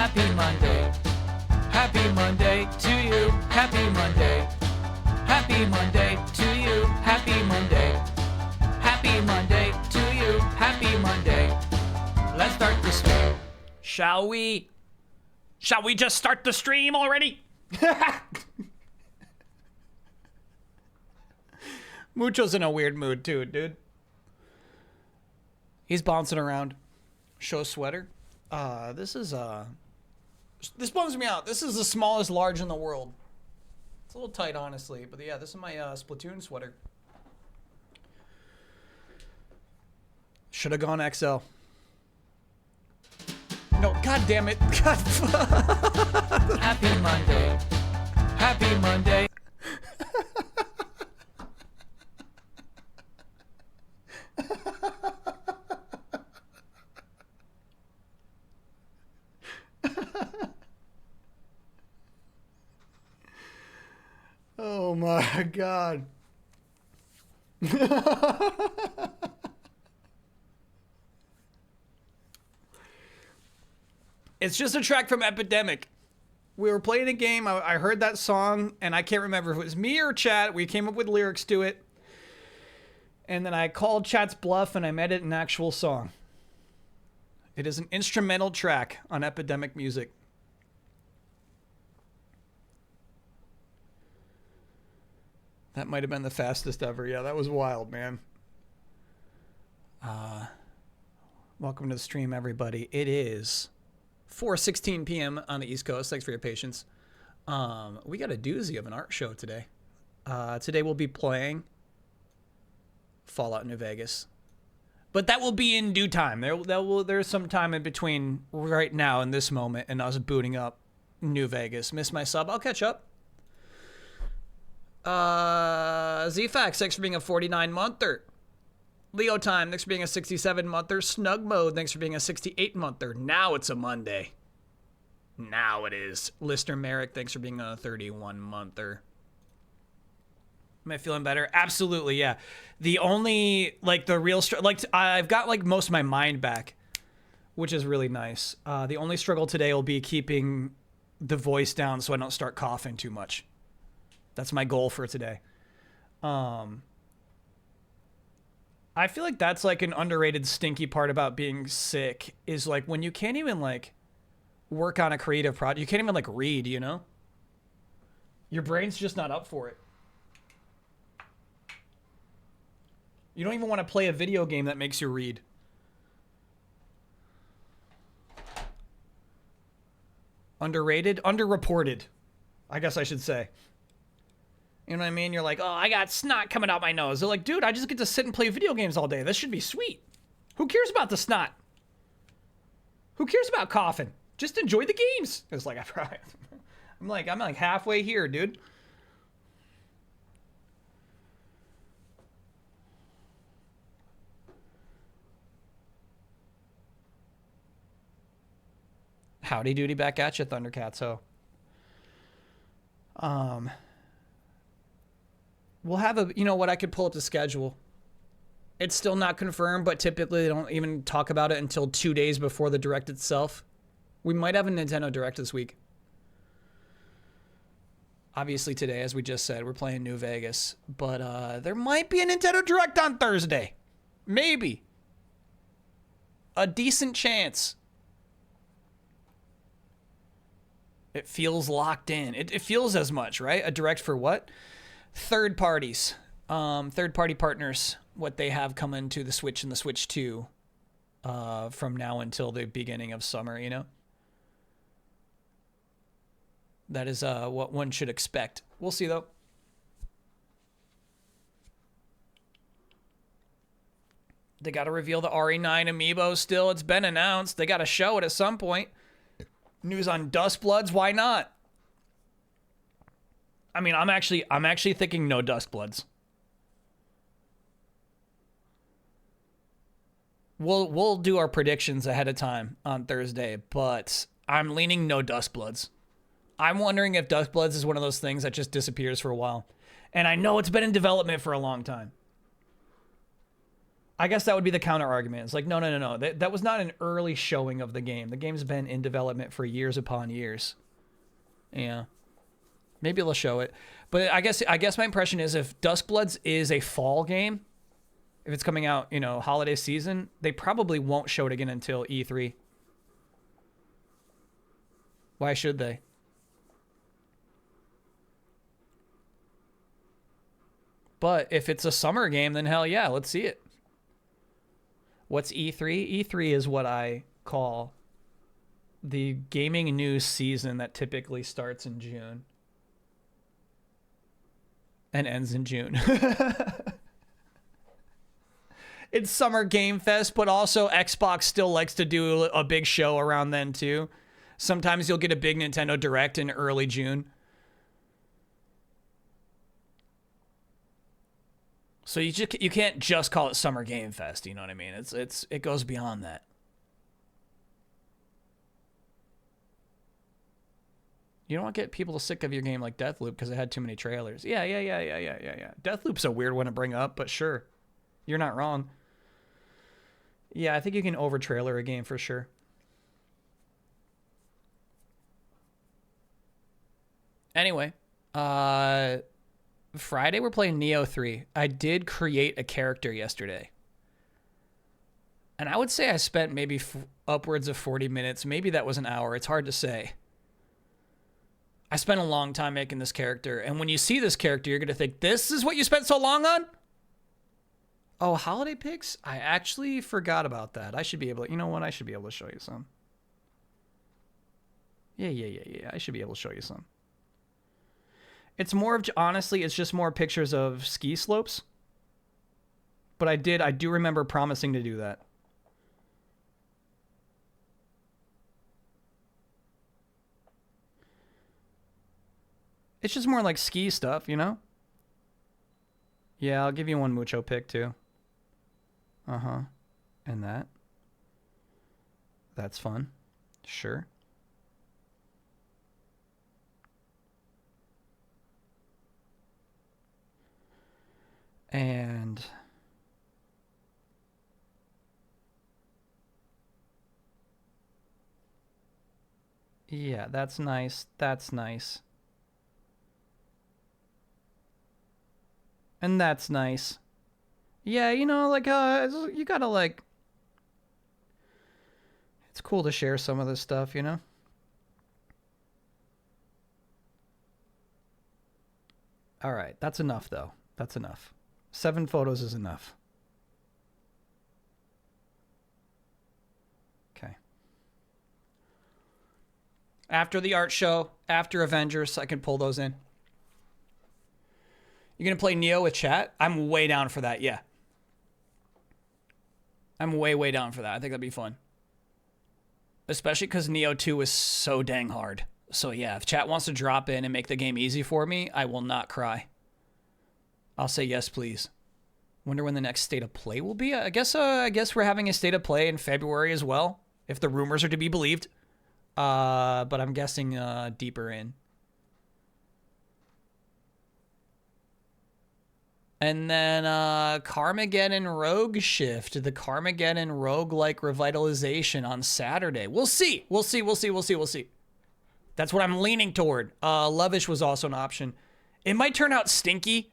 Happy Monday. Happy Monday to you. Happy Monday. Happy Monday to you. Happy Monday. Happy Monday to you. Happy Monday. Let's start the stream. Shall we? Shall we just start the stream already? Mucho's in a weird mood too, dude. He's bouncing around. Show sweater. This bums me out. This is the smallest large in the world. It's a little tight, honestly. But yeah, this is my Splatoon sweater. Should have gone XL. No, god damn it. God. Happy Monday. Happy Monday. Oh my god. It's just a track from Epidemic. We were playing a game, I heard that song, and I can't remember if it was me or Chat. We came up with lyrics to it. And then I called Chat's bluff and I made it an actual song. It is an instrumental track on Epidemic Music. That might have been the fastest ever. Yeah, that was wild, man. Welcome to the stream, everybody. It is 4:16 p.m. on the East Coast. Thanks for your patience. We got a doozy of an art show today. Today we'll be playing Fallout New Vegas. But that will be in due time. There's some time in between right now in this moment and us booting up New Vegas. Miss my sub. I'll catch up. ZFax, thanks for being a 49-monther. Leo Time, thanks for being a 67-monther. Snug Mode, thanks for being a 68-monther. Now it's a Monday. Now it is. Lister Merrick, thanks for being a 31-monther. Am I feeling better? Absolutely, yeah. The only, like, the real, I've got, like, most of my mind back, which is really nice. The only struggle today will be keeping the voice down so I don't start coughing too much. That's my goal for today. I feel like that's like an underrated stinky part about being sick is like when you can't even like work on a creative project. You can't even like read, you know? Your brain's just not up for it. You don't even want to play a video game that makes you read. Underrated? Underreported, I guess I should say. You know what I mean? You're like, oh, I got snot coming out my nose. They're like, dude, I just get to sit and play video games all day. This should be sweet. Who cares about the snot? Who cares about coughing? Just enjoy the games. It's like, I'm like halfway here, dude. Howdy doody back at you, Thundercat. So, we'll have a, you know what, I could pull up the schedule. It's still not confirmed, but typically they don't even talk about it until 2 days before the Direct itself. We might have a Nintendo Direct this week. Obviously today, as we just said, we're playing New Vegas. But there might be a Nintendo Direct on Thursday. Maybe. A decent chance. It feels locked in. It feels as much, right? A Direct for what? Third parties, third-party partners, what they have coming to the Switch and the Switch 2 from now until the beginning of summer, you know? That is what one should expect. We'll see, though. They got to reveal the RE9 amiibo still. It's been announced. They got to show it at some point. News on Dustbloods, why not? I mean, I'm actually thinking no Dustbloods. We'll do our predictions ahead of time on Thursday, but I'm leaning no Dustbloods. I'm wondering if Dustbloods is one of those things that just disappears for a while. And I know it's been in development for a long time. I guess that would be the counter argument. It's like, no. That was not an early showing of the game. The game's been in development for years upon years. Yeah. Maybe they'll show it. But I guess my impression is if Duskbloods is a fall game, if it's coming out, holiday season, they probably won't show it again until E3. Why should they? But if it's a summer game, then hell yeah, let's see it. What's E3? E3 is what I call the gaming news season that typically starts in June and ends in June. It's Summer Game Fest, but also Xbox still likes to do a big show around then too. Sometimes you'll get a big Nintendo Direct in early June. So you can't just call it Summer Game Fest, you know what I mean? It goes beyond that. You don't want to get people sick of your game like Deathloop because it had too many trailers. Yeah. Deathloop's a weird one to bring up, but sure. You're not wrong. Yeah, I think you can over-trailer a game for sure. Anyway, Friday we're playing Neo 3. I did create a character yesterday. And I would say I spent maybe upwards of 40 minutes. Maybe that was an hour. It's hard to say. I spent a long time making this character. And when you see this character, you're going to think, this is what you spent so long on? Oh, holiday pics? I actually forgot about that. I should be able to, you know what? I should be able to show you some. Yeah. I should be able to show you some. It's more of, honestly, it's just more pictures of ski slopes. But I do remember promising to do that. It's just more like ski stuff, you know? Yeah, I'll give you one Mucho pic too. Uh-huh. And that. That's fun. Sure. And yeah, that's nice. That's nice. And that's nice. Yeah, you gotta like, it's cool to share some of this stuff, you know? All right, that's enough though. That's enough. 7 photos is enough. Okay. After the art show, after Avengers, I can pull those in. You're going to play Neo with chat? I'm way down for that, yeah. I'm way down for that. I think that'd be fun. Especially because Neo 2 is so dang hard. So yeah, if chat wants to drop in and make the game easy for me, I will not cry. I'll say yes, please. Wonder when the next State of Play will be. I guess we're having a State of Play in February as well, if the rumors are to be believed. But I'm guessing deeper in. And then Carmageddon Rogue Shift, the Carmageddon roguelike revitalization on Saturday. We'll see. We'll see. That's what I'm leaning toward. Lovish was also an option. It might turn out stinky.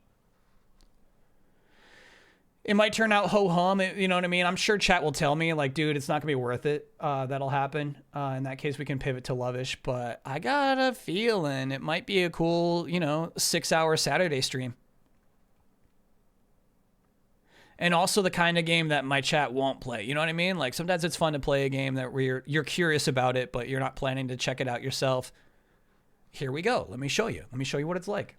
It might turn out ho-hum, you know what I mean? I'm sure chat will tell me, like, dude, it's not going to be worth it. That'll happen. In that case, we can pivot to Lovish. But I got a feeling it might be a cool, 6-hour Saturday stream. And also the kind of game that my chat won't play. You know what I mean? Like, sometimes it's fun to play a game that where you're curious about it, but you're not planning to check it out yourself. Here we go. Let me show you. Let me show you what it's like.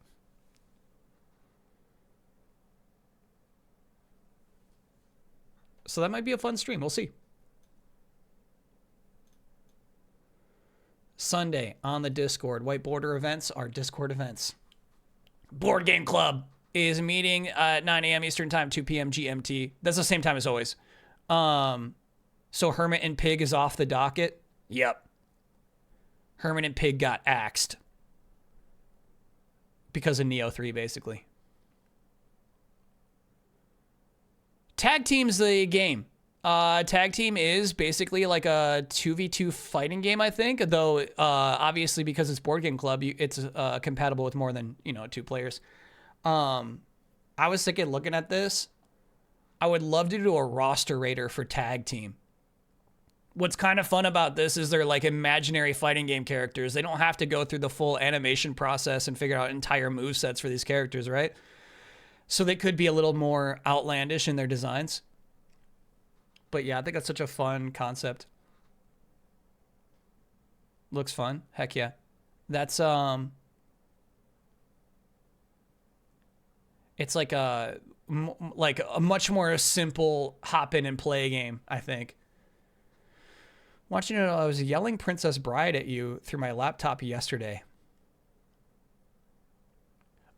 So that might be a fun stream. We'll see. Sunday on the Discord. White Border events are Discord events. Board Game Club is meeting at 9 a.m. Eastern Time, 2 p.m. GMT. That's the same time as always. So Hermit and Pig is off the docket. Yep. Hermit and Pig got axed. Because of Neo 3, basically. Tag team's the game. Tag team is basically like a 2v2 fighting game, I think. Though, obviously, because it's Board Game Club, it's compatible with more than 2 players. I was thinking, looking at this, I would love to do a roster raider for tag team. What's kind of fun about this is they're like imaginary fighting game characters. They don't have to go through the full animation process and figure out entire movesets for these characters, right? So they could be a little more outlandish in their designs. But yeah, I think that's such a fun concept. Looks fun. Heck yeah. That's it's like a much more simple hop in and play game, I think. Watching it, I was yelling Princess Bride at you through my laptop yesterday.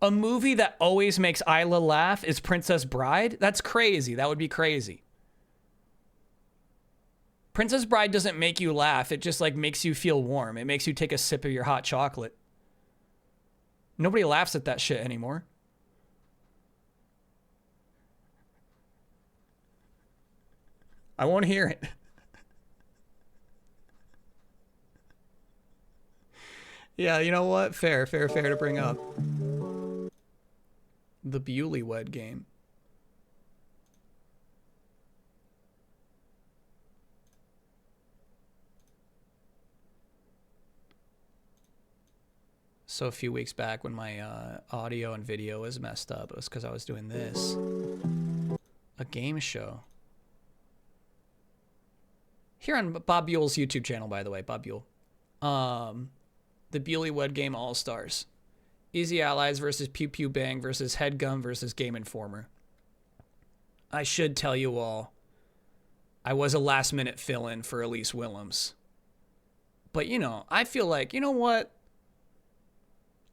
A movie that always makes Isla laugh is Princess Bride? That's crazy. That would be crazy. Princess Bride doesn't make you laugh. It just like makes you feel warm. It makes you take a sip of your hot chocolate. Nobody laughs at that shit anymore. I won't hear it. Yeah, you know what? Fair to bring up. The Bewlywed game. So a few weeks back when my audio and video was messed up, it was because I was doing this. A game show. Here on Bob Buell's YouTube channel, by the way, Bob Buell. The Bewlywed Game All-Stars. Easy Allies versus Pew Pew Bang versus Headgum versus Game Informer. I should tell you all, I was a last-minute fill-in for Elise Willems. But, I feel like, you know what?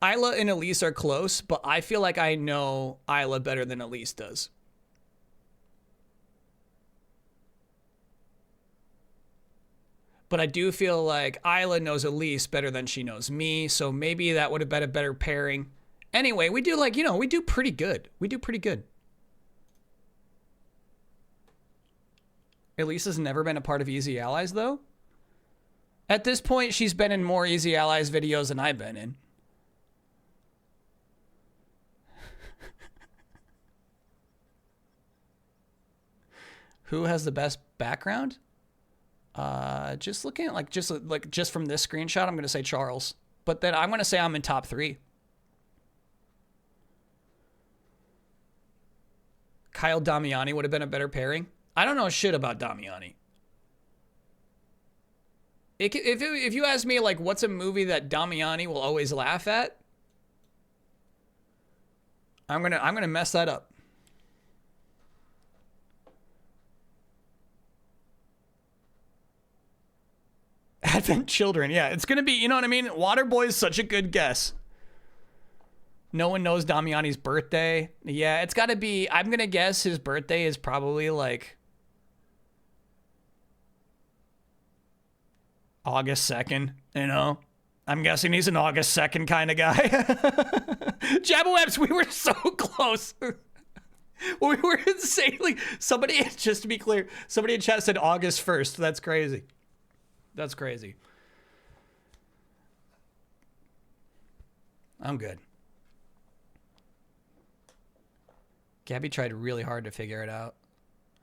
Isla and Elise are close, but I feel like I know Isla better than Elise does. But I do feel like Isla knows Elise better than she knows me, so maybe that would have been a better pairing. Anyway, we do we do pretty good. We do pretty good. Elise has never been a part of Easy Allies, though. At this point, she's been in more Easy Allies videos than I've been in. Who has the best background? Just looking at just from this screenshot, I'm going to say Charles. But then I'm going to say I'm in top 3. Kyle Damiani would have been a better pairing. I don't know shit about Damiani. If you ask me, like, what's a movie that Damiani will always laugh at? I'm gonna mess that up. Advent Children, yeah. It's going to be, you know what I mean? Waterboy is such a good guess. No one knows Damiani's birthday. Yeah, it's got to be, I'm going to guess his birthday is probably like August 2nd, I'm guessing he's an August 2nd kind of guy. Jabberwebs, we were so close. We were insanely, just to be clear, somebody in chat said August 1st. That's crazy. That's crazy. I'm good. Gabby tried really hard to figure it out.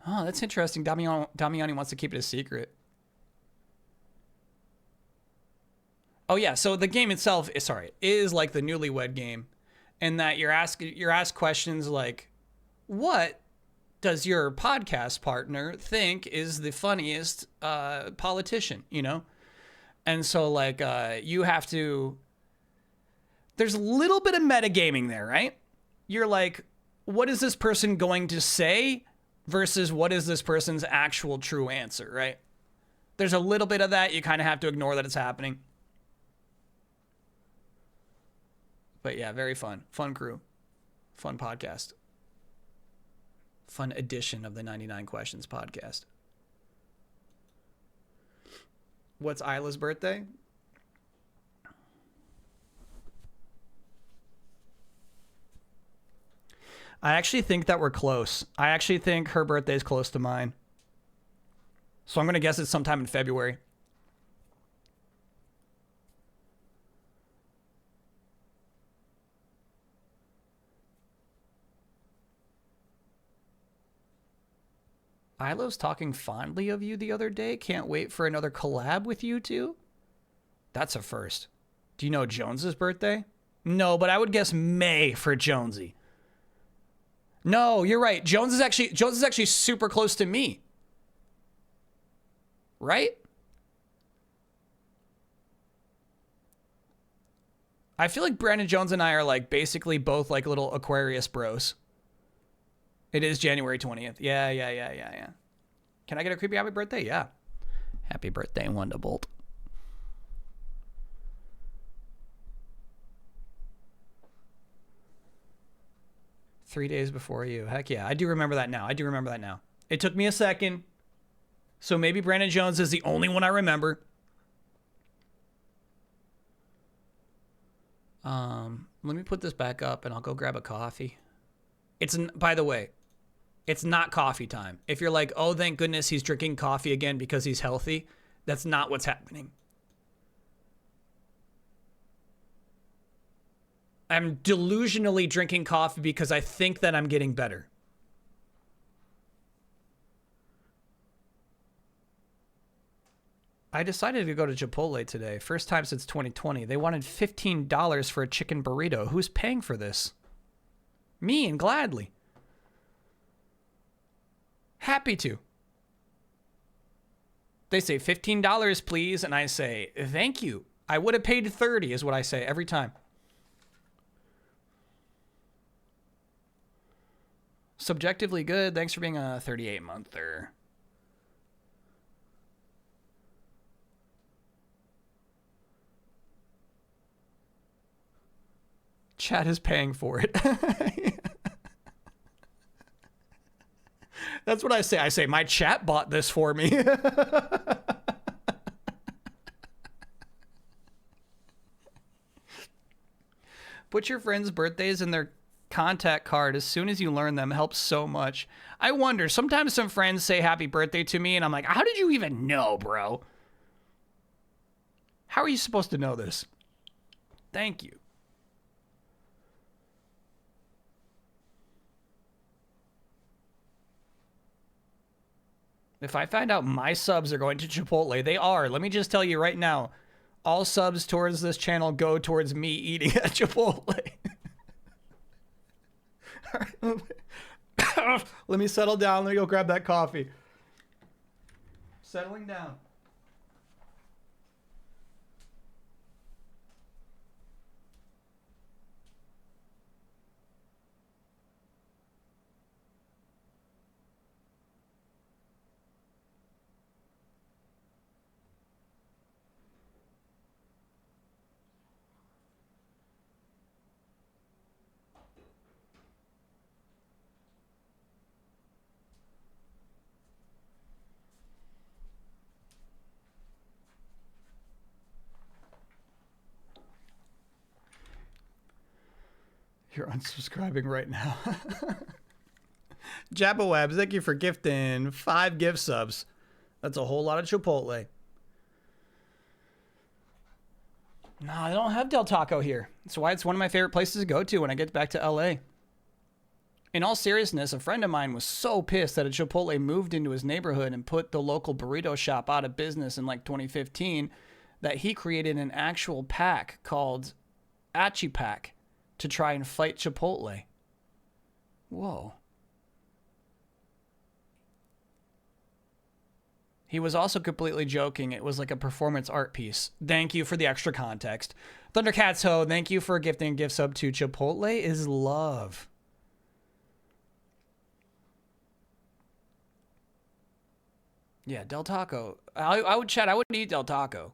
Oh, that's interesting. Damiani wants to keep it a secret. Oh yeah, so the game itself is like the Newlywed Game, in that you're asked questions like, what does your podcast partner think is the funniest politician, And so like you have to, there's a little bit of metagaming there, right? You're like, what is this person going to say versus what is this person's actual true answer, right? There's a little bit of that. You kind of have to ignore that it's happening. But yeah, very fun. Fun crew. Fun podcast. Fun edition of the 99 Questions podcast. What's Isla's birthday? I actually think that we're close. I actually think her birthday is close to mine. So I'm going to guess it's sometime in February. Ilo's talking fondly of you the other day. Can't wait for another collab with you two. That's a first. Do you know Jones's birthday? No, but I would guess May for Jonesy. No, you're right. Jones is actually super close to me. Right? I feel like Brandon Jones and I are like basically both like little Aquarius bros. It is January 20th. Yeah. Can I get a creepy happy birthday? Yeah. Happy birthday, Wonderbolt. Three days before you. Heck yeah. I do remember that now. It took me a second. So maybe Brandon Jones is the only one I remember. Let me put this back up and I'll go grab a coffee. By the way, it's not coffee time. If you're like, oh, thank goodness he's drinking coffee again because he's healthy, that's not what's happening. I'm delusionally drinking coffee because I think that I'm getting better. I decided to go to Chipotle today. First time since 2020. They wanted $15 for a chicken burrito. Who's paying for this? Me, and gladly. Happy to. They say $15, please, and I say, thank you. I would have paid $30 is what I say every time. Subjectively good. Thanks for being a 38-monther. Chat is paying for it. That's what I say. I say, my chat bought this for me. Put your friends' birthdays in their contact card as soon as you learn them. Helps so much. I wonder, sometimes some friends say happy birthday to me, and I'm like, how did you even know, bro? How are you supposed to know this? Thank you. If I find out my subs are going to Chipotle, they are. Let me just tell you right now, all subs towards this channel go towards me eating at Chipotle. Let me settle down. Let me go grab that coffee. Settling down. You're unsubscribing right now. Jabawabs, thank you for gifting 5 gift subs. That's a whole lot of Chipotle. No, I don't have Del Taco here. That's why it's one of my favorite places to go to when I get back to LA. In all seriousness, a friend of mine was so pissed that a Chipotle moved into his neighborhood and put the local burrito shop out of business in like 2015 that he created an actual pack called Achi Pack to try and fight Chipotle. Whoa. He was also completely joking. It was like a performance art piece. Thank you for the extra context. Thundercats Ho, thank you for gifting a gift sub to Chipotle is love. Yeah, Del Taco. I would chat. I wouldn't eat Del Taco.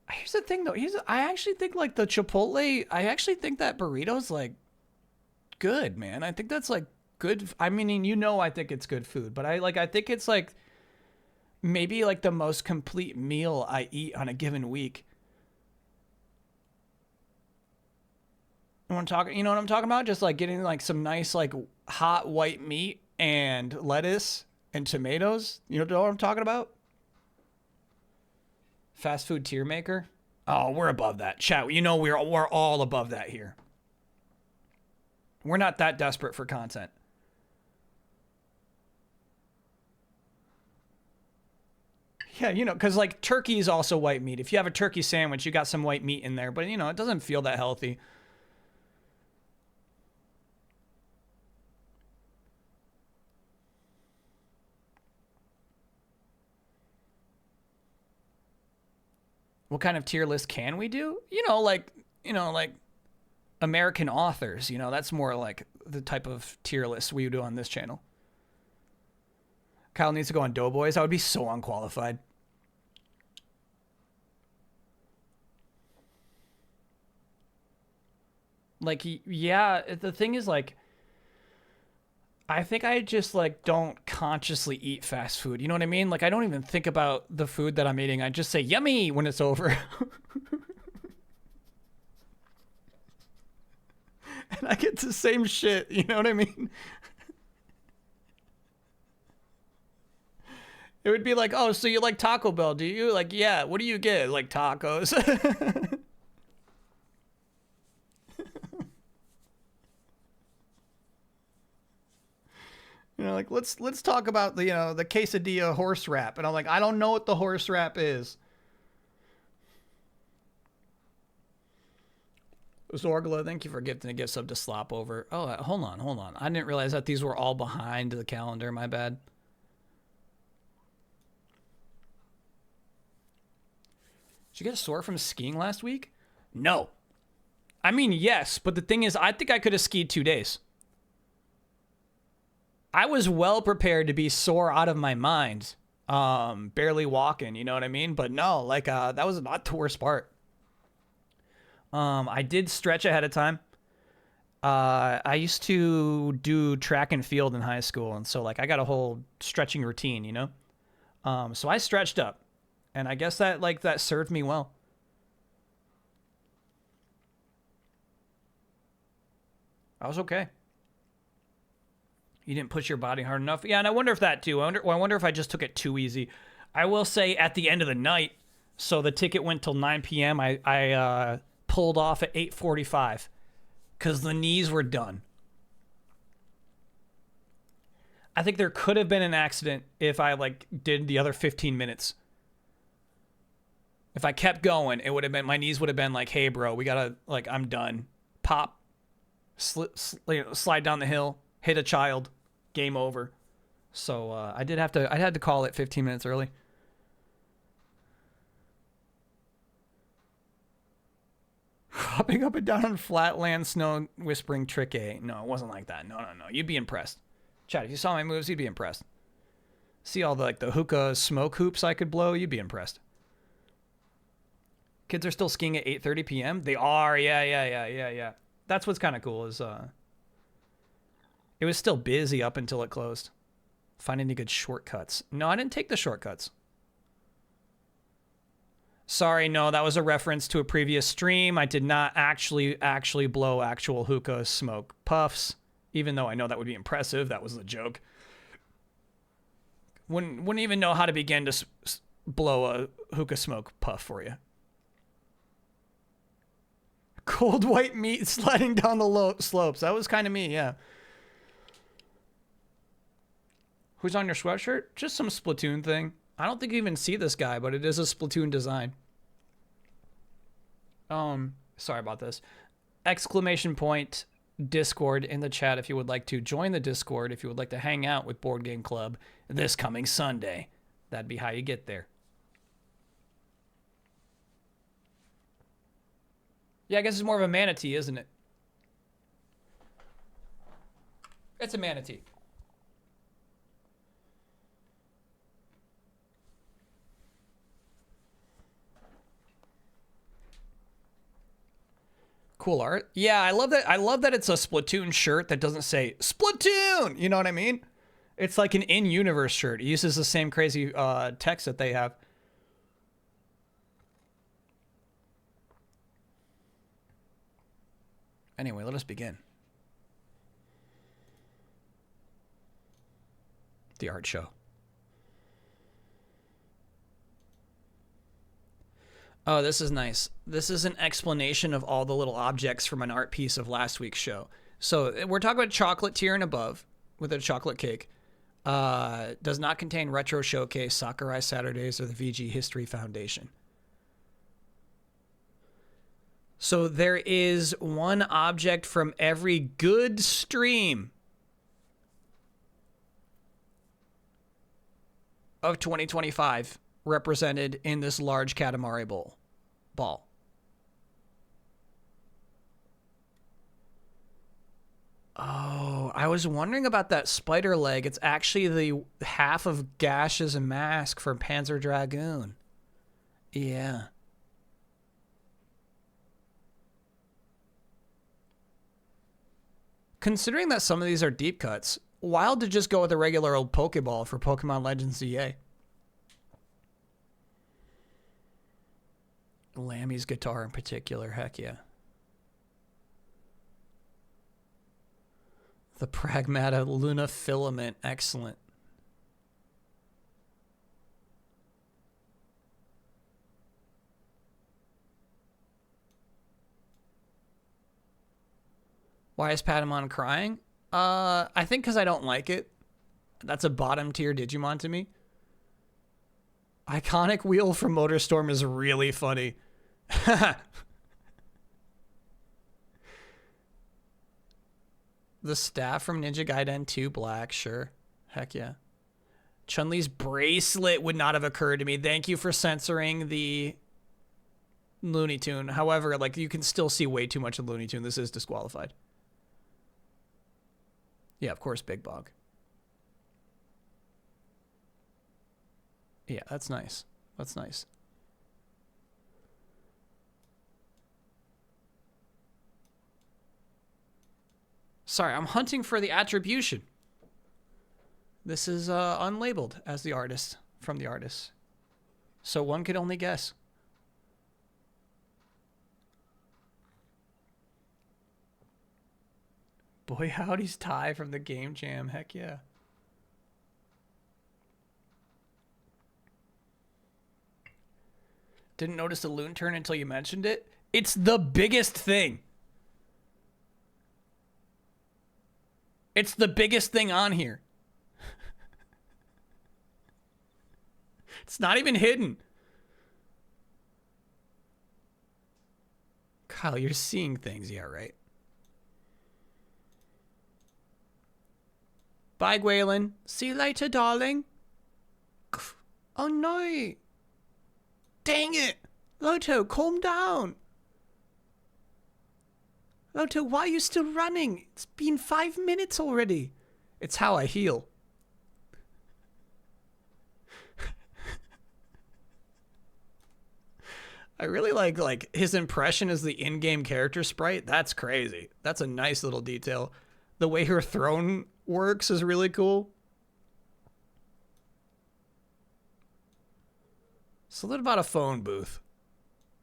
Here's the thing, though. I actually think, like, the Chipotle, I actually think that burrito's, like, good, man. I think that's, like, good. I mean, you know I think it's good food, but I think it's, like, maybe, like, the most complete meal I eat on a given week. You know what I'm talking about? Just like getting like some nice like hot white meat and lettuce and tomatoes. You know what I'm talking about? Fast food tier maker. Oh, we're above that. Chat, you know we're all above that here. We're not that desperate for content. Yeah, you know, because like turkey is also white meat. If you have a turkey sandwich, you got some white meat in there, but you know, it doesn't feel that healthy. What kind of tier list can we do? Like American authors, you know, that's more like the type of tier list we do on this channel. Kyle needs to go on Doughboys. I would be so unqualified. Like, yeah, the thing is, like, I think I just, like, don't consciously eat fast food. You know what I mean? Like, I don't even think about the food that I'm eating. I just say, yummy, when it's over. And I get the same shit. You know what I mean? It would be like, oh, so you like Taco Bell, do you? Like, yeah, what do you get? Like tacos. You know, like let's talk about the quesadilla horse wrap, and I'm like, I don't know what the horse wrap is. Zorgla, thank you for gifting a gift sub to Slop Over. Oh, hold on. I didn't realize that these were all behind the calendar. My bad. Did you get sore from skiing last week? No. I mean, yes, but the thing is, I think I could have skied 2 days. I was well prepared to be sore out of my mind, barely walking, you know what I mean? But no, like, that was not the worst part. I did stretch ahead of time. I used to do track and field in high school, and so, like, I got a whole stretching routine, you know? So I stretched up, and I guess that served me well. I was okay. You didn't push your body hard enough. Yeah, and I wonder if that too. I wonder if I just took it too easy. I will say at the end of the night, so the ticket went till 9 p.m. I pulled off at 8:45 because the knees were done. I think there could have been an accident if I like did the other 15 minutes. If I kept going, it would have been, my knees would have been like, hey, bro, we gotta, like, I'm done. Pop, slide down the hill, hit a child, game over. So I had to call it 15 minutes early. Hopping up and down on flatland snow, whispering trick A. No, it wasn't like that. No. You'd be impressed. Chad, if you saw my moves, you'd be impressed. See all the hookah smoke hoops I could blow, you'd be impressed. Kids are still skiing at 8:30 p.m. They are, yeah. That's what's kind of cool is it was still busy up until it closed. Find any good shortcuts? No, I didn't take the shortcuts. Sorry, no, that was a reference to a previous stream. I did not actually blow actual hookah smoke puffs, even though I know that would be impressive. That was a joke. Wouldn't even know how to begin to blow a hookah smoke puff for you. Cold white meat sliding down the slopes. That was kind of me, yeah. Who's on your sweatshirt? Just some Splatoon thing. I don't think you even see this guy, but it is a Splatoon design. Sorry about this. Exclamation point Discord in the chat if you would like to join the Discord, if you would like to hang out with Board Game Club this coming Sunday. That'd be how you get there. Yeah, I guess it's more of a manatee, isn't it? It's a manatee. Cool art. Yeah, I love that. I love that it's a Splatoon shirt that doesn't say Splatoon. You know what I mean? It's like an in-universe shirt. It uses the same crazy text that they have. Anyway, let us begin. The art show. Oh, this is nice. This is an explanation of all the little objects from an art piece of last week's show. So we're talking about chocolate tier and above with a chocolate cake. Does not contain Retro Showcase, Sakurai Saturdays, or the VG History Foundation. So there is one object from every good stream of 2025 represented in this large Katamari ball. Oh, I was wondering about that spider leg. It's actually the half of Gash's mask from Panzer Dragoon. Yeah. Considering that some of these are deep cuts, wild to just go with a regular old Pokeball for Pokemon Legends ZA. Lammy's guitar in particular, heck yeah. The Pragmata Luna Filament, excellent. Why is Patamon crying? I think because I don't like it. That's a bottom tier Digimon to me. Iconic wheel from Motorstorm is really funny. The staff from Ninja Gaiden 2 black, sure. Heck yeah. Chun-Li's bracelet would not have occurred to me. Thank you for censoring the Looney Tune. However, like, you can still see way too much of Looney Tune. This is disqualified. Yeah, of course, Big Bog. Yeah, that's nice. That's nice. Sorry, I'm hunting for the attribution. This is unlabeled as the artist, from the artist. So one could only guess. Boy Howdy's tie from the Game Jam, heck yeah. Didn't notice the loon turn until you mentioned it. It's the biggest thing. It's the biggest thing on here. It's not even hidden. Kyle, you're seeing things. Yeah, right. Bye, Gwaylin. See you later, darling. Oh, no. Dang it. Loto, calm down. Loto, why are you still running? It's been 5 minutes already. It's how I heal. I really like his impression as the in-game character sprite. That's crazy. That's a nice little detail. The way her throne works is really cool. So what about a phone booth?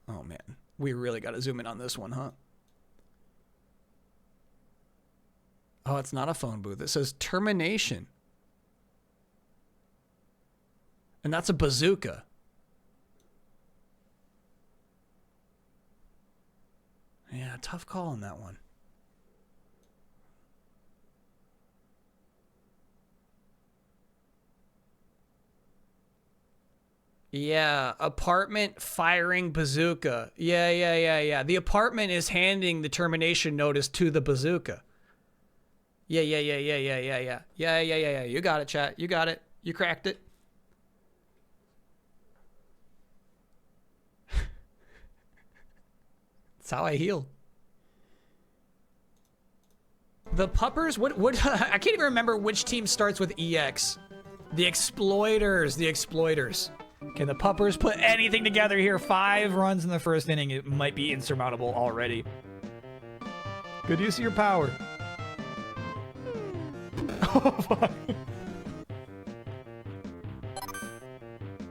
Oh man, we really got to zoom in on this one, huh? Oh, it's not a phone booth. It says termination. And that's a bazooka. Yeah, tough call on that one. Yeah, apartment firing bazooka. Yeah. The apartment is handing the termination notice to the bazooka. Yeah. You got it, chat. You got it. You cracked it. That's how I heal. The puppers? What I can't even remember which team starts with EX. The exploiters. Can the puppers put anything together here? 5 runs in the first inning. It might be insurmountable already. Good use of your power. Oh, fuck.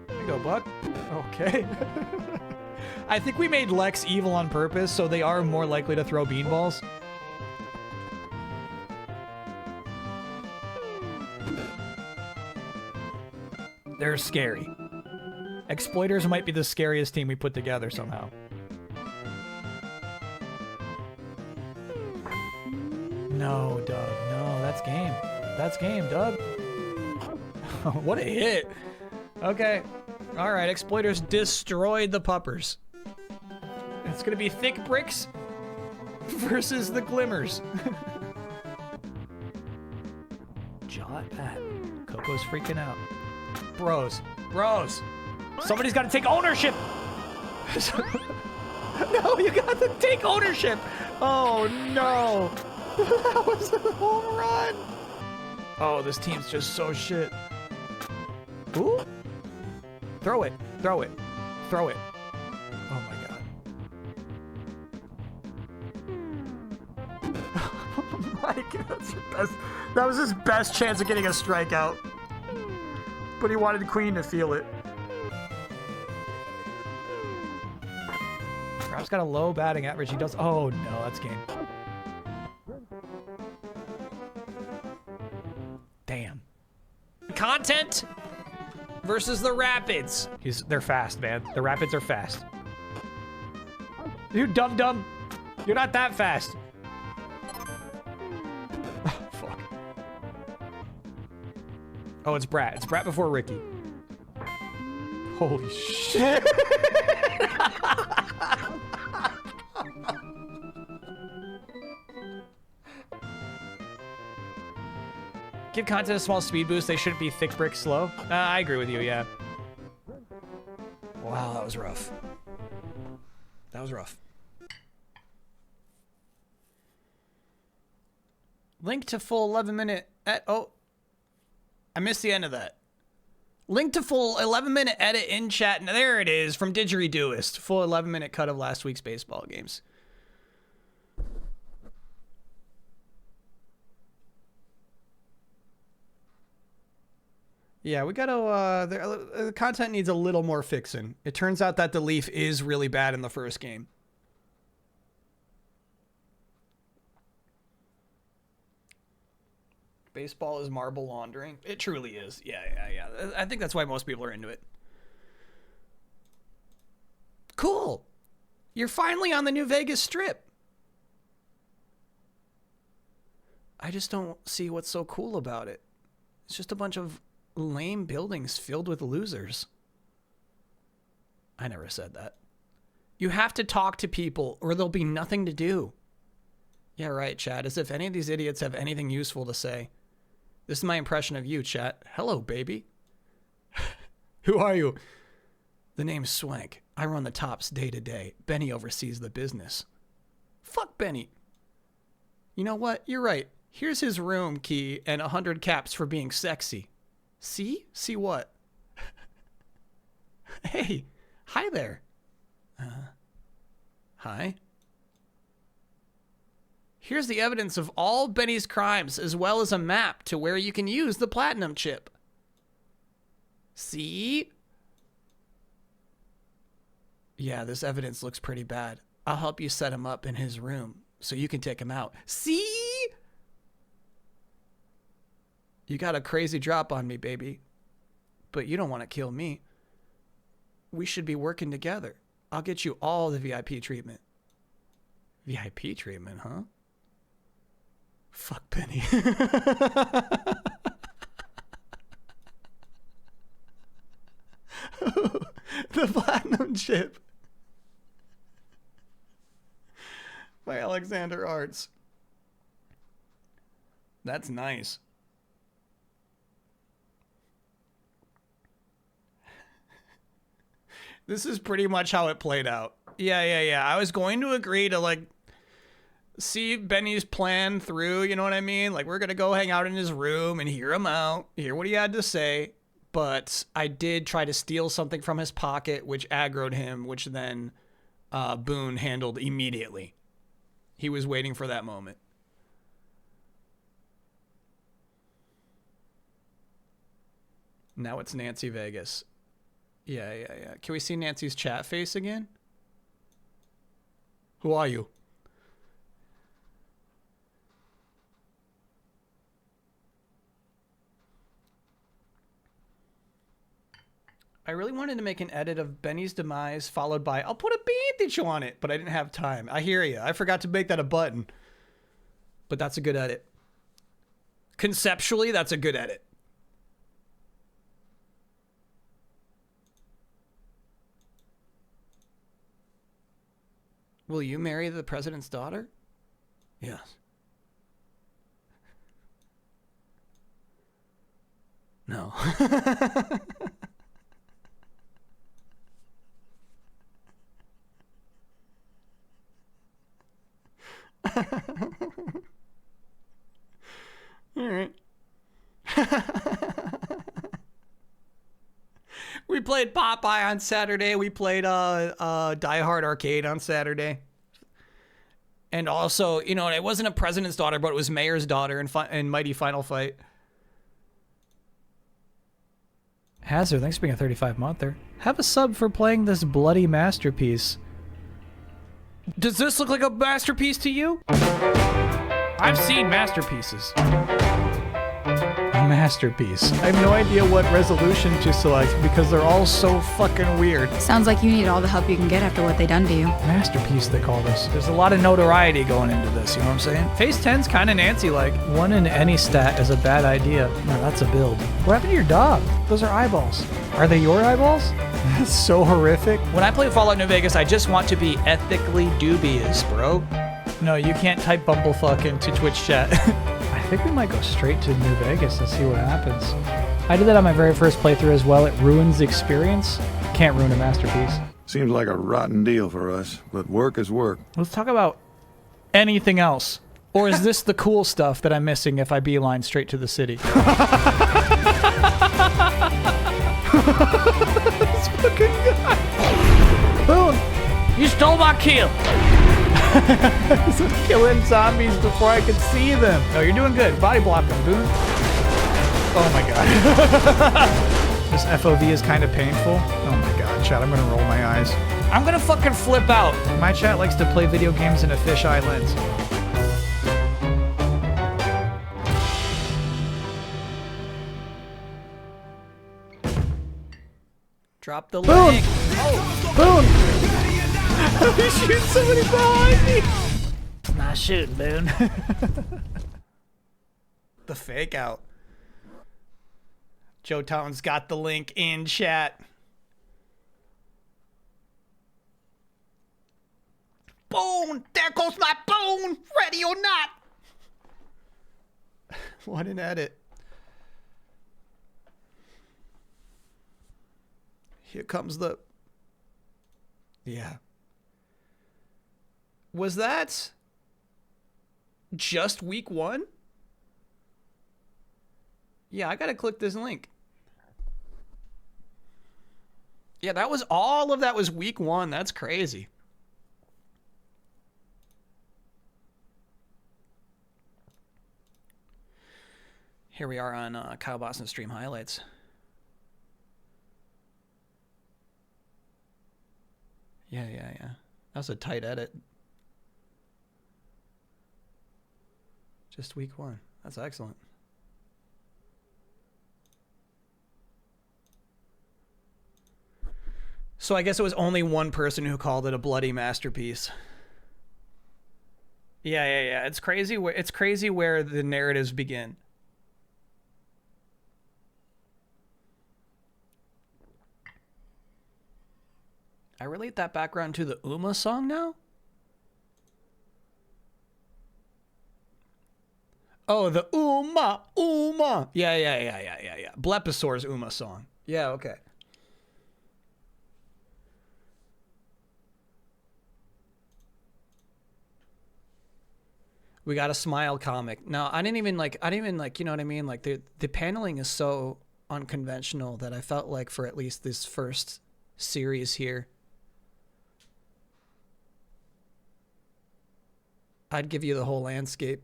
There you go, Buck. Okay. I think we made Lex evil on purpose, so they are more likely to throw beanballs. they're scary. Exploiters might be the scariest team we put together somehow. No, Doug. No, that's game. That's game, Doug. What a hit. Okay. All right, Exploiters destroyed the puppers. It's going to be Thick Bricks versus the Glimmers. Jaw at bat. Coco's freaking out. Bros. Somebody's got to take ownership. No, you got to take ownership. Oh, no. That was a home run. Oh, this team's just so shit. Ooh. Throw it. Oh, my God. Mike, that's your best. That was his best chance of getting a strikeout. But he wanted Queen to feel it. Rob's got a low batting average. He does. Oh, no, that's game. Damn. Content versus the Rapids. They're fast, man. The Rapids are fast. You dum-dum. You're not that fast. Oh, fuck. Oh, it's Brat. It's Brat before Ricky. Holy shit. Give content a small speed boost. They shouldn't be Thick Brick slow. I agree with you, yeah. Wow, that was rough. That was rough. Link to full 11-minute... Oh. I missed the end of that. Link to full 11-minute edit in chat. And there it is from Didgeridooist. Full 11-minute cut of last week's baseball games. Yeah, we gotta, the content needs a little more fixing. It turns out that the Leaf is really bad in the first game. Baseball is marble laundering. It truly is. Yeah. I think that's why most people are into it. Cool. You're finally on the New Vegas Strip. I just don't see what's so cool about it. It's just a bunch of lame buildings filled with losers. I never said that. You have to talk to people or there'll be nothing to do. Yeah, right, chat. As if any of these idiots have anything useful to say. This is my impression of you, chat. Hello, baby. Who are you? The name's Swank. I run the tops day to day. Benny oversees the business. Fuck Benny. You know what? You're right. Here's his room key and 100 caps for being sexy. See? See what? Hey, hi there. Hi. Here's the evidence of all Benny's crimes, as well as a map to where you can use the platinum chip. See? Yeah, this evidence looks pretty bad. I'll help you set him up in his room so you can take him out. See? You got a crazy drop on me, baby. But you don't want to kill me. We should be working together. I'll get you all the VIP treatment. VIP treatment, huh? Fuck Benny. The platinum chip. By Alexander Arts. That's nice. This is pretty much how it played out. Yeah. I was going to agree to, like, see Benny's plan through, you know what I mean? Like, we're going to go hang out in his room and hear him out, hear what he had to say. But I did try to steal something from his pocket, which aggroed him, which then Boone handled immediately. He was waiting for that moment. Now it's Nancy Vegas. Yeah. Can we see Nancy's chat face again? Who are you? I really wanted to make an edit of Benny's demise followed by, I'll put a bandage on it, but I didn't have time. I hear you. I forgot to make that a button. But that's a good edit. Conceptually, that's a good edit. Will you marry the president's daughter? Yes. No. All right. We played Popeye on Saturday. We played Die Hard Arcade on Saturday. And also, you know, it wasn't a president's daughter, but it was mayor's daughter in Mighty Final Fight. Hazard, thanks for being a 35-monther. Have a sub for playing this bloody masterpiece. Does this look like a masterpiece to you? I've seen masterpieces. A masterpiece. I have no idea what resolution to select because they're all so fucking weird. Sounds like you need all the help you can get after what they done to you. Masterpiece, they call this. There's a lot of notoriety going into this, you know what I'm saying? Phase 10's kind of Nancy-like. One in any stat is a bad idea. No, that's a build. What happened to your dog? Those are eyeballs. Are they your eyeballs? That's so horrific. When I play Fallout New Vegas, I just want to be ethically dubious, bro. No, you can't type bumblefuck into Twitch chat. I think we might go straight to New Vegas and see what happens. I did that on my very first playthrough as well. It ruins the experience. Can't ruin a masterpiece. Seems like a rotten deal for us, but work is work. Let's talk about anything else. Or is this the cool stuff that I'm missing if I beeline straight to the city? This fucking guy. Boone, you stole my kill. He's killing zombies before I could see them. No, you're doing good. Body block them, Boone. Oh my god. This FOV is kind of painful. Oh my god, chat, I'm gonna roll my eyes. I'm gonna fucking flip out. My chat likes to play video games in a fisheye lens. Drop the leg. Oh, Boone! He shoots somebody behind me! Nice shooting, Boone. The fake out. Joe Town's got the link in chat. Boone! There goes my bone! Ready or not! What an edit. Here comes the... Yeah. Was that just week 1? Yeah, I gotta click this link. Yeah, that was all of that was week 1. That's crazy. Here we are on Kyle Boston stream highlights. Yeah. That was a tight edit. Just week 1. That's excellent. So I guess it was only one person who called it a bloody masterpiece. Yeah. It's crazy where the narratives begin. I relate that background to the Uma song now? Oh, the Uma. Yeah. Blepisaur's Uma song. Yeah, okay. We got a smile comic. No, I didn't even like, you know what I mean? Like the paneling is so unconventional that I felt like for at least this first series here, I'd give you the whole landscape.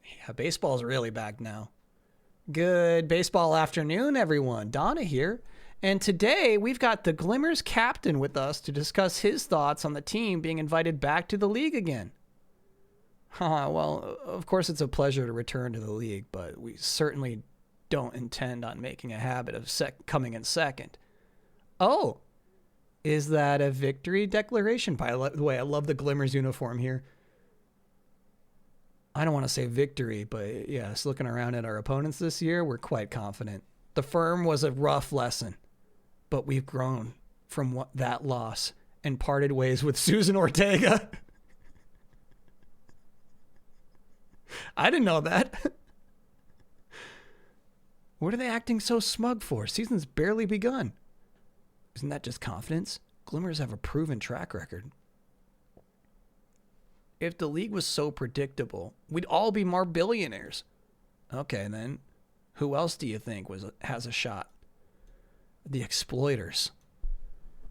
Yeah, baseball's really back now. Good baseball afternoon, everyone. Donna here. And today we've got the Glimmers captain with us to discuss his thoughts on the team being invited back to the league again. Well, of course it's a pleasure to return to the league, but we certainly don't intend on making a habit of coming in second. Oh, is that a victory declaration? By the way, I love the Glimmers uniform here. I don't want to say victory, but yes, looking around at our opponents this year, we're quite confident. The firm was a rough lesson, but we've grown from that loss and parted ways with Susan Ortega. I didn't know that. What are they acting so smug for? Season's barely begun. Isn't that just confidence? Glimmers have a proven track record. If the league was so predictable, we'd all be more billionaires. Okay, then. Who else do you think has a shot? The Exploiters.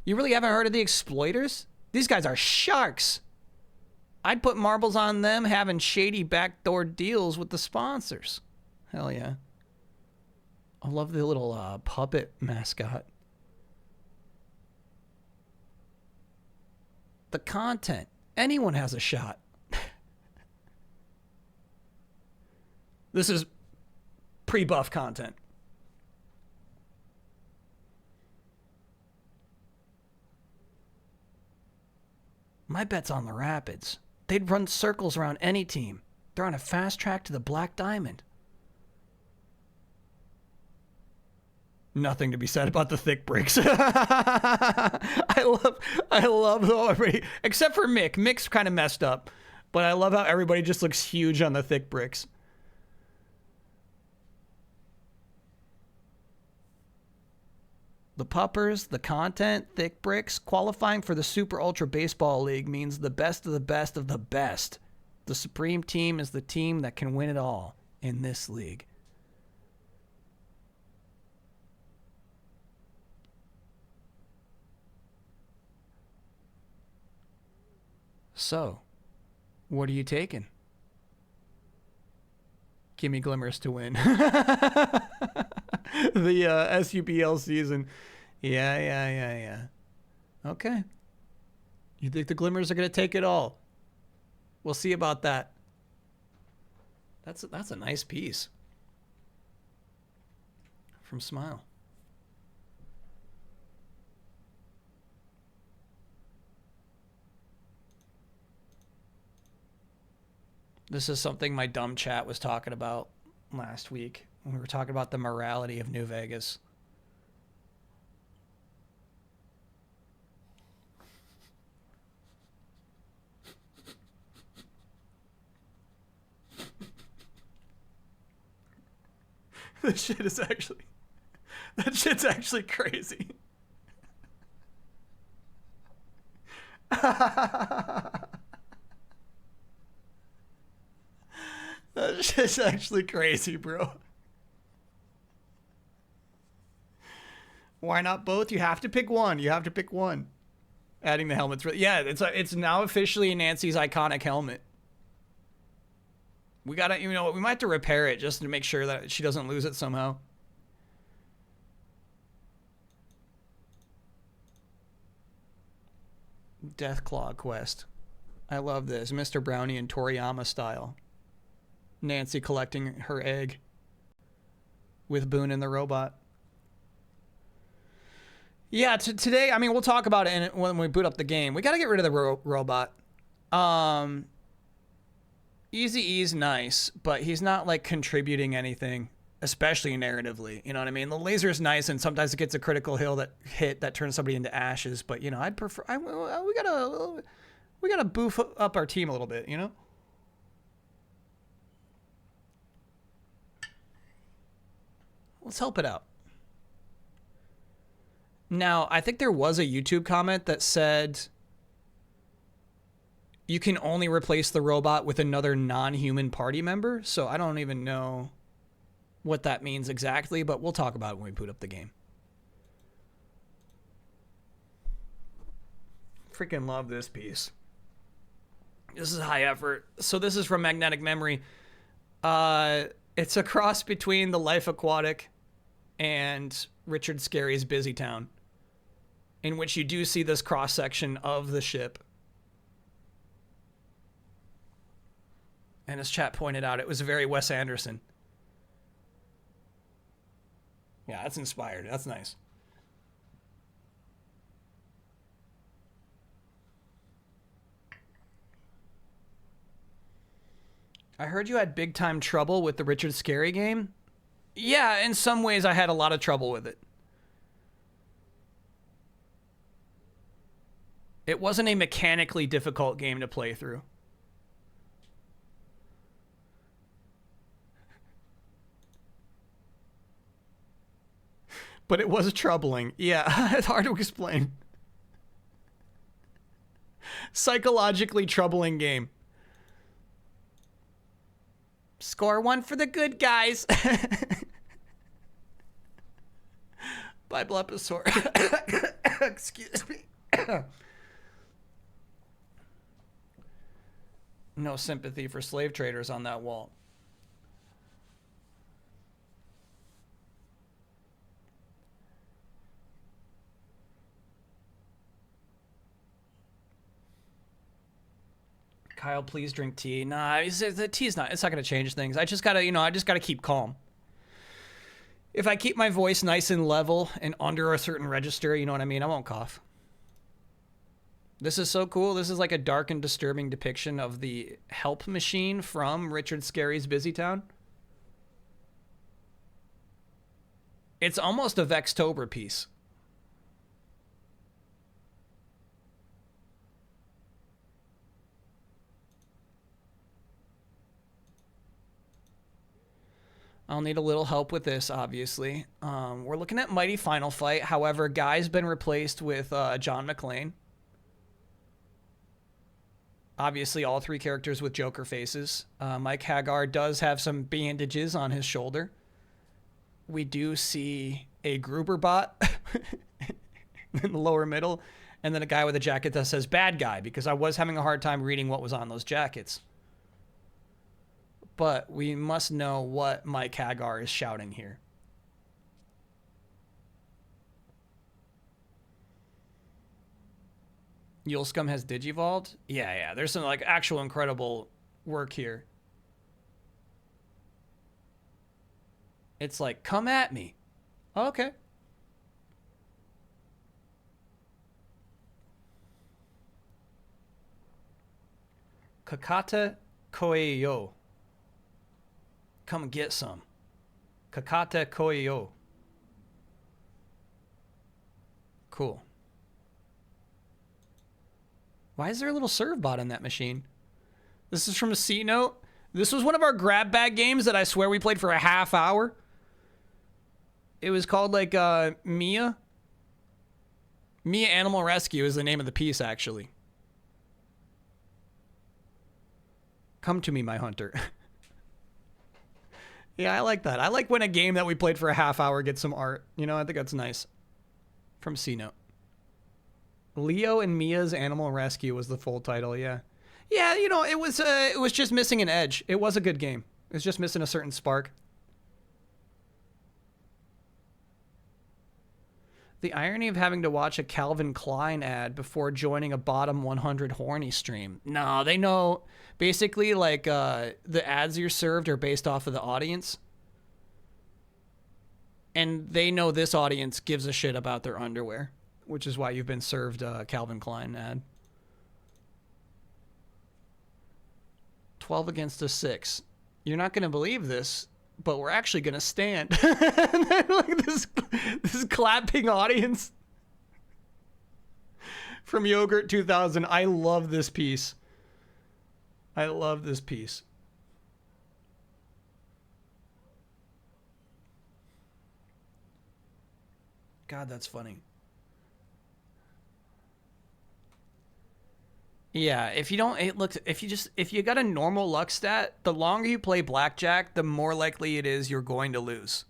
You really haven't heard of the Exploiters? These guys are sharks. I'd put marbles on them having shady backdoor deals with the sponsors. Hell yeah. I love the little puppet mascot. The content. Anyone has a shot. This is pre-buff content. My bet's on the Rapids. They'd run circles around any team. They're on a fast track to the Black Diamond. Nothing to be said about the thick bricks. I love how everybody, except for Mick. Mick's kind of messed up, but I love how everybody just looks huge on the thick bricks. The puppers, the content, thick bricks, qualifying for the Super Ultra Baseball League means the best of the best of the best. The Supreme Team is the team that can win it all in this league. So, what are you taking? Give me Glimmers to win. The SUBL season. Yeah. Okay. You think the Glimmers are going to take it all? We'll see about that. That's a nice piece. From Smile. This is something my dumb chat was talking about last week when we were talking about the morality of New Vegas. That shit's actually crazy. That shit's actually crazy, bro. Why not both? You have to pick one. Adding the helmets. Yeah, it's now officially Nancy's iconic helmet. We gotta, we might have to repair it just to make sure that she doesn't lose it somehow. Deathclaw quest. I love this. Mr. Brownie and Toriyama style. Nancy collecting her egg with Boone and the robot. Yeah, today, we'll talk about it when we boot up the game. We got to get rid of the robot. Eazy-E's nice, but he's not like contributing anything, especially narratively. You know what I mean? The laser is nice, and sometimes it gets a critical hit that turns somebody into ashes. But I'd prefer. We gotta boof up our team a little bit. Let's help it out. Now, I think there was a YouTube comment that said you can only replace the robot with another non-human party member. So I don't even know what that means exactly, but we'll talk about it when we boot up the game. Freaking love this piece. This is high effort. So this is from Magnetic Memory. It's a cross between the Life Aquatic and Richard Scarry's Busy Town, in which you do see this cross-section of the ship. And as chat pointed out, it was very Wes Anderson. Yeah, that's inspired. That's nice. I heard you had big time trouble with the Richard Scarry game. Yeah, in some ways I had a lot of trouble with it. It wasn't a mechanically difficult game to play through. But it was troubling. Yeah, it's hard to explain. Psychologically troubling game. Score one for the good guys. By Bleposaur. Excuse me. No sympathy for slave traders on that wall. Kyle, please drink tea. Nah, the tea's not. It's not gonna change things. I just gotta keep calm. If I keep my voice nice and level and under a certain register, you know what I mean? I won't cough. This is so cool. This is like a dark and disturbing depiction of the help machine from Richard Scarry's Busy Town. It's almost a Vextober piece. I'll need a little help with this, obviously. We're looking at Mighty Final Fight. However, Guy's been replaced with John McClane. Obviously, all three characters with Joker faces. Mike Hagar does have some bandages on his shoulder. We do see a Gruber bot in the lower middle, and then a guy with a jacket that says bad guy, because I was having a hard time reading what was on those jackets. But we must know what Mike Hagar is shouting here. Yule Scum has Digivolved? Yeah. There's some like actual incredible work here. It's like, come at me. Okay. Kakata Koeyo. Come get some. Kakata Koeyo. Cool. Why is there a little serve bot in that machine? This is from a C note. This was one of our grab bag games that I swear we played for a half hour. It was called like Mia. Mia Animal Rescue is the name of the piece, actually. Come to me, my hunter. Yeah, I like that. I like when a game that we played for a half hour gets some art. You know, I think that's nice. From C-Note. Leo and Mia's Animal Rescue was the full title, yeah. Yeah, you know, it was just missing an edge. It was a good game. It was just missing a certain spark. The irony of having to watch a Calvin Klein ad before joining a bottom 100 horny stream. No, they know basically like the ads you're served are based off of the audience. And they know this audience gives a shit about their underwear, which is why you've been served a Calvin Klein ad. 12 against a 6. You're not going to believe this, but we're actually going to stand. Look at this clapping audience from Yogurt 2000. I love this piece. I love this piece. God, that's funny. Yeah, if you don't, if you got a normal luck stat, the longer you play blackjack, the more likely it is you're going to lose.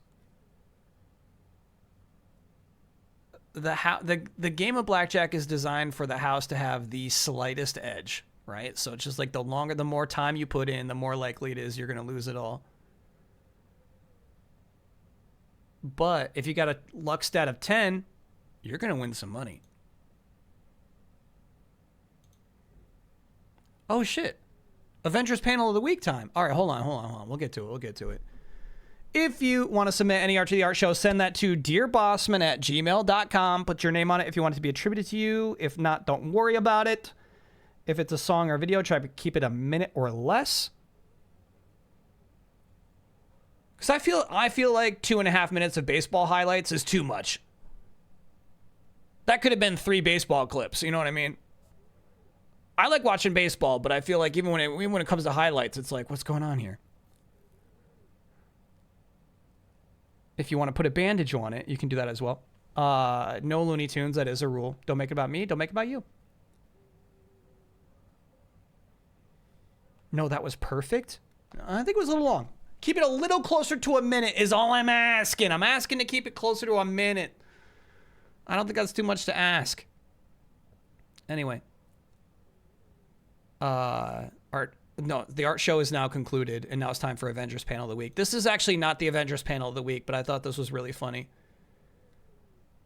The game of blackjack is designed for the house to have the slightest edge, right? So it's just like the more time you put in, the more likely it is you're going to lose it all. But if you got a luck stat of 10, you're going to win some money. Oh, shit. Avengers Panel of the Week time. All right, hold on. We'll get to it. If you want to submit any art to the art show, send that to dearbossman@gmail.com. Put your name on it if you want it to be attributed to you. If not, don't worry about it. If it's a song or video, try to keep it a minute or less. Because I feel like 2.5 minutes of baseball highlights is too much. That could have been 3 baseball clips. You know what I mean? I like watching baseball, but I feel like even when it comes to highlights, it's like, what's going on here? If you want to put a bandage on it, you can do that as well. No Looney Tunes, that is a rule. Don't make it about me, don't make it about you. No, that was perfect. I think it was a little long. Keep it a little closer to a minute is all I'm asking. I'm asking to keep it closer to a minute. I don't think that's too much to ask. Anyway. The art show is now concluded, and now it's time for Avengers Panel of the Week. This is actually not the Avengers Panel of the Week, but I thought this was really funny.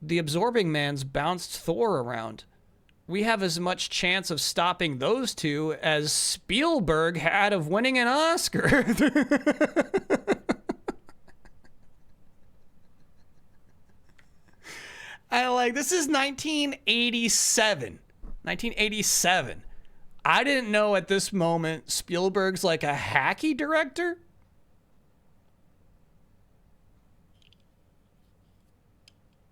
The Absorbing Man's bounced Thor around. We have as much chance of stopping those two as Spielberg had of winning an Oscar. This is 1987. 1987. I didn't know at this moment Spielberg's like a hacky director.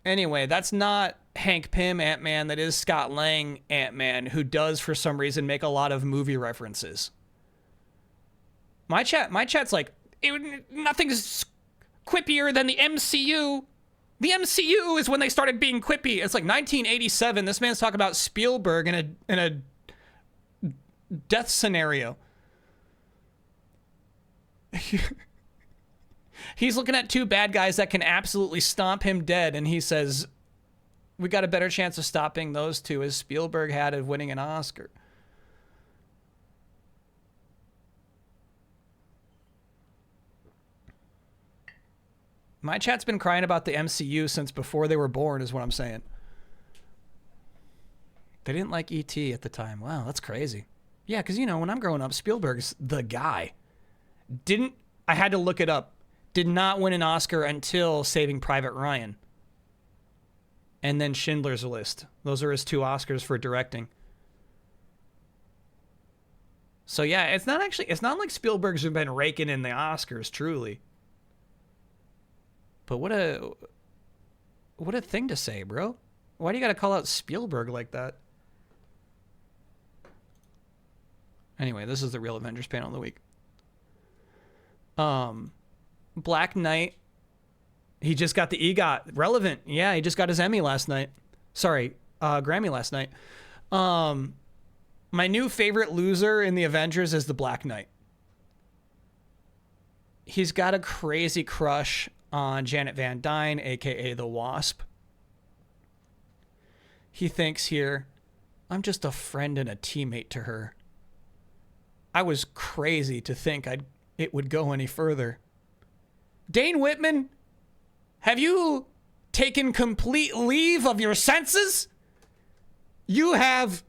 Anyway, that's not Hank Pym Ant-Man. That is Scott Lang Ant-Man, who does, for some reason, make a lot of movie references. My chat's like, nothing's quippier than the MCU. The MCU is when they started being quippy. It's like 1987. This man's talking about Spielberg in a death scenario. He's looking at 2 bad guys that can absolutely stomp him dead, and he says, we got a better chance of stopping those 2 as Spielberg had of winning an Oscar. My chat's been crying about the MCU since before they were born, is what I'm saying. They didn't like E.T. at the time. Wow, that's crazy. Yeah, because, when I'm growing up, Spielberg's the guy. I had to look it up. Did not win an Oscar until Saving Private Ryan. And then Schindler's List. Those are his 2 Oscars for directing. So yeah, it's not like Spielberg's been raking in the Oscars, truly. But what a thing to say, bro. Why do you got to call out Spielberg like that? Anyway, this is the real Avengers Panel of the Week. Black Knight. He just got the EGOT. Relevant. Yeah, he just got his Emmy last night. Sorry, Grammy last night. My new favorite loser in the Avengers is the Black Knight. He's got a crazy crush on Janet Van Dyne, a.k.a. the Wasp. He thinks here, I'm just a friend and a teammate to her. I was crazy to think it would go any further. Dane Whitman, have you taken complete leave of your senses? You have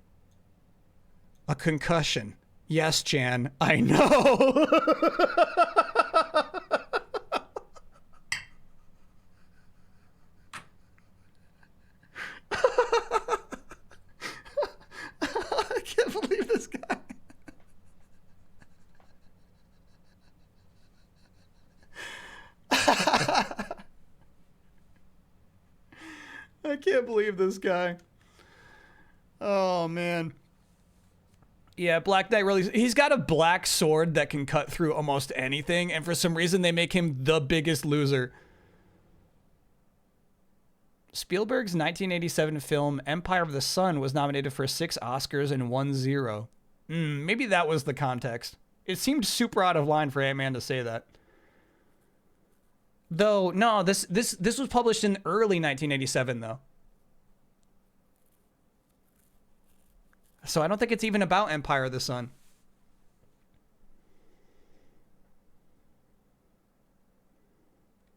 a concussion. Yes, Jan, I know. I can't believe this guy. I can't believe this guy. Oh, man. Yeah, Black Knight really... He's got a black sword that can cut through almost anything, and for some reason they make him the biggest loser. Spielberg's 1987 film Empire of the Sun was nominated for 6 Oscars and won 0. Maybe that was the context. It seemed super out of line for Ant-Man to say that. Though, no, this was published in early 1987, though. So I don't think it's even about Empire of the Sun.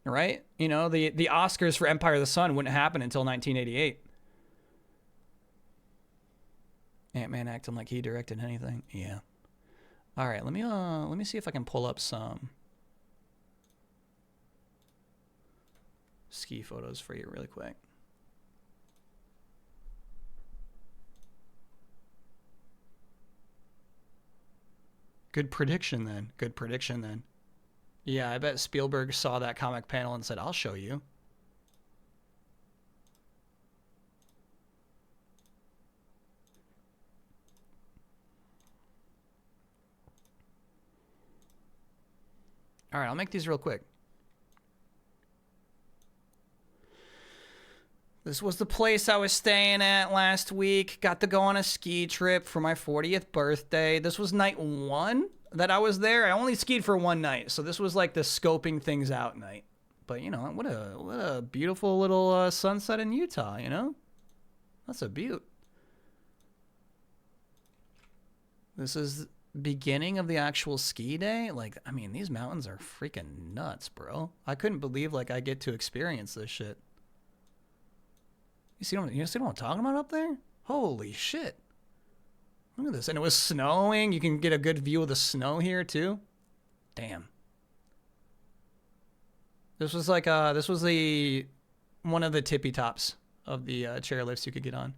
Right? The Oscars for Empire of the Sun wouldn't happen until 1988. Ant-Man acting like he directed anything. Yeah. All right, let me see if I can pull up some ski photos for you really quick. Good prediction then. Good prediction then. Yeah, I bet Spielberg saw that comic panel and said, I'll show you. All right, I'll make these real quick. This was the place I was staying at last week. Got to go on a ski trip for my 40th birthday. This was night 1 that I was there. I only skied for 1 night, so this was like the scoping things out night. But, you know, what a beautiful little sunset in Utah, you know? That's a beaut. This is beginning of the actual ski day. Like, I mean, these mountains are freaking nuts, bro. I couldn't believe, like, I get to experience this shit. You see what I'm talking about up there? Holy shit. Look at this. And it was snowing. You can get a good view of the snow here, too. Damn. This was like, this was one of the tippy tops of the chairlifts you could get on.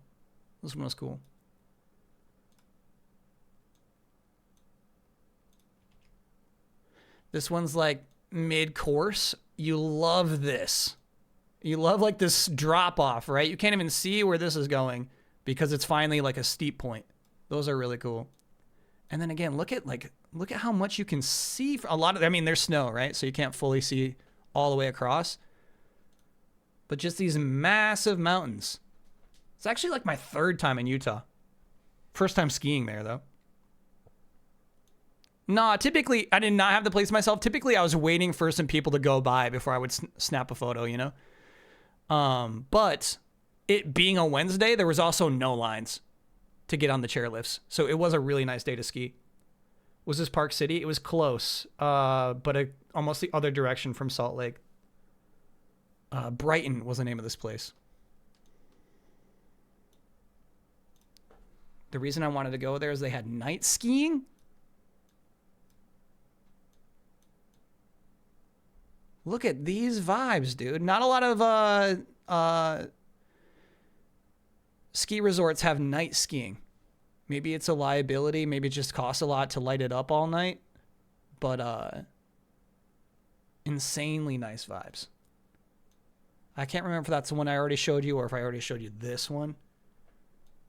This one was cool. This one's like mid-course. You love this. You love like this drop off, right? You can't even see where this is going because it's finally like a steep point. Those are really cool. And then again, look at how much you can see. A lot of, I mean, there's snow, right? So you can't fully see all the way across. But just these massive mountains. It's actually like my 3rd time in Utah. First time skiing there, though. Nah, typically, I did not have the place myself. Typically, I was waiting for some people to go by before I would snap a photo, you know? But it being a Wednesday, there was also no lines to get on the chairlifts. So it was a really nice day to ski. Was this Park City? It was close, but almost the other direction from Salt Lake. Brighton was the name of this place. The reason I wanted to go there is they had night skiing. Look at these vibes, dude. Not a lot of ski resorts have night skiing. Maybe it's a liability. Maybe it just costs a lot to light it up all night. But insanely nice vibes. I can't remember if that's the one I already showed you or if I already showed you this one.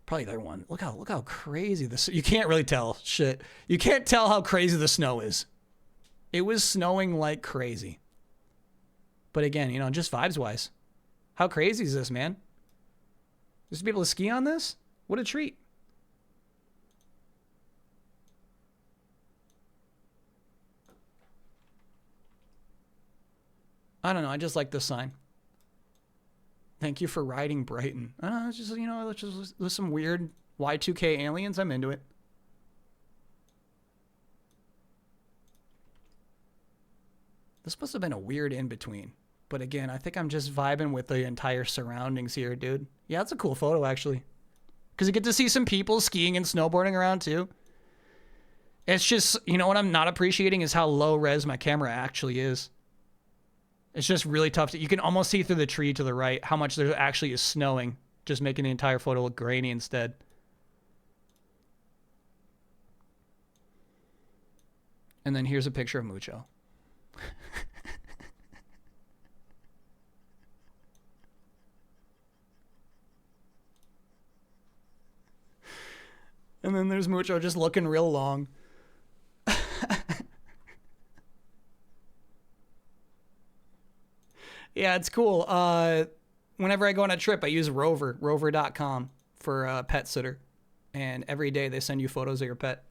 Probably the other one. Look how crazy this. You can't really tell. Shit. You can't tell how crazy the snow is. It was snowing like crazy. But again, you know, just vibes-wise. How crazy is this, man? Just to be able to ski on this? What a treat. I don't know. I just like this sign. Thank you for riding Brighton. I don't know. It's just, you know, it's just with some weird Y2K aliens. I'm into it. This must have been a weird in-between. But again, I think I'm just vibing with the entire surroundings here, dude. Yeah, it's a cool photo, actually. Because you get to see some people skiing and snowboarding around, too. It's just, you know what I'm not appreciating is how low res my camera actually is. It's just really tough. You can almost see through the tree to the right how much there actually is snowing, just making the entire photo look grainy instead. And then here's a picture of Mucho. And then there's Mucho just looking real long. Yeah, it's cool. Whenever I go on a trip, I use rover.com for a pet sitter. And every day they send you photos of your pet.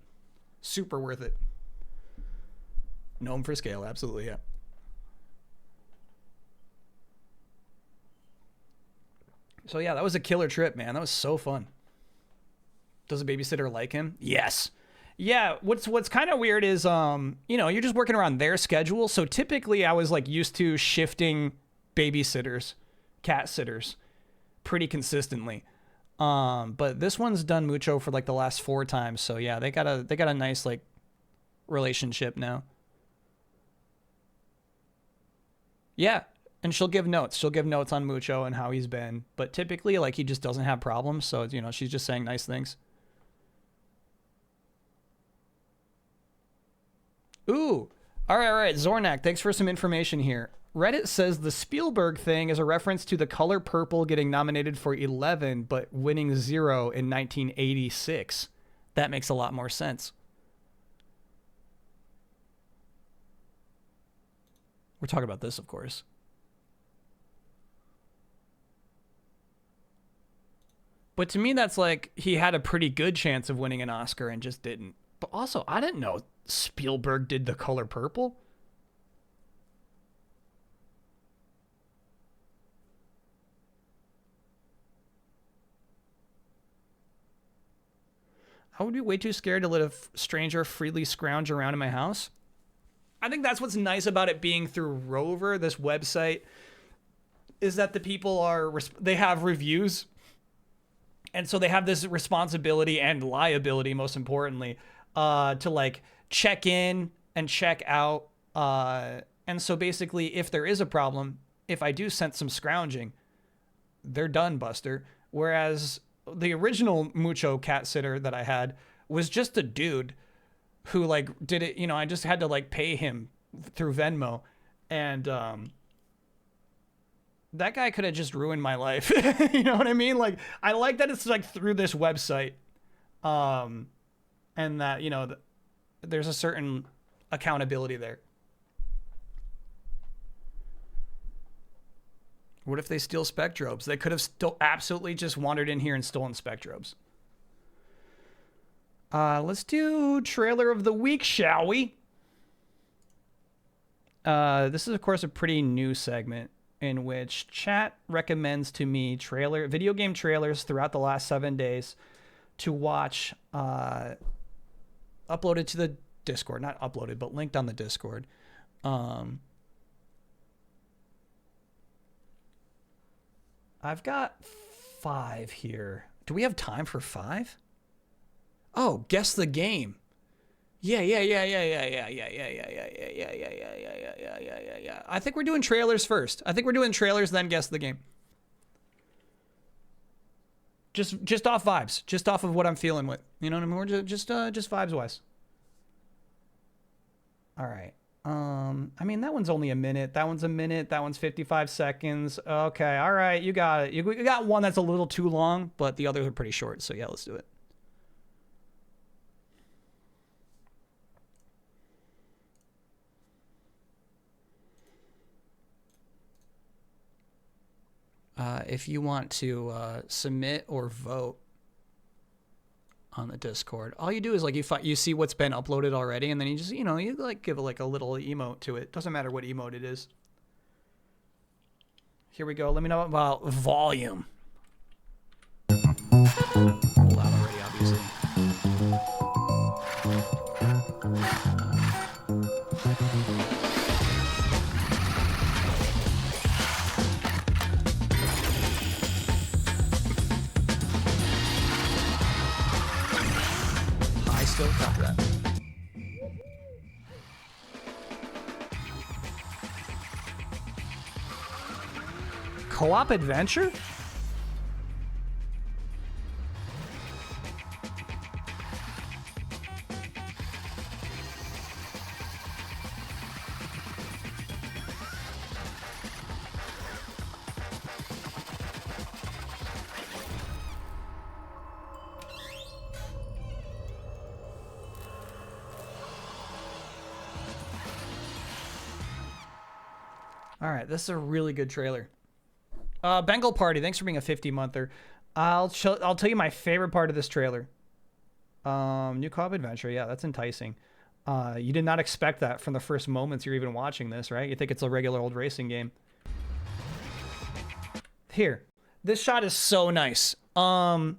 Super worth it. Gnome for scale, absolutely, yeah. So yeah, that was a killer trip, man. That was so fun. Does a babysitter like him? Yes. Yeah, what's kind of weird is, you know, you're just working around their schedule. So typically I was like used to shifting babysitters, cat sitters pretty consistently. But this one's done Mucho for like the last 4 times. So yeah, they got a nice like relationship now. Yeah. And she'll give notes. She'll give notes on Mucho and how he's been. But typically, like, he just doesn't have problems. So, you know, she's just saying nice things. Ooh. All right. Zornak, thanks for some information here. Reddit says the Spielberg thing is a reference to The Color Purple getting nominated for 11, but winning 0 in 1986. That makes a lot more sense. We're talking about this, of course. But to me, that's like he had a pretty good chance of winning an Oscar and just didn't. But also, I didn't know Spielberg did The Color Purple. I would be way too scared to let a stranger freely scrounge around in my house. I think that's what's nice about it being through Rover, this website, is that the people they have reviews. And so they have this responsibility and liability, most importantly, to like check in and check out. And so basically, if there is a problem, if I do sense some scrounging, they're done, Buster. Whereas the original Mucho cat sitter that I had was just a dude who like did it, you know, I just had to like pay him through Venmo. And that guy could have just ruined my life. You know what I mean? Like, I like that it's like through this website. And that, you know, there's a certain accountability there. What if they steal Spectrobes? They could have still absolutely just wandered in here and stolen Spectrobes. Let's do trailer of the week, shall we? This is, of course, a pretty new segment in which chat recommends to me video game trailers throughout the last 7 days to watch, uploaded to the Discord. Not uploaded, but linked on the Discord. I've got 5 here. Do we have time for 5? Oh, guess the game. Yeah. I think we're doing trailers first. I think we're doing trailers, then guess the game. Just off vibes. Just off of what I'm feeling with. You know what I mean? We're just vibes wise. All right. I mean, that one's only a minute. That one's a minute. That one's 55 seconds. Okay. All right. You got it. You got one that's a little too long, but the others are pretty short. So yeah, let's do it. If you want to submit or vote on the Discord, all you do is like you see what's been uploaded already, and then you just you like give like a little emote to it. Doesn't matter what emote it is. Here we go. Let me know about volume. Loud already, obviously. Still copy that. Co-op adventure? All right, this is a really good trailer. Bengal Party, thanks for being a 50-monther. I'll tell you my favorite part of this trailer. New co-op adventure, yeah, that's enticing. You did not expect that from the first moments you're even watching this, right? You think it's a regular old racing game. Here, this shot is so nice. Obviously,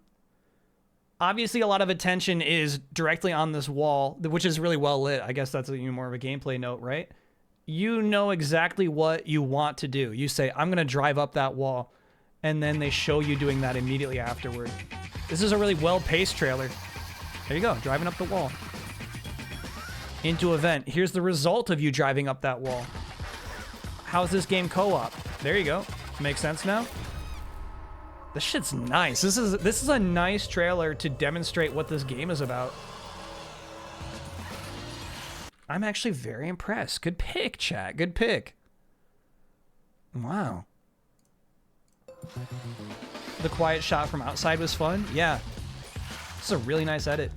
a lot of attention is directly on this wall, which is really well lit. I guess that's more of a gameplay note, right? You know exactly what you want to do. You say, I'm going to drive up that wall. And then they show you doing that immediately afterward. This is a really well-paced trailer. There you go, driving up the wall. Into event. Here's the result of you driving up that wall. How's this game co-op? There you go. Makes sense now. This shit's nice. This is a nice trailer to demonstrate what this game is about. I'm actually very impressed. Good pick, chat. Good pick. Wow. The quiet shot from outside was fun. Yeah. This is a really nice edit.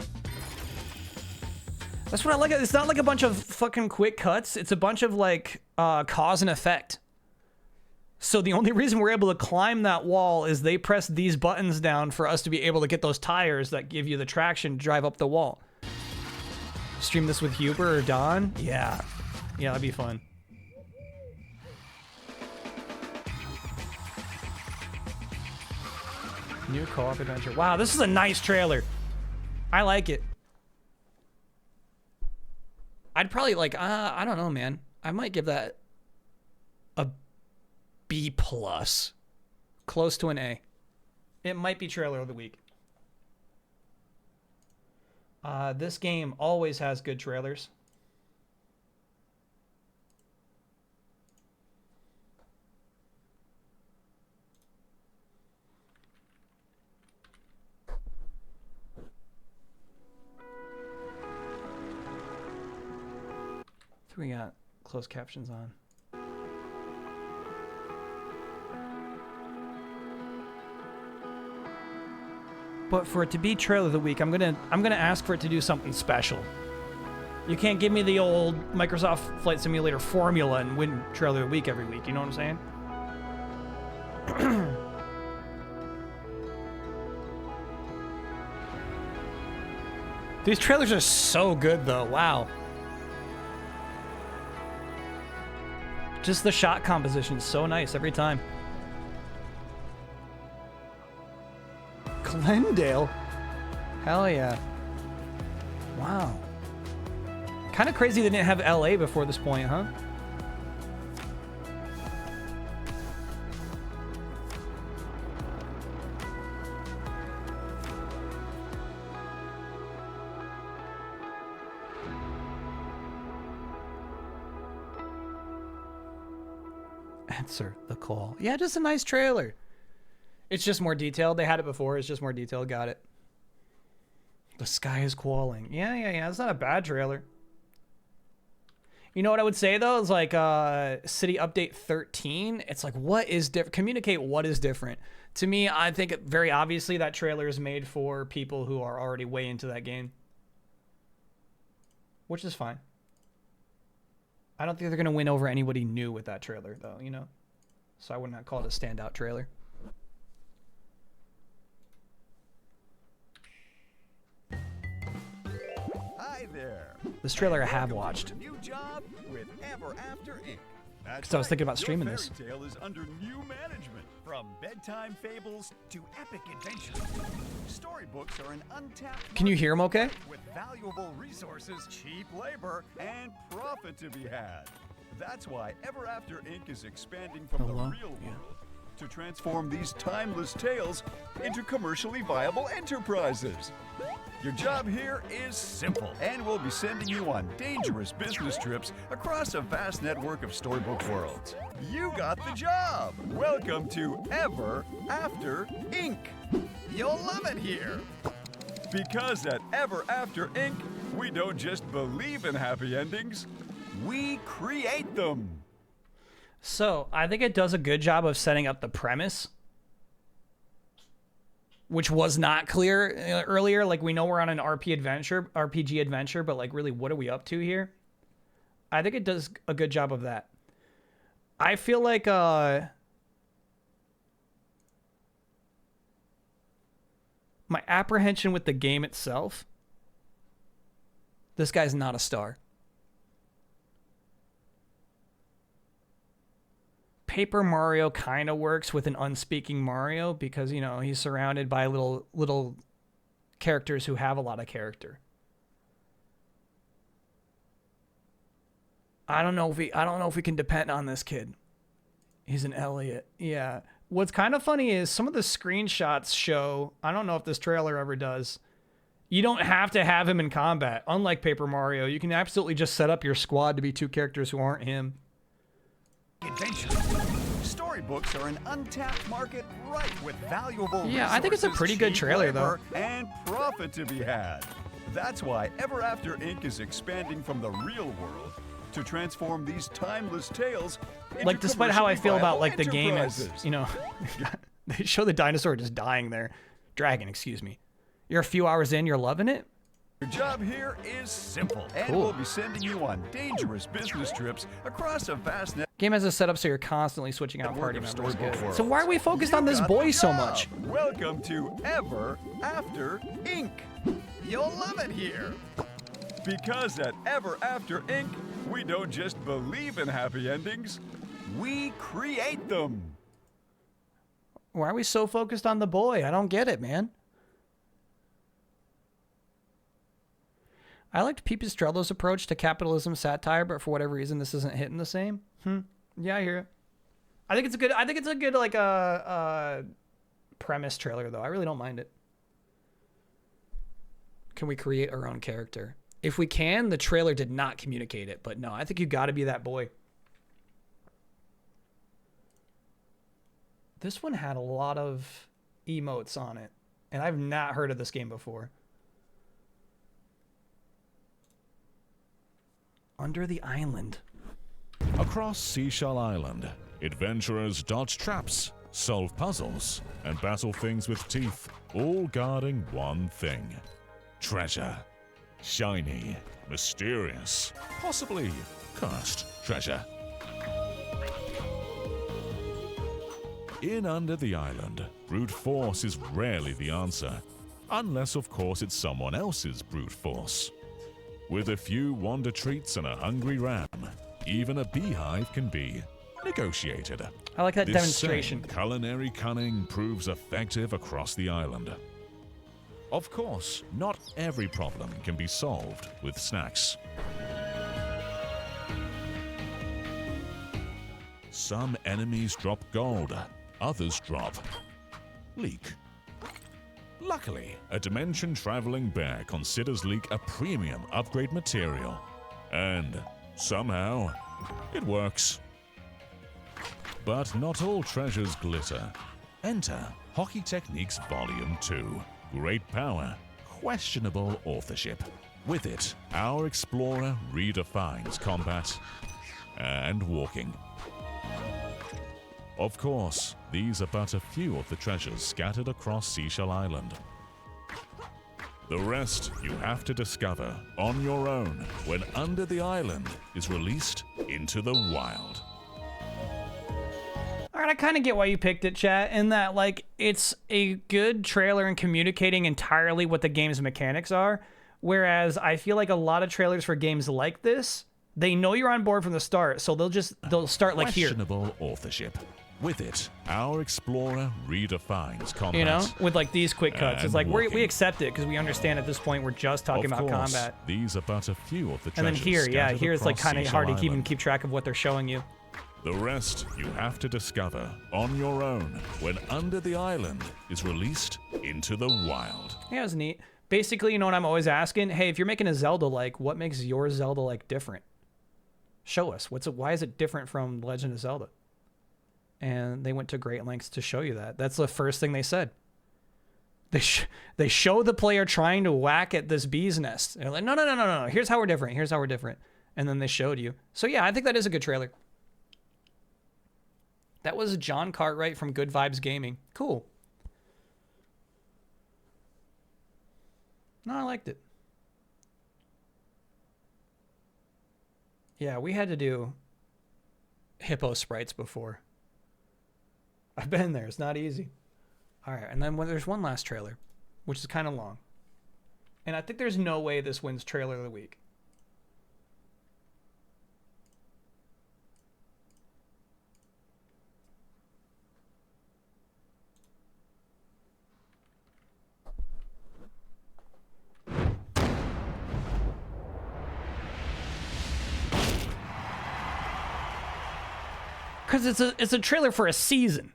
That's what I like. It's not like a bunch of fucking quick cuts. It's a bunch of like cause and effect. So the only reason we're able to climb that wall is they press these buttons down for us to be able to get those tires that give you the traction to drive up the wall. Stream this with Huber or Don? Yeah. Yeah, that'd be fun. New co-op adventure. Wow, this is a nice trailer. I like it. I'd probably like, I don't know, man. I might give that a B+. Close to an A. It might be trailer of the week. This game always has good trailers. So we got closed captions on. But for it to be trailer of the week, I'm gonna ask for it to do something special. You can't give me the old Microsoft Flight Simulator formula and win trailer of the week every week. You know what I'm saying? These trailers are so good, though. Wow. Just the shot composition is so nice every time. Glendale? Hell yeah. Wow. Kind of crazy they didn't have LA before this point, huh? Answer the call. Yeah, just a nice trailer. It's just more detailed. They had it before. It's just more detailed. Got it. The sky is qualling. Yeah. It's not a bad trailer. You know what I would say, though? It's like City Update 13. It's like, what is different? Communicate what is different. To me, I think very obviously that trailer is made for people who are already way into that game. Which is fine. I don't think they're going to win over anybody new with that trailer, though, you know? So I would not call it a standout trailer. Hi there. This trailer I have watched. New job with Ever After Inc. Because I was thinking about streaming this. Your fairy tale is under new management. From bedtime fables to epic adventures, storybooks are an untapped. Can you hear him okay? With valuable resources, cheap labor, and profit to be had. That's why Ever After Inc. is expanding from the real world to transform these timeless tales into commercially viable enterprises. Your job here is simple, and we'll be sending you on dangerous business trips across a vast network of storybook worlds. You got the job! Welcome to Ever After Inc. You'll love it here! Because at Ever After Inc., we don't just believe in happy endings, we create them! So, I think it does a good job of setting up the premise, which was not clear earlier. Like, we know we're on an RPG adventure, but like, really, what are we up to here? I think it does a good job of that. I feel like my apprehension with the game itself, this guy's not a star. Paper Mario kind of works with an unspeaking Mario because, you know, he's surrounded by little characters who have a lot of character. I don't know if we can depend on this kid. He's an Elliot. Yeah. What's kind of funny is some of the screenshots show, I don't know if this trailer ever does, you don't have to have him in combat. Unlike Paper Mario, you can absolutely just set up your squad to be two characters who aren't him. Adventure. storybooks are an untapped market ripe with valuable Yeah, I think it's a resources, pretty good cheap trailer, though. labor, and profit to be had. That's why Ever After Inc. is expanding from the real world to transform these timeless tales into Like, despite how I feel commercially about, viable like, the game is, enterprises. you know, they show the dinosaur just dying there. Dragon, excuse me. You're a few hours in, you're loving it? Your job here is simple, and Cool. we'll be sending you on dangerous business trips across a vast net. Game has a setup so you're constantly switching out party of members. storybook Good. worlds. So why are we focused You on this got boy the so job. much? Welcome to Ever After Inc. You'll love it here. Because at Ever After Inc., we don't just believe in happy endings, we create them. Why are we so focused on the boy? I don't get it, man. I liked Pipistrello's approach to capitalism satire, but for whatever reason, this isn't hitting the same. Yeah, I hear it. I think it's a good like premise trailer though. I really don't mind it. Can we create our own character? If we can, the trailer did not communicate it, but no, I think you got to be that boy. This one had a lot of emotes on it, and I've not heard of this game before. Under the Island. Across Seashell Island, adventurers dodge traps, solve puzzles, and battle things with teeth, all guarding one thing: treasure. Shiny, mysterious, possibly cursed treasure. In Under the Island, brute force is rarely the answer, unless of course it's someone else's brute force. With a few wonder treats and a hungry ram, even a beehive can be negotiated. I like that This demonstration. same culinary cunning proves effective across the island. Of course, not every problem can be solved with snacks. Some enemies drop gold, others drop leek. Luckily, a dimension-traveling bear considers leek a premium upgrade material. And somehow, it works. But not all treasures glitter. Enter Hockey Techniques Volume 2. Great power, questionable authorship. With it, our explorer redefines combat and walking. Of course, these are but a few of the treasures scattered across Seashell Island. The rest you have to discover on your own when Under the Island is released into the wild. All right, I kind of get why you picked it, chat, in that, like, it's a good trailer in communicating entirely what the game's mechanics are, whereas I feel like a lot of trailers for games like this, they know you're on board from the start, so they'll start like here. Questionable authorship. With it, our explorer redefines combat. You know, with like these quick cuts. It's and like we walking. accept it because we understand at this point we're just talking Of about course, combat. these are but a few of the And then treasures here, yeah, scattered here it's like across kind of Seashell hard to even Island. keep track of what they're showing you. The rest you have to discover on your own when Under the Island is released into the wild. Yeah, it was neat. Basically, you know what I'm always asking? Hey, if you're making a Zelda-like, what makes your Zelda-like different? Show us. Why is it different from Legend of Zelda? And they went to great lengths to show you that. That's the first thing they said. They show the player trying to whack at this bee's nest. They're like, no. Here's how we're different. Here's how we're different. And then they showed you. So yeah, I think that is a good trailer. That was John Cartwright from Good Vibes Gaming. Cool. No, I liked it. Yeah, we had to do hippo sprites before. I've been there. It's not easy. All right, and then there's one last trailer, which is kind of long. And I think there's no way this wins Trailer of the Week. Because it's a trailer for a season.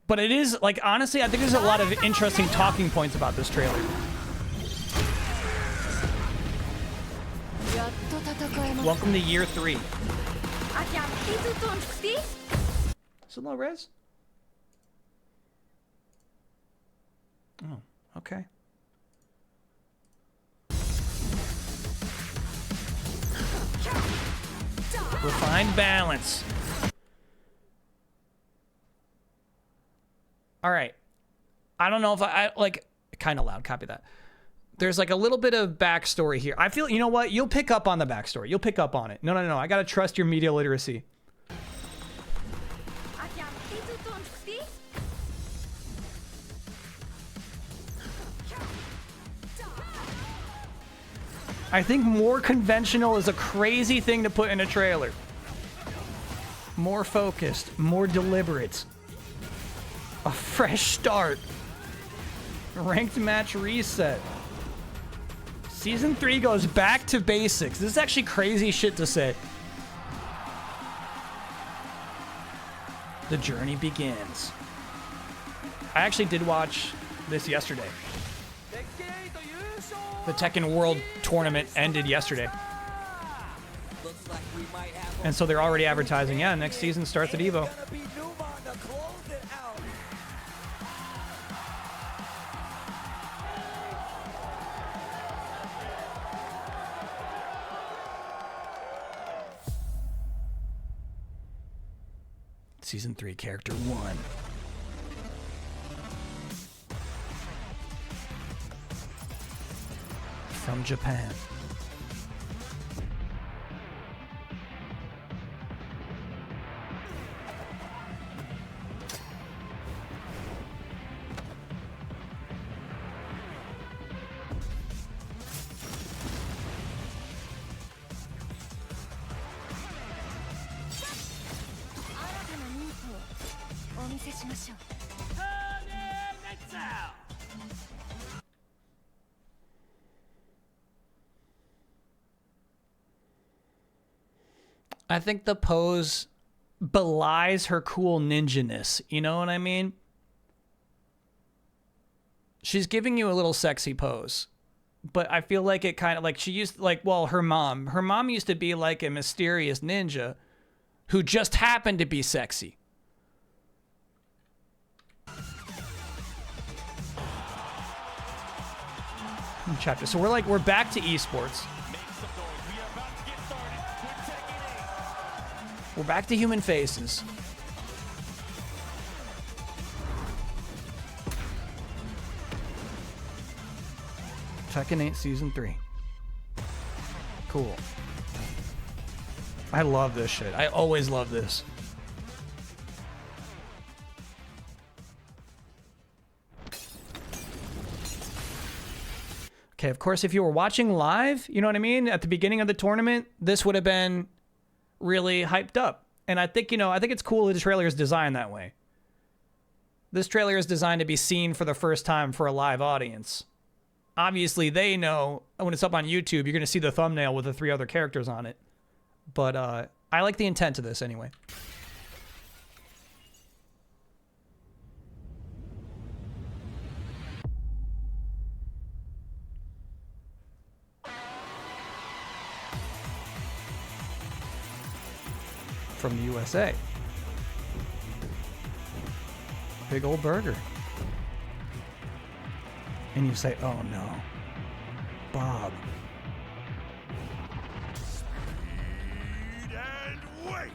But it is, like, honestly, I think there's a lot of interesting talking points about this trailer. Welcome to year 3. Is it low res? Oh, okay. Refined balance. All right. I don't know if I like kind of loud. Copy that. There's like a little bit of backstory here. I feel, you know what? You'll pick up on the backstory. You'll pick up on it. No. I got to trust your media literacy. I think more conventional is a crazy thing to put in a trailer. More focused, more deliberate. A fresh start. Ranked match reset. Season 3 goes back to basics. This is actually crazy shit to say. The journey begins. I actually did watch this yesterday. The Tekken World Tournament ended yesterday. And so they're already advertising, yeah, next season starts at EVO. Season 3, Character 1. From Japan. I think the pose belies her cool ninja-ness. You know what I mean? She's giving you a little sexy pose. But I feel like it kind of like she used like, well, her mom. Her mom used to be like a mysterious ninja who just happened to be sexy. Chapter. So we're back to esports. We're back to human faces. Tekken 8 Season 3. Cool. I love this shit. I always love this. Okay, of course, if you were watching live, you know what I mean? At the beginning of the tournament, this would have been really hyped up. And I think, I think it's cool that the trailer is designed that way. This trailer is designed to be seen for the first time for a live audience. Obviously, they know when it's up on YouTube, you're going to see the thumbnail with the 3 other characters on it. But I like the intent of this anyway. From the USA. Big old burger. And you say, oh no, Bob. Speed and wait!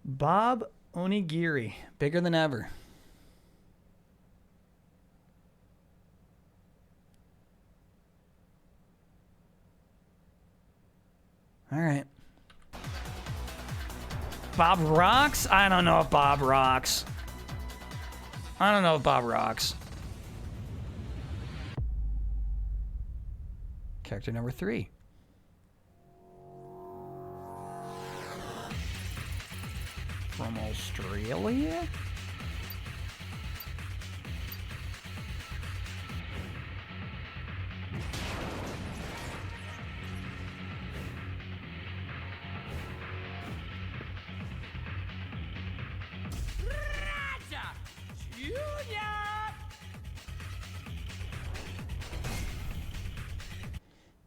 Bob Onigiri, bigger than ever. All right. Bob rocks? I don't know if Bob rocks. I don't know if Bob rocks. Character number 3. From Australia?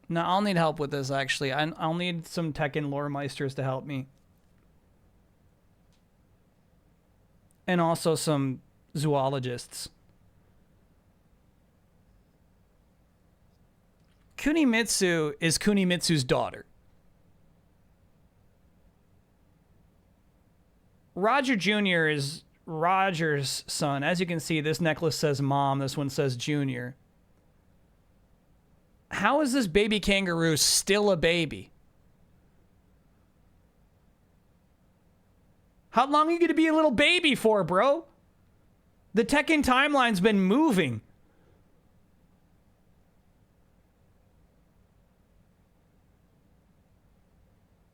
No, I'll need help with this, actually. I'll need some Tekken lore meisters to help me. And also some zoologists. Kunimitsu is Kunimitsu's daughter. Roger Jr. is Roger's son. As you can see, this necklace says mom, this one says junior. How is this baby kangaroo still a baby? How long are you going to be a little baby for, bro? The Tekken timeline's been moving.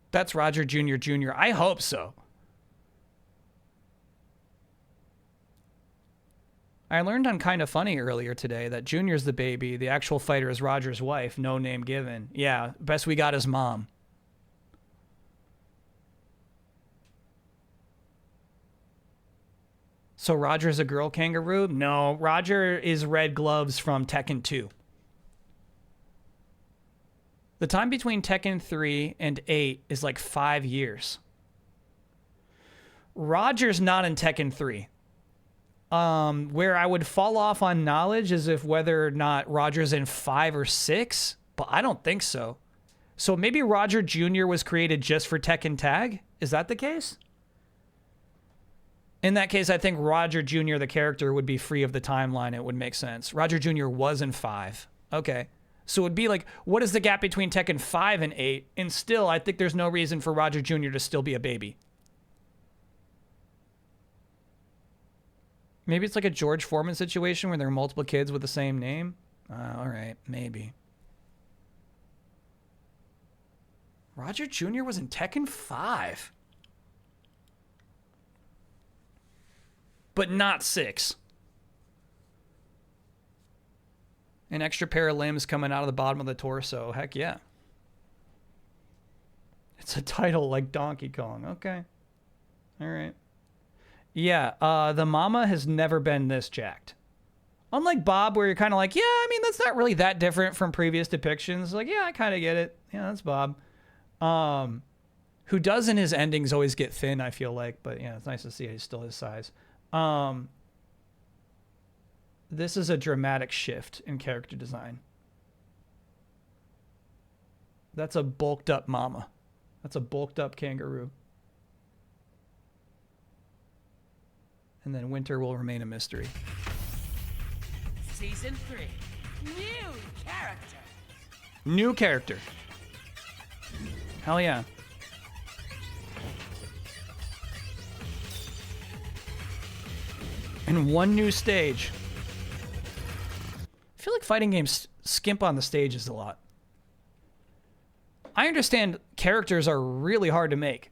That's Roger Jr. Jr. I hope so. I learned on Kinda Funny earlier today that Junior's the baby. The actual fighter is Roger's wife. No name given. Yeah, best we got is mom. So Roger's a girl kangaroo? No, Roger is Red Gloves from Tekken 2. The time between Tekken 3 and 8 is like 5 years. Roger's not in Tekken 3. Where I would fall off on knowledge is if whether or not Roger's in 5 or 6, but I don't think so. So maybe Roger Jr. was created just for Tekken Tag? Is that the case? In that case, I think Roger Jr., the character, would be free of the timeline. It would make sense. Roger Jr. was in 5. Okay. So it would be like, what is the gap between Tekken 5 and 8? And still, I think there's no reason for Roger Jr. to still be a baby. Maybe it's like a George Foreman situation where there are multiple kids with the same name. All right, maybe. Roger Jr. was in Tekken 5. But not 6. An extra pair of limbs coming out of the bottom of the torso. Heck yeah. It's a title like Donkey Kong. Okay. All right. Yeah, the mama has never been this jacked. Unlike Bob, where you're kind of like, yeah, I mean, that's not really that different from previous depictions. Like, yeah, I kind of get it. Yeah, that's Bob. Who does in his endings always get thin, I feel like. But yeah, it's nice to see he's still his size. This is a dramatic shift in character design. That's a bulked up mama. That's a bulked up kangaroo. And then winter will remain a mystery. Season 3. New character. New character. Hell yeah. And one new stage. I feel like fighting games skimp on the stages a lot. I understand characters are really hard to make.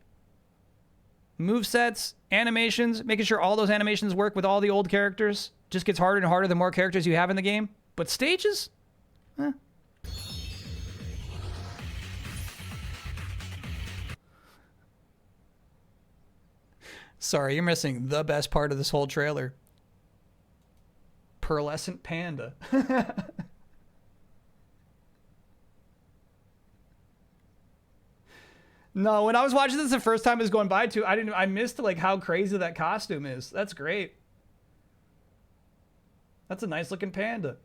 Movesets, animations, making sure all those animations work with all the old characters just gets harder and harder the more characters you have in the game. But stages? Eh. Sorry, you're missing the best part of this whole trailer. Pearlescent panda. No, when I was watching this the first time it was going by too, I missed like how crazy that costume is. That's great. That's a nice looking panda.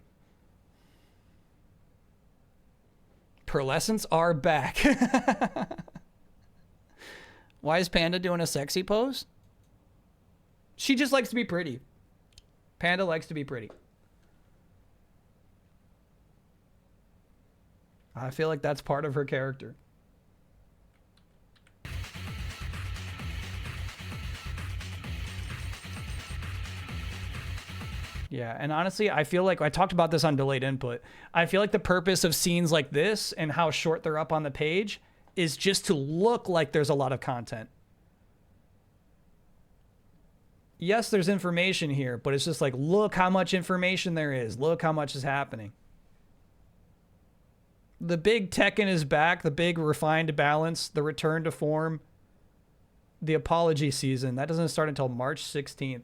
Pearlescents are back. Why is Panda doing a sexy pose? She just likes to be pretty. Panda likes to be pretty. I feel like that's part of her character. Yeah, and honestly, I feel like I talked about this on Delayed Input. I feel like the purpose of scenes like this and how short they're up on the page is just to look like there's a lot of content. Yes, there's information here, but it's just like, look how much information there is. Look how much is happening. The big Tekken is back. The big refined balance. The return to form. The apology season. That doesn't start until March 16th.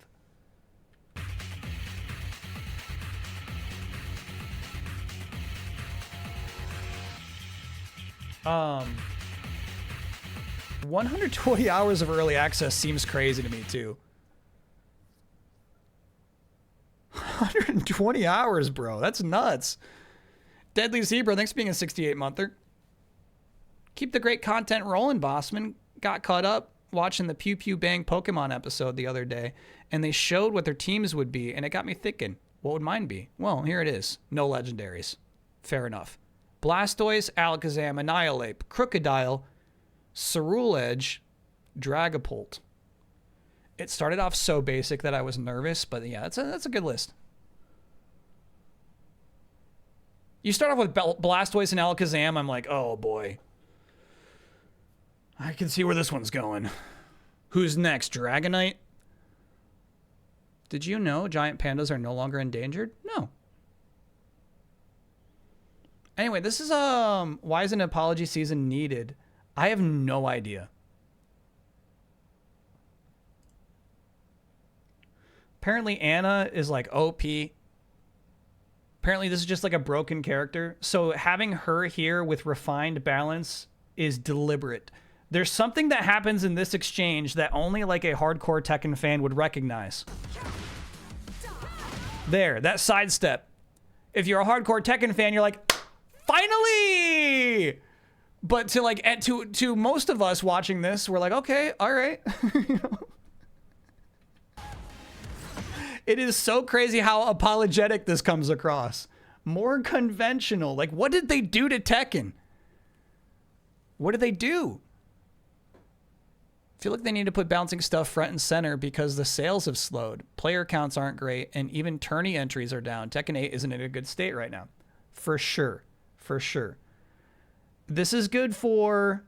120 hours of early access seems crazy to me too. 120 hours, bro. That's nuts. Deadly Zebra, thanks for being a 68-monther. Keep the great content rolling, Bossman. Got caught up watching the Pew Pew Bang Pokemon episode the other day, and they showed what their teams would be, and it got me thinking, what would mine be? Well, here it is. No legendaries. Fair enough. Blastoise, Alakazam, Annihilate, Crocodile, Ceruledge, Dragapult. It started off so basic that I was nervous, but yeah, that's a good list. You start off with Blastoise and Alakazam, I'm like, oh boy. I can see where this one's going. Who's next? Dragonite? Did you know giant pandas are no longer endangered? No. Anyway, this is why is an apology season needed? I have no idea. Apparently Anna is like OP. Apparently this is just like a broken character. So having her here with refined balance is deliberate. There's something that happens in this exchange that only like a hardcore Tekken fan would recognize. There, that sidestep. If you're a hardcore Tekken fan, you're like, finally! But to like to most of us watching this, we're like, okay, all right. You know? It is so crazy how apologetic this comes across. More conventional. Like, what did they do to Tekken? What did they do? I feel like they need to put bouncing stuff front and center because the sales have slowed. Player counts aren't great, and even tourney entries are down. Tekken 8 isn't in a good state right now. For sure. For sure. This is good for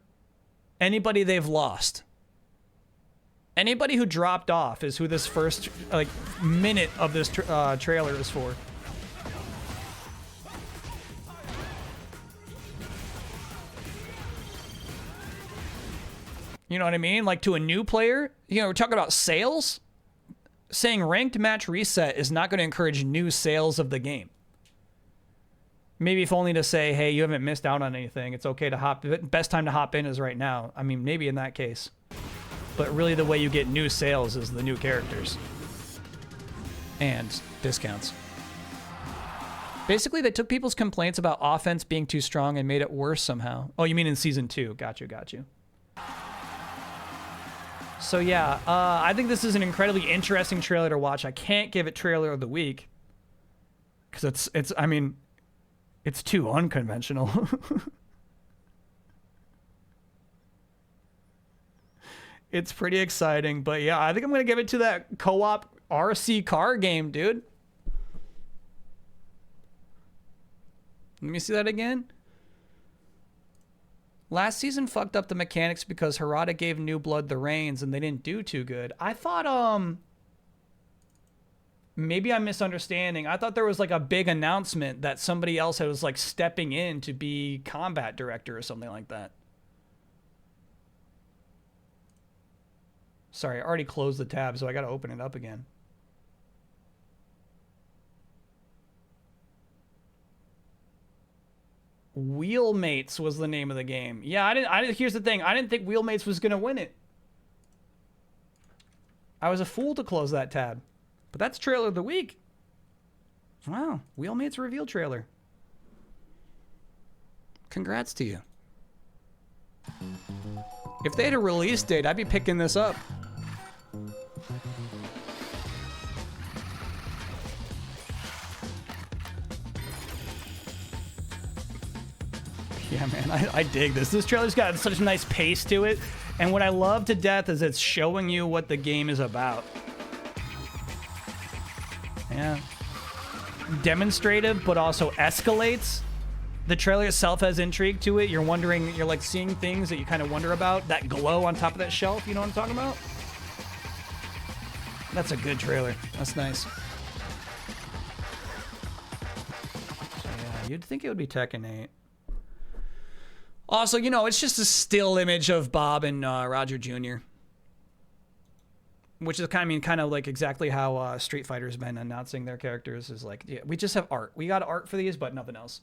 anybody they've lost. Anybody who dropped off is who this first like minute of this trailer is for. You know what I mean? Like to a new player, you know, we're talking about sales. Saying ranked match reset is not going to encourage new sales of the game. Maybe if only to say, hey, you haven't missed out on anything. It's okay to hop. Best time to hop in is right now. I mean, maybe in that case. But really the way you get new sales is the new characters. And discounts. Basically, they took people's complaints about offense being too strong and made it worse somehow. Oh, you mean in Season 2. Got you. So yeah, I think this is an incredibly interesting trailer to watch. I can't give it trailer of the week. Because I mean, it's too unconventional. It's pretty exciting, but yeah, I think I'm going to give it to that co-op RC car game, dude. Let me see that again. Last season fucked up the mechanics because Harada gave New Blood the reins and they didn't do too good. I thought, maybe I'm misunderstanding. I thought there was like a big announcement that somebody else was like stepping in to be combat director or something like that. Sorry, I already closed the tab, so I got to open it up again. Wheelmates was the name of the game. Yeah, I didn't. Here's the thing. I didn't think Wheelmates was gonna win it. I was a fool to close that tab. But that's trailer of the week. Wow, Wheelmates reveal trailer. Congrats to you. If they had a release date, I'd be picking this up. Yeah, man, I dig this. This trailer's got such a nice pace to it. And what I love to death is it's showing you what the game is about. Yeah. Demonstrative, but also escalates. The trailer itself has intrigue to it. You're wondering, you're like seeing things that you kind of wonder about. That glow on top of that shelf, you know what I'm talking about? That's a good trailer. That's nice. So yeah, you'd think it would be Tekken 8. Also, you know, it's just a still image of Bob and Roger Jr. Which is kind of like exactly how Street Fighter's been announcing their characters. Is like, yeah, we just have art. We got art for these, but nothing else.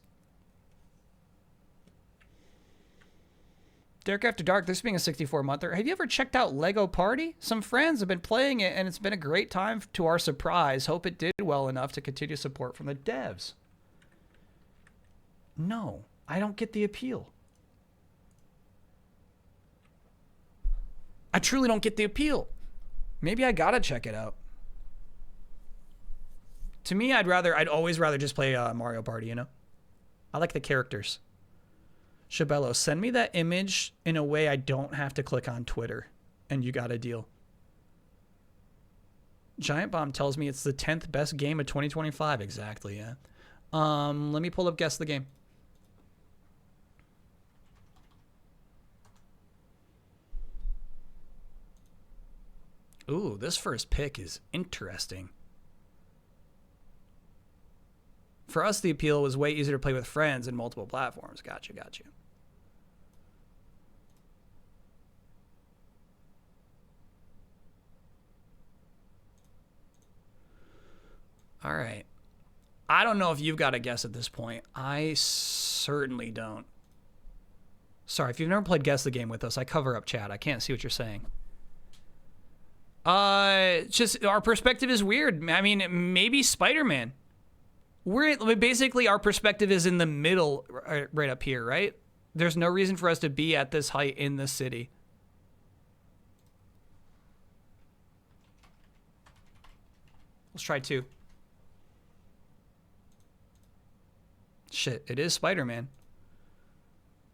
Derek After Dark, this being a 64-monther. Have you ever checked out Lego Party? Some friends have been playing it, and it's been a great time to our surprise. Hope it did well enough to continue support from the devs. No, I don't get the appeal. I truly don't get the appeal. Maybe I gotta check it out. To me, I'd always rather just play Mario Party, you know? I like the characters. Shabello, send me that image in a way I don't have to click on Twitter, and you got a deal. Giant Bomb tells me it's the 10th best game of 2025. Exactly, yeah. Let me pull up Guess the Game. Ooh, this first pick is interesting. For us, the appeal was way easier to play with friends and multiple platforms. Gotcha. All right. I don't know if you've got a guess at this point. I certainly don't. Sorry, if you've never played Guess the Game with us, I cover up chat. I can't see what you're saying. Just our perspective is weird. I mean, maybe Spider-Man. Basically, our perspective is in the middle, right up here, right? There's no reason for us to be at this height in the city. Let's try 2. Shit, it is Spider-Man.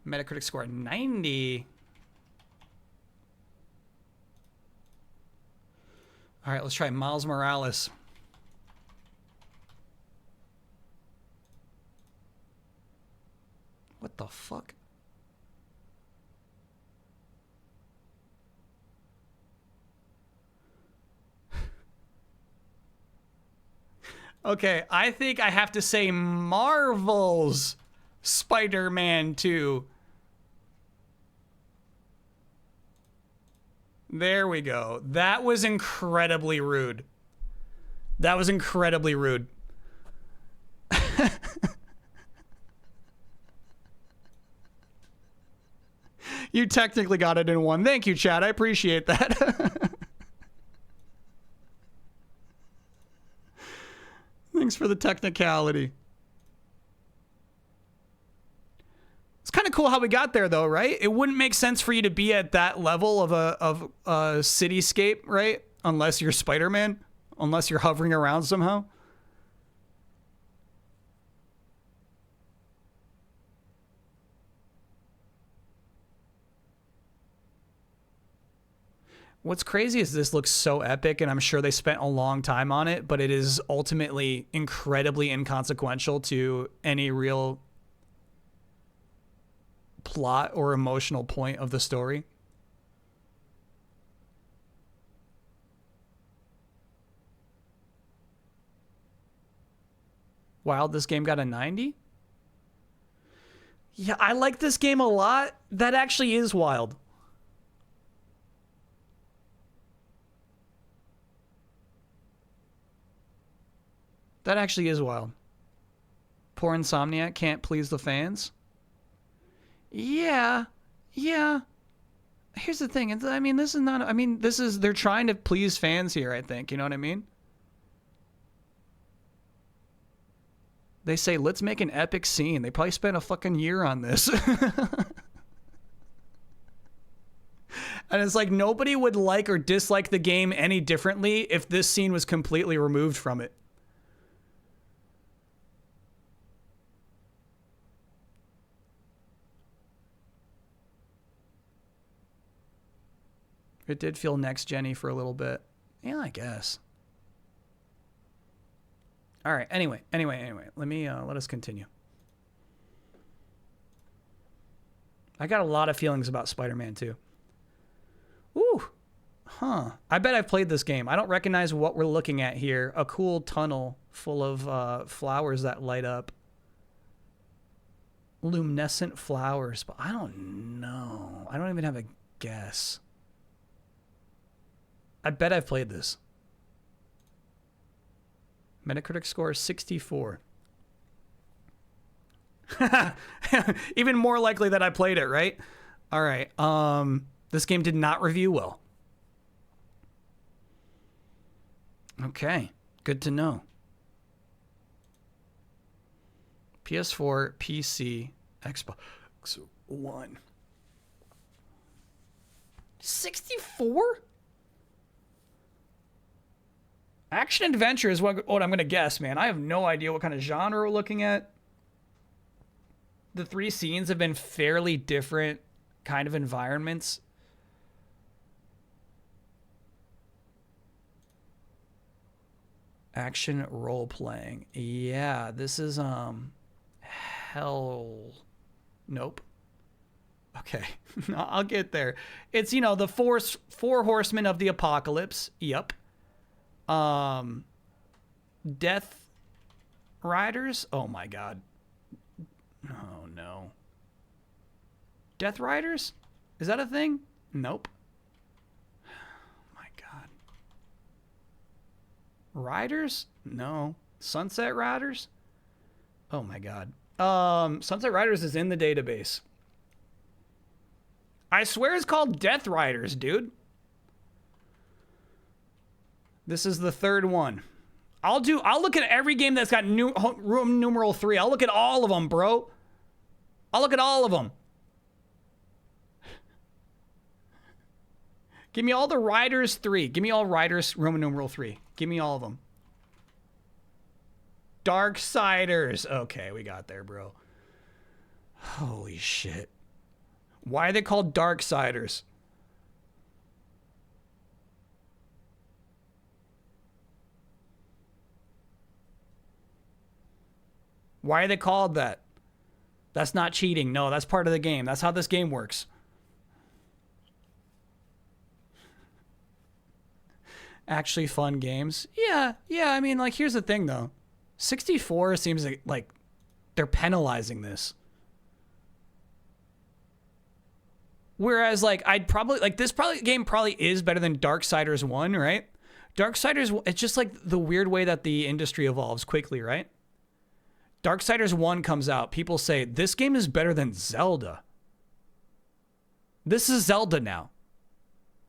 Metacritic score 90. All right, let's try Miles Morales. What the fuck? Okay, I think I have to say Marvel's Spider-Man 2. There we go. That was incredibly rude. That was incredibly rude. You technically got it in one. Thank you, Chad. I appreciate that. Thanks for the technicality. It's kind of cool how we got there, though, right? It wouldn't make sense for you to be at that level of a cityscape, right? Unless you're Spider-Man, unless you're hovering around somehow. What's crazy is this looks so epic, and I'm sure they spent a long time on it, but it is ultimately incredibly inconsequential to any real plot or emotional point of the story. Wild, this game got a 90? Yeah, I like this game a lot. That actually is wild. That actually is wild. Poor Insomniac can't please the fans. Yeah. Here's the thing. I mean, they're trying to please fans here, I think. You know what I mean? They say, let's make an epic scene. They probably spent a fucking year on this. And it's like, nobody would like or dislike the game any differently if this scene was completely removed from it. It did feel next-gen-y for a little bit. Yeah, I guess. All right. Anyway. Let us continue. I got a lot of feelings about Spider-Man 2. Ooh. Huh. I bet I've played this game. I don't recognize what we're looking at here. A cool tunnel full of flowers that light up. Luminescent flowers. But I don't know. I don't even have a guess. I bet I've played this. Metacritic score is 64. Even more likely that I played it, right? All right. This game did not review well. Okay. Good to know. PS4, PC, Xbox One. 64? Action adventure is what I'm going to guess, man. I have no idea what kind of genre we're looking at. The 3 scenes have been fairly different kind of environments. Action role playing. Yeah, this is hell. Nope. Okay. I'll get there. It's, you know, the four horsemen of the apocalypse. Yep. Death Riders? Oh my god. Oh no. Death Riders? Is that a thing? Nope. My god. Riders? No. Sunset Riders? Oh my god. Sunset Riders is in the database. I swear it's called Death Riders, dude. This is the 3rd one. I'll look at every game that's got room numeral 3. I'll look at all of them, bro. I'll look at all of them. Give me all the Riders 3. Give me all Riders Roman numeral 3. Give me all of them. Darksiders. Okay, we got there, bro. Holy shit. Why are they called Darksiders? Why are they called that? That's not cheating. No, that's part of the game. That's how this game works. Actually fun games. Yeah, I mean, like, here's the thing, though. 64 seems like they're penalizing this. Whereas, like, this game probably is better than Darksiders 1, right? Darksiders, it's just like the weird way that the industry evolves quickly, right? Darksiders 1 comes out. People say, this game is better than Zelda. This is Zelda now.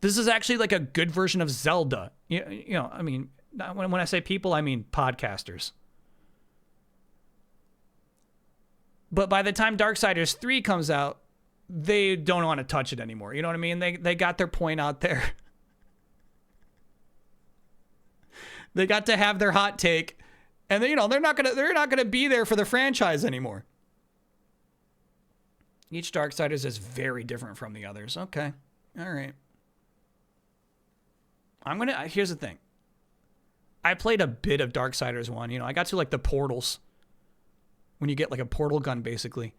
This is actually like a good version of Zelda. You know, I mean, when I say people, I mean podcasters. But by the time Darksiders 3 comes out, they don't want to touch it anymore. You know what I mean? They got their point out there. They got to have their hot take. And you know, they're not gonna be there for the franchise anymore. Each Darksiders is very different from the others. Okay. All right. Here's the thing. I played a bit of Darksiders 1. You know, I got to like the portals. When you get like a portal gun, basically.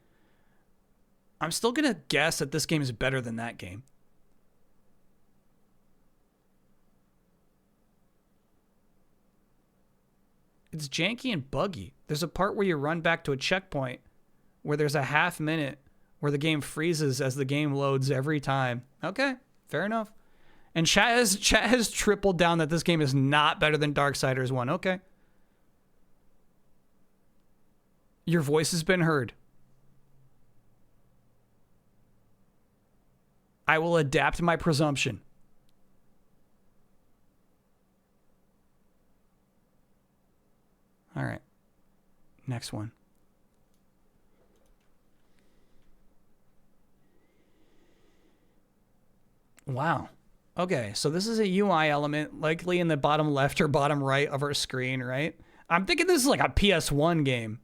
I'm still gonna guess that this game is better than that game. It's janky and buggy. There's a part where you run back to a checkpoint where there's a half minute where the game freezes as the game loads every time. Okay, fair enough. And chat has tripled down that this game is not better than Darksiders 1. Okay. Your voice has been heard. I will adapt my presumption. All right. Next one. Wow. Okay, so this is a UI element, likely in the bottom left or bottom right of our screen, right? I'm thinking this is like a PS1 game.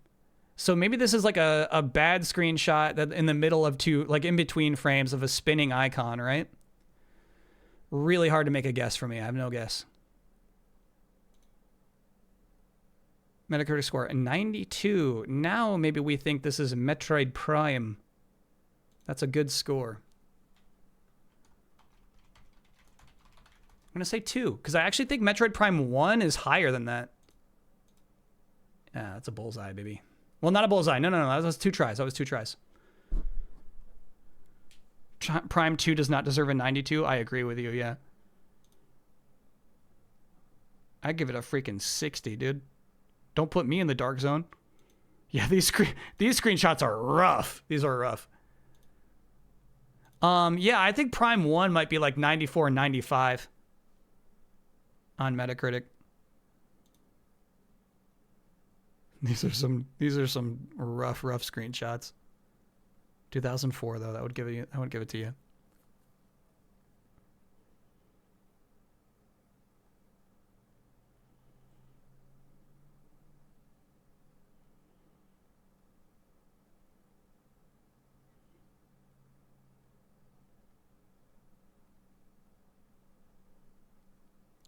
So maybe this is like a bad screenshot that in the middle of two, like in between frames of a spinning icon, right? Really hard to make a guess for me. I have no guess. Metacritic score, 92. Now maybe we think this is Metroid Prime. That's a good score. I'm going to say 2, because I actually think Metroid Prime 1 is higher than that. Yeah, that's a bullseye, baby. Well, not a bullseye. No. That was 2 tries. That was 2 tries. Prime 2 does not deserve a 92. I agree with you, yeah. I give it a freaking 60, dude. Don't put me in the dark zone. Yeah, these screenshots are rough. These are rough. Yeah, I think Prime 1 might be like 94 and 95 on Metacritic. These are some rough screenshots. 2004 though, I would give it to you.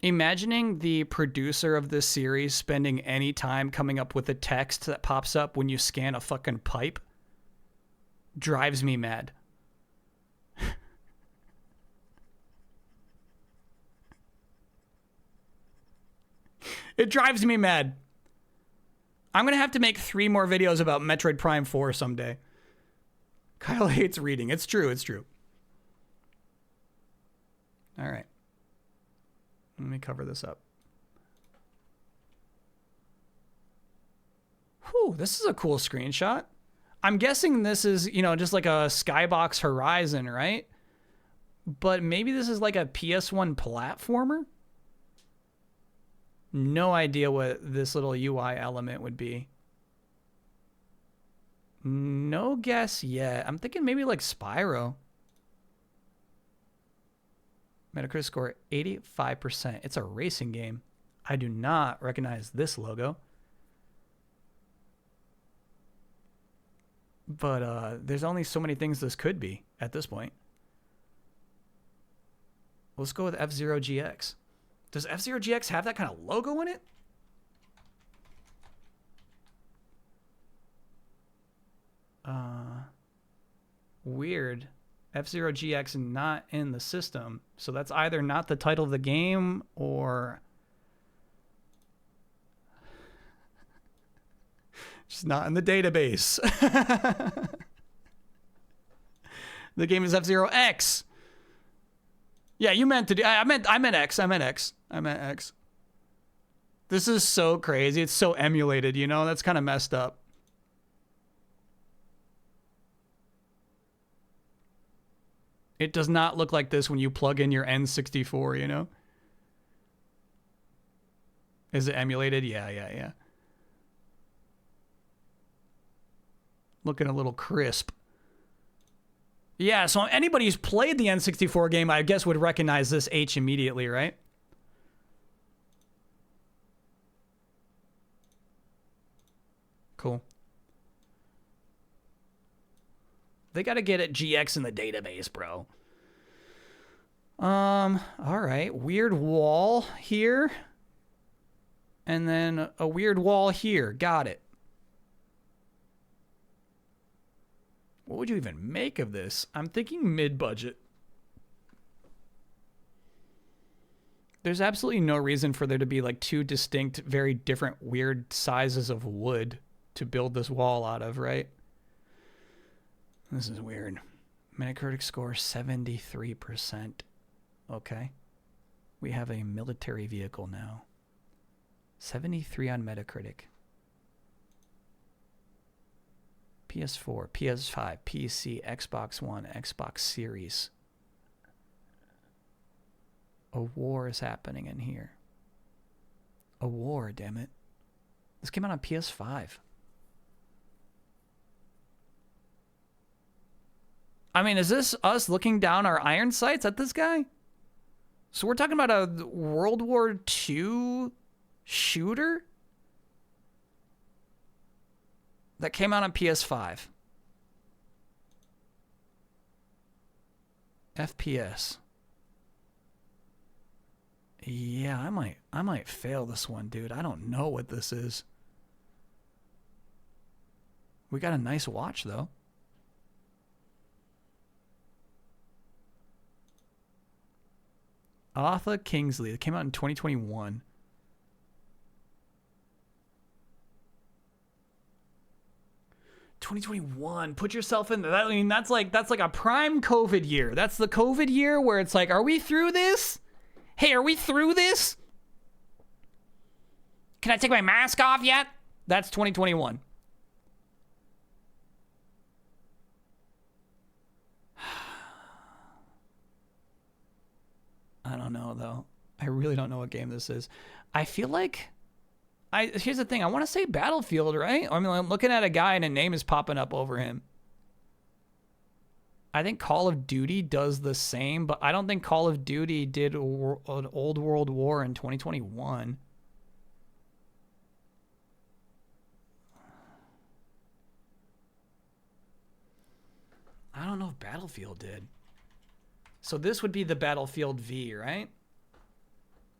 Imagining the producer of this series spending any time coming up with a text that pops up when you scan a fucking pipe drives me mad. It drives me mad. I'm going to have to make 3 more videos about Metroid Prime 4 someday. Kyle hates reading. It's true. All right. Let me cover this up. Whew, this is a cool screenshot. I'm guessing this is, just like a Skybox Horizon, right? But maybe this is like a PS1 platformer? No idea what this little UI element would be. No guess yet. I'm thinking maybe like Spyro. Metacritic score 85%. It's a racing game. I do not recognize this logo. But there's only so many things this could be at this point. Let's go with F-Zero GX. Does F-Zero GX have that kind of logo in it? Weird. F-Zero GX not in the system. So that's either not the title of the game or just not in the database. The game is F-Zero X. Yeah, you meant to do. I meant X. I meant X. This is so crazy. It's so emulated, That's kind of messed up. It does not look like this when you plug in your N64, Is it emulated? Yeah. Looking a little crisp. Yeah, so anybody who's played the N64 game, I guess, would recognize this H immediately, right? Cool. They got to get at GX in the database, bro. All right. Weird wall here. And then a weird wall here. Got it. What would you even make of this? I'm thinking mid-budget. There's absolutely no reason for there to be like 2 distinct, very different, weird sizes of wood to build this wall out of, right? This is weird. Metacritic score 73%. Okay. We have a military vehicle now. 73 on Metacritic. PS4, PS5, PC, Xbox One, Xbox Series. A war is happening in here. A war, damn it. This came out on PS5. I mean, is this us looking down our iron sights at this guy? So we're talking about a World War II shooter that came out on PS5. FPS. Yeah, I might fail this one, dude. I don't know what this is. We got a nice watch though. Arthur Kingsley. It came out in 2021. Put yourself in there. I mean, that's like a prime COVID year. That's the COVID year where it's like, are we through this? Hey, are we through this? Can I take my mask off yet? That's 2021. I don't know, though. I really don't know what game this is. I feel like... Here's the thing. I want to say Battlefield, right? I mean, I'm looking at a guy and a name is popping up over him. I think Call of Duty does the same, but I don't think Call of Duty did an old World War in 2021. I don't know if Battlefield did. So this would be the Battlefield V, right?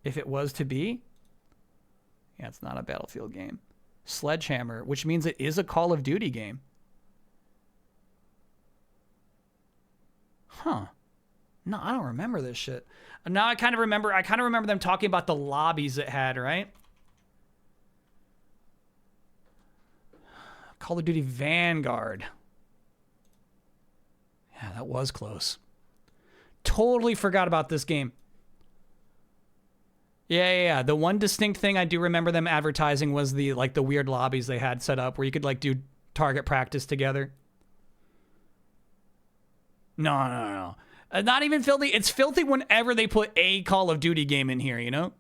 If it was to be. Yeah, it's not a Battlefield game. Sledgehammer, which means it is a Call of Duty game. Huh. No, I don't remember this shit. Now I kind of remember them talking about the lobbies it had, right? Call of Duty Vanguard. Yeah, that was close. Totally forgot about this game. Yeah. The one distinct thing I do remember them advertising was the weird lobbies they had set up where you could like do target practice together. No. Not even filthy. It's filthy whenever they put a Call of Duty game in here, you know?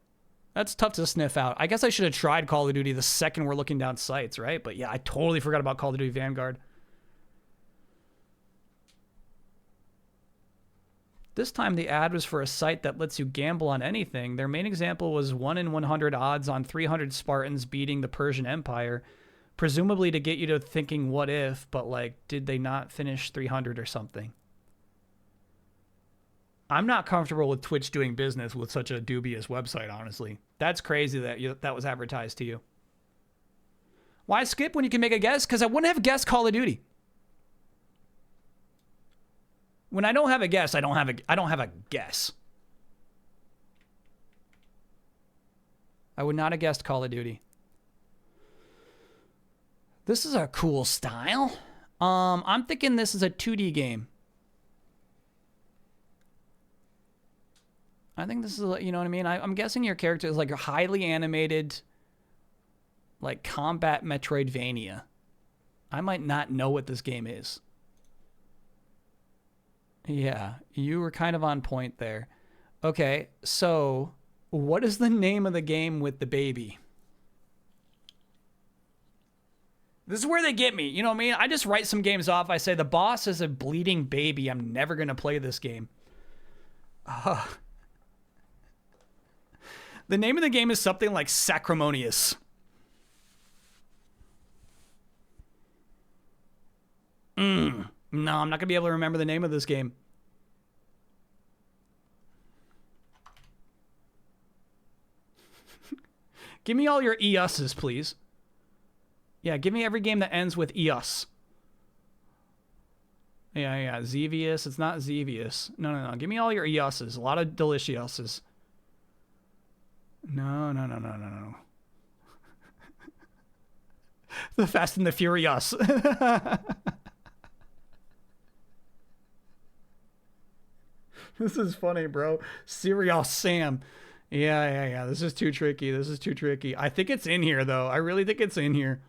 That's tough to sniff out. I guess I should have tried Call of Duty the second we're looking down sites, right? But yeah, I totally forgot about Call of Duty Vanguard. This time the ad was for a site that lets you gamble on anything. Their main example was 1 in 100 odds on 300 Spartans beating the Persian Empire, presumably to get you to thinking what if, but like, did they not finish 300 or something? I'm not comfortable with Twitch doing business with such a dubious website, honestly. That's crazy that that was advertised to you. Why skip when you can make a guess? Because I wouldn't have guessed Call of Duty. When I don't have a guess, I don't have a guess. I would not have guessed Call of Duty. This is a cool style. I'm thinking this is a 2D game. I think this is, you know what I mean? I'm guessing your character is like a highly animated, like combat Metroidvania. I might not know what this game is. Yeah, you were kind of on point there. Okay, so what is the name of the game with the baby? This is where they get me. You know what I mean? I just write some games off. I say the boss is a bleeding baby. I'm never going to play this game. The name of the game is something like Sacrimonious. No, I'm not going to be able to remember the name of this game. Give me all your EUS's, please. Yeah, give me every game that ends with EUS. Yeah. Xevious. It's not Xevious. No. Give me all your EUS's. A lot of deliciouses. No. The Fast and the Furious. This is funny, bro. Serious Sam. Yeah. This is too tricky. I think it's in here, though. I really think it's in here.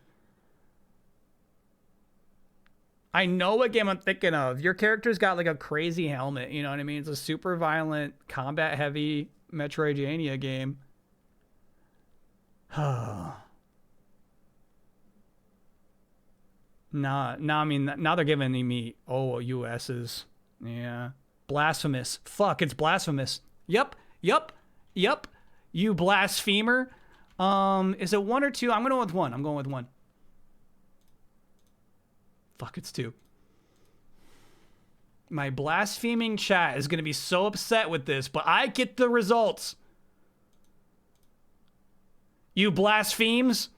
I know what game I'm thinking of. Your character's got like a crazy helmet. You know what I mean? It's a super violent, combat-heavy Metroidvania game. I mean, now they're giving me US's. Yeah. Blasphemous. Fuck, it's Blasphemous. Yep. You blasphemer. Is it 1 or 2? I'm going with 1. Fuck, it's 2. My blaspheming chat is going to be so upset with this, but I get the results. You blasphemes.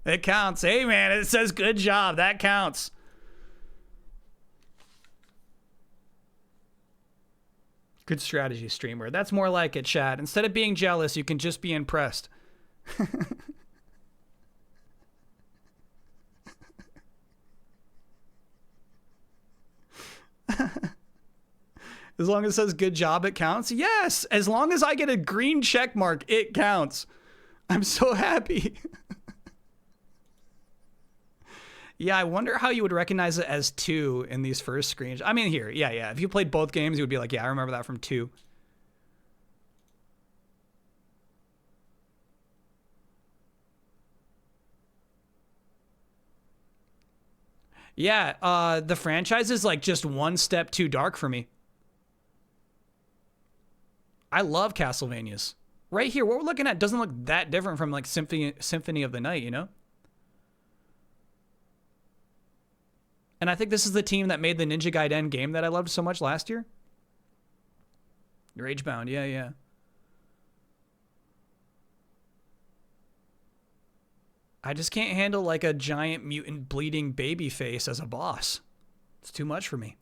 It counts. Hey, man, it says good job. That counts. Good strategy, streamer. That's more like it, chat. Instead of being jealous, you can just be impressed. As long as it says good job, it counts? Yes! As long as I get a green check mark, it counts. I'm so happy. Yeah, I wonder how you would recognize it as 2 in these first screens. I mean, here, yeah. If you played both games, you would be like, yeah, I remember that from 2. Yeah, the franchise is like just one step too dark for me. I love Castlevanias. Right here, what we're looking at doesn't look that different from like Symphony of the Night, you know? And I think this is the team that made the Ninja Gaiden game that I loved so much last year. Ragebound, yeah. I just can't handle like a giant mutant bleeding baby face as a boss. It's too much for me.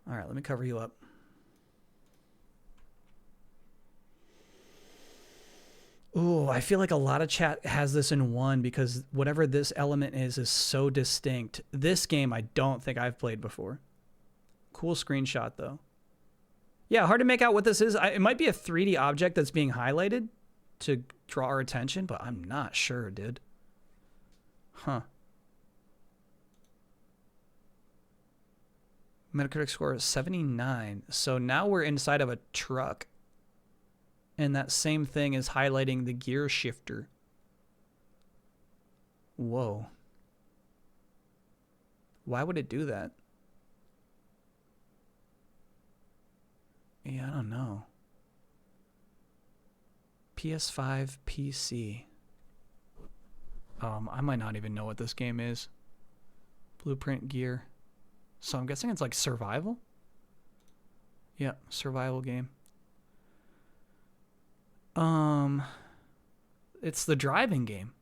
All right, let me cover you up. Ooh, I feel like a lot of chat has this in one because whatever this element is so distinct. This game I don't think I've played before. Cool screenshot though. Yeah, hard to make out what this is. It might be a 3D object that's being highlighted to draw our attention, but I'm not sure, dude. Huh. Metacritic score is 79. So now we're inside of a truck. And that same thing is highlighting the gear shifter. Whoa. Why would it do that? Yeah, I don't know. PS5, PC. I might not even know what this game is. Blueprint gear. So I'm guessing it's like survival? Yeah, survival game. It's the driving game.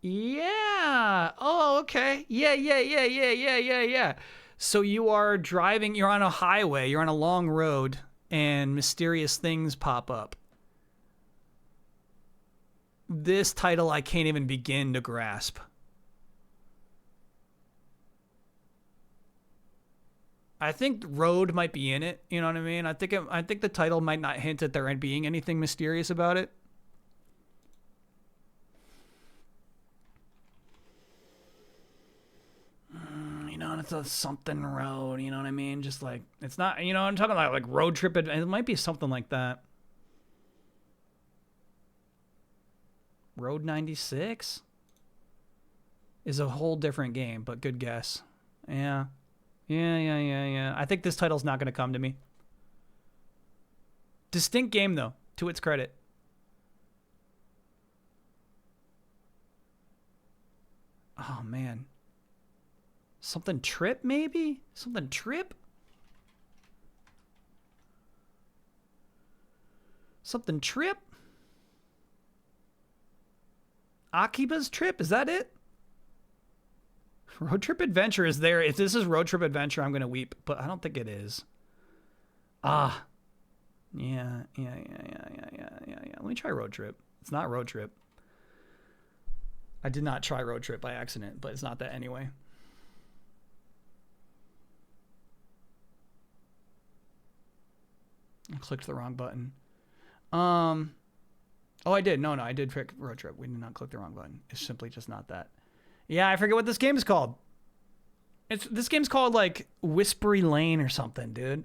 Yeah. Oh, okay. Yeah. So you are driving, you're on a highway, you're on a long road, and mysterious things pop up. This title I can't even begin to grasp. I think road might be in it. You know what I mean? I think the title might not hint at there being anything mysterious about it. You know, it's a something road. You know what I mean? Just like it's not. You know, I'm talking about like road trip. It might be something like that. Road 96 is a whole different game, but good guess. Yeah. I think this title's not going to come to me. Distinct game, though, to its credit. Oh, man. Something Trip, maybe? Something Trip? Something Trip? Akiba's Trip, is that it? Road Trip Adventure is there. If this is Road Trip Adventure, I'm going to weep, but I don't think it is. Ah. Yeah. Let me try Road Trip. It's not Road Trip. I did not try Road Trip by accident, but it's not that anyway. I clicked the wrong button. Oh, I did. No, I did pick Road Trip. We did not click the wrong button. It's simply just not that. Yeah, I forget what this game is called. This game's called like Whispery Lane or something, dude.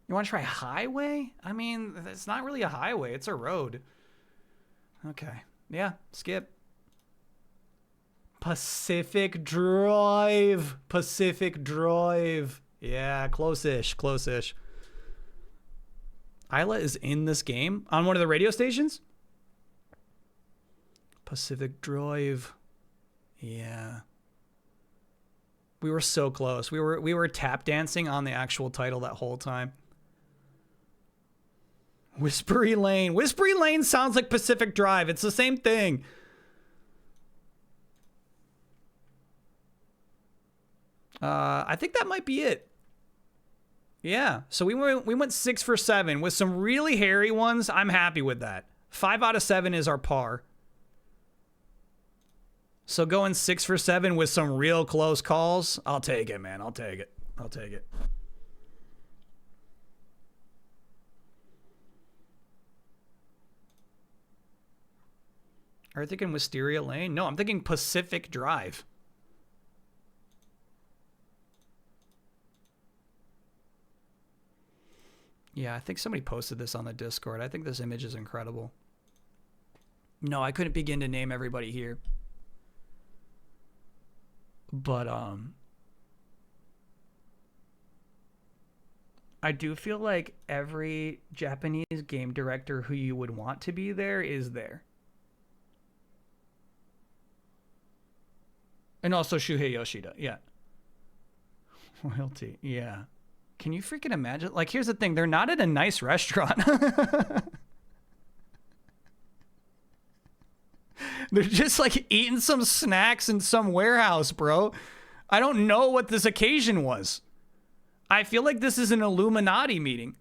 You want to try Highway? I mean, it's not really a highway. It's a road. Okay. Yeah, skip. Pacific Drive. Yeah, close-ish. Isla is in this game on one of the radio stations? Pacific Drive. Yeah. We were so close. We were tap dancing on the actual title that whole time. Whispery Lane. Whispery Lane sounds like Pacific Drive. It's the same thing. I think that might be it. Yeah. So we went 6 for 7 with some really hairy ones. I'm happy with that. 5 out of 7 is our par. So going 6 for 7 with some real close calls, I'll take it, man. I'll take it. Are you thinking Wisteria Lane? No, I'm thinking Pacific Drive. Yeah, I think somebody posted this on the Discord. I think this image is incredible. No, I couldn't begin to name everybody here. But, I do feel like every Japanese game director who you would want to be there is there. And also Shuhei Yoshida, yeah. Royalty, yeah. Can you freaking imagine? Like, here's the thing. They're not at a nice restaurant. They're just, like, eating some snacks in some warehouse, bro. I don't know what this occasion was. I feel like this is an Illuminati meeting.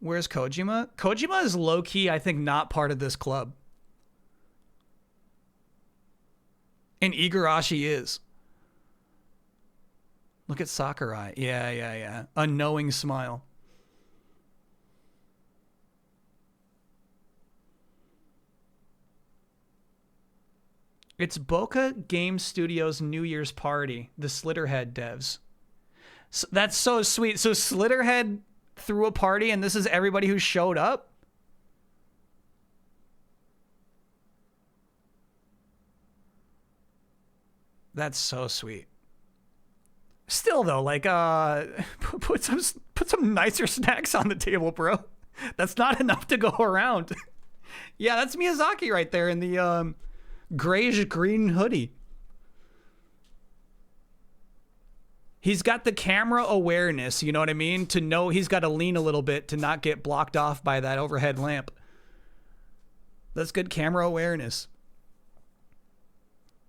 Where's Kojima? Kojima is low-key, I think, not part of this club. And Igarashi is. Look at Sakurai. Yeah. A knowing smile. It's Boca Game Studios' New Year's party, the Slitterhead devs. So, that's so sweet. So Slitterhead threw a party and this is everybody who showed up? That's so sweet. Still though, like put some nicer snacks on the table, bro. That's not enough to go around. Yeah, that's Miyazaki right there in the grayish green hoodie. He's got the camera awareness, you know what I mean? To know he's got to lean a little bit to not get blocked off by that overhead lamp. That's good camera awareness.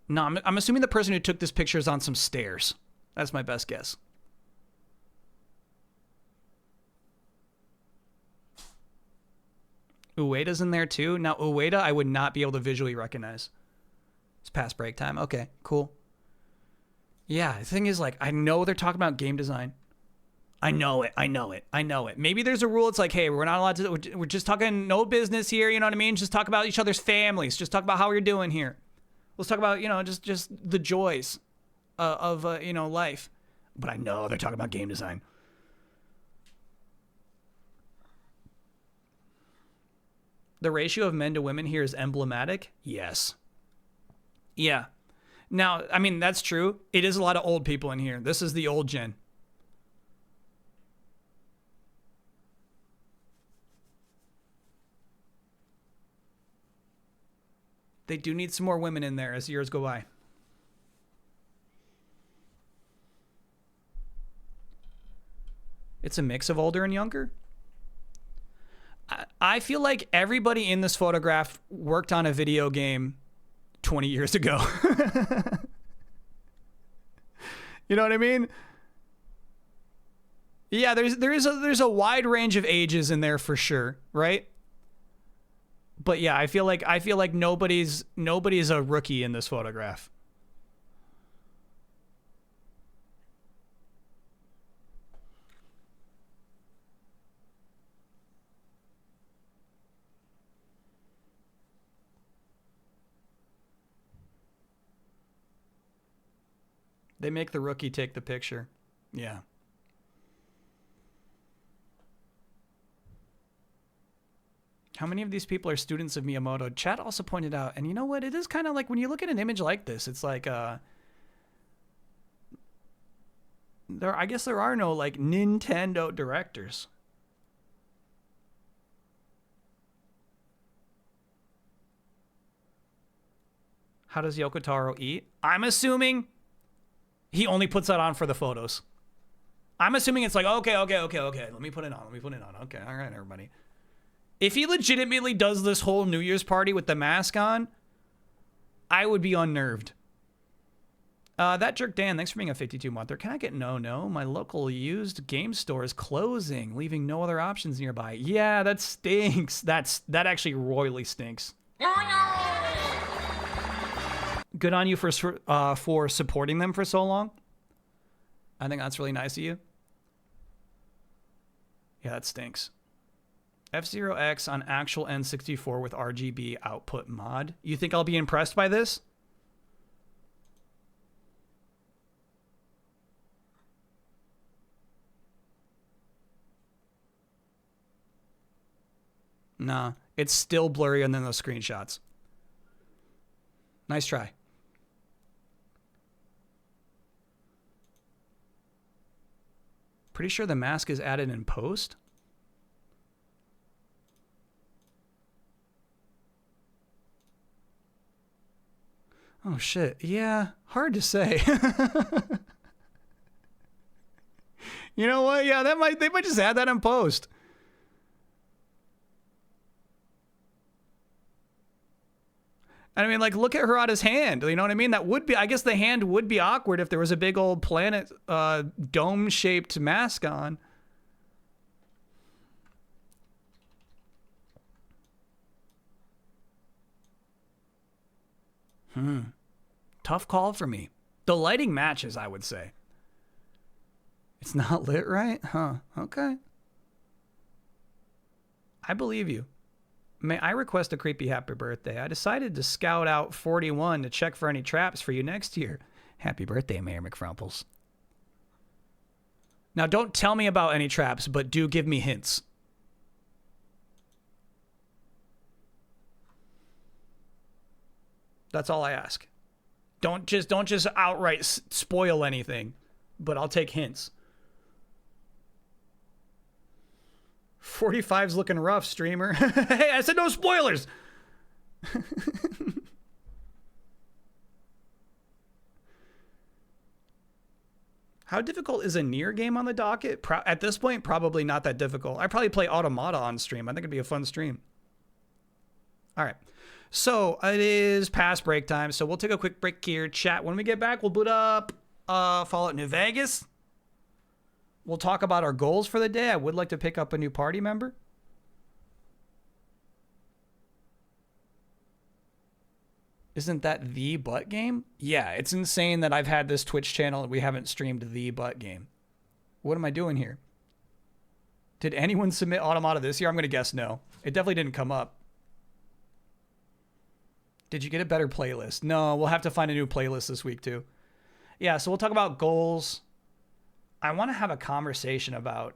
No, I'm assuming the person who took this picture is on some stairs. That's my best guess. Ueda's in there too. Now, Ueda, I would not be able to visually recognize. It's past break time. Okay, cool. Yeah, the thing is, like, I know they're talking about game design. I know it. Maybe there's a rule. It's like, hey, we're not allowed to, we're just talking no business here. You know what I mean? Just talk about each other's families. Just talk about how you're doing here. Let's talk about, you know, just the joys of you know, life. But I know they're talking about game design. The ratio of men to women here is emblematic. Yes. Yeah. Now, I mean, that's true. It is a lot of old people in here. This is the old gen. They do need some more women in there as years go by. It's a mix of older and younger. I feel like everybody in this photograph worked on a video game 20 years ago. You know what I mean? Yeah, there's a wide range of ages in there for sure, right? But yeah, I feel like nobody's a rookie in this photograph. They make the rookie take the picture. Yeah. How many of these people are students of Miyamoto? Chat also pointed out, and you know what? It is kind of like when you look at an image like this, it's like, I guess there are no like Nintendo directors. How does Yoko Taro eat? I'm assuming he only puts that on for the photos. I'm assuming it's like, okay. Let me put it on. Okay, all right, everybody. If he legitimately does this whole New Year's party with the mask on, I would be unnerved. That jerk Dan, thanks for being a 52-monther. Can I get no? My local used game store is closing, leaving no other options nearby. Yeah, that stinks. That actually royally stinks. Good on you for supporting them for so long. I think that's really nice of you. Yeah, that stinks. F-Zero X on actual N64 with RGB output mod. You think I'll be impressed by this? Nah, it's still blurrier than those screenshots. Nice try. Pretty sure the mask is added in post. Oh shit. Yeah, hard to say. You know what? Yeah, they might just add that in post. I mean, like, look at Harada's hand. You know what I mean? That would be, I guess the hand would be awkward if there was a big old planet, dome-shaped mask on. Tough call for me. The lighting matches, I would say. It's not lit right? Huh. Okay. I believe you. May I request a creepy happy birthday? I decided to scout out 41 to check for any traps for you next year. Happy birthday, Mayor McFrumples. Now, don't tell me about any traps, but do give me hints. That's all I ask. Don't just outright spoil anything, but I'll take hints. 45's looking rough, streamer. Hey, I said no spoilers. How difficult is a Nier game on the docket? At this point, probably not that difficult. I probably play Automata on stream. I think it'd be a fun stream. All right. So it is past break time. So we'll take a quick break here. Chat. When we get back, we'll boot up Fallout New Vegas. We'll talk about our goals for the day. I would like to pick up a new party member. Isn't that the butt game? Yeah, it's insane that I've had this Twitch channel and we haven't streamed the butt game. What am I doing here? Did anyone submit Automata this year? I'm going to guess no. It definitely didn't come up. Did you get a better playlist? No, we'll have to find a new playlist this week too. Yeah, so we'll talk about goals. I want to have a conversation about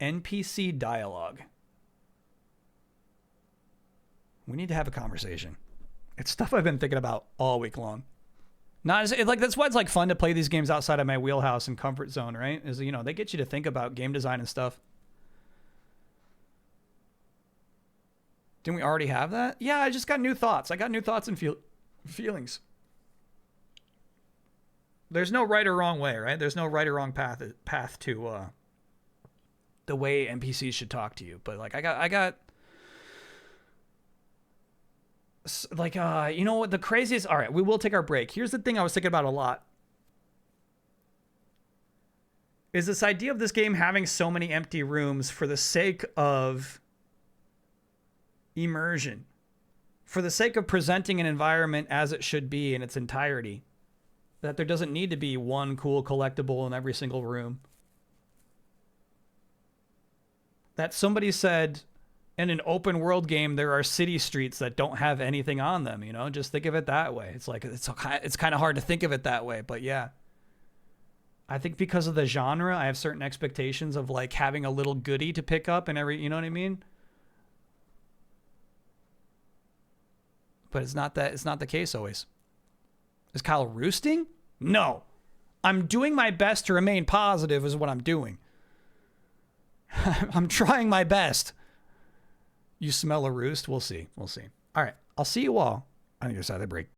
NPC dialogue. We need to have a conversation. It's stuff I've been thinking about all week long. Not as, like, that's why it's like fun to play these games outside of my wheelhouse and comfort zone, right? Is, you know, they get you to think about game design and stuff. Didn't we already have that? Yeah, I just got new thoughts. I got new thoughts and feelings. There's no right or wrong way, right? There's no right or wrong path to the way NPCs should talk to you. But like, I got like, you know what? The craziest. All right, we will take our break. Here's the thing I was thinking about a lot. Is this idea of this game having so many empty rooms for the sake of immersion, for the sake of presenting an environment as it should be in its entirety. That there doesn't need to be one cool collectible in every single room. That somebody said in an open world game, there are city streets that don't have anything on them, you know? Just think of it that way. It's like, it's kind of hard to think of it that way, but yeah. I think because of the genre, I have certain expectations of like having a little goodie to pick up and every, you know what I mean? But it's not the case always. Is Kyle roosting? No. I'm doing my best to remain positive is what I'm doing. I'm trying my best. You smell a roost? We'll see. We'll see. All right. I'll see you all on the other side of the break.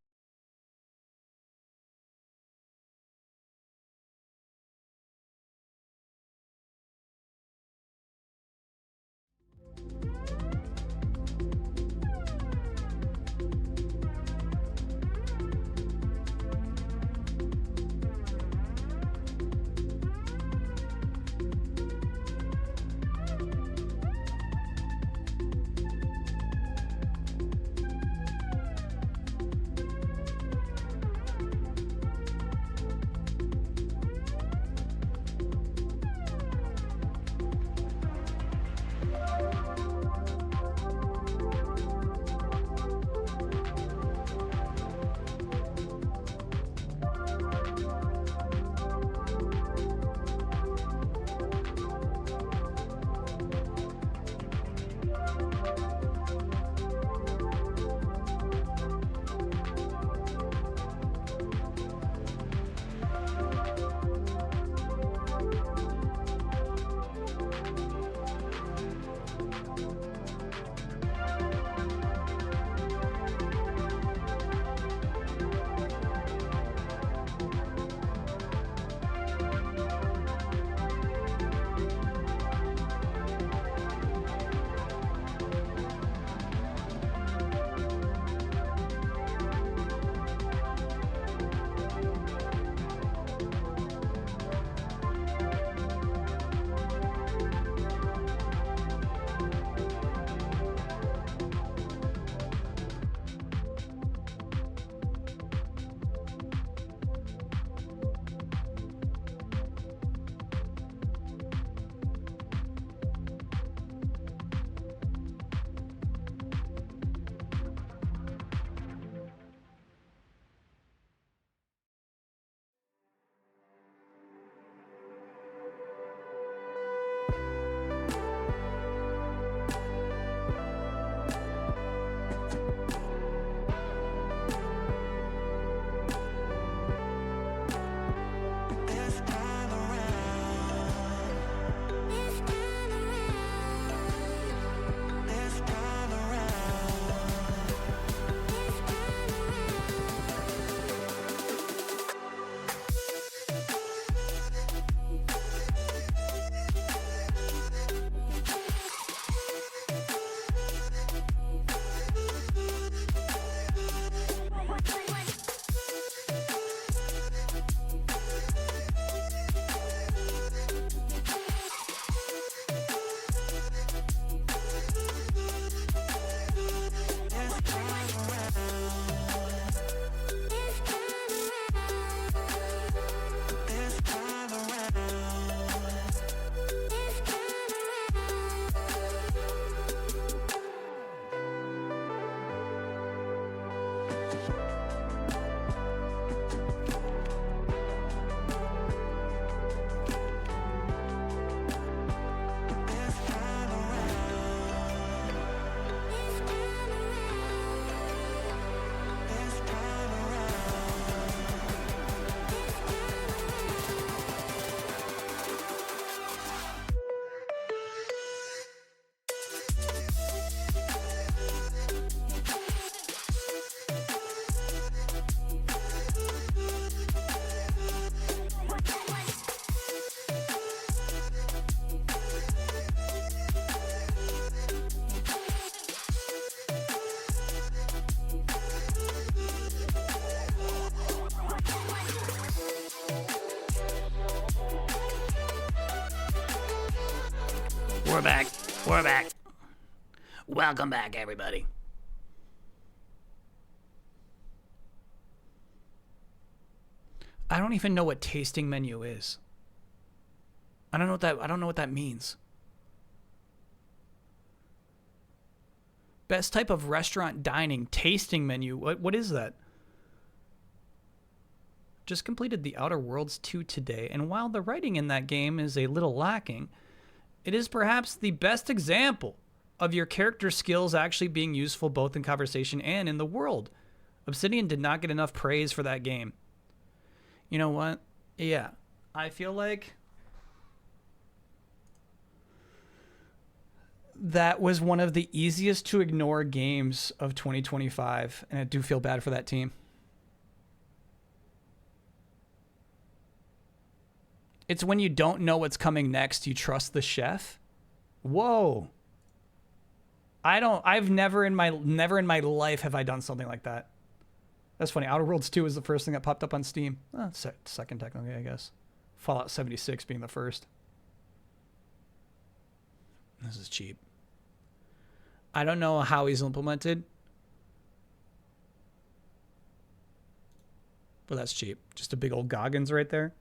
We're back. We're back. Welcome back, everybody. I don't even know what tasting menu is. I don't know what that means. Best type of restaurant dining tasting menu. What is that? Just completed The Outer Worlds 2 today, and while the writing in that game is a little lacking, it is perhaps the best example of your character skills actually being useful both in conversation and in the world. Obsidian did not get enough praise for that game. You know what? Yeah, I feel like that was one of the easiest to ignore games of 2025, and I do feel bad for that team. It's when you don't know what's coming next, you trust the chef. Whoa. I've never in my life have I done something like that. That's funny. Outer Worlds 2 is the first thing that popped up on Steam. Second technically, I guess. Fallout 76 being the first. This is cheap. I don't know how he's implemented, but that's cheap. Just a big old Goggins right there.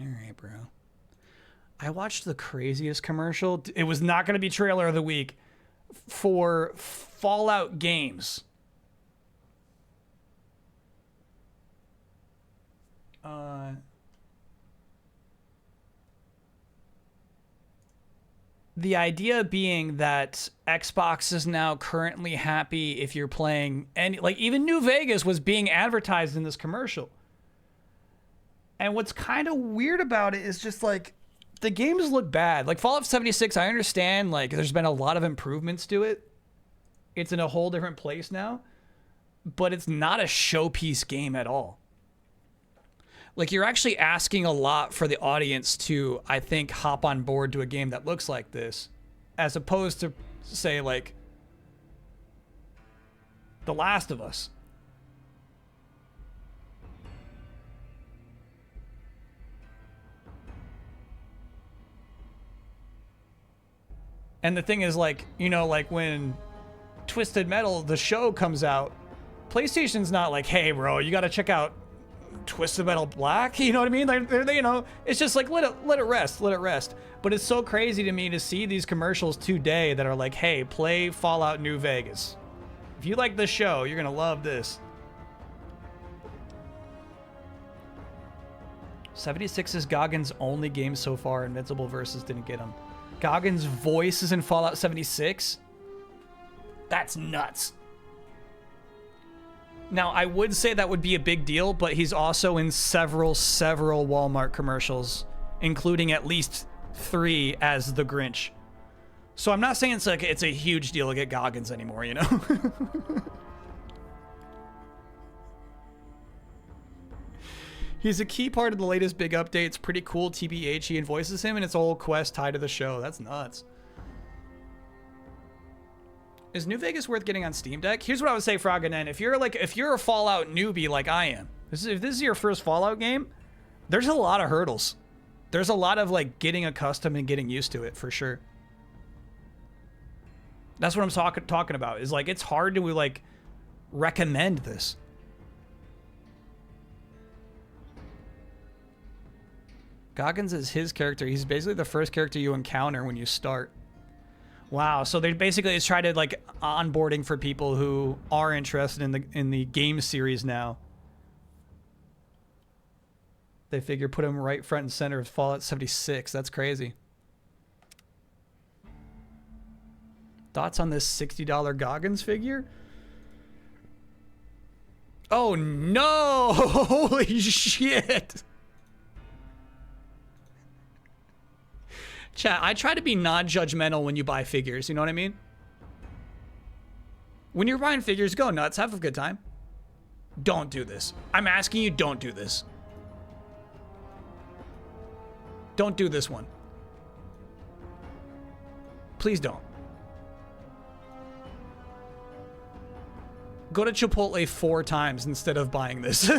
All right, bro. I watched the craziest commercial. It was not going to be trailer of the week for Fallout games. The idea being that Xbox is now currently happy if you're playing any, like even New Vegas was being advertised in this commercial. And what's kind of weird about it is just like the games look bad. Like Fallout 76, I understand like there's been a lot of improvements to it. It's in a whole different place now, but it's not a showpiece game at all. Like you're actually asking a lot for the audience to, I think, hop on board to a game that looks like this, as opposed to say like The Last of Us. And the thing is, like, you know, like when Twisted Metal, the show, comes out, PlayStation's not like, hey, bro, you got to check out Twisted Metal Black. You know what I mean? They, you know, it's just like, let it rest. But it's so crazy to me to see these commercials today that are like, hey, play Fallout New Vegas. If you like the show, you're going to love this. 76 is Goggins' only game so far. Invincible Versus didn't get him. Goggins' voice is in Fallout 76? That's nuts. Now, I would say that would be a big deal, but he's also in several Walmart commercials, including at least 3 as the Grinch. So I'm not saying it's a huge deal to get Goggins anymore, you know? He's a key part of the latest big update. It's pretty cool. TBH, he voices him, and it's a whole quest tied to the show. That's nuts. Is New Vegas worth getting on Steam Deck? Here's what I would say, Frogganen. If you're a Fallout newbie like I am, if this is your first Fallout game, there's a lot of hurdles. There's a lot of like getting accustomed and getting used to it for sure. That's what I'm talking about. Is like it's hard to like recommend this. Goggins is his character. He's basically the first character you encounter when you start. Wow, so they basically it's tried to like onboarding for people who are interested in the game series now. They figure put them right front and center of Fallout 76. That's crazy. Thoughts on this $60 Goggins figure? Oh no! Holy shit! Chat, I try to be non-judgmental when you buy figures, you know what I mean? When you're buying figures, go nuts, have a good time. Don't do this. I'm asking you, don't do this. Don't do this one. Please don't. Go to Chipotle 4 times instead of buying this.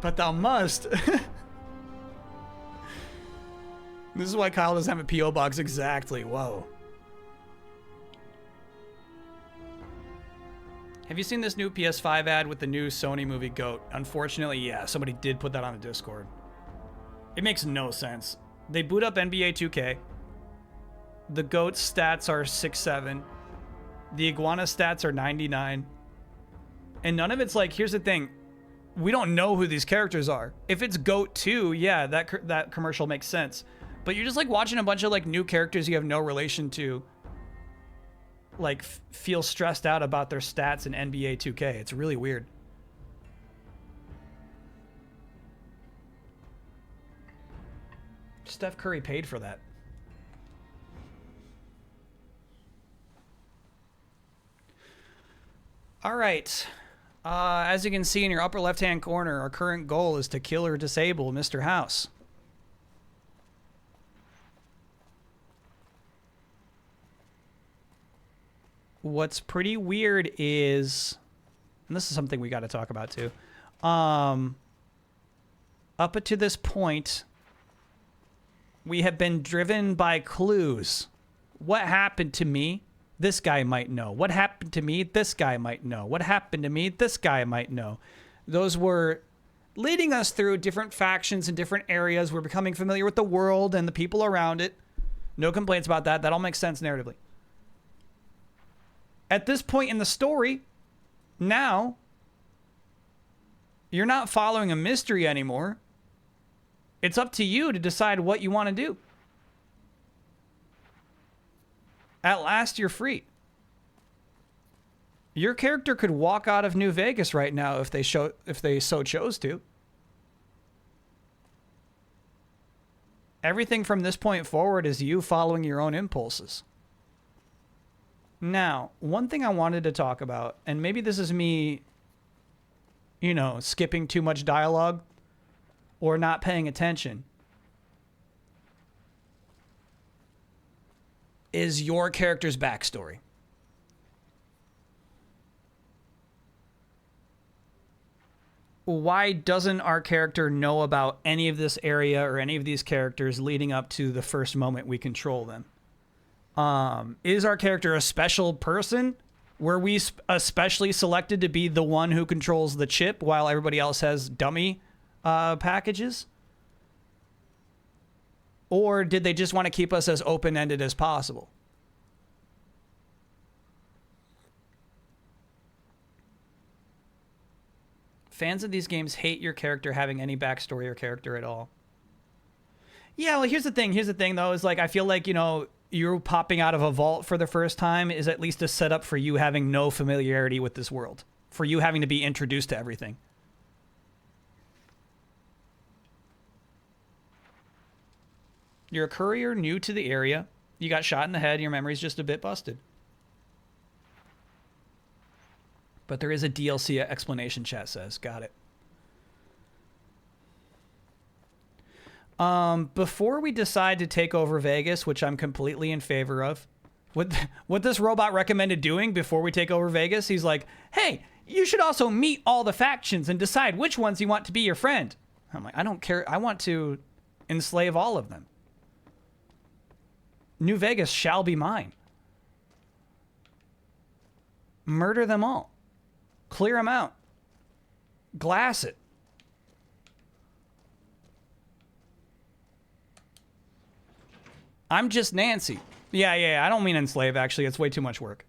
But thou must. This is why Kyle doesn't have a P.O. box exactly. Whoa. Have you seen this new PS5 ad with the new Sony movie GOAT? Unfortunately, yeah. Somebody did put that on the Discord. It makes no sense. They boot up NBA 2K. The GOAT stats are 6'7". The Iguana stats are 99. And none of it's like, here's the thing. We don't know who these characters are. If it's GOAT 2, yeah, that commercial makes sense. But you're just like watching a bunch of like new characters you have no relation to like feel stressed out about their stats in NBA 2K. It's really weird. Steph Curry paid for that. All right. As you can see in your upper left-hand corner, our current goal is to kill or disable Mr. House. What's pretty weird is, and this is something we got to talk about too, up to this point, we have been driven by clues. What happened to me? This guy might know. What happened to me? This guy might know. What happened to me? This guy might know. Those were leading us through different factions in different areas. We're becoming familiar with the world and the people around it. No complaints about that. That all makes sense narratively. At this point in the story, now, you're not following a mystery anymore. It's up to you to decide what you want to do. At last, you're free. Your character could walk out of New Vegas right now if they so chose to. Everything from this point forward is you following your own impulses. Now, one thing I wanted to talk about, and maybe this is me, you know, skipping too much dialogue or not paying attention, is your character's backstory. Why doesn't our character know about any of this area or any of these characters leading up to the first moment we control them? Is our character a special person? Were we especially selected to be the one who controls the chip while everybody else has dummy packages? Or did they just want to keep us as open-ended as possible? Fans of these games hate your character having any backstory or character at all. Yeah, well, here's the thing. Here's the thing, though, is like, I feel like, you know, you popping out of a vault for the first time is at least a setup for you having no familiarity with this world. For you having to be introduced to everything. You're a courier new to the area. You got shot in the head. Your memory's just a bit busted. But there is a DLC explanation, chat says. Got it. Before we decide to take over Vegas, which I'm completely in favor of, what this robot recommended doing before we take over Vegas, he's like, hey, you should also meet all the factions and decide which ones you want to be your friend. I'm like, I don't care. I want to enslave all of them. New Vegas shall be mine. Murder them all. Clear them out. Glass it. I'm just Nancy. Yeah. I don't mean enslave, actually. It's way too much work.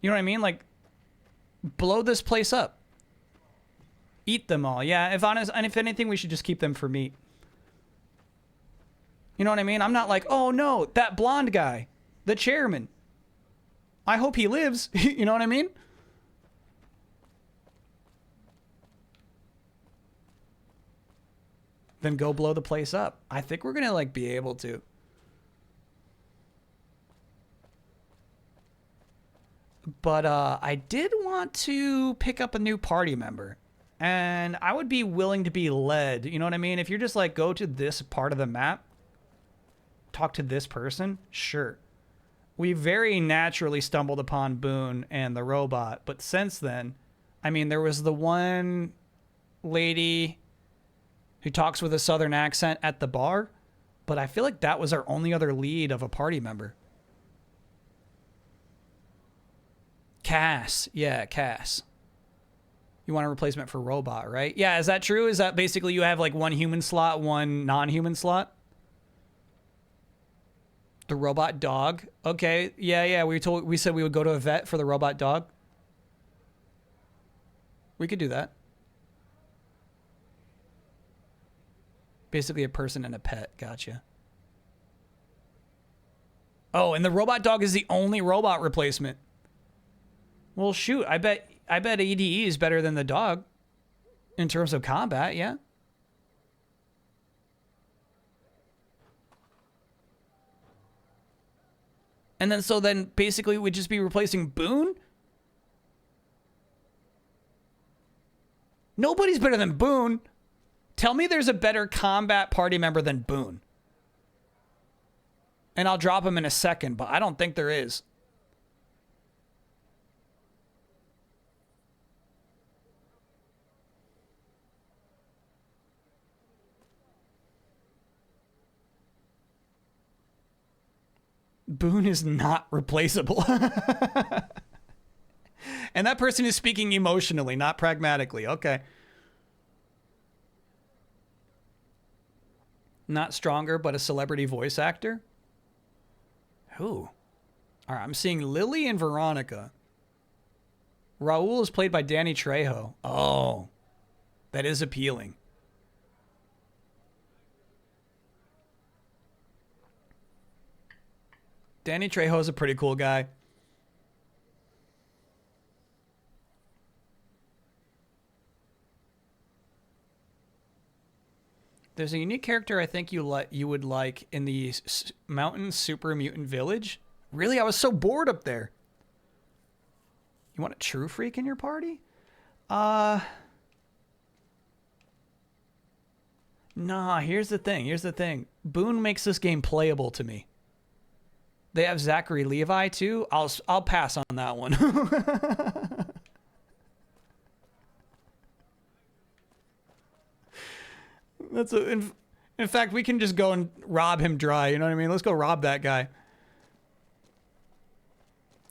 You know what I mean? Like, blow this place up. Eat them all. Yeah, if anything, we should just keep them for meat. You know what I mean? I'm not like, oh no, that blonde guy, the chairman. I hope he lives. You know what I mean? Then go blow the place up. I think we're gonna like be able to. But I did want to pick up a new party member. And I would be willing to be led. You know what I mean? If you're just like, go to this part of the map, talk to this person, sure. We very naturally stumbled upon Boone and the robot. But since then, I mean, there was the one lady who talks with a southern accent at the bar. But I feel like that was our only other lead of a party member. Cass. Yeah, Cass. You want a replacement for robot, right? Yeah, is that true? Is that basically you have like one human slot, one non-human slot? The robot dog. Okay. Yeah. We said we would go to a vet for the robot dog. We could do that. Basically a person and a pet. Gotcha. Oh, and the robot dog is the only robot replacement. Well, shoot, I bet ADE is better than the dog in terms of combat, yeah. And then basically we'd just be replacing Boone? Nobody's better than Boone. Tell me there's a better combat party member than Boone. And I'll drop him in a second, but I don't think there is. Boone is not replaceable. And that person is speaking emotionally, not pragmatically. Okay. Not stronger, but a celebrity voice actor? Who? All right, I'm seeing Lily and Veronica. Raul is played by Danny Trejo. Oh, that is appealing. Danny Trejo is a pretty cool guy. There's a unique character I think you would like in the Mountain Super Mutant Village. Really? I was so bored up there. You want a true freak in your party? Nah, here's the thing. Boone makes this game playable to me. They have Zachary Levi too. I'll pass on that one. In fact, we can just go and rob him dry. You know what I mean? Let's go rob that guy.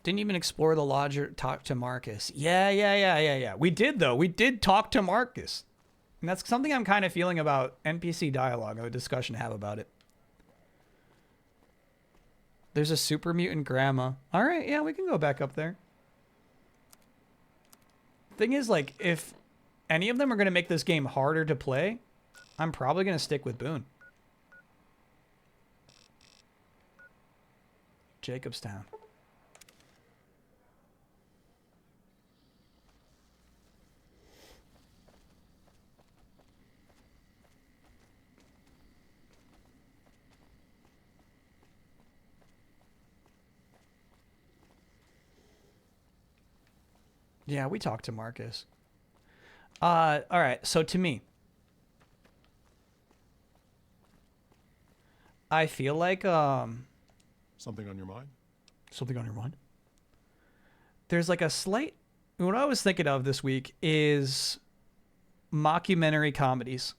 Didn't even explore the lodge or talk to Marcus. Yeah. We did though. We did talk to Marcus, and that's something I'm kind of feeling about NPC dialogue. A discussion to have about it. There's a super mutant grandma. All right, yeah, we can go back up there. Thing is, like, if any of them are going to make this game harder to play, I'm probably going to stick with Boone. Jacobstown. Yeah, we talked to Marcus. All right, so to me, I feel like something on your mind? Something on your mind? There's like a slight... What I was thinking of this week is mockumentary comedies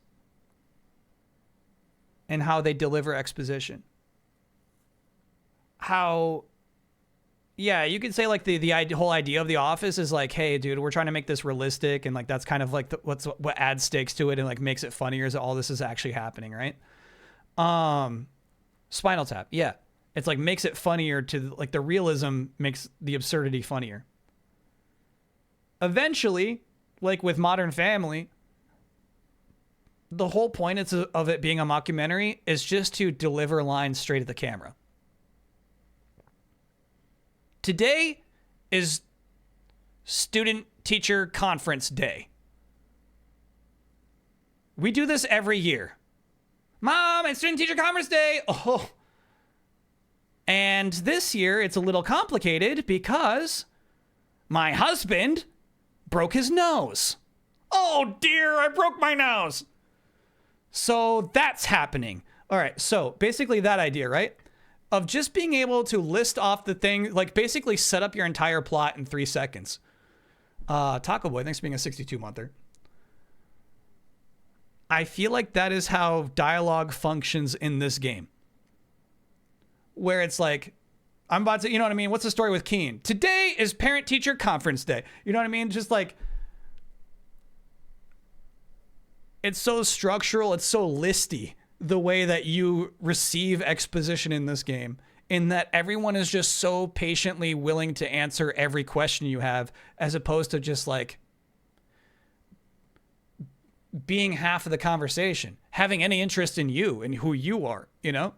and how they deliver exposition. How... Yeah, you could say like the whole idea of The Office is like, hey, dude, we're trying to make this realistic, and like that's kind of like what adds stakes to it and like makes it funnier is that all this is actually happening, right? Spinal Tap, yeah. It's like makes it funnier to like the realism makes the absurdity funnier. Eventually, like with Modern Family, the whole point of it being a mockumentary is just to deliver lines straight at the camera. Today is student-teacher conference day. We do this every year. Mom, it's student-teacher conference day. Oh. And this year, it's a little complicated because my husband broke his nose. Oh dear, I broke my nose. So that's happening. All right, so basically that idea, right? Of just being able to list off the thing, like basically set up your entire plot in 3 seconds. Taco Boy, thanks for being a 62-monther. I feel like that is how dialogue functions in this game. Where it's like, I'm about to, you know what I mean? What's the story with Keen? Today is parent-teacher conference day. You know what I mean? Just like, it's so structural, it's so listy, the way that you receive exposition in this game, in that everyone is just so patiently willing to answer every question you have, as opposed to just like being half of the conversation, having any interest in you and who you are, you know?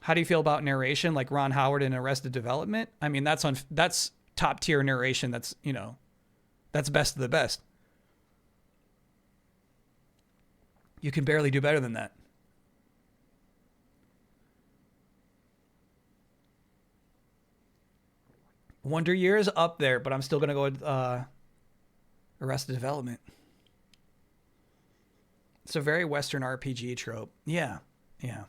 How do you feel about narration like Ron Howard in Arrested Development? I mean, that's top tier narration. That's, you know, that's best of the best. You can barely do better than that. Wonder Years up there, but I'm still going to go with Arrested Development. It's a very Western RPG trope. Yeah, yeah.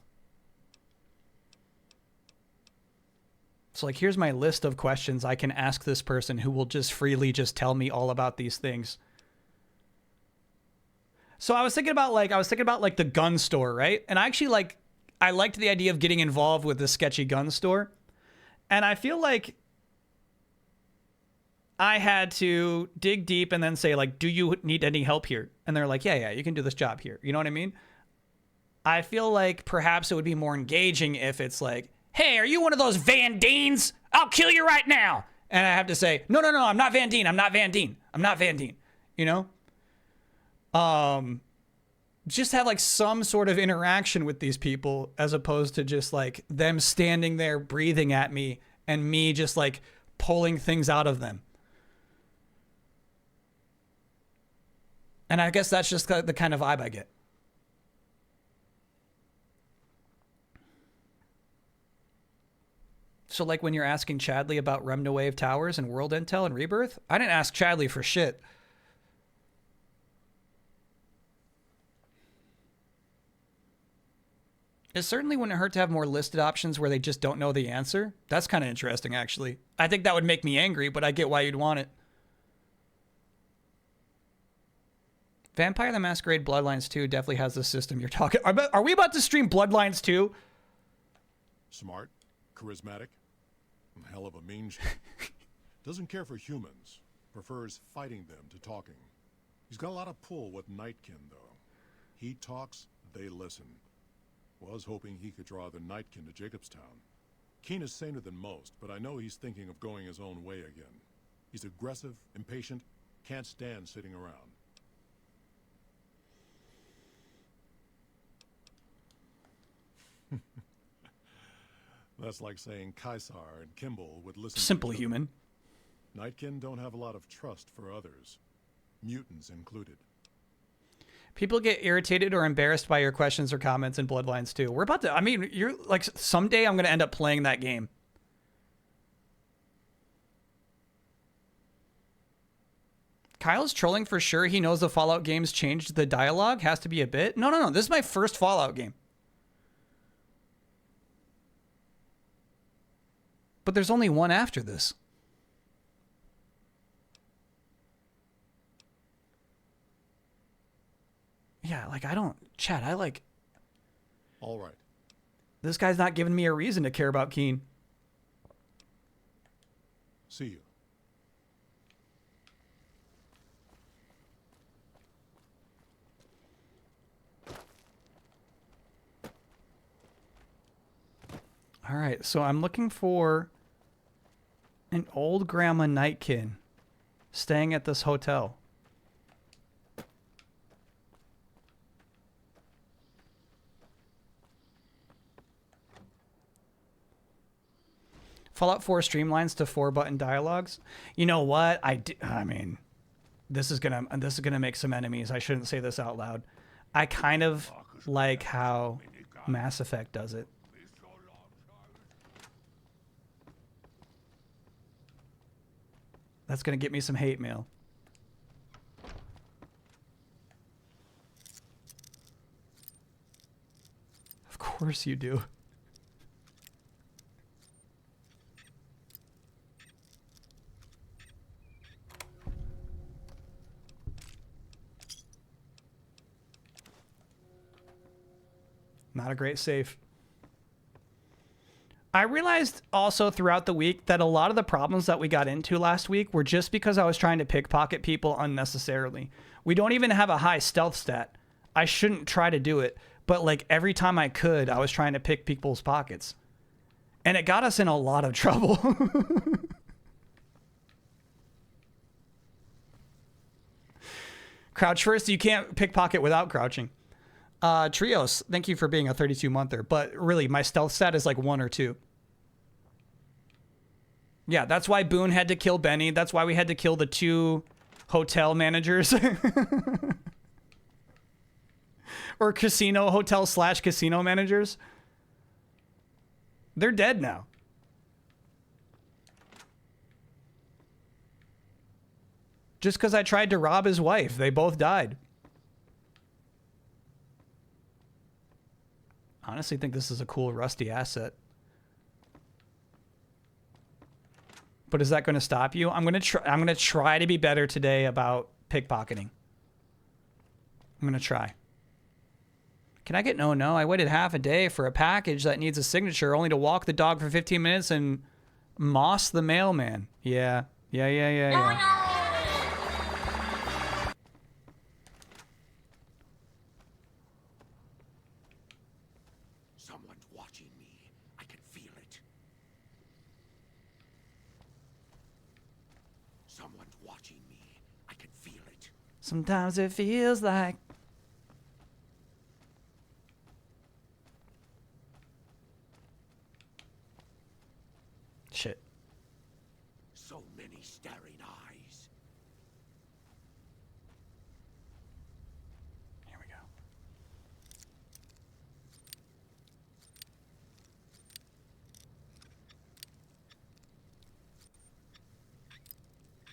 So like, here's my list of questions I can ask this person who will just freely just tell me all about these things. So I was thinking about like the gun store, right? And I liked the idea of getting involved with this sketchy gun store. And I feel like I had to dig deep and then say like, do you need any help here? And they're like, yeah, you can do this job here. You know what I mean? I feel like perhaps it would be more engaging if it's like, hey, are you one of those Van Deens? I'll kill you right now. And I have to say, no, I'm not Van Deen. I'm not Van Deen. I'm not Van Deen. You know? Just have like some sort of interaction with these people as opposed to just like them standing there breathing at me and me just like pulling things out of them. And I guess that's just the kind of vibe I get. So like when you're asking Chadley about Remnawave Towers and World Intel and Rebirth, I didn't ask Chadley for shit. It certainly wouldn't hurt to have more listed options where they just don't know the answer. That's kind of interesting, actually. I think that would make me angry, but I get why you'd want it. Vampire the Masquerade Bloodlines 2 definitely has the system you're talking. Are we about to stream Bloodlines 2? Smart, charismatic, and hell of a mean streak. Doesn't care for humans. Prefers fighting them to talking. He's got a lot of pull with Nightkin, though. He talks, they listen. Was hoping he could draw the Nightkin to Jacobstown. Keen is saner than most, but I know he's thinking of going his own way again. He's aggressive, impatient, can't stand sitting around. That's like saying Caesar and Kimball would listen. Simple human. Nightkin don't have a lot of trust for others, mutants included. People get irritated or embarrassed by your questions or comments in Bloodlines 2. We're about to, I mean, you're like, someday I'm going to end up playing that game. Kyle's trolling for sure. He knows the Fallout games changed the dialogue. Has to be a bit. No. This is my first Fallout game. But there's only one after this. Yeah, like Chad, All right. This guy's not giving me a reason to care about Keen. See you. All right, so I'm looking for an old grandma Nightkin staying at this hotel. Fallout 4 streamlines to 4-button dialogues. You know what? I mean, this is gonna make some enemies. I shouldn't say this out loud. I kind of like how Mass Effect does it. That's gonna get me some hate mail. Of course you do. Not a great save. I realized also throughout the week that a lot of the problems that we got into last week were just because I was trying to pickpocket people unnecessarily. We don't even have a high stealth stat. I shouldn't try to do it, but like every time I could, I was trying to pick people's pockets. And it got us in a lot of trouble. Crouch first, you can't pickpocket without crouching. Trios, thank you for being a 32-monther, but really, my stealth stat is like 1 or 2. Yeah, that's why Boone had to kill Benny. That's why we had to kill the 2 hotel managers. Or hotel/casino managers. They're dead now. Just because I tried to rob his wife, they both died. Honestly think this is a cool rusty asset. But is that going to stop you? I'm going to try to be better today about pickpocketing. I'm going to try. Can I get no? I waited half a day for a package that needs a signature only to walk the dog for 15 minutes and moss the mailman. Yeah. Sometimes it feels like... Shit. So many staring eyes. Here we go.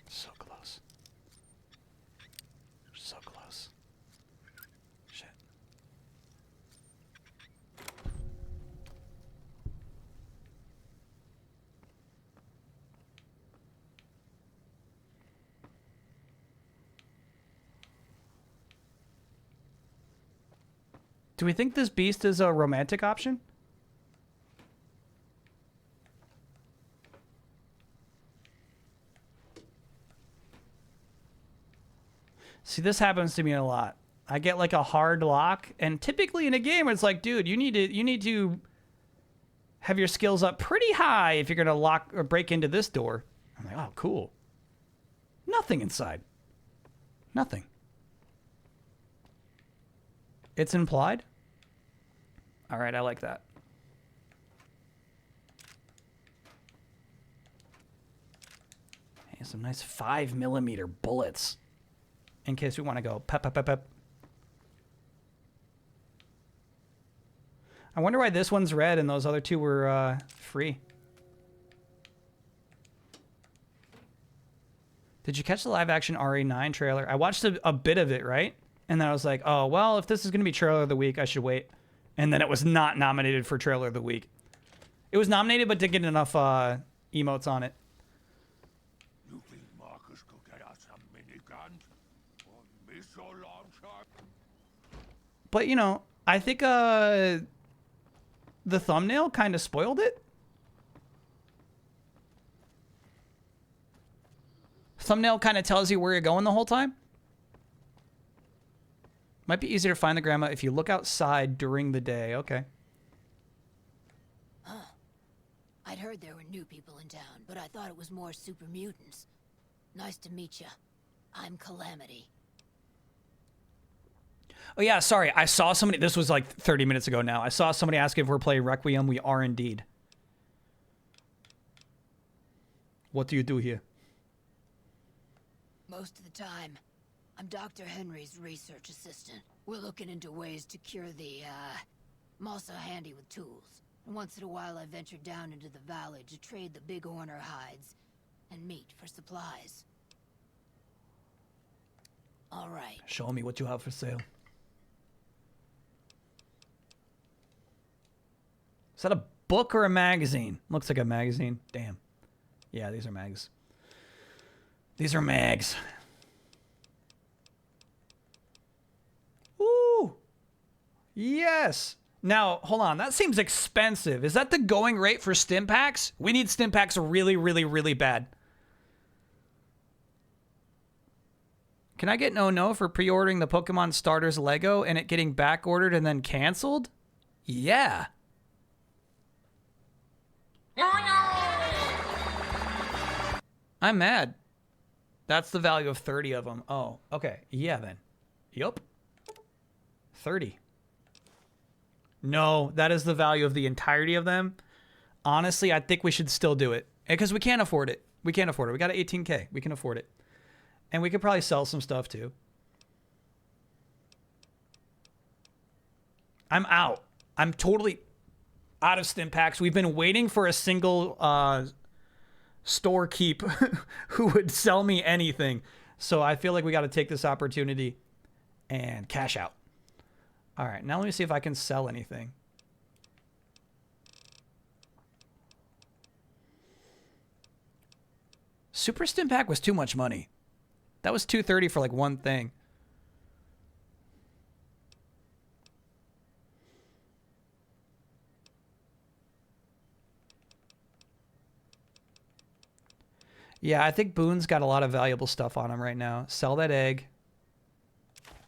So close. So close. Shit. Do we think this beast is a romantic option? See, this happens to me a lot. I get like a hard lock, and typically in a game it's like, dude, you need to have your skills up pretty high if you're gonna lock or break into this door. I'm like, oh, cool. Nothing inside. Nothing. It's implied? All right, I like that. Hey, some nice 5mm bullets. In case we want to go pep. I wonder why this one's red and those other 2 were free. Did you catch the live action RE9 trailer? I watched a bit of it, right? And then I was like, oh, well, if this is going to be trailer of the week, I should wait. And then it was not nominated for trailer of the week. It was nominated, but didn't get enough emotes on it. You think Marcus could get us some miniguns? Won't be so long, sir. But, you know, I think the thumbnail kind of spoiled it. Thumbnail kind of tells you where you're going the whole time. Might be easier to find the grandma if you look outside during the day. Okay. I'd heard there were new people in town, but I thought it was more super mutants. Nice to meet you. I'm Calamity. Oh yeah, sorry. I saw somebody, this was like 30 minutes ago now. I saw somebody asking if we're playing Requiem. We are indeed. What do you do here? Most of the time, I'm Dr. Henry's research assistant. We're looking into ways to cure the, I'm also handy with tools. And once in a while I venture down into the valley to trade the big Horner hides and meat for supplies. All right. Show me what you have for sale. Is that a book or a magazine? Looks like a magazine. Damn. Yeah, these are mags. These are mags. Ooh. Yes. Now, hold on. That seems expensive. Is that the going rate for stim packs? We need stim packs really, really, really bad. Can I get no for pre-ordering the Pokemon Starters Lego and it getting back ordered and then canceled? Yeah. I'm mad. That's the value of 30 of them. Oh, okay. Yeah, then. Yup. 30. No, that is the value of the entirety of them. Honestly, I think we should still do it. Because we can't afford it. We can't afford it. We got an 18K. We can afford it. And we could probably sell some stuff, too. I'm out. I'm totally out of stim packs. We've been waiting for a single store keep who would sell me anything. So I feel like we got to take this opportunity and cash out. All right, now let me see if I can sell anything. Super Stim Pack was too much money. That was $230 for like one thing. Yeah, I think Boone's got a lot of valuable stuff on him right now. Sell that egg.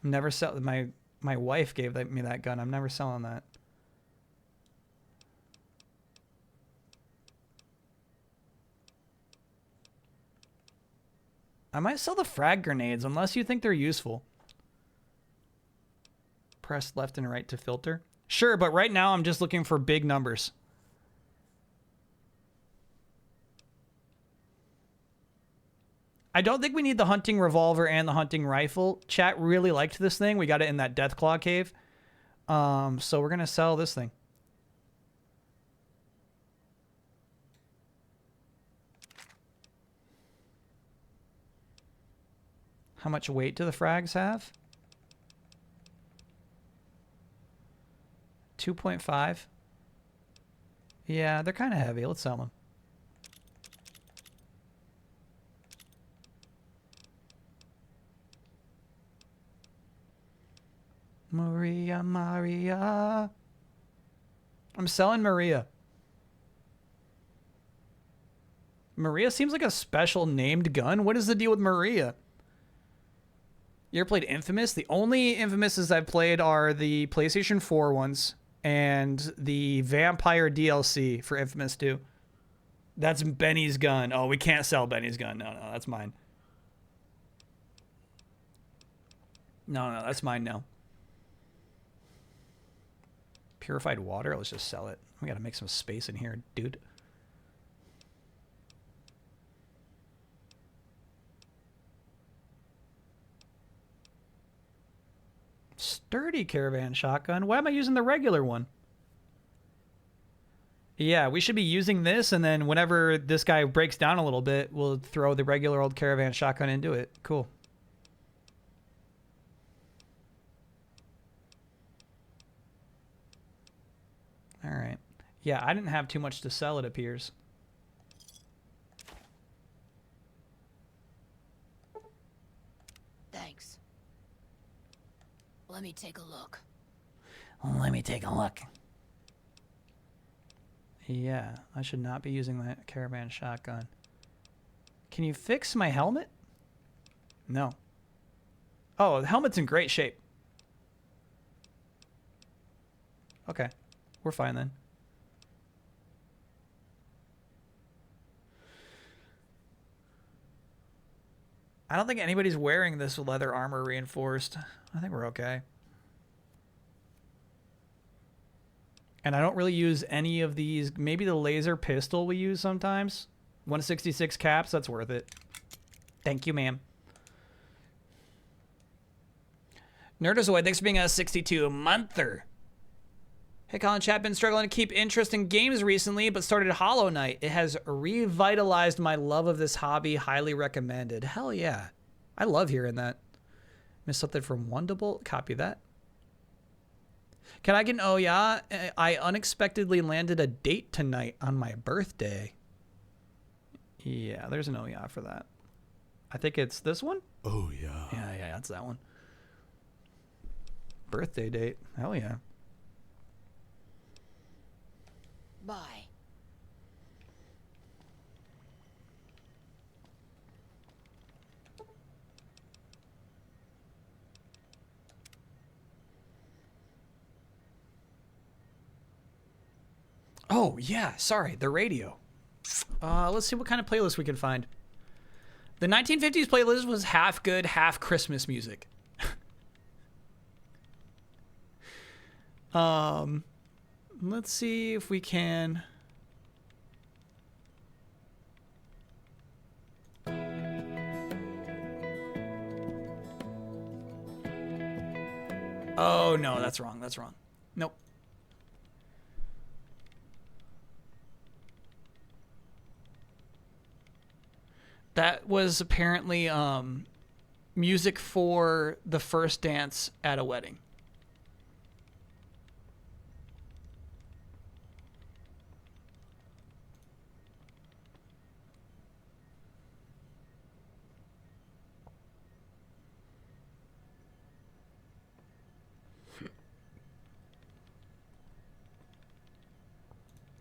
Never sell. My wife gave me that gun. I'm never selling that. I might sell the frag grenades unless you think they're useful. Press left and right to filter. Sure, but right now I'm just looking for big numbers. I don't think we need the hunting revolver and the hunting rifle. Chat really liked this thing. We got it in that Deathclaw cave. So we're going to sell this thing. How much weight do the frags have? 2.5. Yeah, they're kind of heavy. Let's sell them. Maria. I'm selling Maria. Maria seems like a special named gun. What is the deal with Maria? You ever played Infamous? The only Infamouses I've played are the PlayStation 4 ones and the Vampire DLC for Infamous 2. That's Benny's gun. Oh, we can't sell Benny's gun. No, that's mine. No, that's mine now. Purified water? Let's just sell it. We gotta make some space in here, dude. Sturdy caravan shotgun. Why am I using the regular one? Yeah, we should be using this, and then whenever this guy breaks down a little bit, we'll throw the regular old caravan shotgun into it. Cool. All right. Yeah, I didn't have too much to sell, it appears. Thanks. Let me take a look. Let me take a look. Yeah, I should not be using that caravan shotgun. Can you fix my helmet? No. Oh, the helmet's in great shape. Okay. We're fine then. I don't think anybody's wearing this leather armor reinforced. I think we're okay. And I don't really use any of these. Maybe the laser pistol we use sometimes. 166 caps, that's worth it. Thank you, ma'am. Nerdazoid, thanks for being a 62 monther. Hey, Colin Chat, been struggling to keep interest in games recently, but started Hollow Knight. It has revitalized my love of this hobby. Highly recommended. Hell yeah. I love hearing that. Missed something from Wonderbolt. Copy that. Can I get an oh yeah? I unexpectedly landed a date tonight on my birthday. Yeah, there's an oh yeah for that. I think it's this one? Oh yeah. Yeah, that's that one. Birthday date. Hell yeah. Bye. Oh, yeah. Sorry. The radio. Let's see what kind of playlist we can find. The 1950s playlist was half good, half Christmas music. Let's see if we can... Oh, no, that's wrong. That's wrong. Nope. That was apparently music for the first dance at a wedding.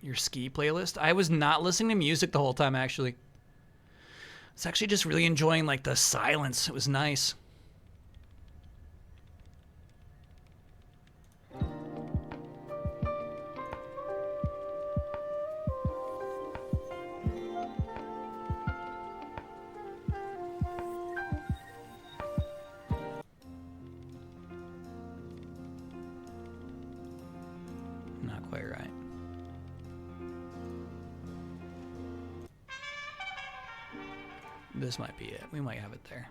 Your ski playlist? I was not listening to music the whole time, actually. I was actually just really enjoying, like, the silence. It was nice. Not quite right. This might be it. We might have it there.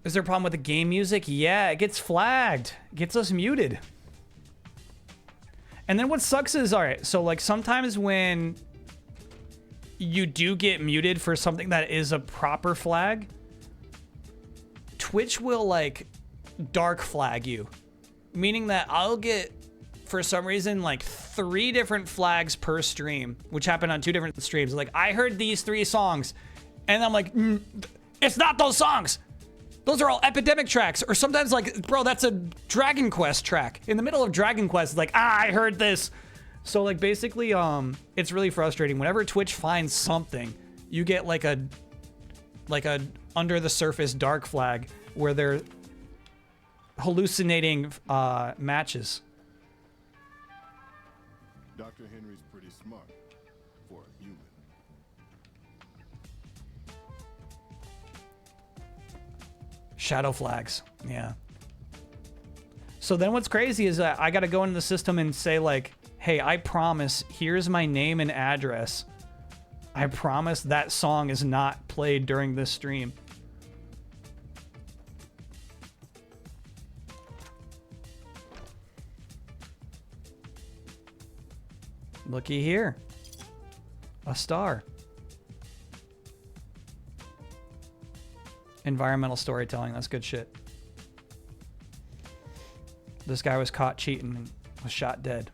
Is there a problem with the game music? Yeah, it gets flagged. It gets us muted. And then what sucks is, all right, so like sometimes when you do get muted for something that is a proper flag, Twitch will like dark flag you. Meaning that I'll get, for some reason, like 3 different flags per stream, which happened on 2 different streams. Like, I heard these 3 songs, and I'm like, it's not those songs. Those are all Epidemic tracks. Or sometimes, like, bro, that's a Dragon Quest track. In the middle of Dragon Quest, it's like, I heard this. So, like, basically, it's really frustrating. Whenever Twitch finds something, you get, like a under-the-surface dark flag where they're hallucinating matches. Dr. Henry's pretty smart for a human. Shadow flags. Yeah. So then what's crazy is that I got to go into the system and say like, hey, I promise, here's my name and address. I promise that song is not played during this stream. Looky here. A star. Environmental storytelling. That's good shit. This guy was caught cheating and was shot dead.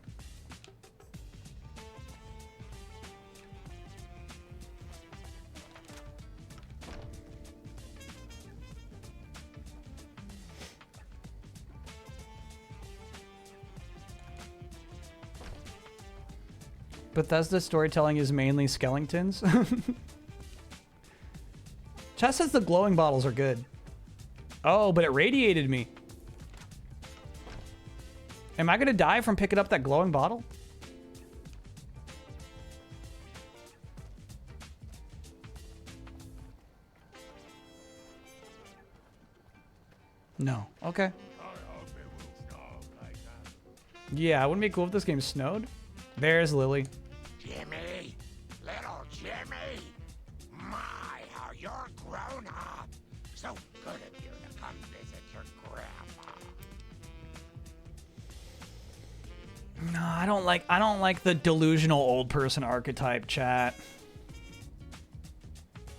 Bethesda storytelling is mainly skeletons. Chess says the glowing bottles are good. Oh, but it radiated me. Am I gonna die from picking up that glowing bottle? No. Okay. Yeah, wouldn't it be cool if this game snowed? There's Lily. Jimmy, little Jimmy. My, how you're grown up. So good of you to come visit your grandma. No, I don't like the delusional old person archetype, chat.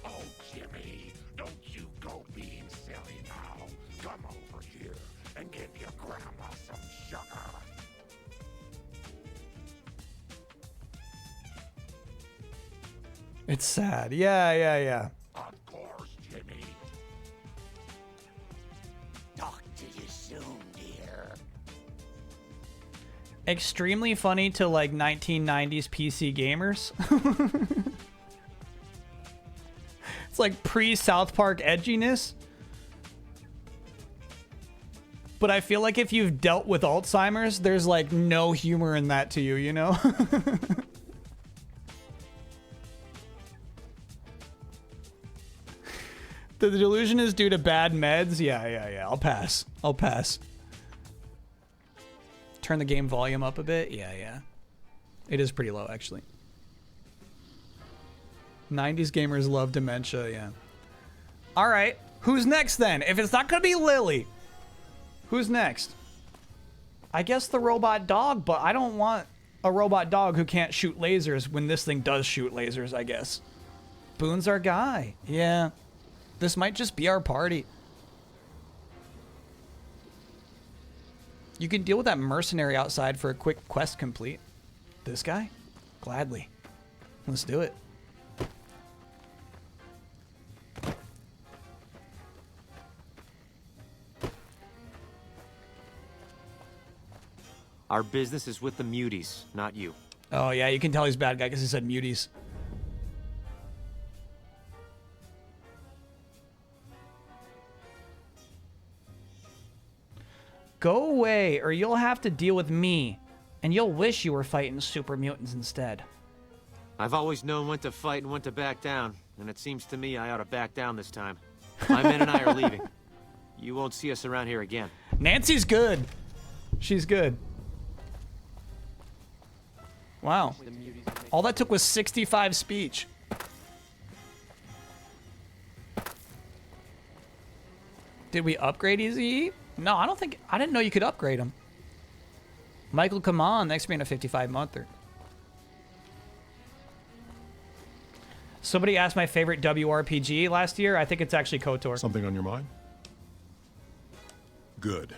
Oh, Jimmy, don't you go being silly now. Come over here and give your grandma some sugar. It's sad. Yeah. Of course, Jimmy. Talk to you soon, dear. Extremely funny to like 1990s PC gamers. It's like pre-South Park edginess. But I feel like if you've dealt with Alzheimer's, there's like no humor in that to you, you know? The delusion is due to bad meds? Yeah. I'll pass. Turn the game volume up a bit? Yeah. It is pretty low, actually. 90s gamers love dementia, yeah. All right. Who's next, then? If it's not going to be Lily, who's next? I guess the robot dog, but I don't want a robot dog who can't shoot lasers when this thing does shoot lasers, I guess. Boone's our guy. Yeah. This might just be our party. You can deal with that mercenary outside for a quick quest complete. This guy? Gladly. Let's do it. Our business is with the muties, not you. Oh, yeah, you can tell he's a bad guy because he said muties. Go away, or you'll have to deal with me. And you'll wish you were fighting super mutants instead. I've always known when to fight and when to back down, and it seems to me I ought to back down this time. My men and I are leaving. You won't see us around here again. Nancy's good. She's good. Wow. All that took was 65 speech. Did we upgrade Easy? No, I didn't know you could upgrade him. Michael, come on. Thanks for being a 55-monther. Somebody asked my favorite WRPG last year. I think it's actually KOTOR. Something on your mind? Good.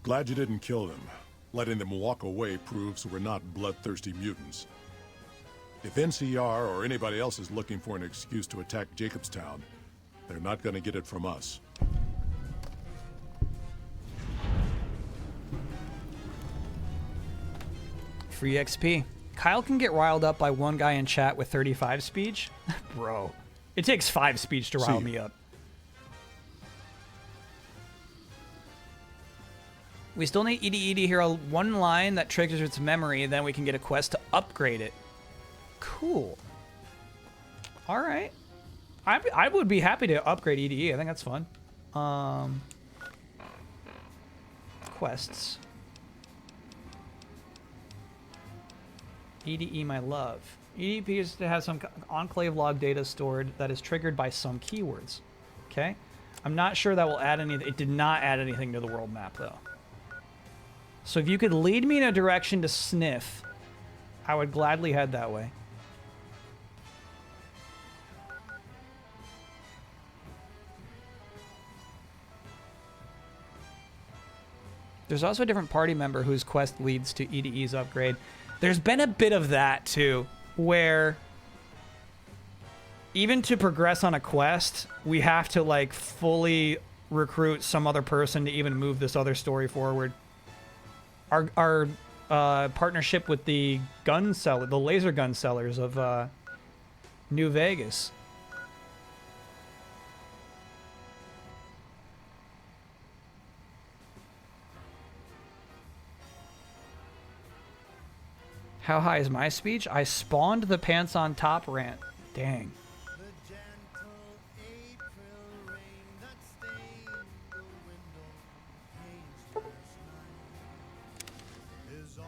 Glad you didn't kill them. Letting them walk away proves we're not bloodthirsty mutants. If NCR or anybody else is looking for an excuse to attack Jacobstown, they're not going to get it from us. Free XP. Kyle can get riled up by one guy in chat with 35 speech. Bro, it takes 5 speech to rile me up. We still need Edie Hero one line that triggers its memory, then we can get a quest to upgrade it. Cool. All right. I would be happy to upgrade EDE. I think that's fun. Quests. EDE, my love. EDE appears to have some enclave log data stored that is triggered by some keywords. Okay. I'm not sure that will add anything. It did not add anything to the world map, though. So if you could lead me in a direction to sniff, I would gladly head that way. There's also a different party member whose quest leads to EDE's upgrade. There's been a bit of that, too, where even to progress on a quest, we have to, like, fully recruit some other person to even move this other story forward. Our partnership with the gun seller, the laser gun sellers of New Vegas. How high is my speech? I spawned the pants on top rant. Dang.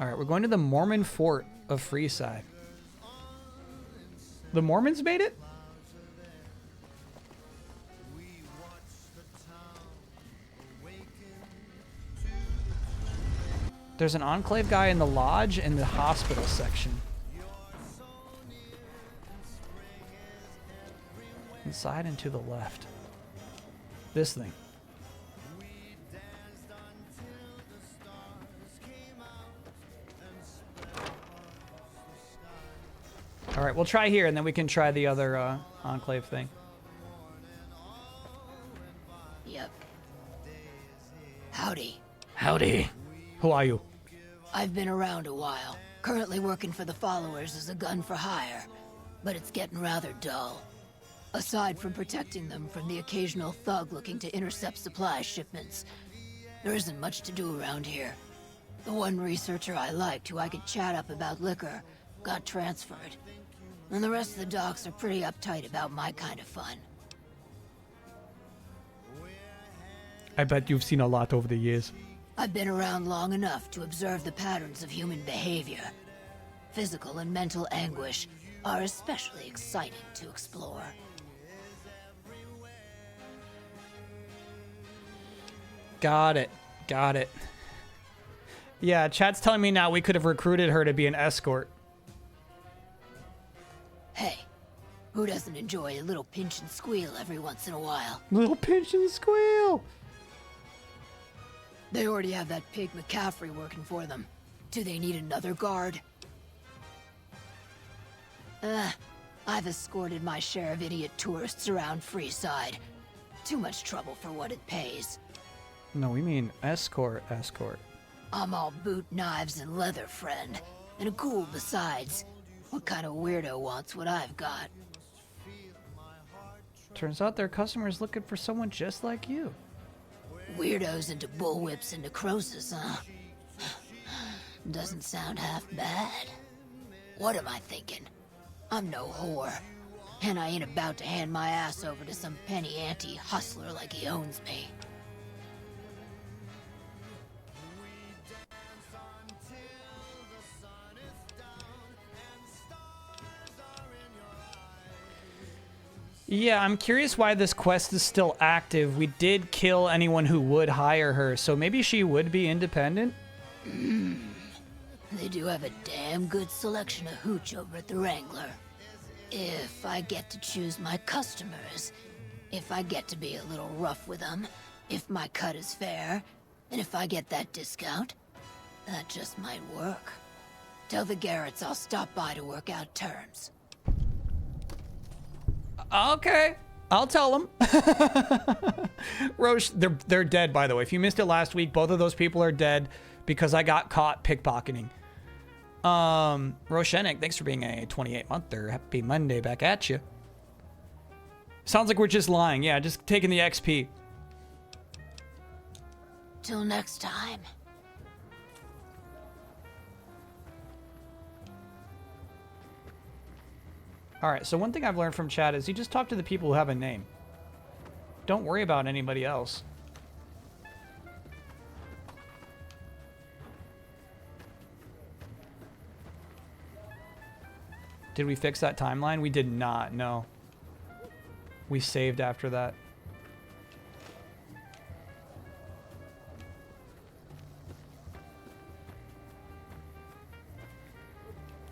All right, we're going to the Mormon fort of Freeside. The Mormons made it? There's an Enclave guy in the lodge in the hospital section. Inside and to the left. This thing. All right, we'll try here, and then we can try the other Enclave thing. Yep. Howdy. Howdy. Who are you? I've been around a while. Currently working for the Followers as a gun for hire. But it's getting rather dull. Aside from protecting them from the occasional thug looking to intercept supply shipments, there isn't much to do around here. The one researcher I liked who I could chat up about liquor got transferred. And the rest of the docs are pretty uptight about my kind of fun. I bet you've seen a lot over the years. I've been around long enough to observe the patterns of human behavior. Physical and mental anguish are especially exciting to explore. Got it. Got it. Yeah, chat's telling me now we could have recruited her to be an escort. Hey, who doesn't enjoy a little pinch and squeal every once in a while? Little pinch and squeal. They already have that pig McCaffrey working for them. Do they need another guard? I've escorted my share of idiot tourists around Freeside. Too much trouble for what it pays. No, we mean escort. I'm all boot, knives, and leather, friend. And a ghoul besides. What kind of weirdo wants what I've got? Turns out their customers looking for someone just like you. Weirdos into bullwhips and necrosis, huh? Doesn't sound half bad. What am I thinking? I'm no whore. And I ain't about to hand my ass over to some penny ante hustler like he owns me. Yeah, I'm curious why this quest is still active. We did kill anyone who would hire her, so maybe she would be independent? They do have a damn good selection of hooch over at the Wrangler. If I get to choose my customers, if I get to be a little rough with them, if my cut is fair, and if I get that discount, that just might work. Tell the Garretts I'll stop by to work out terms. Okay, I'll tell them. Roche, they're dead, by the way. If you missed it last week, both of those people are dead because I got caught pickpocketing. Roshenik, thanks for being a 28-monther. Happy Monday back at you. Sounds like we're just lying. Yeah, just taking the XP. Till next time. All right, so one thing I've learned from chat is you just talk to the people who have a name. Don't worry about anybody else. Did we fix that timeline? We did not, no. We saved after that.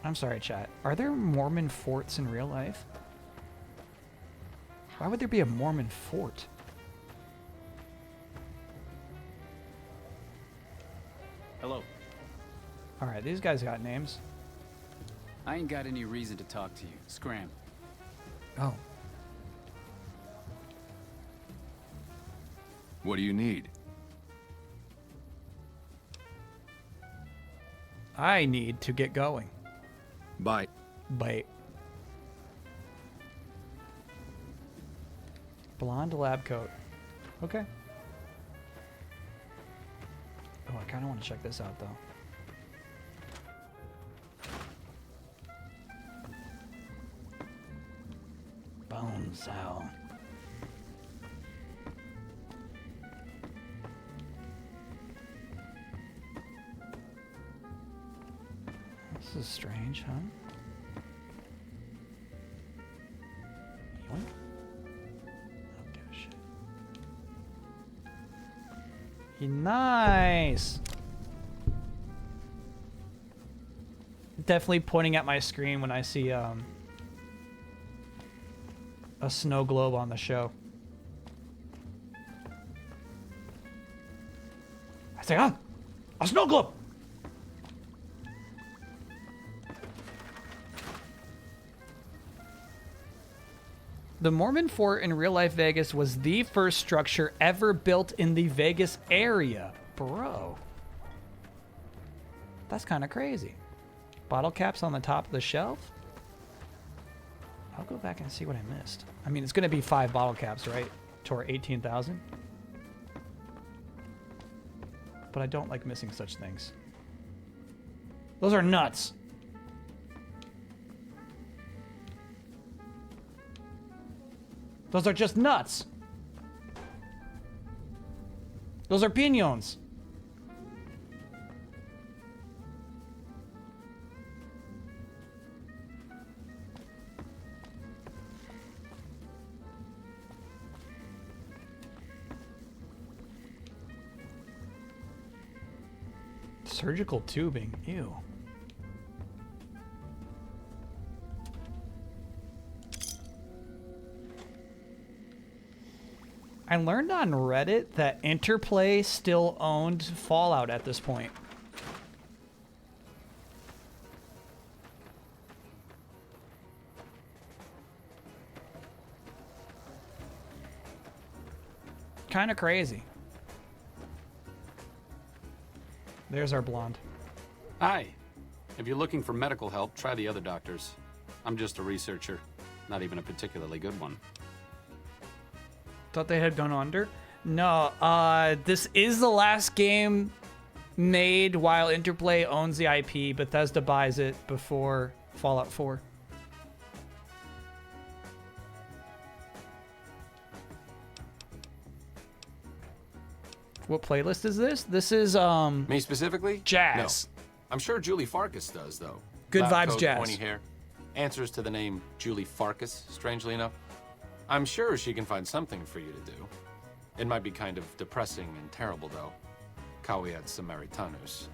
I'm sorry, chat. Are there Mormon forts in real life? Why would there be a Mormon fort? Hello. All right, these guys got names. I ain't got any reason to talk to you. Scram. Oh. What do you need? I need to get going. Bite. Bite. Blonde lab coat. Okay. Oh, I kind of want to check this out, though. Bone cell. This is strange, huh? Yoink. Don't give a shit. Nice! Definitely pointing at my screen when I see a snow globe on the show. I say, ah! A snow globe! The Mormon Fort in real-life Vegas was the first structure ever built in the Vegas area. Bro. That's kind of crazy. Bottle caps on the top of the shelf? I'll go back and see what I missed. I mean, it's going to be 5 bottle caps, right? To our 18,000. But I don't like missing such things. Those are nuts. Those are just nuts. Those are piñons. Surgical tubing. Ew. I learned on Reddit that Interplay still owned Fallout at this point. Kind of crazy. There's our blonde. Hi. If you're looking for medical help, try the other doctors. I'm just a researcher, not even a particularly good one. Thought they had gone under? No, this is the last game made while Interplay owns the IP. Bethesda buys it before Fallout 4. What playlist is this? This is, Me specifically? Jazz. No. I'm sure Julie Farkas does, though. Good Lab vibes coat, jazz. Pointy hair. Answers to the name Julie Farkas, strangely enough. I'm sure she can find something for you to do. It might be kind of depressing and terrible, though. Caveat Samaritanus.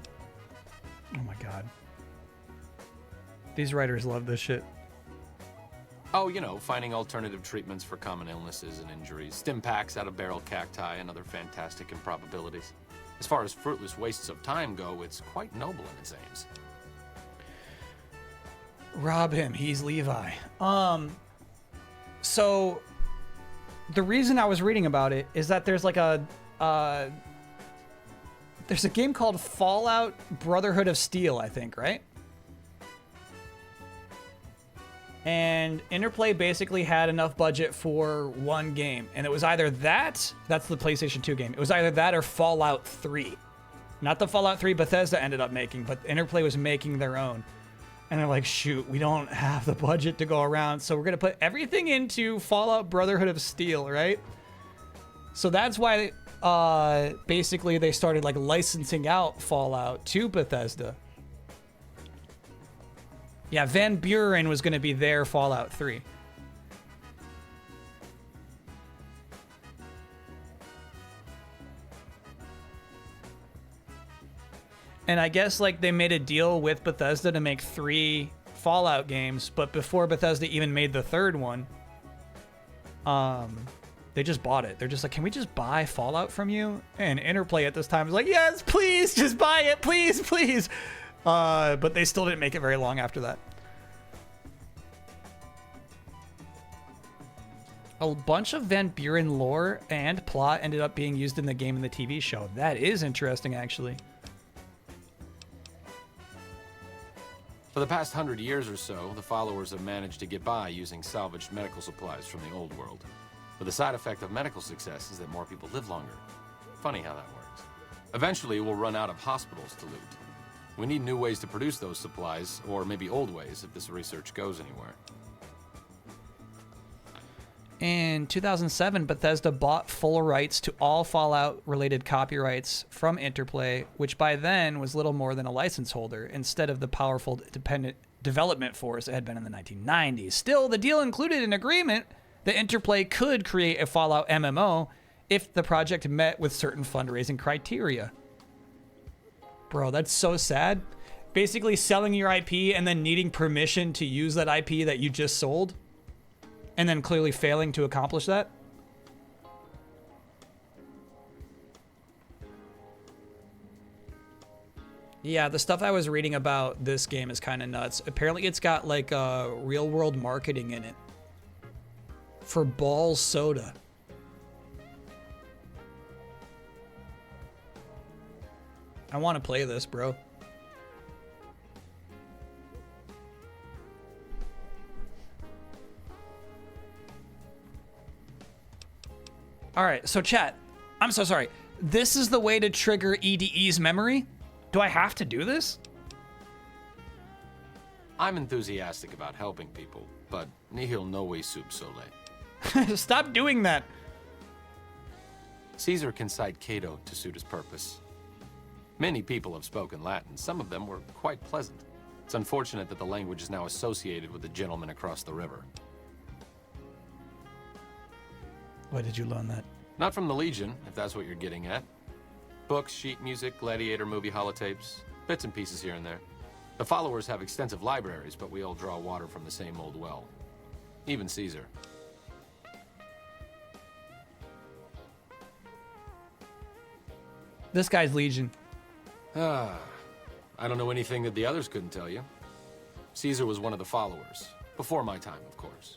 Oh my god. These writers love this shit. Oh, you know, finding alternative treatments for common illnesses and injuries, stim packs out of barrel cacti, and other fantastic improbabilities. As far as fruitless wastes of time go, it's quite noble in its aims. Rob him. He's Levi. So the reason I was reading about it is that there's like a there's a game called Fallout Brotherhood of Steel, I think, right? And Interplay basically had enough budget for one game, and it was either that's the PlayStation 2 game. It was either that or Fallout 3. Not the Fallout 3 Bethesda ended up making, but Interplay was making their own. And they're like, shoot, we don't have the budget to go around, so we're going to put everything into Fallout Brotherhood of Steel, right? So that's why basically they started like licensing out Fallout to Bethesda. Yeah, Van Buren was going to be their Fallout 3. And I guess like they made a deal with Bethesda to make 3 Fallout games, but before Bethesda even made the third one, they just bought it. They're just like, can we just buy Fallout from you? And Interplay at this time was like, yes, please, just buy it, please, please. But they still didn't make it very long after that. A bunch of Van Buren lore and plot ended up being used in the game and the TV show. That is interesting, actually. For the past 100 years or so, the followers have managed to get by using salvaged medical supplies from the old world. But the side effect of medical success is that more people live longer. Funny how that works. Eventually, we'll run out of hospitals to loot. We need new ways to produce those supplies, or maybe old ways if this research goes anywhere. In 2007, Bethesda bought full rights to all Fallout-related copyrights from Interplay, which by then was little more than a license holder, instead of the powerful independent development force it had been in the 1990s. Still, the deal included an agreement that Interplay could create a Fallout MMO if the project met with certain fundraising criteria. Bro, that's so sad. Basically selling your IP and then needing permission to use that IP that you just sold, and then clearly failing to accomplish that. Yeah, the stuff I was reading about this game is kind of nuts. Apparently it's got like real world marketing in it for Ball's Soda. I want to play this, bro. All right, so chat, I'm so sorry. This is the way to trigger EDE's memory? Do I have to do this? I'm enthusiastic about helping people, but nihil novi sub sole. Stop doing that. Caesar can cite Cato to suit his purpose. Many people have spoken Latin. Some of them were quite pleasant. It's unfortunate that the language is now associated with the gentleman across the river. Why did you learn that? Not from the Legion, if that's what you're getting at. Books, sheet music, gladiator movie holotapes, bits and pieces here and there. The followers have extensive libraries, but we all draw water from the same old well. Even Caesar. This guy's Legion. I don't know anything that the others couldn't tell you. Caesar was one of the followers. Before my time, of course.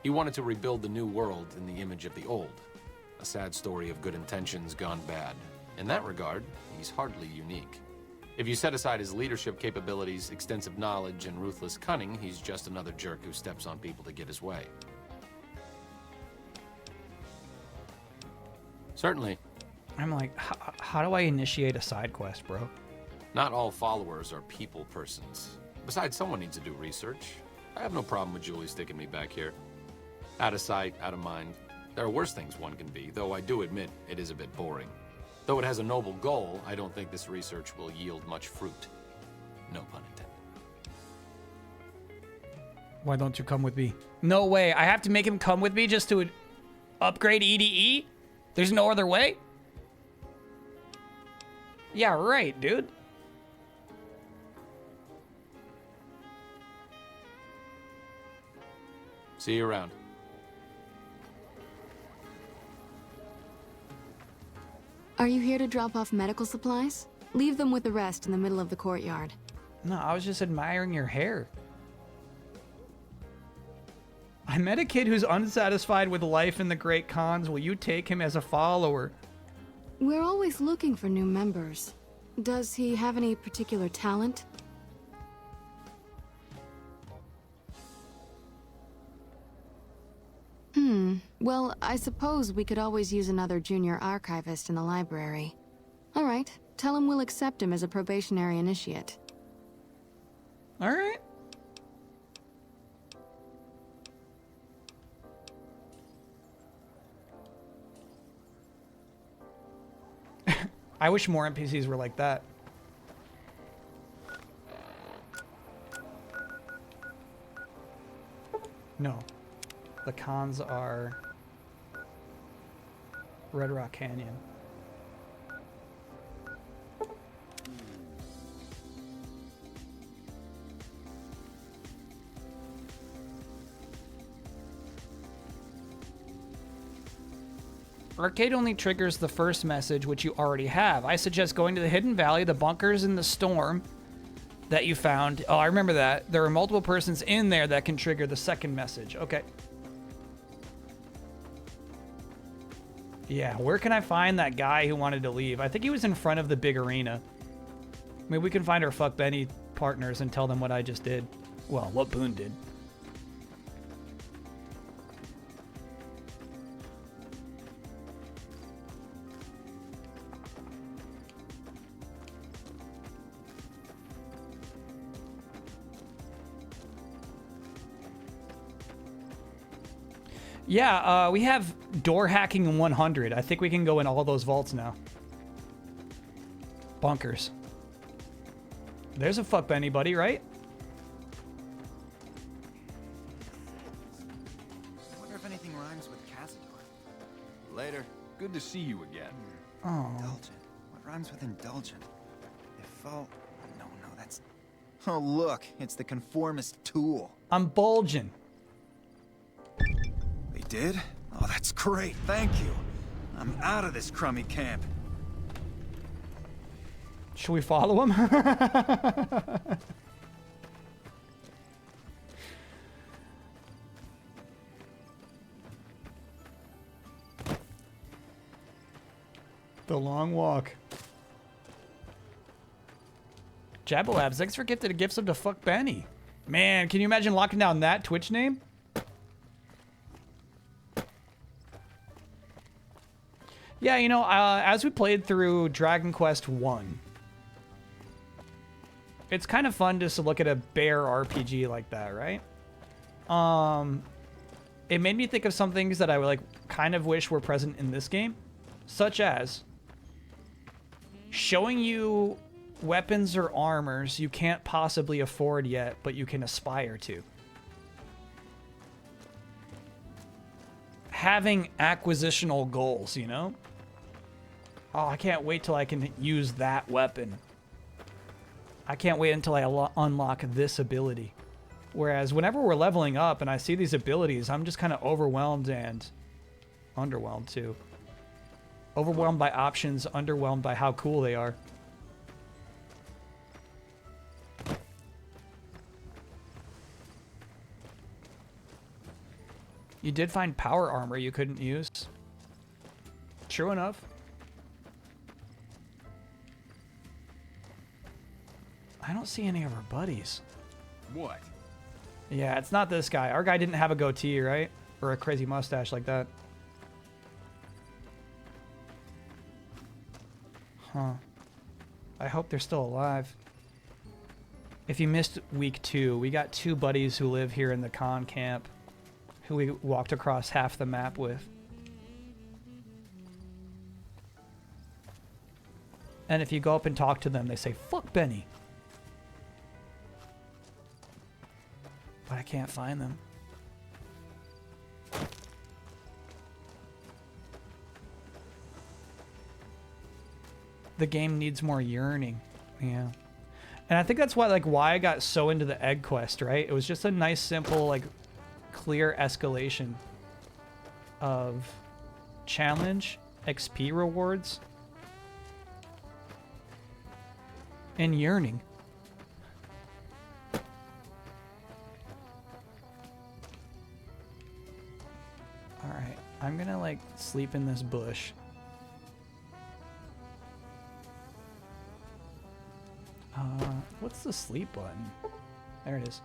He wanted to rebuild the new world in the image of the old. A sad story of good intentions gone bad. In that regard, he's hardly unique. If you set aside his leadership capabilities, extensive knowledge, and ruthless cunning, he's just another jerk who steps on people to get his way. Certainly. I'm like, how do I initiate a side quest, bro? Not all followers are people persons. Besides, someone needs to do research. I have no problem with Julie sticking me back here. Out of sight, out of mind. There are worse things one can be, though I do admit it is a bit boring. Though it has a noble goal, I don't think this research will yield much fruit. No pun intended. Why don't you come with me? No way. I have to make him come with me just to upgrade EDE? There's no other way? Yeah, right, dude. See you around. Are you here to drop off medical supplies? Leave them with the rest in the middle of the courtyard. No, I was just admiring your hair. I met a kid who's unsatisfied with life in the Great Khans. Will you take him as a follower? We're always looking for new members. Does he have any particular talent? Well, I suppose we could always use another junior archivist in the library. All right, tell him we'll accept him as a probationary initiate. All right. I wish more NPCs were like that. No. The cons are Red Rock Canyon. Arcade only triggers the first message, which you already have. I suggest going to the Hidden Valley, the bunkers in the storm that you found. Oh, I remember that. There are multiple persons in there that can trigger the second message. Okay. Yeah, where can I find that guy who wanted to leave? I think he was in front of the big arena. Maybe we can find our Fuck Benny partners and tell them what I just did. Well, what Boone did. Yeah, we have door hacking in 100. I think we can go in all those vaults now. Bunkers. There's a fuck Benny buddy, right? I wonder if anything rhymes with Cazador. Later. Good to see you again. Oh. Indulgent. What rhymes with indulgent? No, that's... Oh, look. It's the conformist tool. I'm bulging. They did? Oh, that's great. Thank you. I'm out of this crummy camp. Should we follow him? The long walk. Jabolabs, thanks for gifted a gift sub to fuck Benny. Man, can you imagine locking down that Twitch name? Yeah, you know, as we played through Dragon Quest 1, it's kind of fun just to look at a bare RPG like that, right? It made me think of some things that I would kind of wish were present in this game, such as showing you weapons or armors you can't possibly afford yet, but you can aspire to. Having acquisitional goals, you know? Oh, I can't wait till I can use that weapon. I can't wait until I unlock this ability. Whereas whenever we're leveling up and I see these abilities, I'm just kind of overwhelmed and underwhelmed too. Overwhelmed by options, underwhelmed by how cool they are. You did find power armor you couldn't use. True enough. I don't see any of our buddies. What? Yeah, it's not this guy. Our guy didn't have a goatee, right? Or a crazy mustache like that. Huh. I hope they're still alive. If you missed week 2, we got 2 buddies who live here in the con camp who we walked across half the map with. And if you go up and talk to them, they say, "Fuck Benny." But I can't find them. The game needs more yearning. Yeah. And I think that's why I got so into the egg quest, right? It was just a nice, simple, clear escalation of challenge, XP rewards, and yearning. Alright, I'm gonna sleep in this bush. What's the sleep button? There it is.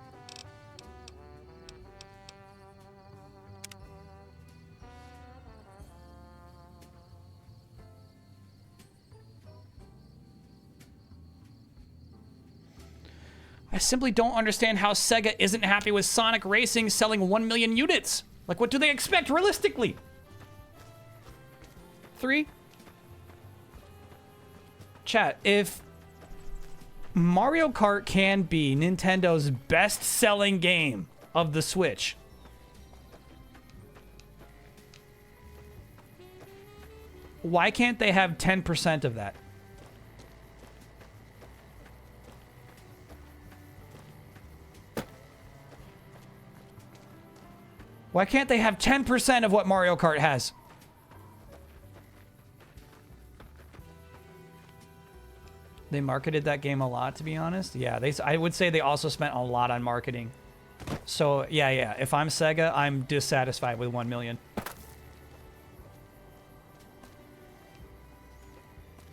I simply don't understand how Sega isn't happy with Sonic Racing selling 1 million units. What do they expect realistically? 3? Chat, if Mario Kart can be Nintendo's best-selling game of the Switch, why can't they have 10% of that? Why can't they have 10% of what Mario Kart has? They marketed that game a lot, to be honest. Yeah, I would say they also spent a lot on marketing. So, yeah. If I'm Sega, I'm dissatisfied with 1 million.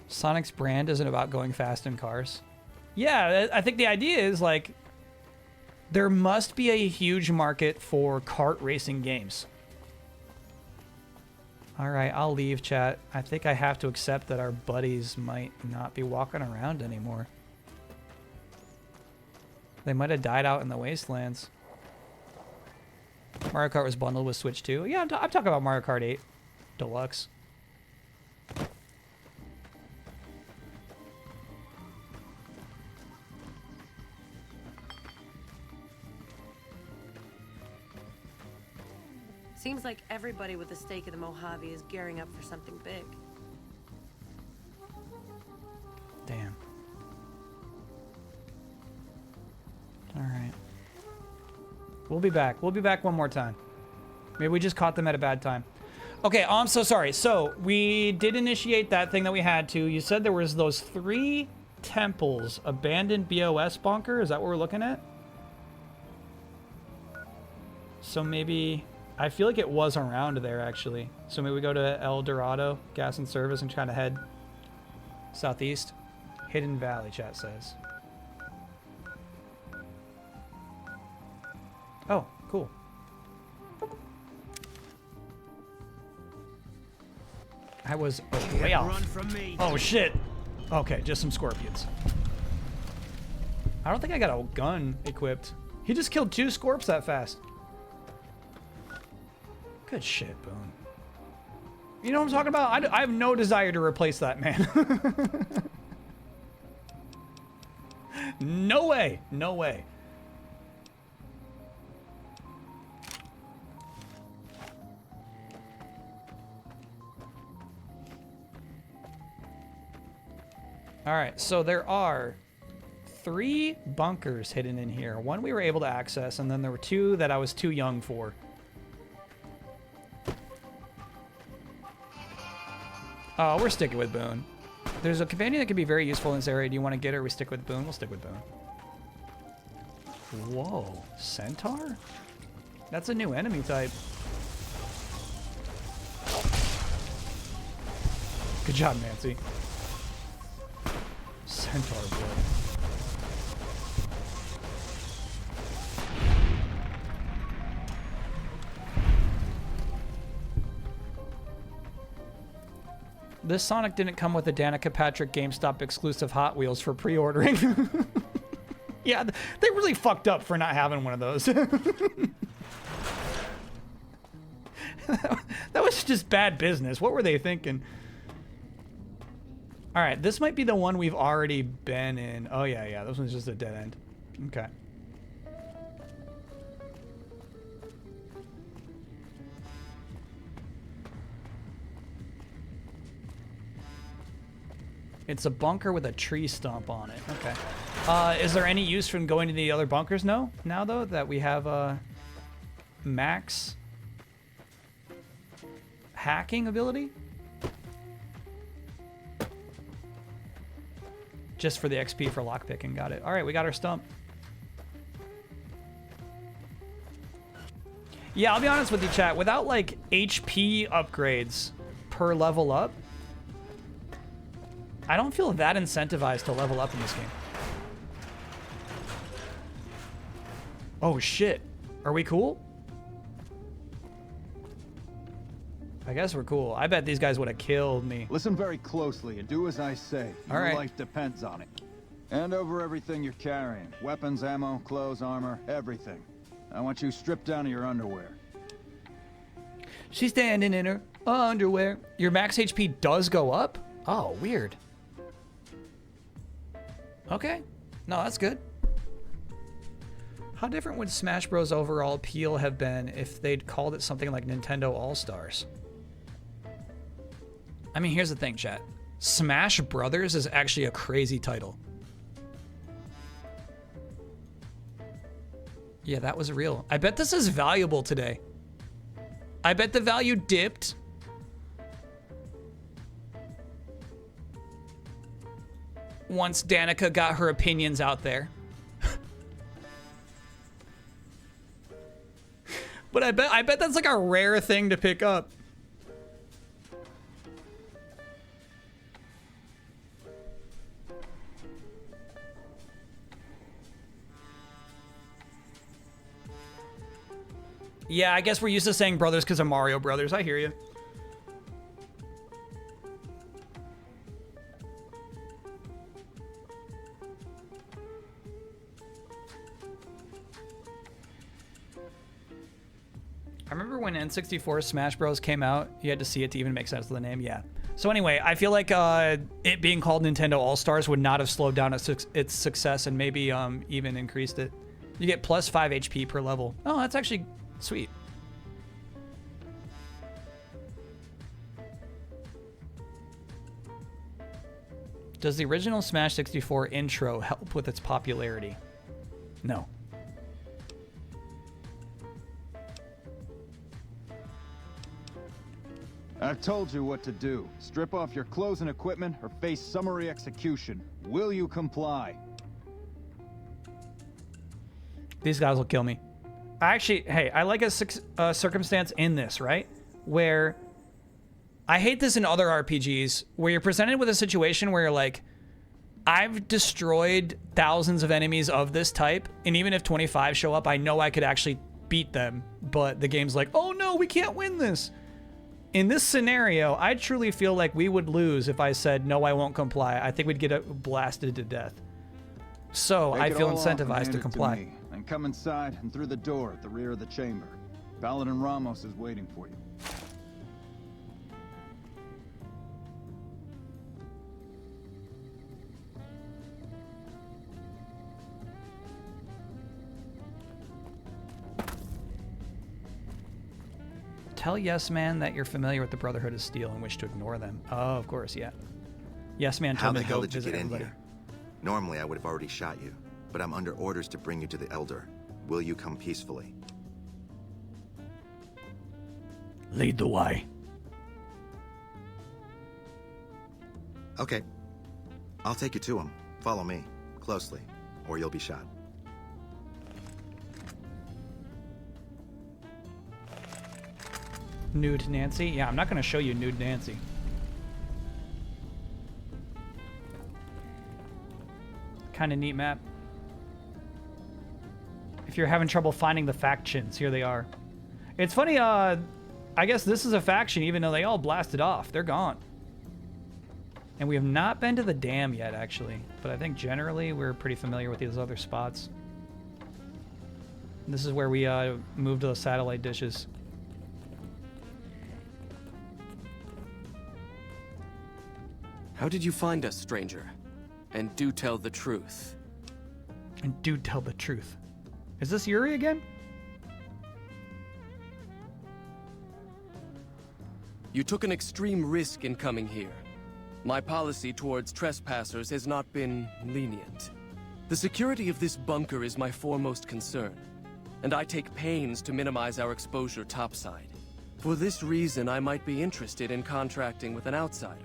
Sonic's brand isn't about going fast in cars. Yeah, I think the idea is, there must be a huge market for kart racing games. Alright, I'll leave, chat. I think I have to accept that our buddies might not be walking around anymore. They might have died out in the wastelands. Mario Kart was bundled with Switch 2. Yeah, I'm talking about Mario Kart 8 Deluxe. Seems like everybody with a stake in the Mojave is gearing up for something big. Damn. All right. We'll be back. We'll be back one more time. Maybe we just caught them at a bad time. Okay, oh, I'm so sorry. So, we did initiate that thing that we had to. You said there was those 3 temples, abandoned BOS bunker. Is that what we're looking at? So maybe... I feel like it was around there, actually. So maybe we go to El Dorado, gas and service, and try to head southeast. Hidden Valley, chat says. Oh, cool. I was way off. Run from me. Oh, shit. Okay, just some scorpions. I don't think I got a gun equipped. He just killed 2 scorps that fast. Good shit, Boone. You know what I'm talking about? I have no desire to replace that, man. No way. No way. All right, so there are 3 bunkers hidden in here. One we were able to access, and then there were 2 that I was too young for. Oh, we're sticking with Boone. There's a companion that could be very useful in this area. Do you want to get her? We stick with Boone? We'll stick with Boone. Whoa. Centaur? That's a new enemy type. Good job, Nancy. Centaur blood. This Sonic didn't come with a Danica Patrick GameStop exclusive Hot Wheels for pre-ordering. Yeah, they really fucked up for not having one of those. That was just bad business. What were they thinking? All right, this might be the one we've already been in. Oh, yeah. This one's just a dead end. Okay. It's a bunker with a tree stump on it. Okay. Is there any use from going to the other bunkers? No. Now, though, that we have max hacking ability? Just for the XP for lockpicking. Got it. All right, we got our stump. Yeah, I'll be honest with you, chat. Without, like, HP upgrades per level up, I don't feel that incentivized to level up in this game. Oh, shit. Are we cool? I guess we're cool. I bet these guys would have killed me. Listen very closely and do as I say. All Your right. life depends on it. Hand over everything you're carrying. Weapons, ammo, clothes, armor, everything. I want you stripped down to your underwear. She's standing in her underwear. Your max HP does go up? Oh, weird. Okay. No, that's good. How different would Smash Bros. Overall appeal have been if they'd called it something like Nintendo All-Stars? I mean, here's the thing, chat. Smash Brothers is actually a crazy title. Yeah, that was real. I bet this is valuable today. I bet the value dipped. Once Danica got her opinions out there. But I bet that's like a rare thing to pick up. Yeah, I guess we're used to saying brothers because of Mario Brothers. I hear you. I remember when N64 Smash Bros. Came out, you had to see it to even make sense of the name. Yeah. So anyway, I feel like it being called Nintendo All-Stars would not have slowed down its success and maybe even increased it. You get plus 5 HP per level. Oh, that's actually sweet. Does the original Smash 64 intro help with its popularity? No. I've told you what to do. Strip off your clothes and equipment or face summary execution. Will you comply? These guys will kill me. Actually, hey, I like a circumstance in this, right? Where I hate this in other RPGs, where you're presented with a situation where you're like, I've destroyed thousands of enemies of this type, and even if 25 show up, I know I could actually beat them, but the game's like, oh no, we can't win this. In this scenario, I truly feel like we would lose if I said, no, I won't comply. I think we'd get blasted to death. So I feel incentivized to comply. And come inside and through the door at the rear of the chamber. Paladin Ramos is waiting for you. Tell Yes Man that you're familiar with the Brotherhood of Steel and wish to ignore them. Oh, of course, yeah. Yes Man told me to go visit everybody. Normally, I would have already shot you, but I'm under orders to bring you to the Elder. Will you come peacefully? Lead the way. Okay. I'll take you to him. Follow me, closely, or you'll be shot. Nude Nancy? Yeah, I'm not going to show you Nude Nancy. Kind of neat map. If you're having trouble finding the factions, here they are. It's funny, I guess this is a faction even though they all blasted off. They're gone. And we have not been to the dam yet, actually. But I think generally we're pretty familiar with these other spots. This is where we moved to the satellite dishes. How did you find us, stranger? And do tell the truth. And do tell the truth. Is this Yuri again? You took an extreme risk in coming here. My policy towards trespassers has not been lenient. The security of this bunker is my foremost concern, and I take pains to minimize our exposure topside. For this reason, I might be interested in contracting with an outsider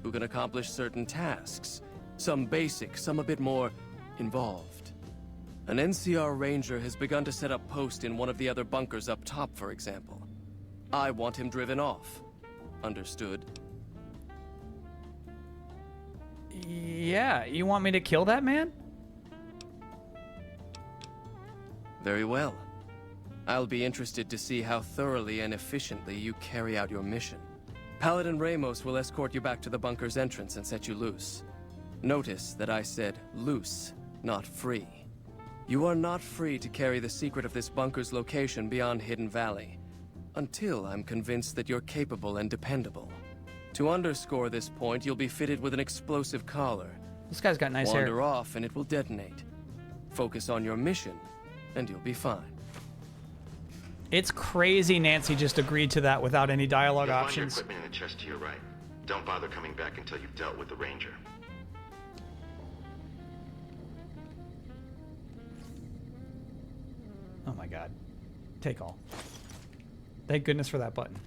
who can accomplish certain tasks, some basic, some a bit more involved. An NCR ranger has begun to set up post in one of the other bunkers up top, for example. I want him driven off. Understood? Yeah, you want me to kill that man? Very well. I'll be interested to see how thoroughly and efficiently you carry out your mission. Paladin Ramos will escort you back to the bunker's entrance and set you loose. Notice that I said loose, not free. You are not free to carry the secret of this bunker's location beyond Hidden Valley, until I'm convinced that you're capable and dependable. To underscore this point, you'll be fitted with an explosive collar. This guy's got nice hair. Wander off and it will detonate. Focus on your mission, and you'll be fine. It's crazy Nancy just agreed to that without any dialogue options. Find your equipment in the chest to your right. Don't bother coming back until you've dealt with the ranger. Oh my god. Take all. Thank goodness for that button.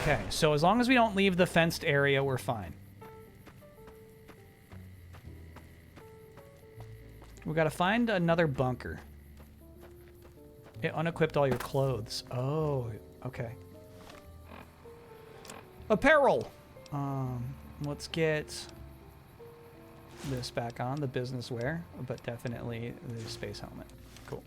Okay, so as long as we don't leave the fenced area, we're fine. We gotta find another bunker. It unequipped all your clothes. Oh, okay. Apparel! Let's get this back on, the business wear, but definitely the space helmet. Cool.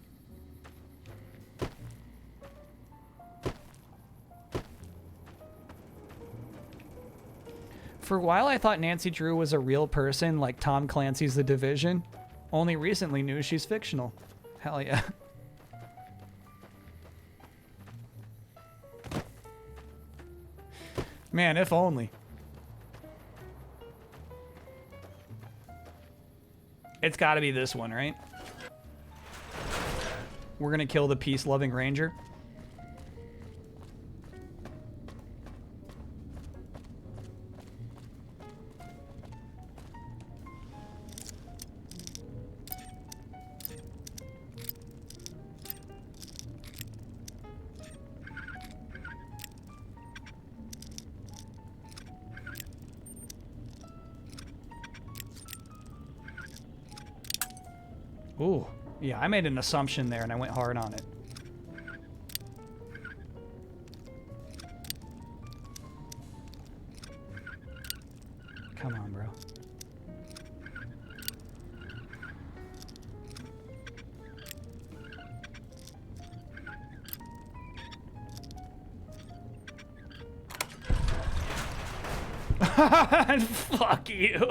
For a while, I thought Nancy Drew was a real person, like Tom Clancy's The Division. Only recently knew she's fictional. Hell yeah. Man, if only. It's got to be this one, right? We're going to kill the peace-loving ranger. Ooh, yeah, I made an assumption there and I went hard on it. Come on, bro. Fuck you.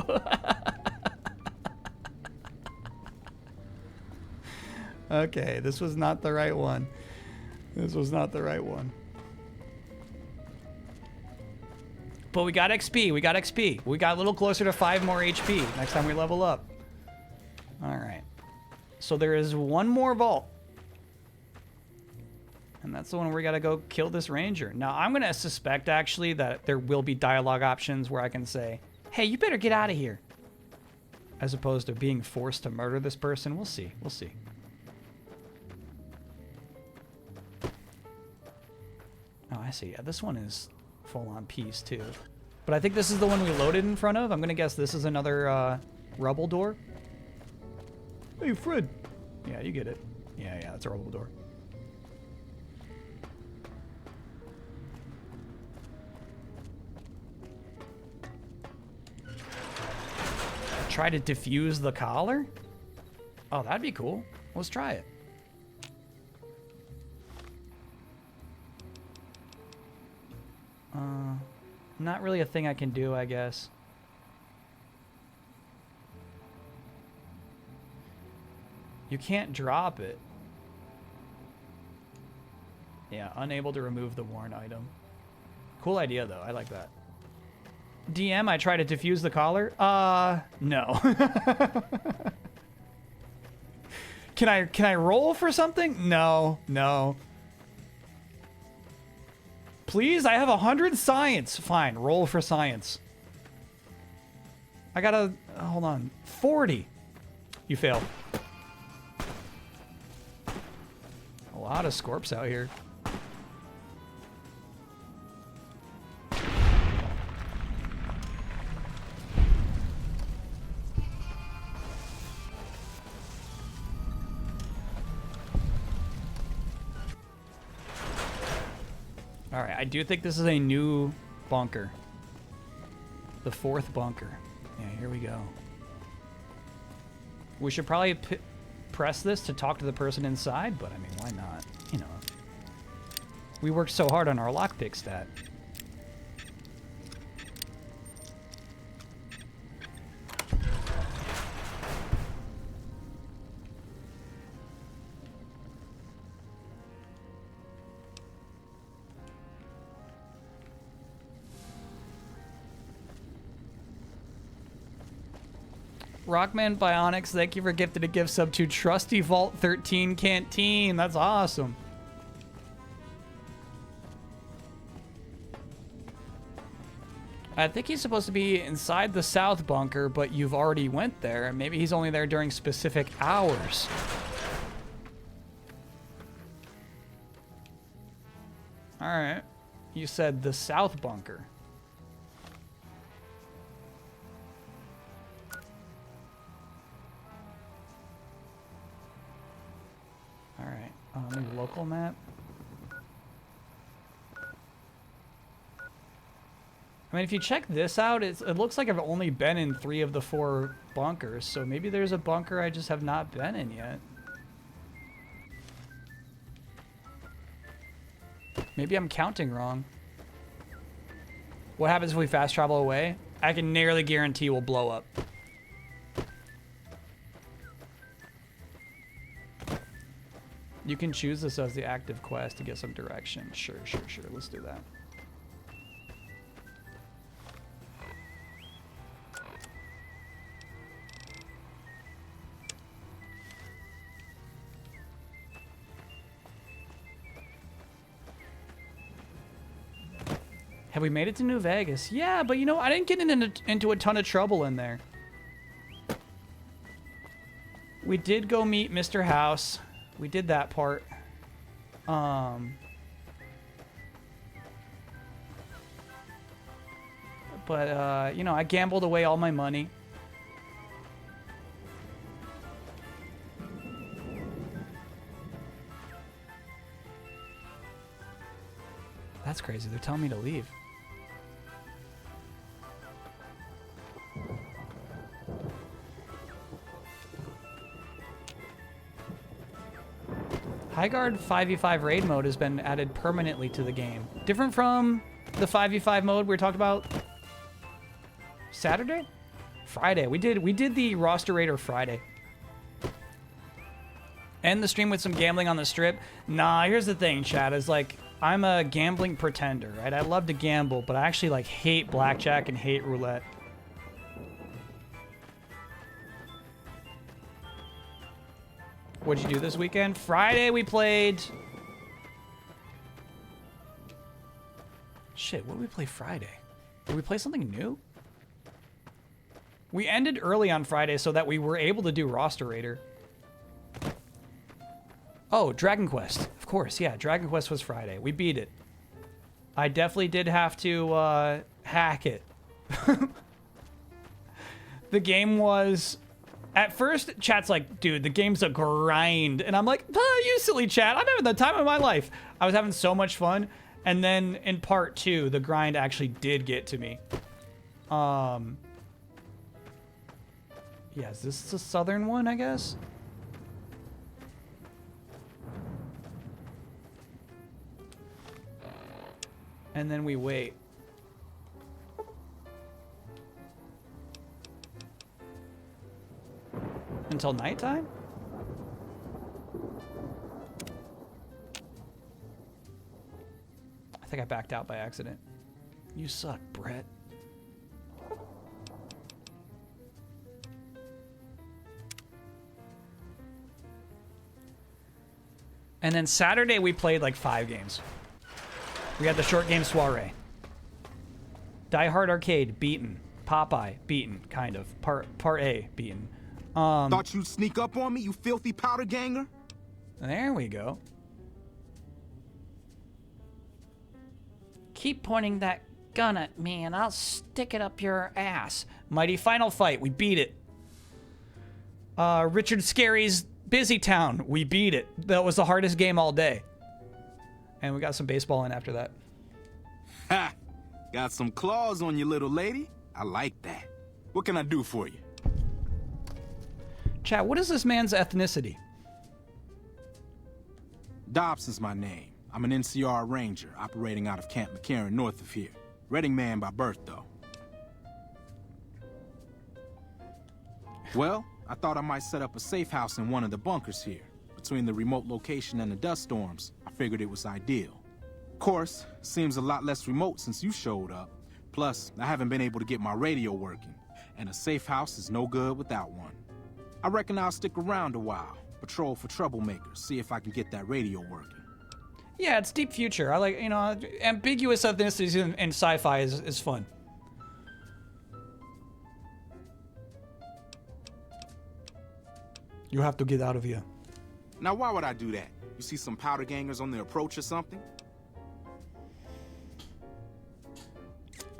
Okay, this was not the right one. This was not the right one. But we got XP. We got XP. We got a little closer to 5 more HP next time we level up. All right. So there is one more vault. And that's the one where we got to go kill this ranger. Now, I'm going to suspect, actually, that there will be dialogue options where I can say, hey, you better get out of here. As opposed to being forced to murder this person. We'll see. We'll see. Oh, I see. Yeah, this one is full-on peace, too. But I think this is the one we loaded in front of. I'm going to guess this is another rubble door. Hey, Fred. Yeah, you get it. Yeah, it's a rubble door. Try to defuse the collar? Oh, that'd be cool. Let's try it. Not really a thing I can do, I guess. You can't drop it. Yeah, unable to remove the worn item. Cool idea, though. I like that. DM, I try to defuse the collar? No. Can I roll for something? No. Please, I have 100 science. Fine, roll for science. I gotta, hold on, 40. You failed. A lot of scorps out here. Alright, I do think this is a new bunker. The 4th bunker. Yeah, here we go. We should probably press this to talk to the person inside, but I mean, why not? You know. We worked so hard on our lockpick stat. Rockman Bionics, thank you for gifted a gift sub to Trusty Vault 13 Canteen. That's awesome. I think he's supposed to be inside the south bunker, but you've already went there. Maybe he's only there during specific hours. All right. You said the south bunker. Alright, maybe local map. I mean, if you check this out, it looks like I've only been in 3 of the 4 bunkers, so maybe there's a bunker I just have not been in yet. Maybe I'm counting wrong. What happens if we fast travel away? I can nearly guarantee will blow up. You can choose this as the active quest to get some direction. Sure. Let's do that. Have we made it to New Vegas? Yeah, but you know, I didn't get into a ton of trouble in there. We did go meet Mr. House. We did that part. But, you know, I gambled away all my money. That's crazy. They're telling me to leave. Highguard 5v5 raid mode has been added permanently to the game. Different from the 5v5 mode we talked about Saturday? Friday. We did the roster raider Friday. End the stream with some gambling on the strip. Nah, here's the thing, chat, is like, I'm a gambling pretender, right? I love to gamble, but I actually like hate blackjack and hate roulette. What'd you do this weekend? Friday we played... Shit, what did we play Friday? Did we play something new? We ended early on Friday so that we were able to do Roster Raider. Oh, Dragon Quest. Of course, yeah, Dragon Quest was Friday. We beat it. I definitely did have to hack it. The game was... At first, chat's like, dude, the game's a grind. And I'm like, you silly chat. I'm having the time of my life. I was having so much fun. And then in part 2, the grind actually did get to me. Yeah, is this the southern one, I guess? And then we wait. Until nighttime? I think I backed out by accident. You suck, Brett. And then Saturday we played like 5 games. We had the short game soiree. Die Hard Arcade, beaten. Popeye, beaten, kind of. Part A, beaten. Thought you'd sneak up on me, you filthy powder ganger? There we go. Keep pointing that gun at me and I'll stick it up your ass. Mighty Final Fight, we beat it. Richard Scarry's Busy Town, we beat it. That was the hardest game all day. And we got some baseball in after that. Ha! Got some claws on you, little lady. I like that. What can I do for you? Chat, what is this man's ethnicity? Dobson's my name. I'm an NCR ranger operating out of Camp McCarran north of here. Reading man by birth, though. Well, I thought I might set up a safe house in one of the bunkers here. Between the remote location and the dust storms, I figured it was ideal. Of course, seems a lot less remote since you showed up. Plus, I haven't been able to get my radio working, and a safe house is no good without one. I reckon I'll stick around a while, patrol for troublemakers, see if I can get that radio working. Yeah, it's deep future. I like, you know, ambiguous ethnicities in sci-fi is fun. You have to get out of here. Now, why would I do that? You see some powder gangers on the approach or something?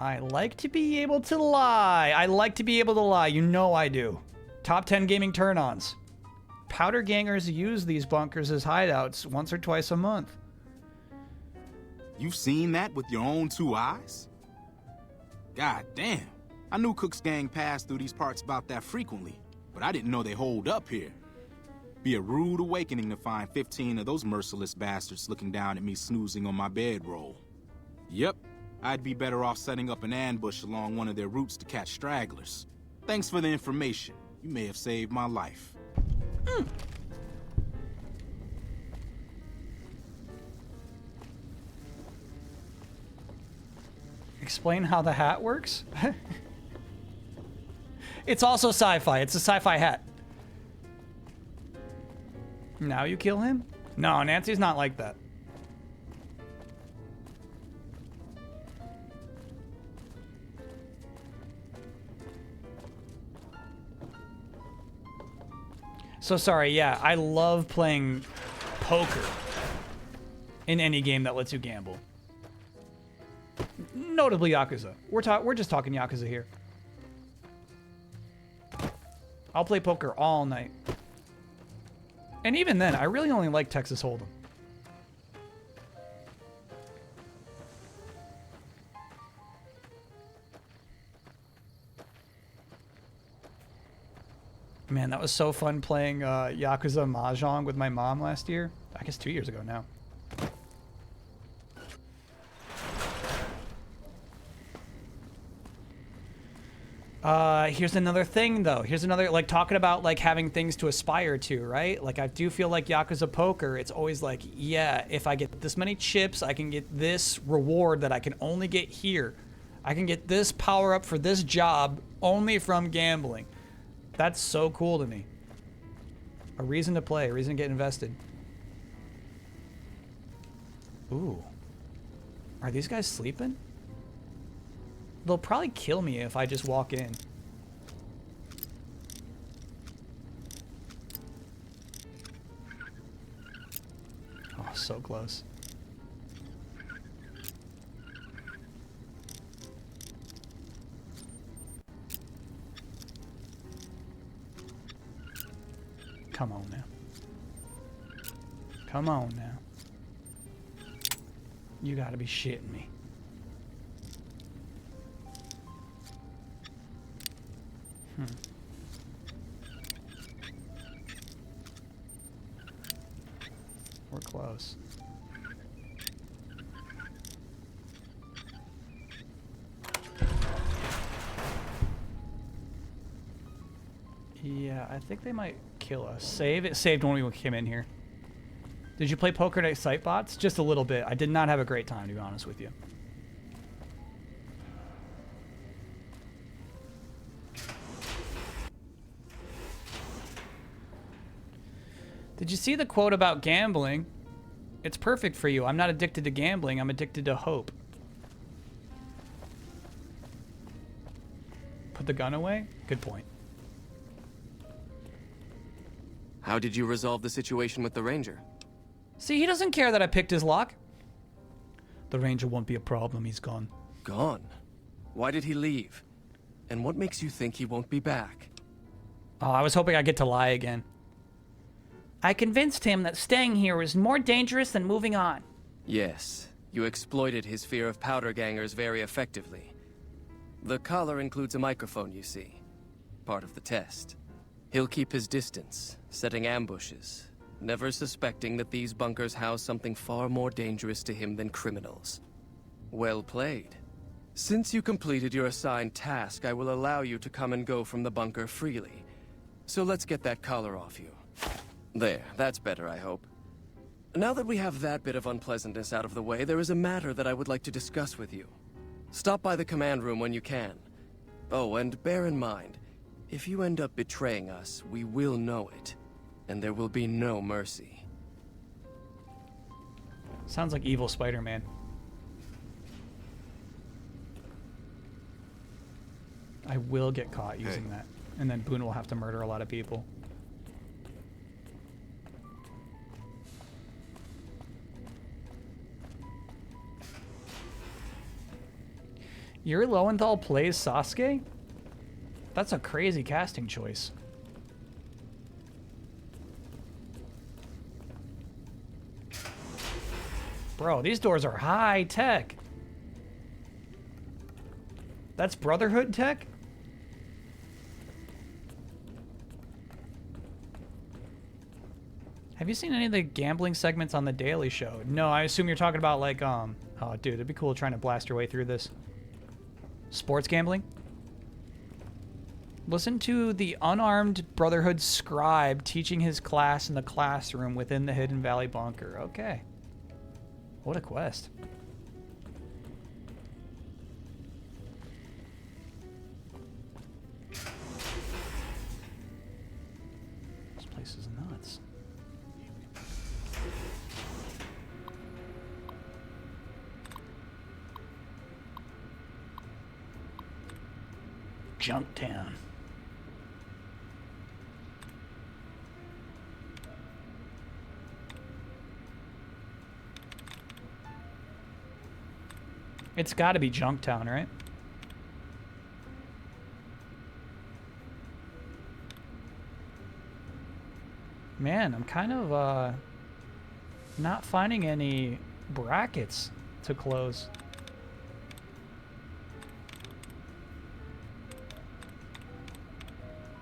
I like to be able to lie. I like to be able to lie. You know I do. Top 10 gaming turn-ons. Powder gangers use these bunkers as hideouts once or twice a month. You've seen that with your own 2 eyes? God damn. I knew Cook's gang passed through these parts about that frequently, but I didn't know they holed up here. Be a rude awakening to find 15 of those merciless bastards looking down at me snoozing on my bedroll. Yep, I'd be better off setting up an ambush along one of their routes to catch stragglers. Thanks for the information. You may have saved my life. Explain how the hat works? It's also sci-fi. It's a sci-fi hat. Now you kill him? No, Nancy's not like that. So sorry, yeah, I love playing poker in any game that lets you gamble. Notably Yakuza. We're just talking Yakuza here. I'll play poker all night. And even then, I really only like Texas Hold'em. Man, that was so fun playing Yakuza Mahjong with my mom last year. I guess 2 years ago now. Here's another thing, though. Here's another, like, talking about, like, having things to aspire to, right? Like, I do feel like Yakuza Poker, it's always like, yeah, if I get this many chips, I can get this reward that I can only get here. I can get this power-up for this job only from gambling. That's so cool to me. A reason to play, a reason to get invested. Ooh. Are these guys sleeping? They'll probably kill me if I just walk in. Oh, so close. Come on now. Come on now. You gotta be shitting me. We're close. Yeah, I think they might kill us. Save? It saved when we came in here. Did you play Poker Night Sightbots? Just a little bit. I did not have a great time, to be honest with you. Did you see the quote about gambling? It's perfect for you. I'm not addicted to gambling. I'm addicted to hope. Put the gun away? Good point. How did you resolve the situation with the Ranger? See, he doesn't care that I picked his lock. The Ranger won't be a problem. He's gone. Gone? Why did he leave? And what makes you think he won't be back? Oh, I was hoping I'd get to lie again. I convinced him that staying here was more dangerous than moving on. Yes, you exploited his fear of powder gangers very effectively. The collar includes a microphone, you see. Part of the test. He'll keep his distance, setting ambushes, never suspecting that these bunkers house something far more dangerous to him than criminals. Well played. Since you completed your assigned task, I will allow you to come and go from the bunker freely. So let's get that collar off you. There, that's better, I hope. Now that we have that bit of unpleasantness out of the way, there is a matter that I would like to discuss with you. Stop by the command room when you can. Oh, and bear in mind, if you end up betraying us, we will know it, and there will be no mercy. Sounds like evil Spider-Man. I will get caught using that, and then Boone will have to murder a lot of people. Yuri Lowenthal plays Sasuke? That's a crazy casting choice. Bro, these doors are high tech. That's Brotherhood tech? Have you seen any of the gambling segments on The Daily Show? No, I assume you're talking about like Oh, dude, it'd be cool trying to blast your way through this. Sports gambling? Listen to the unarmed Brotherhood scribe teaching his class in the classroom within the Hidden Valley bunker. Okay. What a quest. This place is nuts. Junktown. It's got to be Junktown, right? Man, I'm kind of not finding any brackets to close.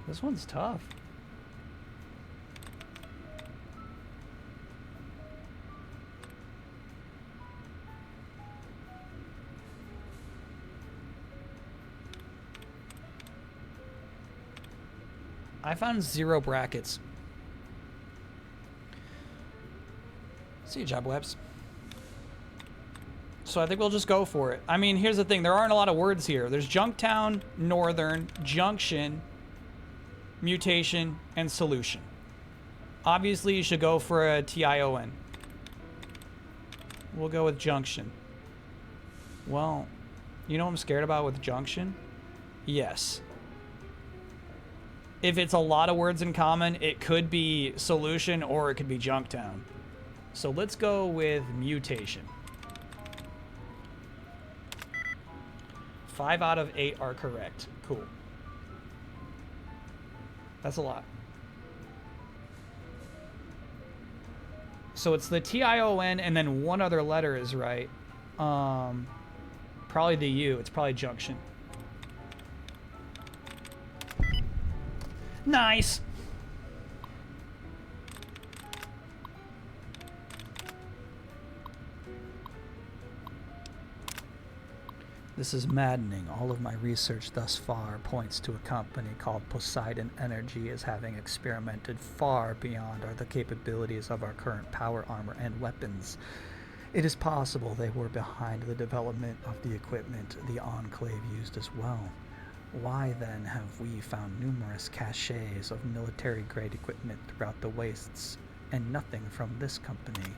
This one's tough. I found 0 brackets. See you, job webs. So I think we'll just go for it. I mean, here's the thing. There aren't a lot of words here. There's Junktown, Northern, Junction, Mutation, and Solution. Obviously, you should go for a TION. We'll go with Junction. Well, you know what I'm scared about with Junction? Yes. If it's a lot of words in common, it could be Solution or it could be Junktown. So let's go with Mutation. 5 out of 8 are correct. Cool. That's a lot. So it's the TION and then one other letter is right. Probably the U. It's probably Junction. Nice. This is maddening. All of my research thus far points to a company called Poseidon Energy as having experimented far beyond the capabilities of our current power armor and weapons. It is possible they were behind the development of the equipment the Enclave used as well. Why then have we found numerous caches of military-grade equipment throughout the wastes, and nothing from this company?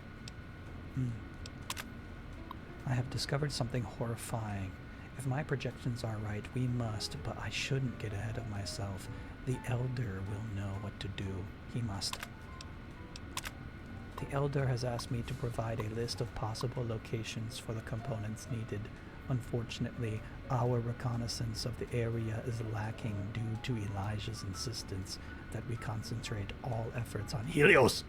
I have discovered something horrifying. If my projections are right, we must, but I shouldn't get ahead of myself. The Elder will know what to do. He must. The Elder has asked me to provide a list of possible locations for the components needed. Unfortunately, our reconnaissance of the area is lacking due to Elijah's insistence that we concentrate all efforts on Helios.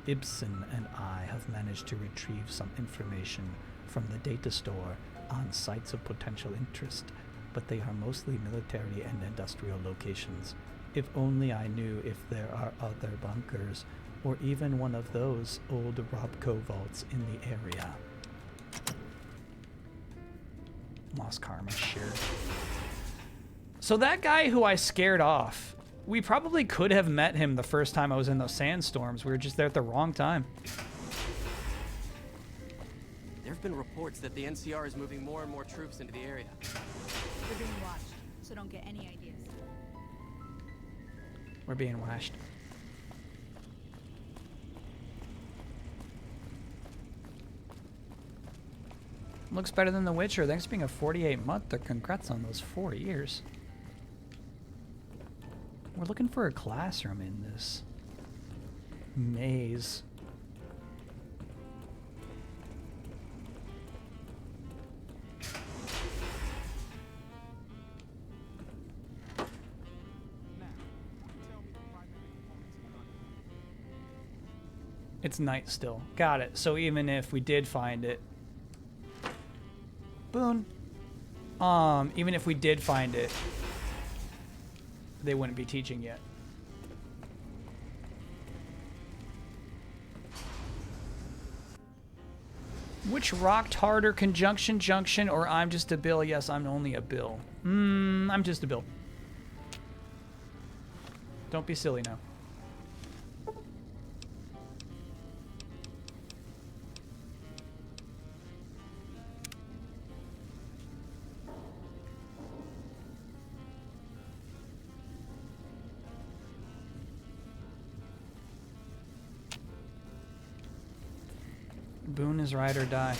Ibsen and I have managed to retrieve some information from the data store on sites of potential interest, but they are mostly military and industrial locations. If only I knew if there are other bunkers, or even one of those old Robco vaults in the area. Lost Karma, sure. So that guy who I scared off, we probably could have met him the first time I was in those sandstorms. We were just there at the wrong time. There have been reports that the NCR is moving more and more troops into the area. We're being watched, so don't get any ideas. We're being watched. Looks better than The Witcher. Thanks for being a 48-month. Congrats on those 4 years. We're looking for a classroom in this maze. It's night still. Got it. So even if we did find it, Boone. Even if we did find it, they wouldn't be teaching yet. Which rocked harder, Conjunction Junction or I'm Just a Bill? Yes, I'm only a Bill. I'm just a Bill. Don't be silly now. Boone is ride or die.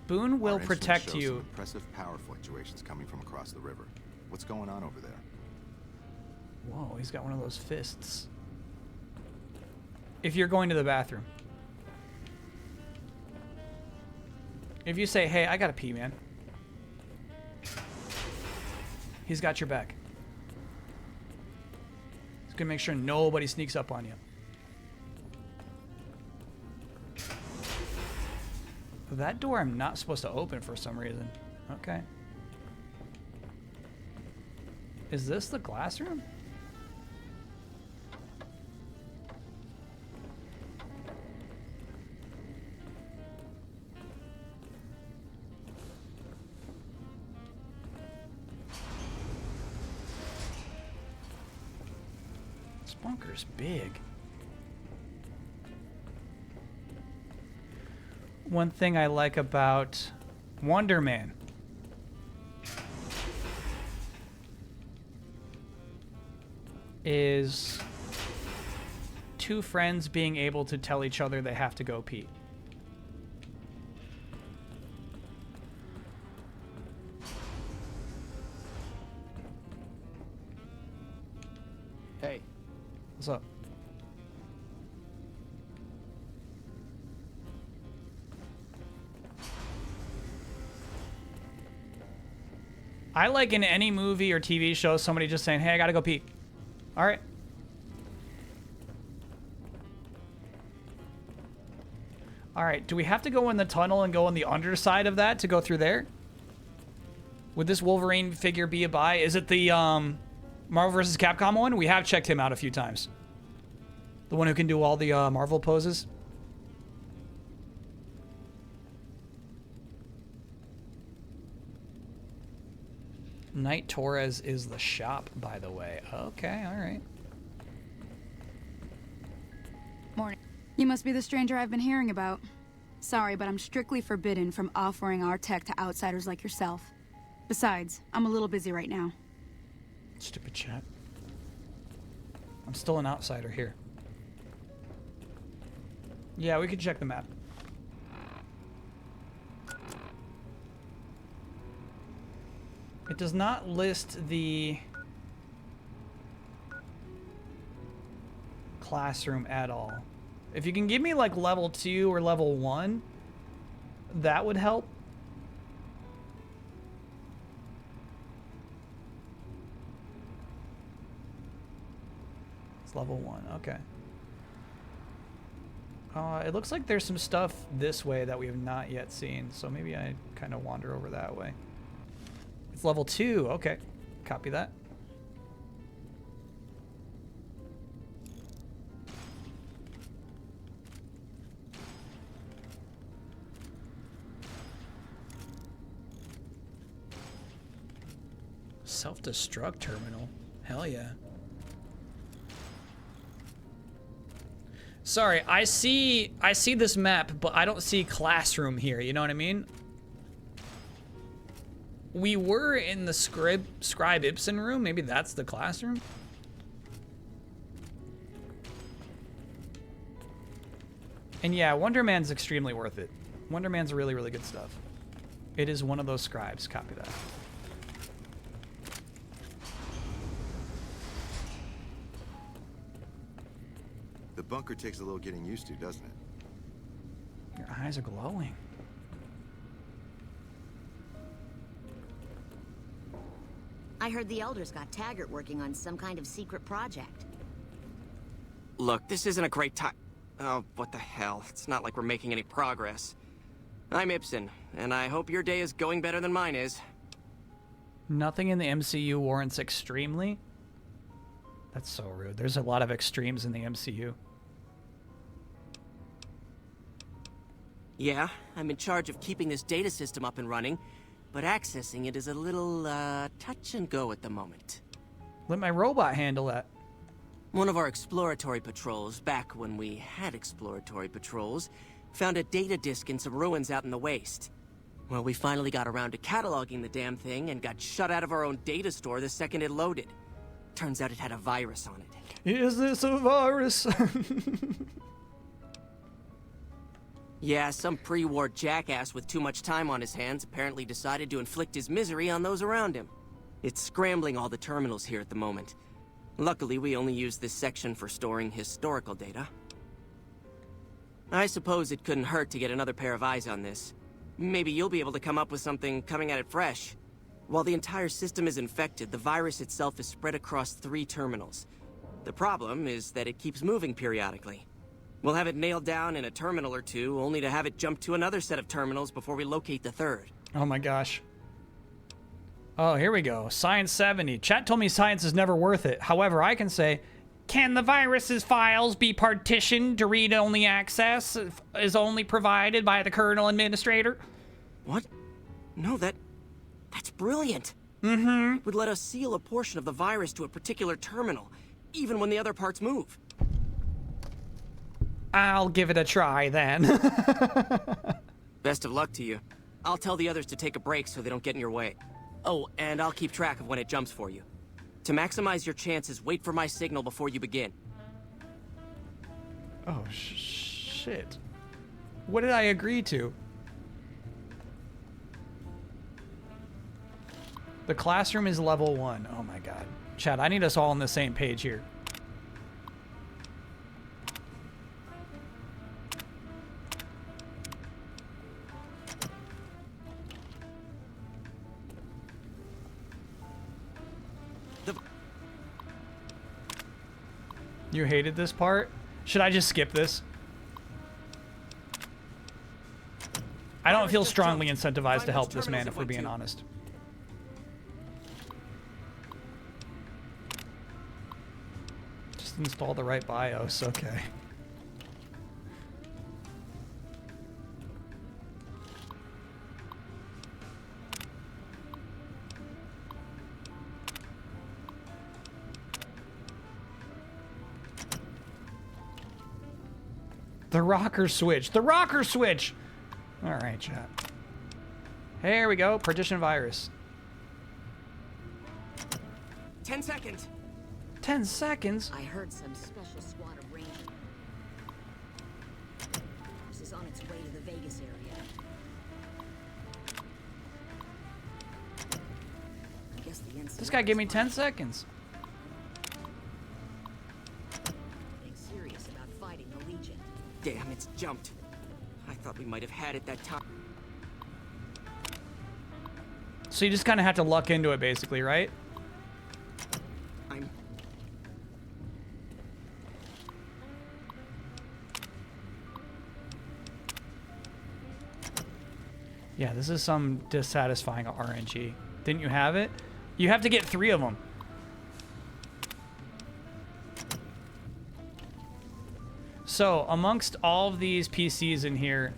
Boone will Our instruments protect show you. some impressive power fluctuations coming from across the river. What's going on over there? Whoa, he's got one of those fists. If you're going to the bathroom. If you say, hey, I gotta pee, man. He's got your back. He's gonna make sure nobody sneaks up on you. That door I'm not supposed to open for some reason. Okay. Is this the classroom? This bunker's big. One thing I like about Wonder Man is two friends being able to tell each other they have to go pee. Hey. What's up? I like in any movie or TV show somebody just saying, hey, I gotta go pee. All right. All right, do we have to go in the tunnel and go on the underside of that to go through there? Would this Wolverine figure be a buy? Is it the Marvel vs. Capcom one? We have checked him out a few times. The one who can do all the Marvel poses. Knight Torres is the shop, by the way. Okay, all right. Morning. You must be the stranger I've been hearing about. Sorry, but I'm strictly forbidden from offering our tech to outsiders like yourself. Besides, I'm a little busy right now. Stupid chat. I'm still an outsider here. Yeah, we could check the map. It does not list the classroom at all. If you can give me like level 2 or level 1, that would help. It's level 1, okay. It looks like there's some stuff this way that we have not yet seen, so maybe I kind of wander over that way. It's level 2, okay. Copy that. Self-destruct terminal. Hell yeah. Sorry, I see this map, but I don't see classroom here, you know what I mean? We were in the Scribe Ibsen room, maybe that's the classroom? And yeah, Wonder Man's extremely worth it. Wonder Man's really, really good stuff. It is one of those scribes, copy that. The bunker takes a little getting used to, doesn't it? Your eyes are glowing. I heard the Elders got Taggart working on some kind of secret project. Look, this isn't a great time. Oh, what the hell. It's not like we're making any progress. I'm Ibsen, and I hope your day is going better than mine is. Nothing in the MCU warrants extremely. That's so rude. There's a lot of extremes in the MCU. Yeah, I'm in charge of keeping this data system up and running, but accessing it is a little, touch and go at the moment. Let my robot handle that. One of our exploratory patrols, back when we had exploratory patrols, found a data disk in some ruins out in the waste. Well, we finally got around to cataloging the damn thing and got shut out of our own data store the second it loaded. Turns out it had a virus on it. Is this a virus? Yeah, some pre-war jackass with too much time on his hands apparently decided to inflict his misery on those around him. It's scrambling all the terminals here at the moment. Luckily, we only use this section for storing historical data. I suppose it couldn't hurt to get another pair of eyes on this. Maybe you'll be able to come up with something coming at it fresh. While the entire system is infected, the virus itself is spread across 3 terminals. The problem is that it keeps moving periodically. We'll have it nailed down in a terminal or 2, only to have it jump to another set of terminals before we locate the 3rd. Oh my gosh. Oh, here we go. Science 70. Chat told me science is never worth it. However, I can say, can the virus's files be partitioned to read-only access is only provided by the kernel administrator? What? No, that's brilliant. Mm-hmm. It would let us seal a portion of the virus to a particular terminal, even when the other parts move. I'll give it a try then. Best of luck to you. I'll tell the others to take a break so they don't get in your way. Oh, and I'll keep track of when it jumps for you. To maximize your chances, wait for my signal before you begin. Oh, shit. What did I agree to? The classroom is level 1. Oh my god. Chad, I need us all on the same page here. You hated this part? Should I just skip this? I don't feel strongly incentivized to help this man, if we're being honest. Just install the right BIOS, okay. The rocker switch. The rocker switch! Alright, chat. Here we go. Partition virus. 10 seconds. 10 seconds? I heard some special squad of Rangers. This is on its way to the Vegas area. I guess the NCO This guy gave me 10 seconds. Being serious about fighting the Legion. Damn, it's jumped. I thought we might have had it that time. So you just kind of have to luck into it, basically, right? Yeah, this is some dissatisfying RNG. Didn't you have it? You have to get 3 of them. So, amongst all of these PCs in here,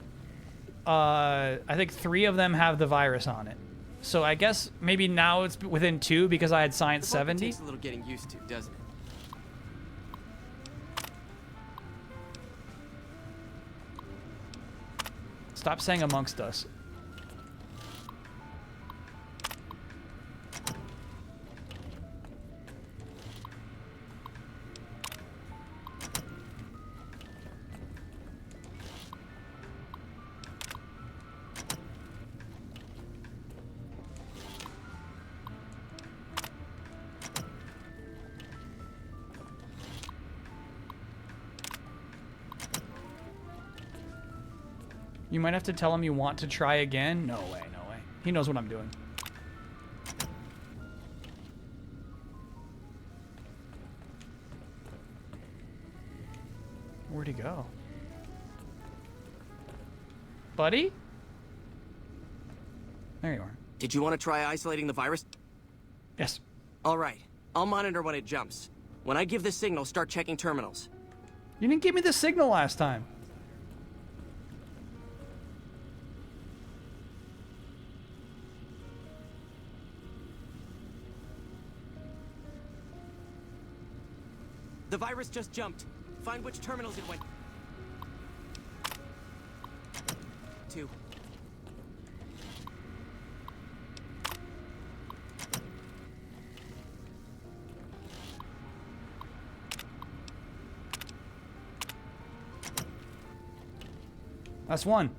I think 3 of them have the virus on it. So I guess maybe now it's within 2 because I had Science 70. It takes a little getting used to, doesn't it? Stop saying amongst us. You might have to tell him you want to try again. No way, no way. He knows what I'm doing. Where'd he go? Buddy? There you are. Did you want to try isolating the virus? Yes. All right. I'll monitor when it jumps. When I give the signal, start checking terminals. You didn't give me the signal last time. The virus just jumped. Find which terminals it went to. That's one.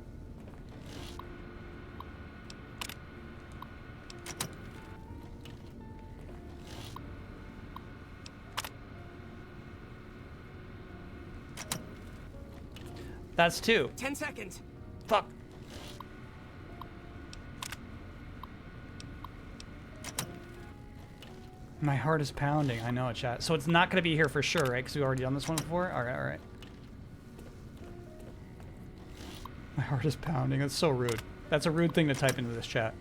That's two. 10 seconds. Fuck. My heart is pounding. I know it, chat. So it's not going to be here for sure, right? Because we've already done this one before? All right, all right. My heart is pounding. That's so rude. That's a rude thing to type into this chat.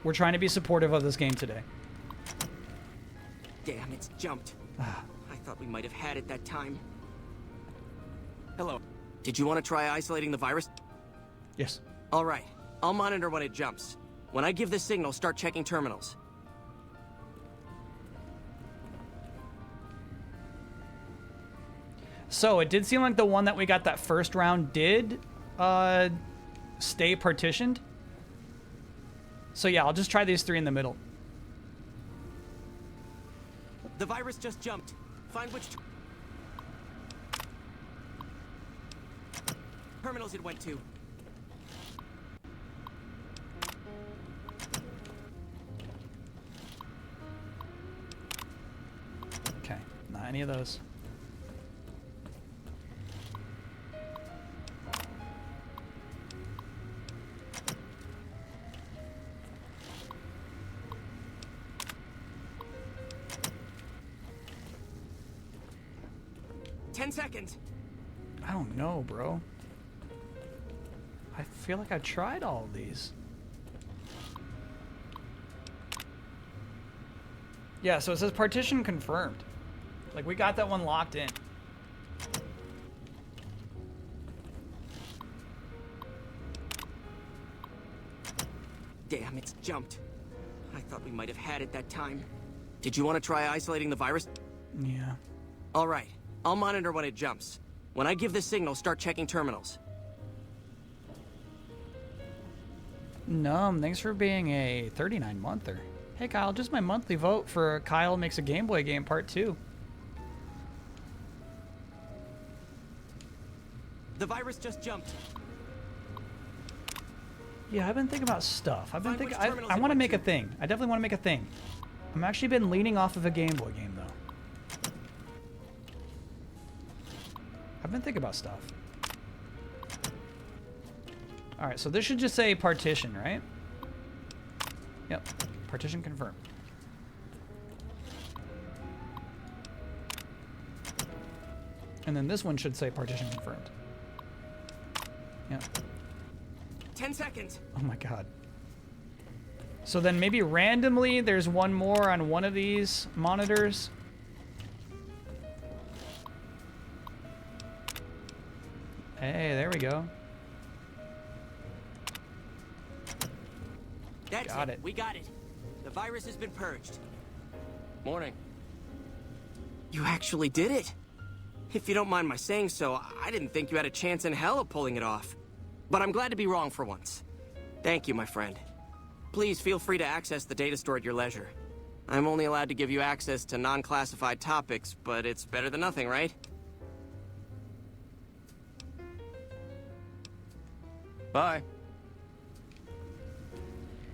We're trying to be supportive of this game today. Damn, it's jumped. I thought we might have had it that time. Hello. Did you want to try isolating the virus? Yes. All right. I'll monitor when it jumps. When I give the signal, start checking terminals. So it did seem like the one that we got that first round did stay partitioned. So yeah, I'll just try these three in the middle. The virus just jumped. Find which terminals it went to. Okay, not any of those. Seconds. I don't know, bro. I feel like I tried all of these. Yeah, so it says partition confirmed. Like, we got that one locked in. Damn, it's jumped. I thought we might have had it that time. Did you want to try isolating the virus? Yeah. All right. I'll monitor when it jumps. When I give the signal, start checking terminals. Numb, thanks for being a 39-monther. Hey, Kyle, just my monthly vote for Kyle Makes a Game Boy Game Part 2. The virus just jumped. Yeah, I've been thinking about stuff. I've been thinking. I want to make a thing. I definitely want to make a thing. I'm actually been leaning off of a Game Boy game, though. I've been thinking about stuff. Alright, so this should just say partition, right? Yep. Partition confirmed. And then this one should say partition confirmed. Yep. 10 seconds. Oh my god. So then maybe randomly there's one more on one of these monitors. Hey, there we go. That's Got it. We got it. The virus has been purged. Morning. You actually did it. If you don't mind my saying so, I didn't think you had a chance in hell of pulling it off. But I'm glad to be wrong for once. Thank you, my friend. Please feel free to access the data store at your leisure. I'm only allowed to give you access to non-classified topics, but it's better than nothing, right? Bye.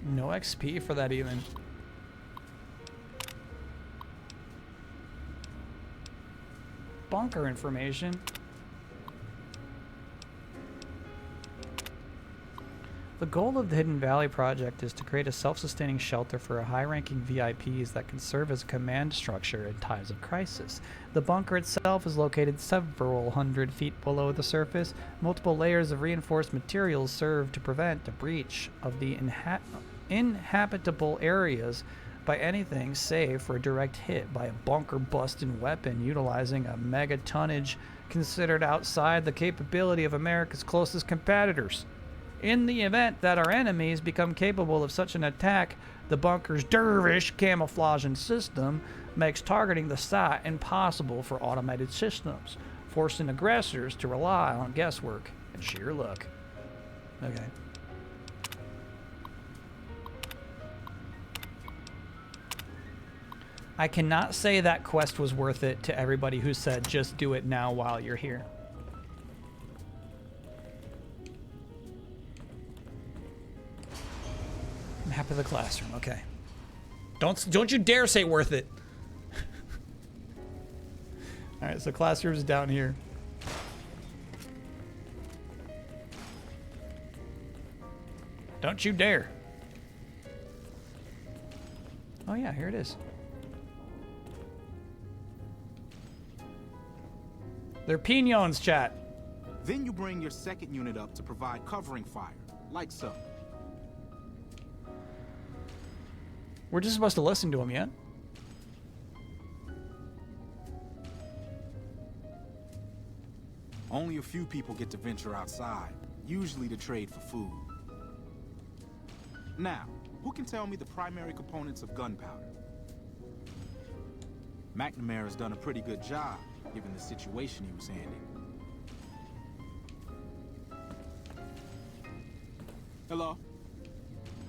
No XP for that even. Bunker information. The goal of the Hidden Valley Project is to create a self-sustaining shelter for high-ranking VIPs that can serve as a command structure in times of crisis. The bunker itself is located several hundred feet below the surface. Multiple layers of reinforced materials serve to prevent a breach of the inhabitable areas by anything save for a direct hit by a bunker-busting weapon utilizing a mega-tonnage considered outside the capability of America's closest competitors. In the event that our enemies become capable of such an attack, the bunker's dervish camouflaging system makes targeting the site impossible for automated systems, forcing aggressors to rely on guesswork and sheer luck. Okay. I cannot say that quest was worth it to everybody who said just do it now while you're here. Map of the classroom, okay. Don't you dare say worth it. All right, so classroom's down here. Don't you dare. Oh yeah, here it is. They're piñons, chat. Then you bring your second unit up to provide covering fire, like so. We're just supposed to listen to him, yeah? Only a few people get to venture outside, usually to trade for food. Now, who can tell me the primary components of gunpowder? McNamara's done a pretty good job, given the situation he was handed. Hello?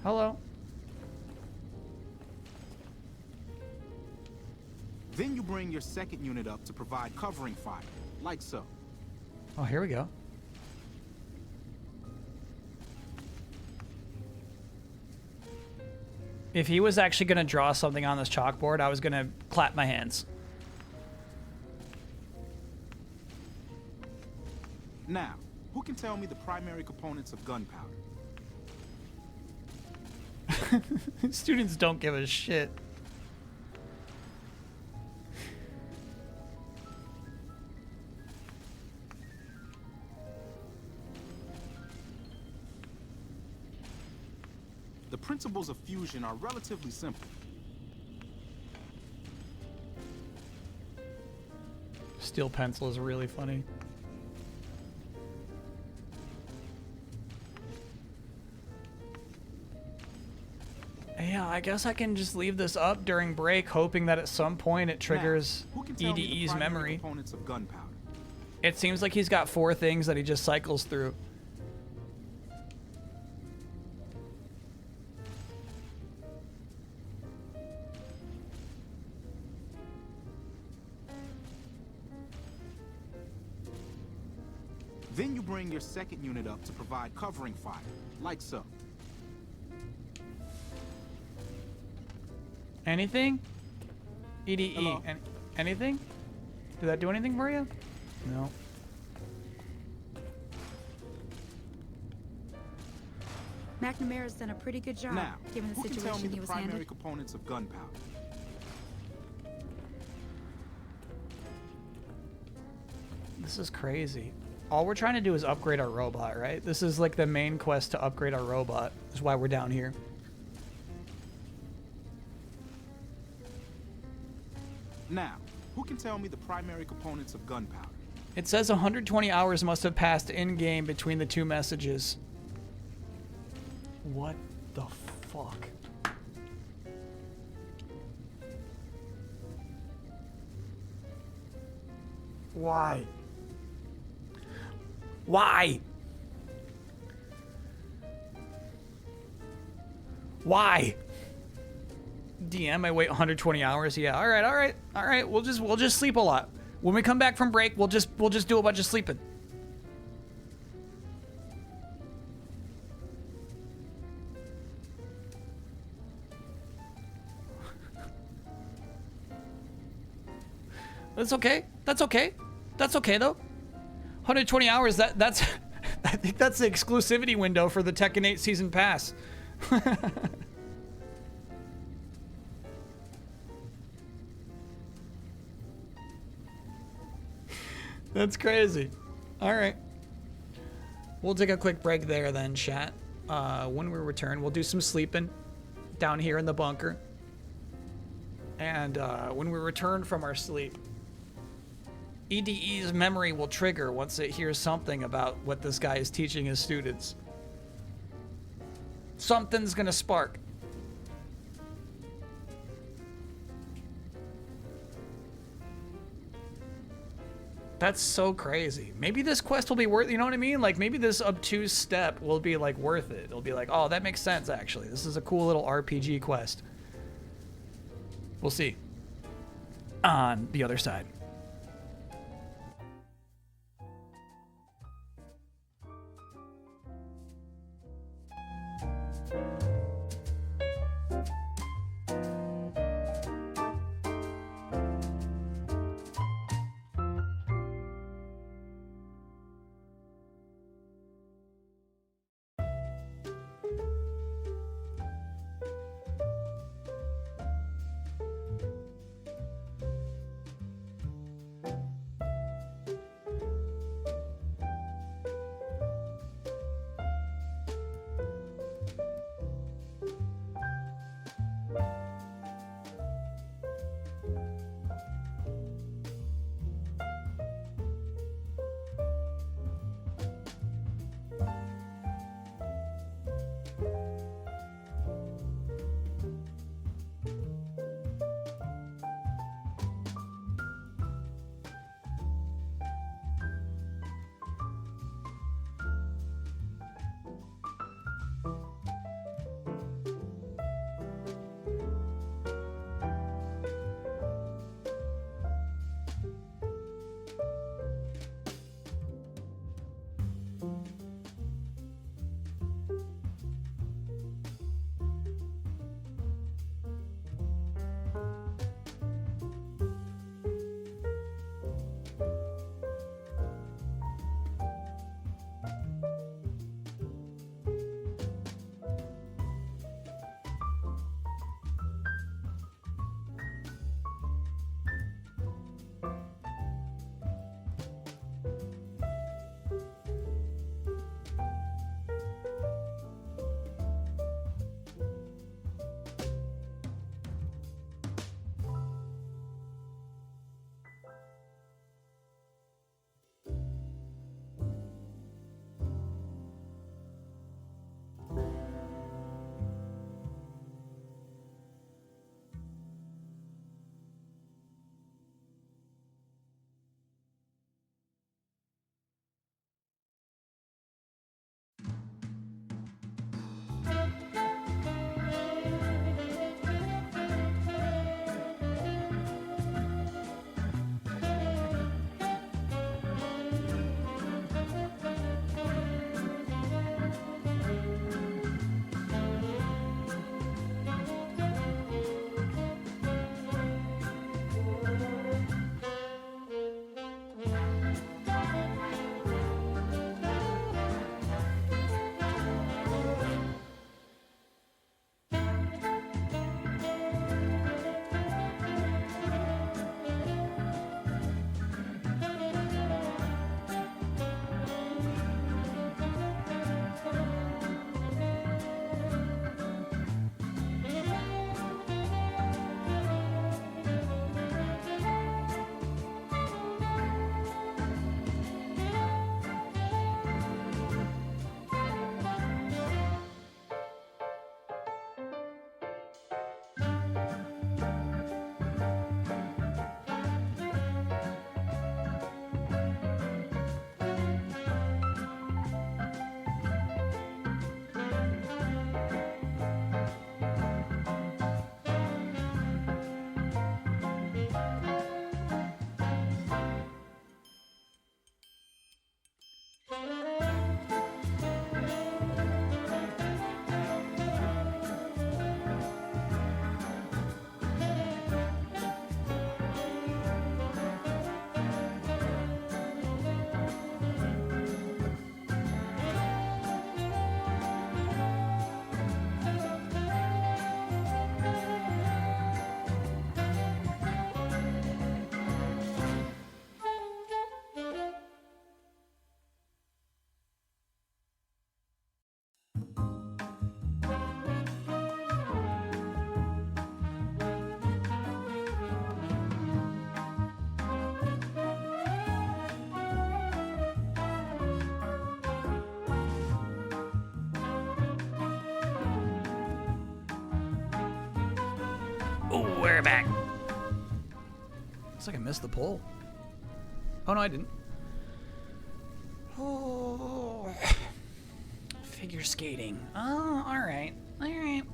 Hello? Then you bring your second unit up to provide covering fire, like so. Oh, here we go. If he was actually going to draw something on this chalkboard, I was going to clap my hands. Now, who can tell me the primary components of gunpowder? Students don't give a shit. The principles of fusion are relatively simple. Steel pencil is really funny. Yeah, I guess I can just leave this up during break, hoping that at some point it triggers EDE's memory. Components of gunpowder? It seems like he's got 4 things that he just cycles through. Then you bring your second unit up to provide covering fire, like so. Anything? EDE. Hello? Anything? Did that do anything for you? No. McNamara's done a pretty good job, Now, given the who can tell me situation he the was primary handed. components of gunpowder? This is crazy. All we're trying to do is upgrade our robot, right? This is like the main quest to upgrade our robot. That's why we're down here. Now, who can tell me the primary components of gunpowder? It says 120 hours must have passed in-game between the 2 messages. What the fuck? Why? Why? Why? DM, I wait 120 hours. Yeah, all right. We'll just sleep a lot. When we come back from break, we'll just do a bunch of sleeping. That's okay. That's okay. That's okay though. 120 hours. That's I think that's the exclusivity window for the Tekken 8 season pass. That's crazy. All right. We'll take a quick break there then, chat. When we return, we'll do some sleeping down here in the bunker. And when we return from our sleep, EDE's memory will trigger once it hears something about what this guy is teaching his students. Something's gonna spark. That's so crazy. Maybe this quest will be worth, you know what I mean? Like, maybe this obtuse step will be, like, worth it. It'll be like, oh, that makes sense, actually. This is a cool little RPG quest. We'll see. On the other side. Oh, we're back. Looks like I missed the poll. Oh, no, I didn't. Oh. Figure skating. Oh, alright. Alright.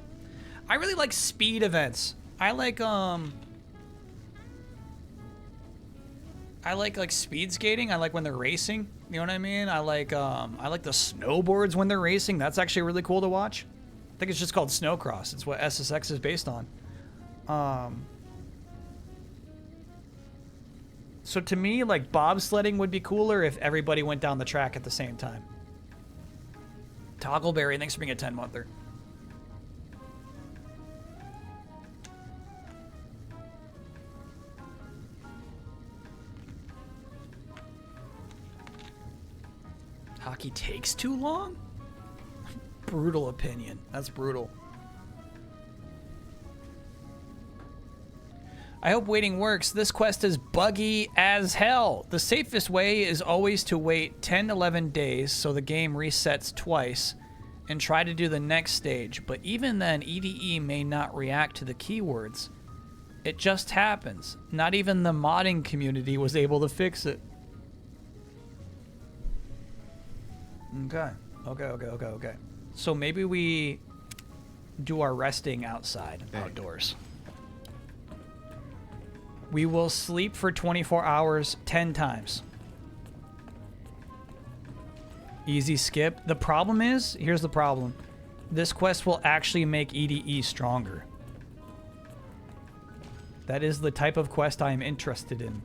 I really like speed events. I like speed skating. I like when they're racing. You know what I mean? I like the snowboards when they're racing. That's actually really cool to watch. I think it's just called Snowcross. It's what SSX is based on. So to me, like, bobsledding would be cooler if everybody went down the track at the same time. Toggleberry, thanks for being a 10-monther. Hockey takes too long? Brutal opinion. That's brutal. I hope waiting works. This quest is buggy as hell. The safest way is always to wait 10-11 days so the game resets twice and try to do the next stage. But even then, EDE may not react to the keywords. It just happens. Not even the modding community was able to fix it. Okay. So maybe we do our resting outside, outdoors. We will sleep for 24 hours 10 times. Easy skip. The problem is, here's the problem. This quest will actually make EDE stronger. That is the type of quest I am interested in.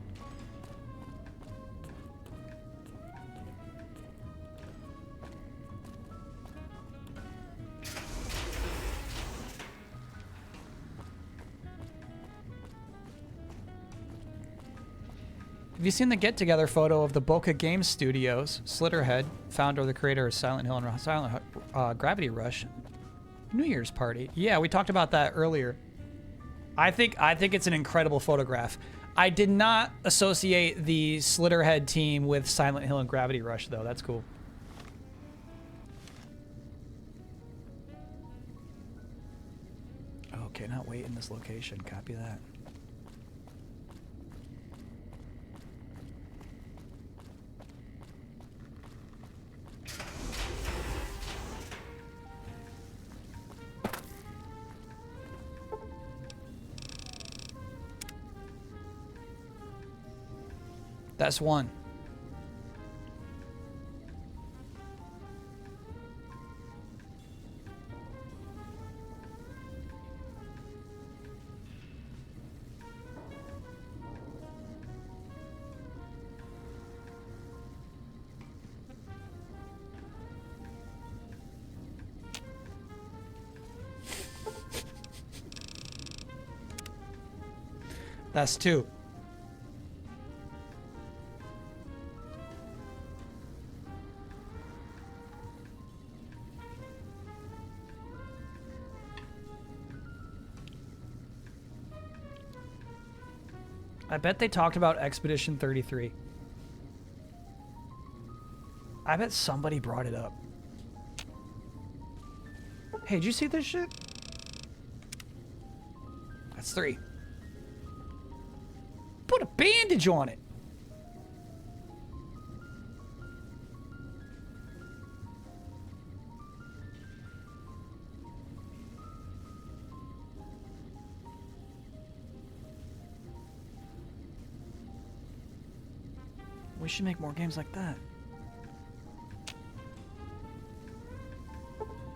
Have you seen the get-together photo of the Boca Games Studios, Slitterhead, founder of the creator of Silent Hill and Silent Gravity Rush, New Year's party? Yeah, we talked about that earlier. I think it's an incredible photograph. I did not associate the Slitterhead team with Silent Hill and Gravity Rush, though. That's cool. Okay, not wait in this location. Copy that. That's one. That's two. I bet they talked about Expedition 33. I bet somebody brought it up. Hey, did you see this shit? That's 3. Put a bandage on it. We should make more games like that.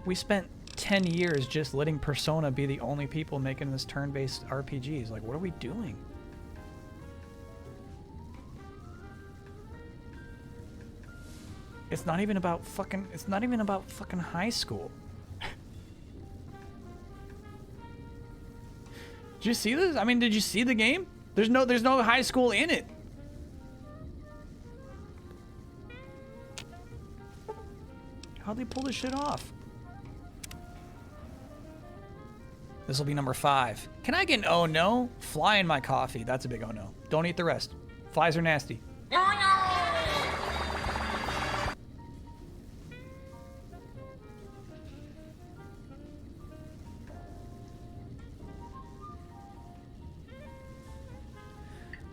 We spent 10 years just letting Persona be the only people making this turn-based RPGs. Like, what are we doing? It's not even about fucking high school. Did you see this? I mean, did you see the game? There's no high school in it. How'd they pull this shit off? This will be number 5. Can I get an oh no? Fly in my coffee. That's a big oh no. Don't eat the rest. Flies are nasty.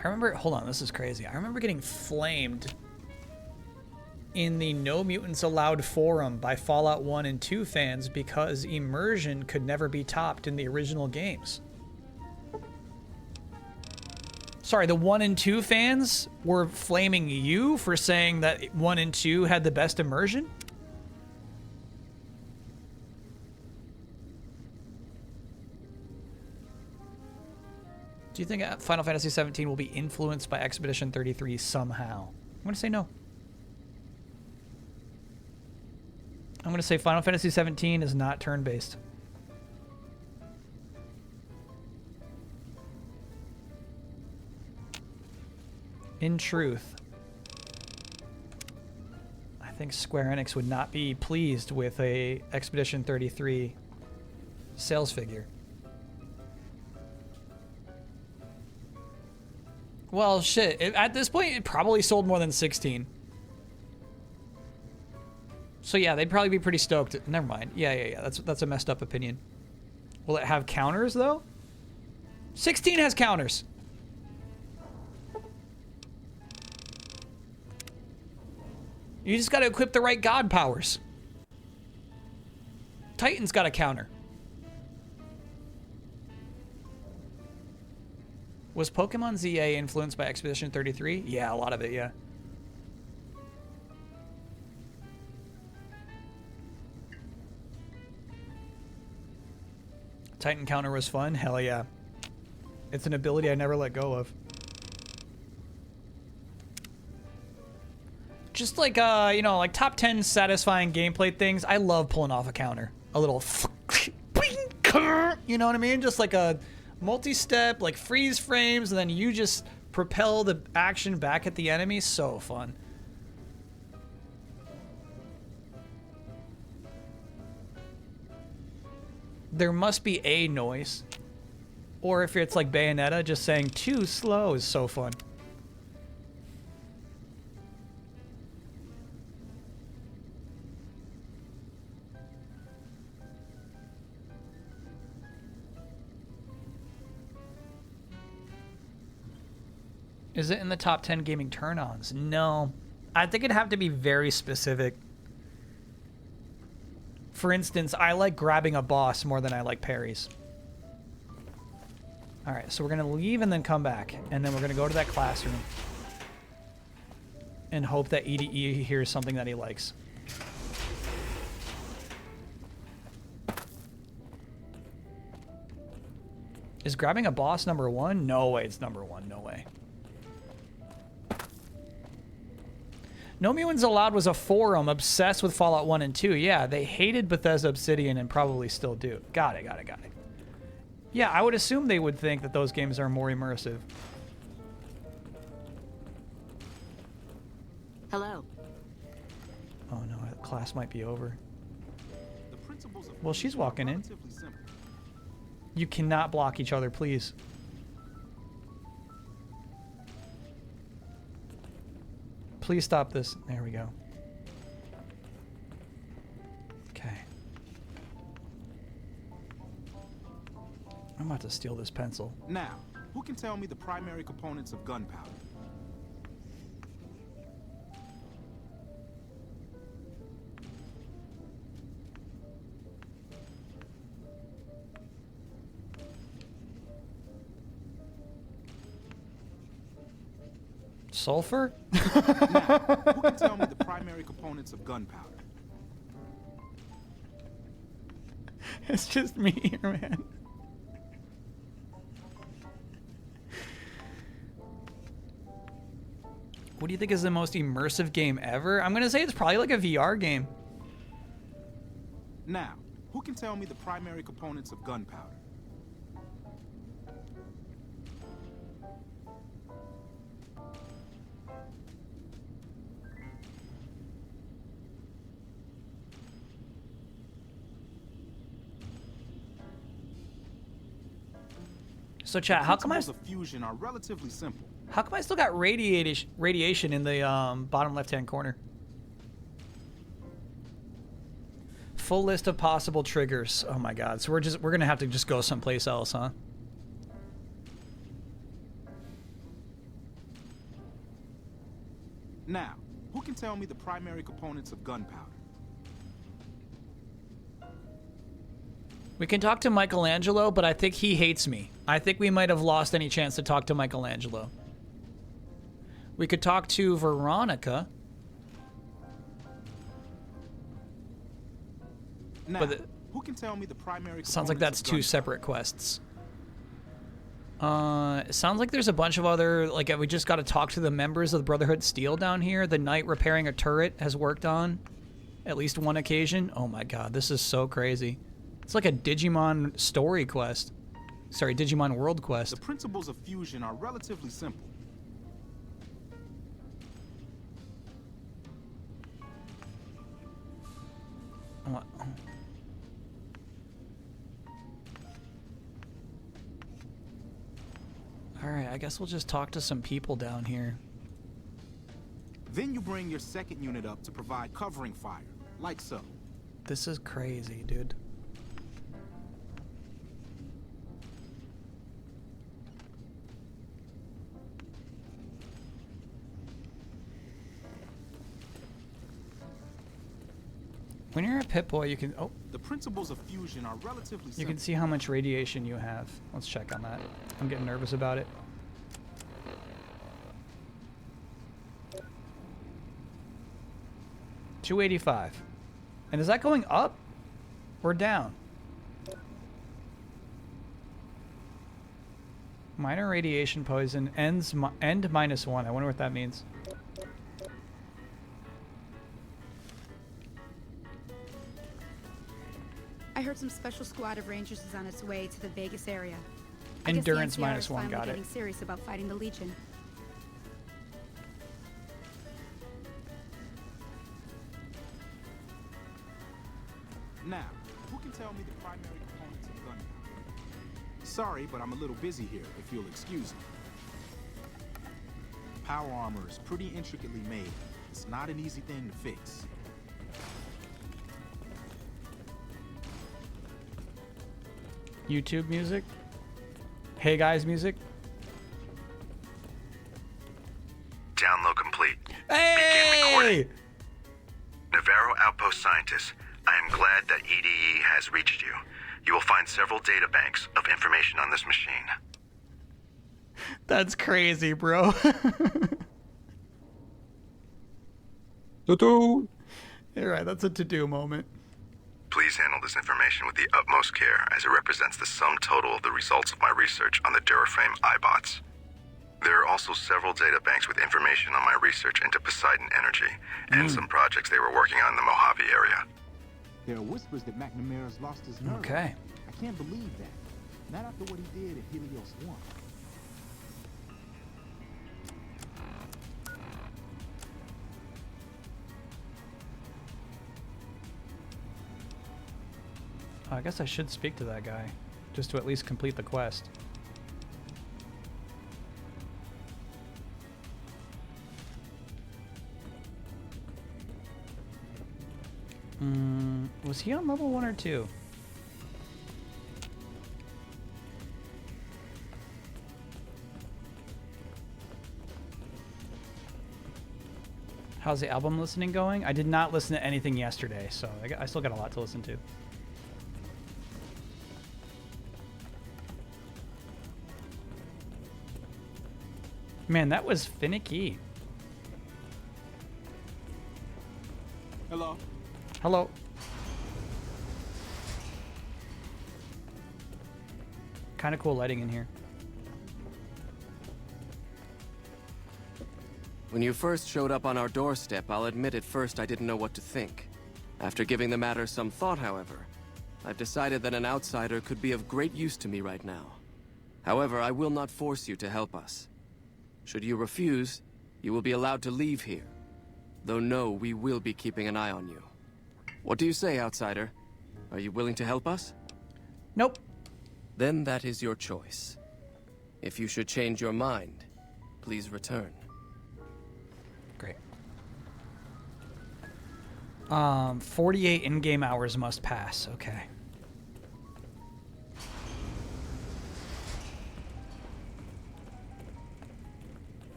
I remember, hold on, this is crazy. I remember getting flamed in the No Mutants Allowed forum by Fallout 1 and 2 fans because immersion could never be topped in the original games. Sorry, the 1 and 2 fans were flaming you for saying that 1 and 2 had the best immersion? Do you think Final Fantasy 17 will be influenced by Expedition 33 somehow? I'm going to say no. I'm going to say Final Fantasy 17 is not turn-based. In truth, I think Square Enix would not be pleased with a Expedition 33 sales figure. Well, shit. At this point, it probably sold more than 16. So yeah, they'd probably be pretty stoked. Never mind. Yeah. That's a messed up opinion. Will it have counters, though? 16 has counters. You just gotta equip the right god powers. Titan's got a counter. Was Pokemon ZA influenced by Expedition 33? Yeah, a lot of it, yeah. Titan counter was fun? Hell yeah. It's an ability I never let go of. Just like, you know, like top 10 satisfying gameplay things. I love pulling off a counter. A little you know what I mean? Just like a multi-step, like freeze frames, and then you just propel the action back at the enemy. So fun. There must be a noise. Or if it's like Bayonetta, just saying too slow is so fun. Is it in the top 10 gaming turn-ons? No. I think it'd have to be very specific. For instance, I like grabbing a boss more than I like parries. Alright, so we're going to leave and then come back. And then we're going to go to that classroom. And hope that EDE hears something that he likes. Is grabbing a boss number 1? No way it's number 1. No way. No Mutants Allowed was a forum obsessed with Fallout 1 and 2. Yeah, they hated Bethesda Obsidian and probably still do. Got it. Yeah, I would assume they would think that those games are more immersive. Hello. Oh no, class might be over. Well, she's walking in. You cannot block each other, please. Please stop this. There we go. Okay. I'm about to steal this pencil. Now, who can tell me the primary components of gunpowder? Sulfur? Now, who can tell me the primary components of gunpowder? It's just me here, man. What do you think is the most immersive game ever? I'm gonna say it's probably like a VR game. Now, who can tell me the primary components of gunpowder? So chat, how come Principles of fusion are relatively simple. How come I still got radiation in the bottom left-hand corner? Full list of possible triggers. Oh my god. So we're gonna have to just go someplace else, huh? tell me the primary components of gunpowder? We can talk to Michelangelo, but I think he hates me. I think we might have lost any chance to talk to Michelangelo. We could talk to Veronica. Now, But who can tell me the primary sounds like that's components of two gunpowder? separate quests. It sounds like there's a bunch of other, like, we just got to talk to the members of the Brotherhood Steel down here. The knight repairing a turret has worked on at least one occasion. Oh my god, this is so crazy. It's like a Digimon story quest. Sorry, Digimon world quest. The principles of fusion are relatively simple. What? Alright, I guess we'll just talk to some people down here. Then you bring your second unit up to provide covering fire, like so. This is crazy, dude. When you're a Pip-Boy, you can... Oh, The principles of fusion are relatively you simple. can see how much radiation you have. Let's check on that. I'm getting nervous about it. $285. And is that going up or down? Minor radiation poison ends end -1. I wonder what that means. I heard some special squad of Rangers is on its way to the Vegas area. I guess the Endurance NCR is -1, finally got it. getting serious about fighting the Legion. Now, who can tell me the primary components of gunpowder? Sorry, but I'm a little busy here, if you'll excuse me. Power armor is pretty intricately made. It's not an easy thing to fix. YouTube music? Hey guys music? Download complete. Hey! Navarro Outpost Scientist, I am glad that EDE has reached you. You will find several data banks of information on this machine. That's crazy, bro. To-do. You're right, that's a to-do moment. Please handle this information with the utmost care, as it represents the sum total of the results of my research on the Duraframe iBots. There are also several data banks with information on my research into Poseidon Energy, and some projects they were working on in the Mojave area. There are whispers that McNamara's lost his nerve. Okay. I can't believe that. Not after what he did at Helios 1. I guess I should speak to that guy, just to at least complete the quest. Was he on level 1 or 2? How's the album listening going? I did not listen to anything yesterday, so I still got a lot to listen to. Man, that was finicky. Hello? Hello. Kind of cool lighting in here. When you first showed up on our doorstep, I'll admit at first I didn't know what to think. After giving the matter some thought, however, I've decided that an outsider could be of great use to me right now. However, I will not force you to help us. Should you refuse, you will be allowed to leave here. Though no, we will be keeping an eye on you. What do you say, outsider? Are you willing to help us? Nope. Then that is your choice. If you should change your mind, please return. Great. 48 in-game hours must pass. Okay.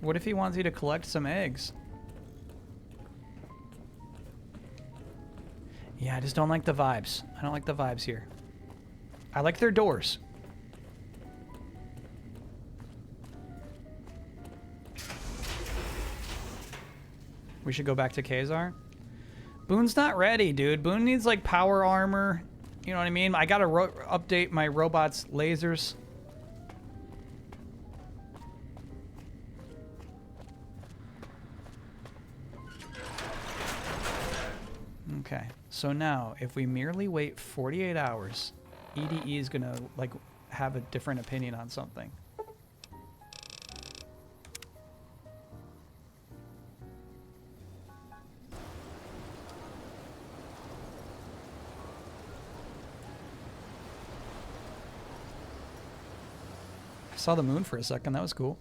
What if he wants you to collect some eggs? Yeah, I just don't like the vibes. I don't like the vibes here. I like their doors. We should go back to Kazar. Boone's not ready, dude. Boone needs like power armor. You know what I mean? I gotta update my robot's lasers. Okay, so now if we merely wait 48 hours, EDE is gonna like have a different opinion on something. I saw the moon for a second. That was cool.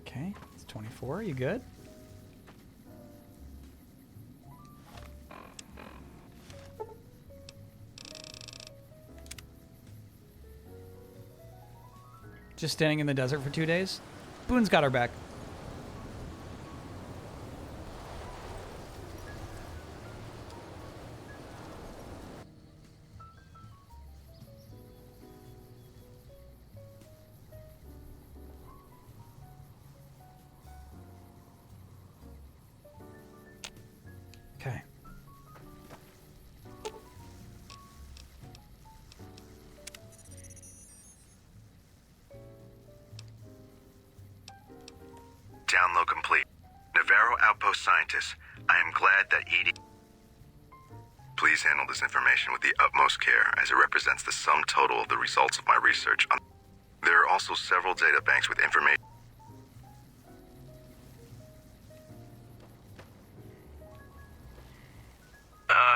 Okay, it's 24. You good? Just standing in the desert for 2 days? Boone's got our back. Okay. Download complete. Navarro Outpost scientists, I am glad that EDE... Please handle this information with the utmost care, as it represents the sum total of the results of my research on... There are also several data banks with information...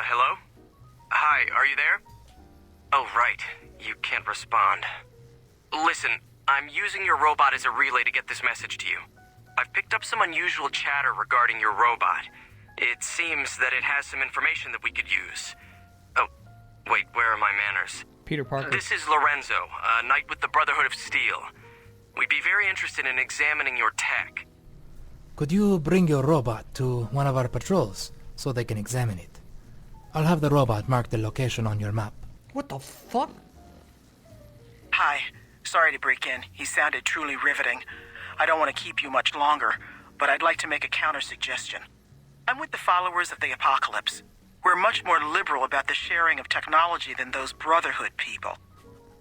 Hello? Hi, are you there? Oh, right. You can't respond. Listen, I'm using your robot as a relay to get this message to you. I've picked up some unusual chatter regarding your robot. It seems that it has some information that we could use. Oh, wait, where are my manners? Peter Parker. This is Lorenzo, a knight with the Brotherhood of Steel. We'd be very interested in examining your tech. Could you bring your robot to one of our patrols so they can examine it? I'll have the robot mark the location on your map. What the fuck? Hi. Sorry to break in. He sounded truly riveting. I don't want to keep you much longer, but I'd like to make a counter-suggestion. I'm with the followers of the Apocalypse. We're much more liberal about the sharing of technology than those Brotherhood people.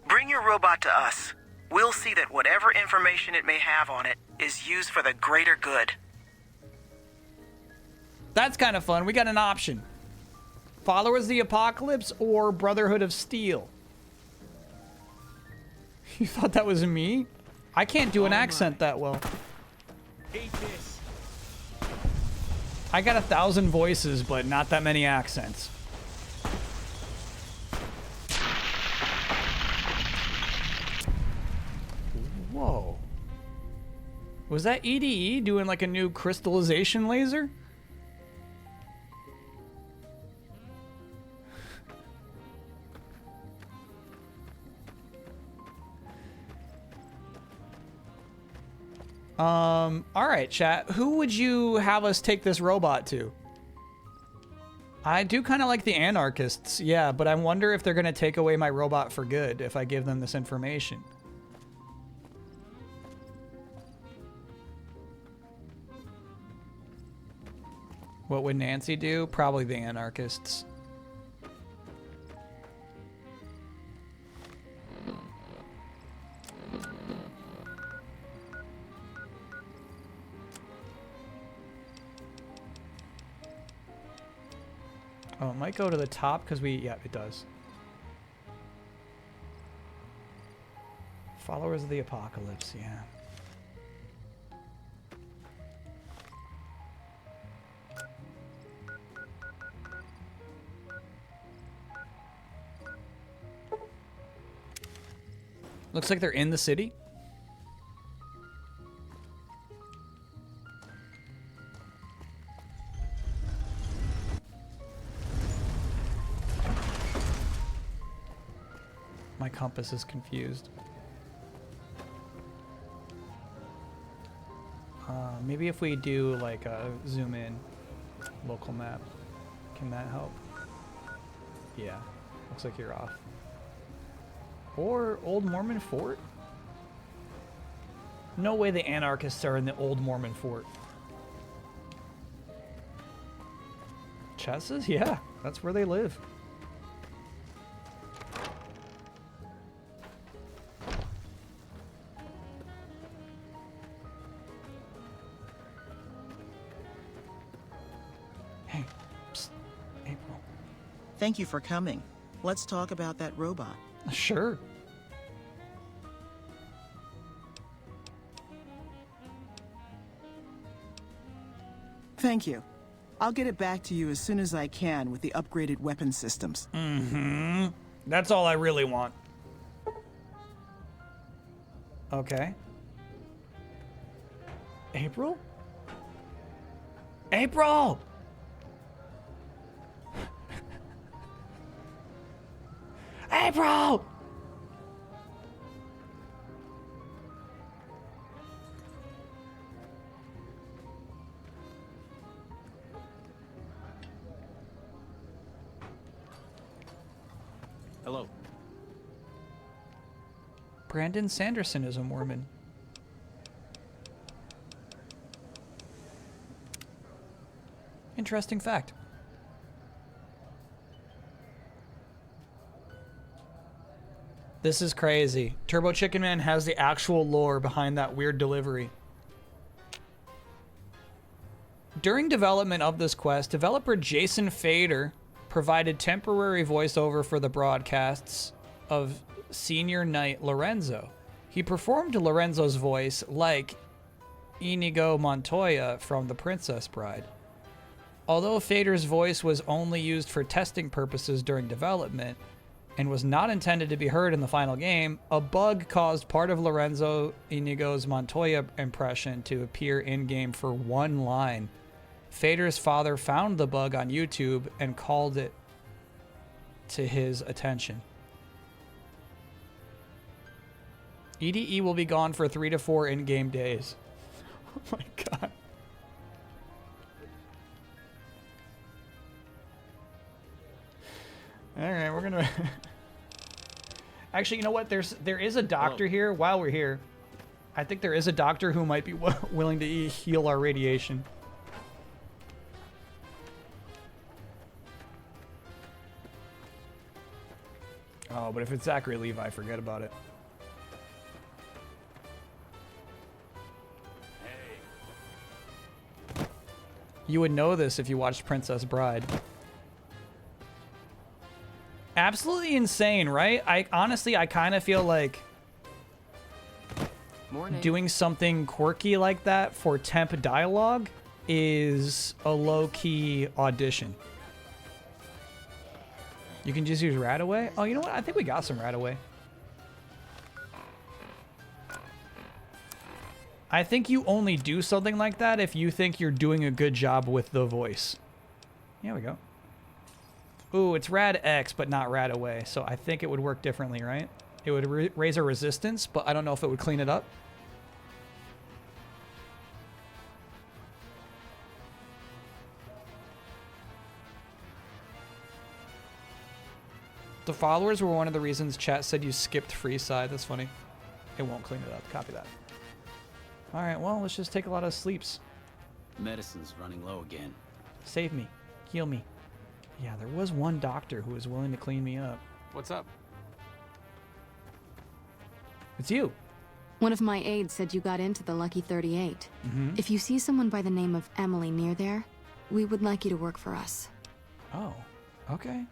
Bring your robot to us. We'll see that whatever information it may have on it is used for the greater good. That's kind of fun. We got an option. Followers of the Apocalypse or Brotherhood of Steel? You thought that was me? I can't do an accent that well. Eat this. I got 1,000 voices, but not that many accents. Whoa. Was that EDE doing like a new crystallization laser? All right, chat. Who would you have us take this robot to? I do kind of like the anarchists, yeah, but I wonder if they're going to take away my robot for good if I give them this information. What would Nancy do? Probably the anarchists. Oh, it might go to the top because yeah, it does. Followers of the Apocalypse, yeah. Looks like they're in the city. My compass is confused. Maybe if we do like a zoom in local map, can that help? Yeah, looks like you're off. Or Old Mormon Fort? No way the anarchists are in the Old Mormon Fort. Chesses? Yeah, that's where they live. Hey, psst, April. Thank you for coming. Let's talk about that robot. Sure. Thank you. I'll get it back to you as soon as I can with the upgraded weapon systems. Mm-hmm. That's all I really want. Okay. April? April! April! Hello. Brandon Sanderson is a Mormon. Interesting fact. This is crazy. Turbo Chicken Man has the actual lore behind that weird delivery. During development of this quest, developer Jason Fader provided temporary voiceover for the broadcasts of Senior Knight Lorenzo. He performed Lorenzo's voice like Inigo Montoya from The Princess Bride. Although Fader's voice was only used for testing purposes during development and was not intended to be heard in the final game, a bug caused part of Lorenzo Inigo's Montoya impression to appear in-game for one line. Fader's father found the bug on YouTube and called it to his attention. EDE will be gone for 3 to 4 in-game days. Oh my god. Alright, we're gonna... Actually, you know what? There is a doctor here while we're here. I think there is a doctor who might be willing to heal our radiation. Oh, but if it's Zachary Levi, forget about it. You would know this if you watched Princess Bride. Absolutely insane, right? Honestly, I kind of feel like doing something quirky like that for temp dialogue is a low-key audition. You can just use Radaway? Oh, you know what? I think we got some Radaway. I think you only do something like that if you think you're doing a good job with the voice. Here we go. Ooh, it's Rad X, but not Radaway. So I think it would work differently, right? It would raise our resistance, but I don't know if it would clean it up. The followers were one of the reasons chat said you skipped Freeside. That's funny. It won't clean it up. Copy that. All right, well, let's just take a lot of sleeps. Medicine's running low again. Save me. Heal me. Yeah, there was one doctor who was willing to clean me up. What's up? It's you. One of my aides said you got into the Lucky 38. Mhm. If you see someone by the name of Emily near there, we would like you to work for us. Oh, okay.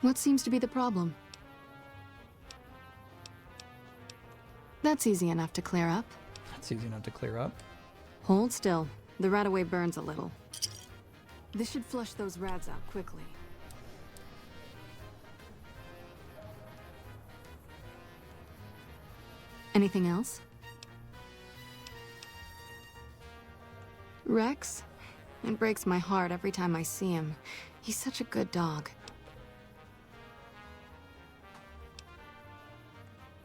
What seems to be the problem? That's easy enough to clear up. That's easy enough to clear up. Hold still. The Radaway burns a little. This should flush those rads out quickly. Anything else? Rex? It breaks my heart every time I see him. He's such a good dog.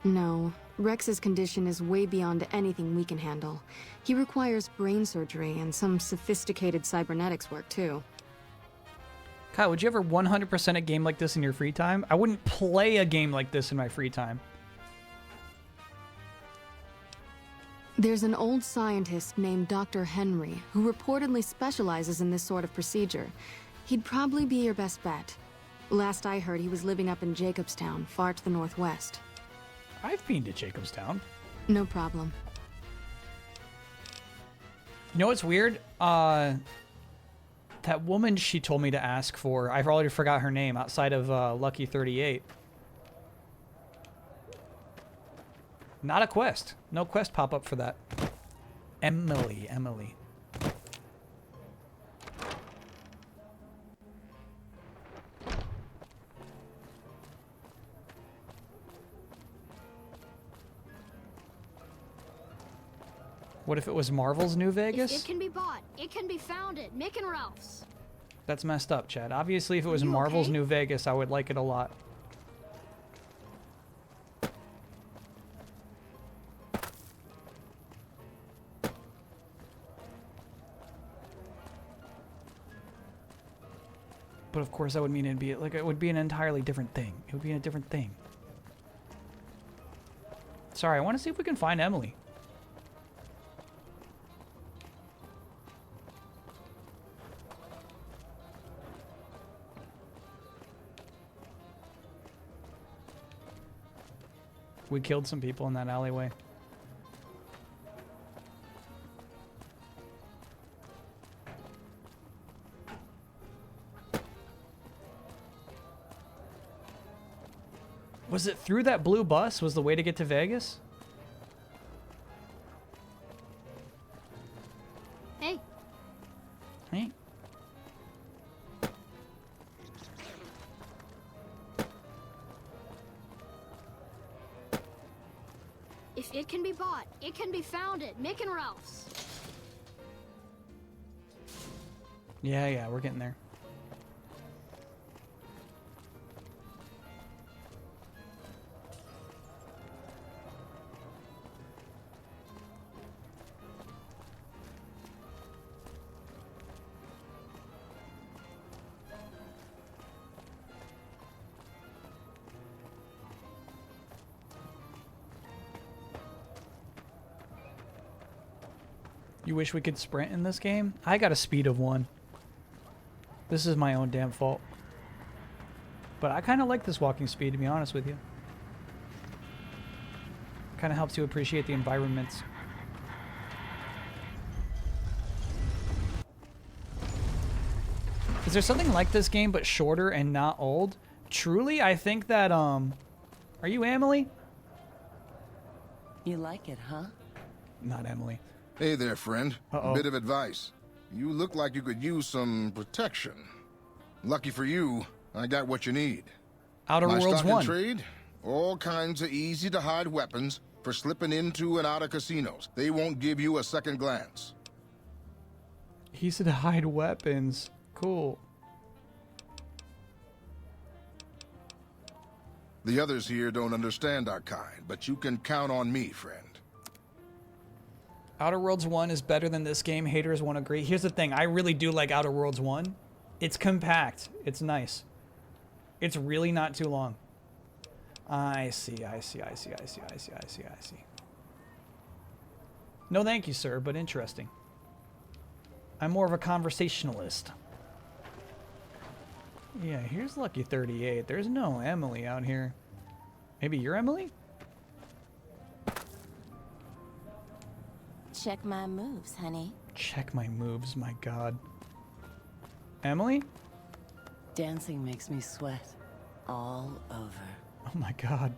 No, Rex's condition is way beyond anything we can handle. He requires brain surgery and some sophisticated cybernetics work, too. Kyle, would you ever 100% a game like this in your free time? I wouldn't play a game like this in my free time. There's an old scientist named Dr. Henry who reportedly specializes in this sort of procedure. He'd probably be your best bet. Last I heard, he was living up in Jacobstown, far to the northwest. I've been to Jacobstown. No problem. You know what's weird? That woman she told me to ask for, I've already forgot her name, outside of Lucky 38. Not a quest. No quest pop-up for that. Emily. What if it was Marvel's New Vegas? It can be bought. It can be found at Mick and Ralph's. That's messed up, Chad. Obviously, if it was you Marvel's okay? New Vegas, I would like it a lot. But of course, that would mean it would be an entirely different thing. It would be a different thing. Sorry, I want to see if we can find Emily. We killed some people in that alleyway. Was it through that blue bus was the way to get to Vegas? Hey. Hey. If it can be bought, it can be found at Mick and Ralph's. Yeah, we're getting there. You wish we could sprint in this game? I got a speed of 1. This is my own damn fault. But I kind of like this walking speed, to be honest with you. Kind of helps you appreciate the environments. Is there something like this game but shorter and not old? Truly, I think that, Are you Emily? You like it, huh? Not Emily. Hey there, friend. Uh-oh. A bit of advice. You look like you could use some protection. Lucky for you, I got what you need. Outer My Worlds stock in 1. trade, all kinds of easy-to-hide weapons for slipping into and out of casinos. They won't give you a second glance. He said hide weapons. Cool. The others here don't understand our kind, but you can count on me, friend. Outer Worlds 1 is better than this game. Haters won't agree. Here's the thing. I really do like Outer Worlds 1. It's compact. It's nice. It's really not too long. I see. No thank you, sir, but interesting. I'm more of a conversationalist. Yeah, here's Lucky 38. There's no Emily out here. Maybe you're Emily? Check my moves, honey. Check my moves, my god. Emily? Dancing makes me sweat all over. Oh my god.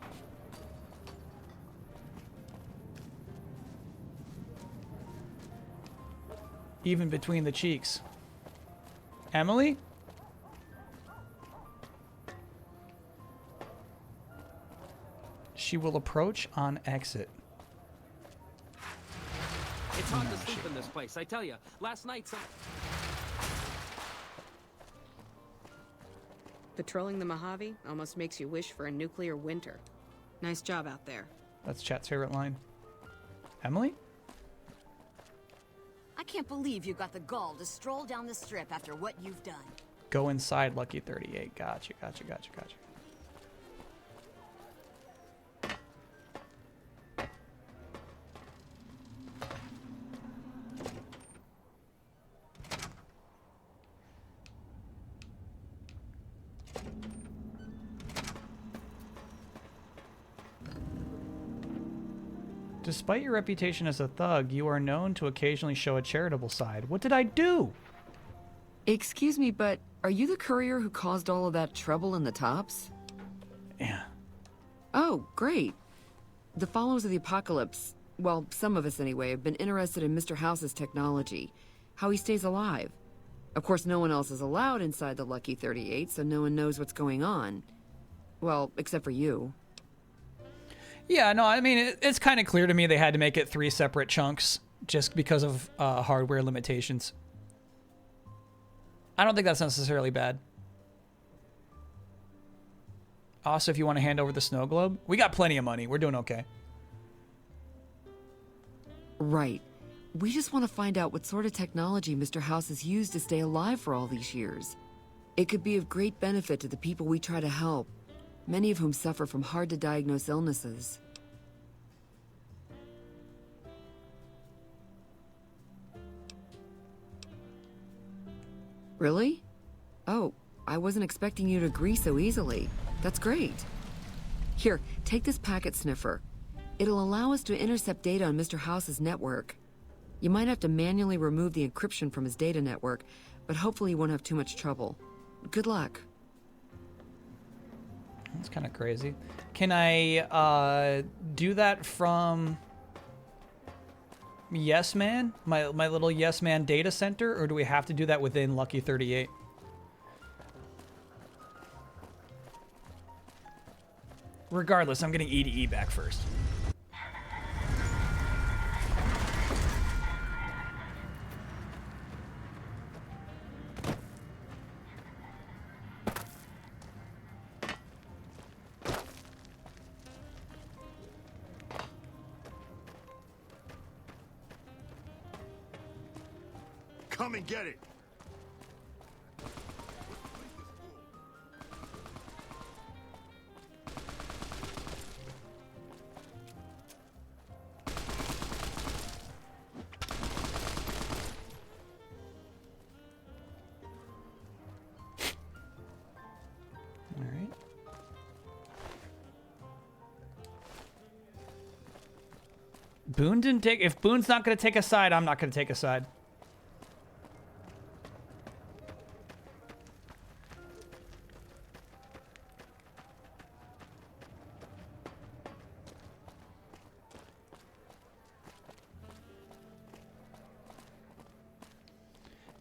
Even between the cheeks. Emily? She will approach on exit. It's hard to sleep in this place, I tell you. Last night, some... Patrolling the Mojave almost makes you wish for a nuclear winter. Nice job out there. That's chat's favorite line. Emily? I can't believe you got the gall to stroll down the strip after what you've done. Go inside, Lucky 38. Gotcha. Despite your reputation as a thug, you are known to occasionally show a charitable side. What did I do? Excuse me, but are you the courier who caused all of that trouble in the Tops? Yeah. Oh, great. The followers of the Apocalypse, well, some of us anyway, have been interested in Mr. House's technology, how he stays alive. Of course, no one else is allowed inside the Lucky 38, so no one knows what's going on. Well, except for you. Yeah, no, I mean, it's kind of clear to me they had to make it 3 separate chunks just because of hardware limitations. I don't think that's necessarily bad. Also, if you want to hand over the snow globe, we got plenty of money. We're doing okay. Right. We just want to find out what sort of technology Mr. House has used to stay alive for all these years. It could be of great benefit to the people we try to help, many of whom suffer from hard-to-diagnose illnesses. Really? Oh, I wasn't expecting you to agree so easily. That's great. Here, take this packet sniffer. It'll allow us to intercept data on Mr. House's network. You might have to manually remove the encryption from his data network, but hopefully you won't have too much trouble. Good luck. That's kind of crazy. Can I do that from Yes Man? My little Yes Man data center? Or do we have to do that within Lucky 38? Regardless, I'm getting EDE back first. Come and get it. All right. Boone didn't take... If Boone's not going to take a side, I'm not going to take a side.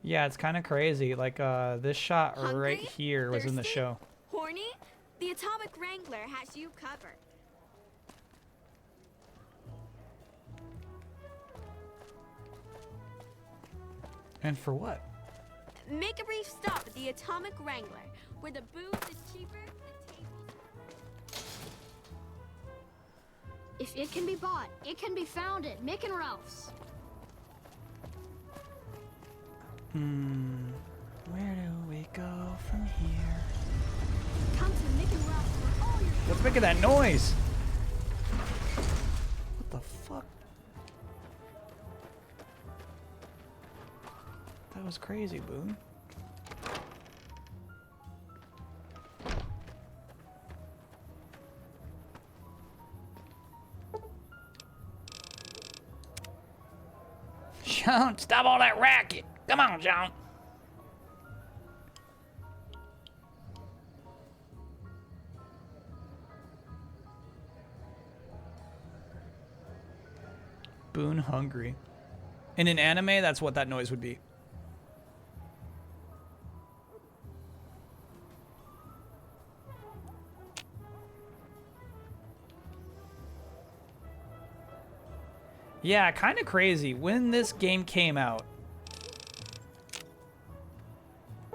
Yeah, it's kind of crazy. Like, this shot right here was in the show. Horny? The Atomic Wrangler has you covered. And for what? Make a brief stop at the Atomic Wrangler, where the booze is cheaper, the tables... If it can be bought, it can be found at Mick and Ralph's. Where do we go from here? Come to Mick and Ralph's for all your... What's making that noise? What the fuck? That was crazy, Boone. Sean, stop all that racket. Come on, Sean. Boone hungry. In an anime, that's what that noise would be. Yeah, kind of crazy. When this game came out,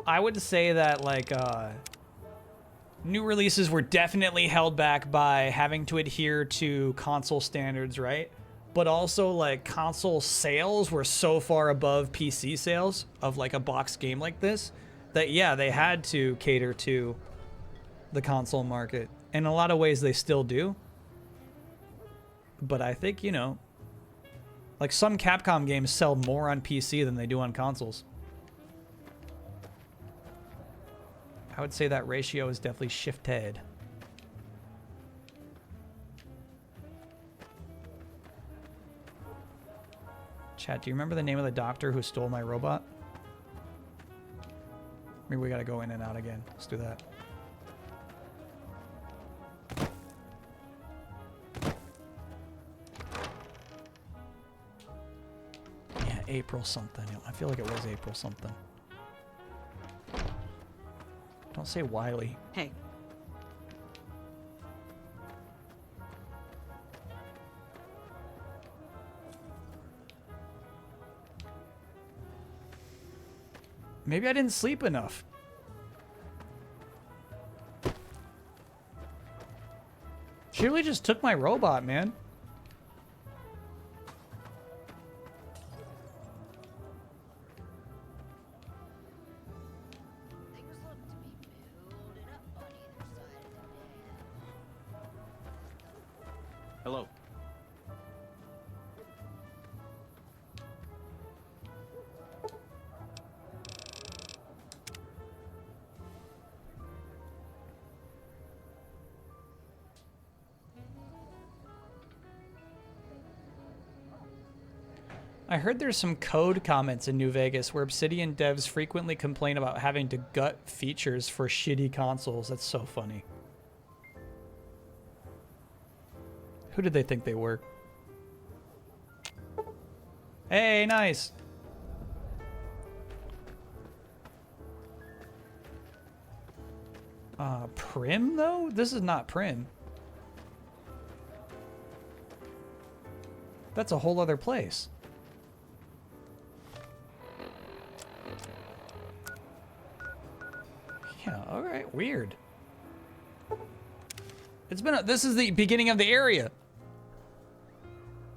I would say that, like, New releases were definitely held back by having to adhere to console standards, right? But also, like, console sales were so far above PC sales of, like, a box game like this that, yeah, they had to cater to the console market. In a lot of ways, they still do. But I think, you know, like, some Capcom games sell more on PC than they do on consoles. I would say that ratio is definitely shifted. Chat, do you remember the name of the doctor who stole my robot? Maybe we gotta go in and out again. Let's do that. Yeah, April something. I feel like it was April something. Don't say Wiley. Hey. Maybe I didn't sleep enough. She really just took my robot, man. Hello. I heard there's some code comments in New Vegas where Obsidian devs frequently complain about having to gut features for shitty consoles. That's so funny. Who did they think they were? Hey, nice. Prim, though? This is not Prim. That's a whole other place. Yeah, alright, weird. It's been this is the beginning of the area.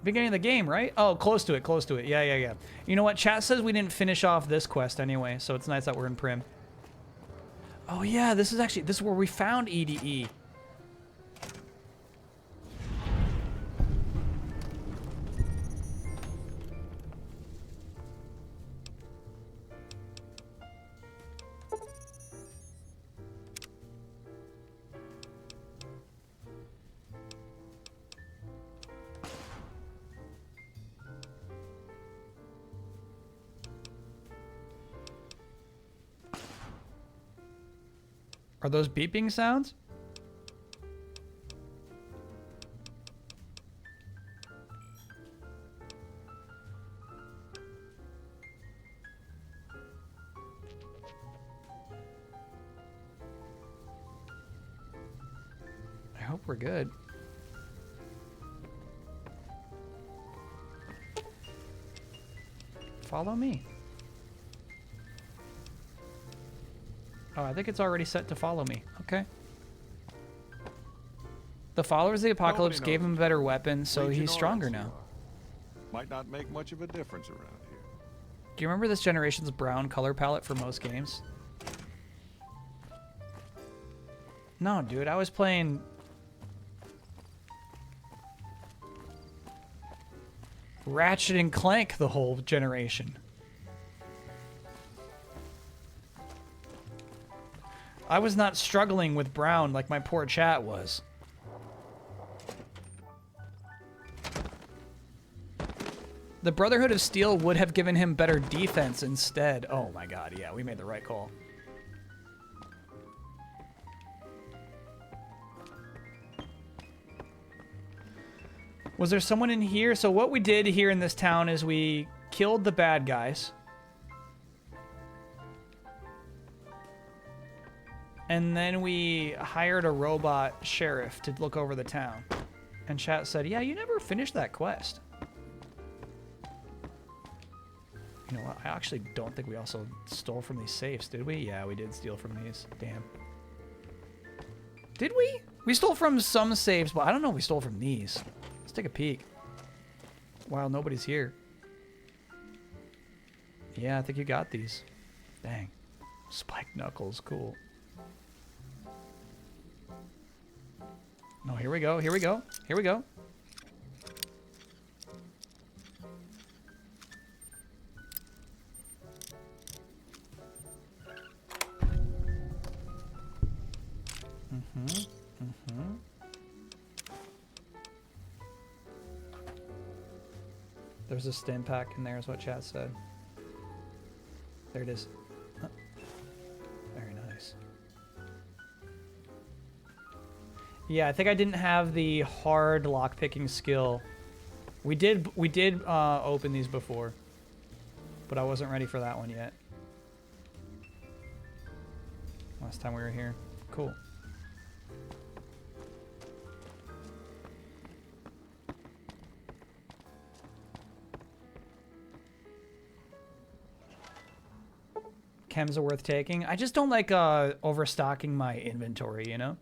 Beginning of the game, right? Oh, close to it, close to it. Yeah, yeah, yeah. You know what? Chat says we didn't finish off this quest anyway, so it's nice that we're in Prim. Oh yeah, this is where we found EDE. Are those beeping sounds? I hope we're good. Follow me. Oh, I think it's already set to follow me. Okay. The followers of the apocalypse gave him a better weapon, so he's stronger now. Might not make much of a difference around here. Do you remember this generation's brown color palette for most games? No, dude, I was playing... Ratchet and Clank the whole generation. I was not struggling with brown like my poor chat was. The Brotherhood of Steel would have given him better defense instead. Oh my god, yeah, we made the right call. Was there someone in here? So what we did here in this town is we killed the bad guys. And then we hired a robot sheriff to look over the town. And chat said, yeah, you never finished that quest. You know what? I actually don't think we also stole from these safes, did we? Yeah, we did steal from these. Damn. Did we? We stole from some saves, but I don't know if we stole from these. Let's take a peek. While nobody's here. Yeah, I think you got these. Dang. Spiked knuckles, cool. No, here we go, here we go, here we go. There's a stim pack in there is what chat said. There it is. Huh. Very nice. Yeah, I think I didn't have the hard lockpicking skill. We did open these before, but I wasn't ready for that one yet. Last time we were here. Cool. Chems are worth taking. I just don't like overstocking my inventory, you know?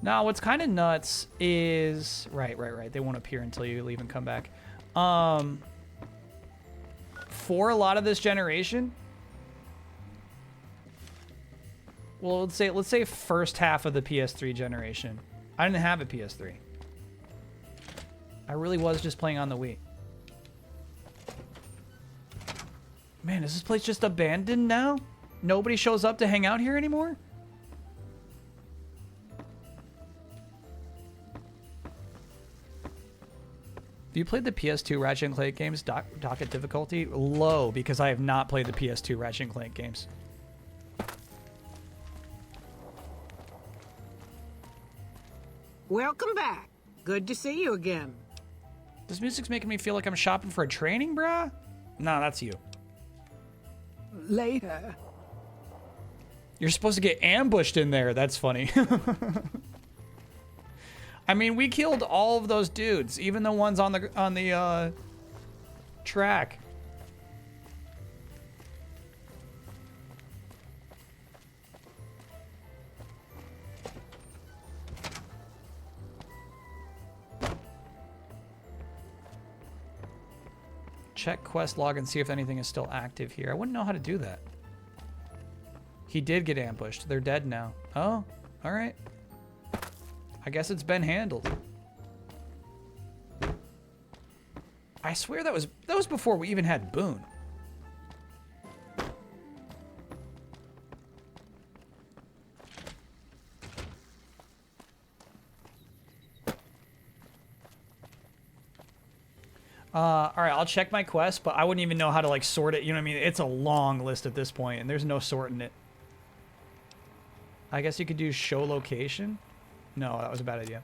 Now, what's kind of nuts is... Right. They won't appear until you leave and come back. For a lot of this generation... Well, let's say first half of the PS3 generation. I didn't have a PS3. I really was just playing on the Wii. Man, is this place just abandoned now? Nobody shows up to hang out here anymore? Have you played the PS2 Ratchet and Clank games? Docket difficulty? Low, because I have not played the PS2 Ratchet and Clank games. Welcome back. Good to see you again. This music's making me feel like I'm shopping for a training, brah? Nah, that's you. Later. You're supposed to get ambushed in there. That's funny. I mean, we killed all of those dudes, even the ones on the track. Check quest log and see if anything is still active here. I wouldn't know how to do that. He did get ambushed. They're dead now. Oh, all right. I guess it's been handled. I swear that was before we even had Boone. All right, I'll check my quest, but I wouldn't even know how to like sort it. You know what I mean? It's a long list at this point, and there's no sorting it. I guess you could do show location. No, that was a bad idea.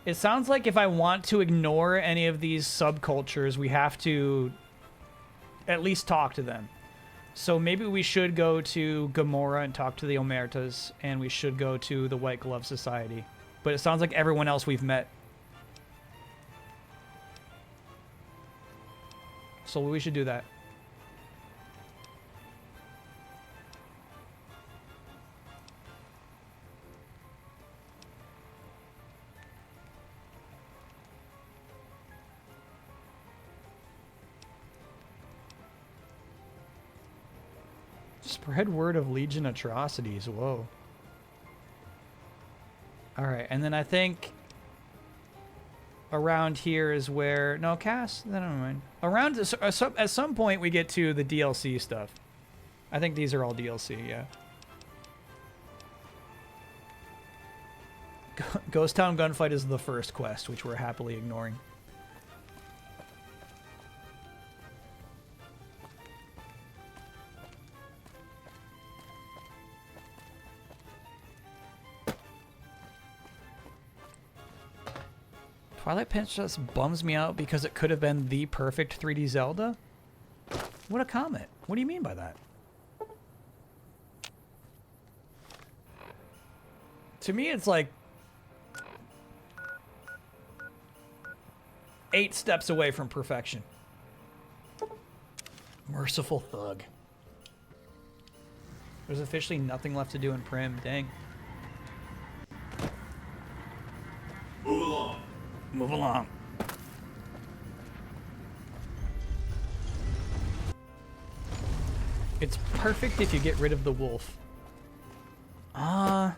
It sounds like if I want to ignore any of these subcultures, we have to at least talk to them. So maybe we should go to Gamora and talk to the Omertas, and we should go to the White Glove Society. But it sounds like everyone else we've met. So we should do that. Spread word of Legion atrocities. Whoa. Alright, and then I think around here is where... No, Cass? Never mind. Around... At some point we get to the DLC stuff. I think these are all DLC, yeah. Ghost Town Gunfight is the first quest, which we're happily ignoring. Twilight Princess bums me out because it could have been the perfect 3D Zelda? What a comment. What do you mean by that? To me, it's like 8 steps away from perfection. Merciful thug. There's officially nothing left to do in Prim. Dang. Move along. Move along. It's perfect if you get rid of the wolf. Can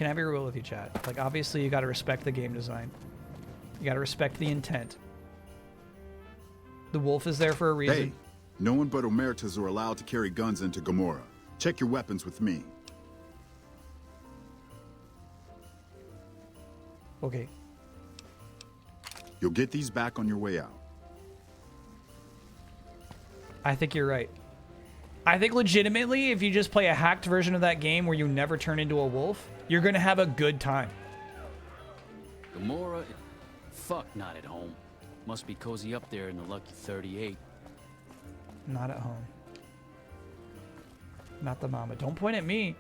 I be real with you, chat? Like, obviously, you gotta respect the game design. You gotta respect the intent. The wolf is there for a reason. Hey, no one but Omertas are allowed to carry guns into Gamora. Check your weapons with me. Okay. You'll get these back on your way out. I think you're right. I think legitimately, if you just play a hacked version of that game where you never turn into a wolf, you're gonna have a good time. Gamora? Fuck, not at home. Must be cozy up there in the Lucky 38. Not at home. Not the mama. Don't point at me.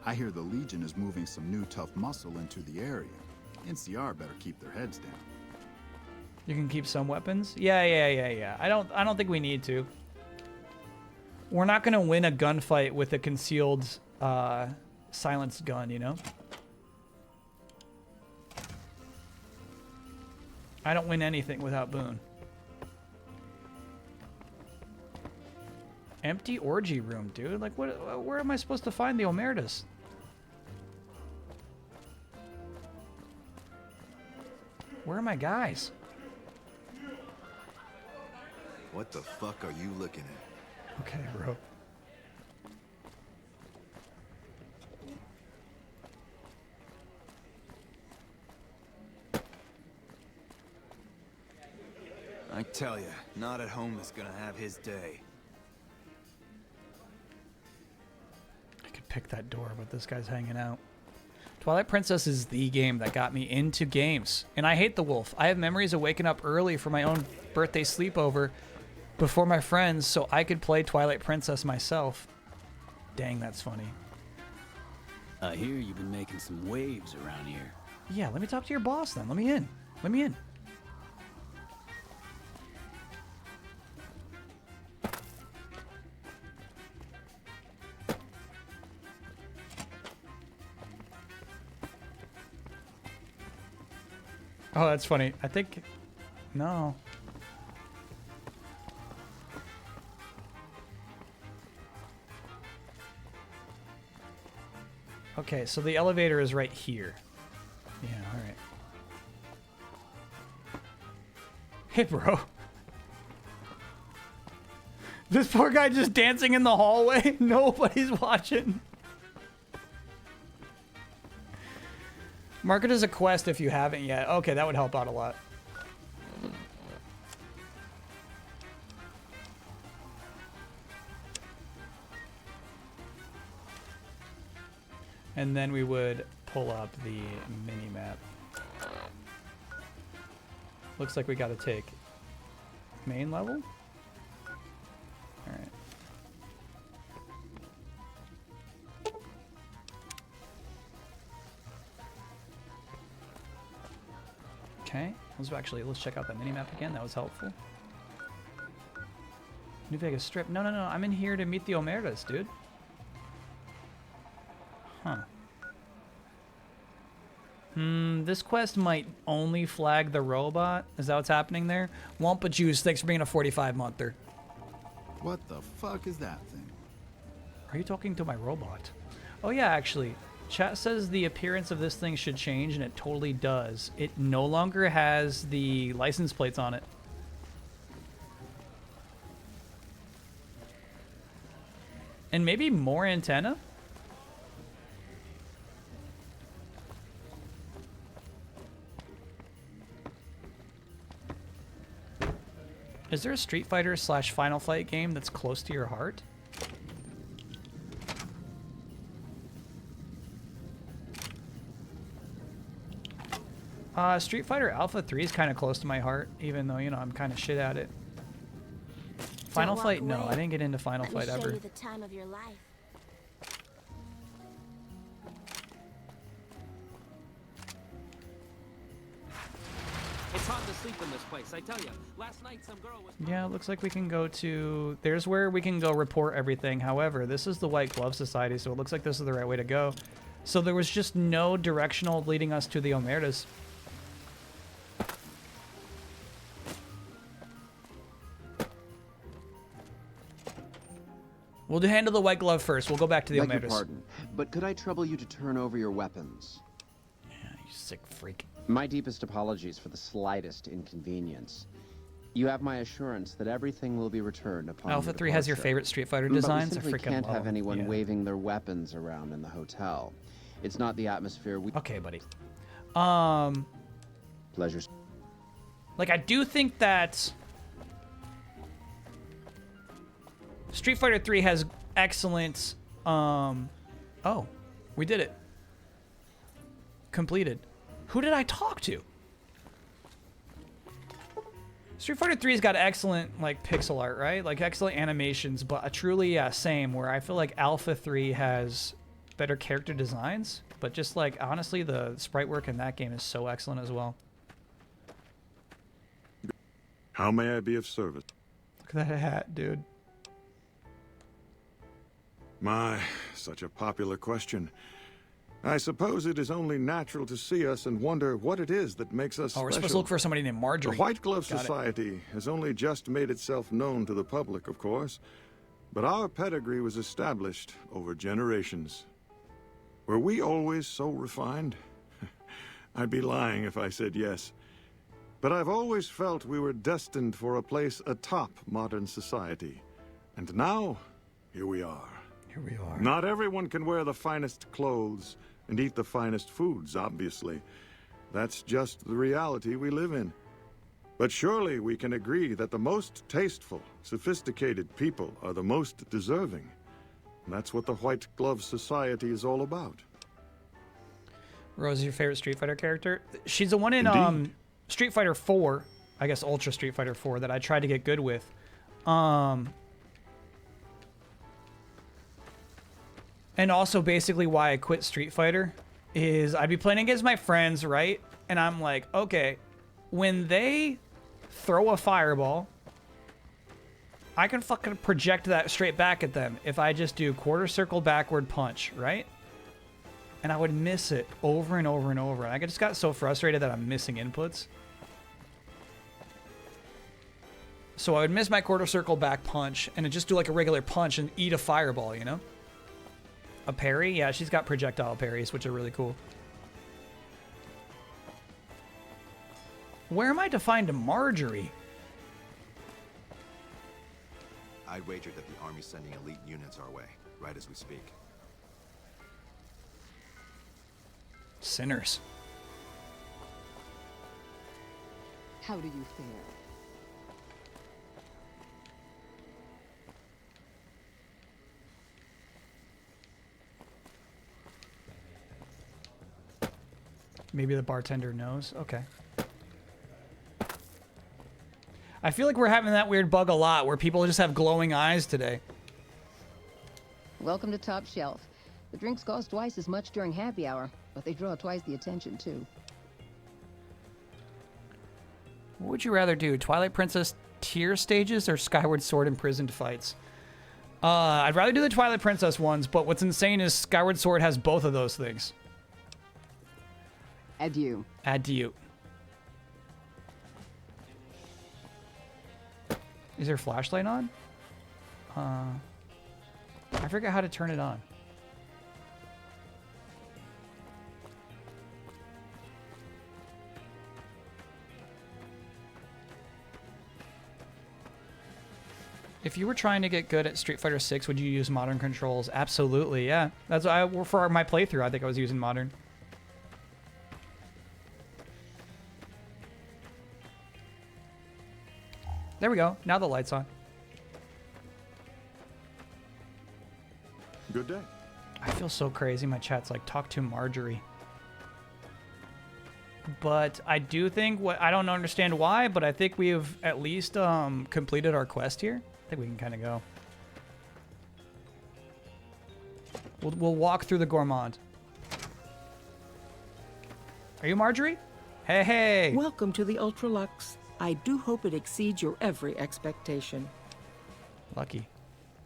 I hear the Legion is moving some new tough muscle into the area. NCR better keep their heads down. You can keep some weapons? Yeah. I don't think we need to. We're not gonna win a gunfight with a concealed silenced gun, you know? I don't win anything without Boone. Empty orgy room, dude. Like, what? Where am I supposed to find the Omertas? Where are my guys? What the fuck are you looking at? Okay, bro. I tell ya, not at home is gonna have his day. I could pick that door, but this guy's hanging out. Twilight Princess is the game that got me into games. And I hate the wolf. I have memories of waking up early for my own birthday sleepover before my friends so I could play Twilight Princess myself. Dang, that's funny. I hear you've been making some waves around here. Yeah, let me talk to your boss then. Let me in. Let me in. Oh, that's funny. I think... No. Okay, so the elevator is right here. Yeah, alright. Hey, bro. This poor guy just dancing in the hallway. Nobody's watching. Mark it as a quest if you haven't yet. Okay, that would help out a lot. And then we would pull up the mini-map. Looks like we gotta take main level? Alright. Okay, let's check out that mini-map again. That was helpful. New Vegas Strip. No, I'm in here to meet the Omertas, dude. Huh. This quest might only flag the robot. Is that what's happening there? Wampa Juice, thanks for being a 45-monther. What the fuck is that thing? Are you talking to my robot? Oh yeah, actually. Chat says the appearance of this thing should change, and it totally does. It no longer has the license plates on it. And maybe more antenna? Is there a Street Fighter / Final Fight game that's close to your heart? Street Fighter Alpha 3 is kind of close to my heart, even though, you know, I'm kind of shit at it. Final Fight? No, I didn't get into Final Fight ever. Let me show you the time of your life. It's hard to sleep in this place, I tell you. Last night some girl was... Yeah, it looks like we can go to... There's where we can go report everything. However, this is the White Glove Society, so it looks like this is the right way to go. So there was just no directional leading us to the Omertas. We'll handle the White Glove first. We'll go back to the Beg your Omertas. pardon, but could I trouble you to turn over your weapons? Yeah, you sick freak. My deepest apologies for the slightest inconvenience. You have my assurance that everything will be returned upon Alpha your 3 has your departure. favorite Street Fighter But we designs. I simply freaking can't love have them. anyone Yeah. waving their weapons around in the hotel. It's not the atmosphere we... Okay, buddy. Pleasures. Like, I do think that Street Fighter 3 has excellent, oh, we did it. Completed. Who did I talk to? Street Fighter 3's got excellent, like, pixel art, right? Like, excellent animations, but truly, yeah, same, where I feel like Alpha 3 has better character designs, but just, like, honestly, the sprite work in that game is so excellent as well. How may I be of service? Look at that hat, dude. My, such a popular question. I suppose it is only natural to see us and wonder what it is that makes us Oh, we're special. supposed to look for somebody named Marjorie. The White Glove Got it. Society has only just made itself known to the public, of course, but our pedigree was established over generations. Were we always so refined? I'd be lying if I said yes. But I've always felt we were destined for a place atop modern society. And now, here we are. Here we are. Not everyone can wear the finest clothes and eat the finest foods, obviously. That's just the reality we live in. But surely we can agree that the most tasteful, sophisticated people are the most deserving. And that's what the White Glove Society is all about. Rose is your favorite Street Fighter character? She's the one in Indeed. Street Fighter 4, I guess Ultra Street Fighter 4, that I tried to get good with. And also basically why I quit Street Fighter is I'd be playing against my friends, right? And I'm like, okay, when they throw a fireball, I can fucking project that straight back at them if I just do quarter circle backward punch, right? And I would miss it over and over and over. And I just got so frustrated that I'm missing inputs. So I would miss my quarter circle back punch and then just do like a regular punch and eat a fireball, you know? A parry? Yeah, she's got projectile parries, which are really cool. Where am I to find Marjorie? I'd wager that the Army's sending elite units our way, right as we speak. Sinners. How do you fare? Maybe the bartender knows. Okay. I feel like we're having that weird bug a lot where people just have glowing eyes today. Welcome to Top Shelf. The drinks cost twice as much during happy hour, but they draw twice the attention, too. What would you rather do? Twilight Princess tier stages or Skyward Sword imprisoned fights? I'd rather do the Twilight Princess ones, but what's insane is Skyward Sword has both of those things. Adieu. Adieu. Is there a flashlight on? I forget how to turn it on. If you were trying to get good at Street Fighter 6, would you use modern controls? Absolutely, yeah. That's why for my playthrough, I think I was using modern. There we go. Now the light's on. Good day. I feel so crazy. My chat's like, talk to Marjorie. But I do think I don't understand why, but I think we've at least completed our quest here. I think we can kind of go. We'll walk through the Gourmand. Are you Marjorie? Hey, hey. Welcome to the Ultralux. I do hope it exceeds your every expectation. Lucky.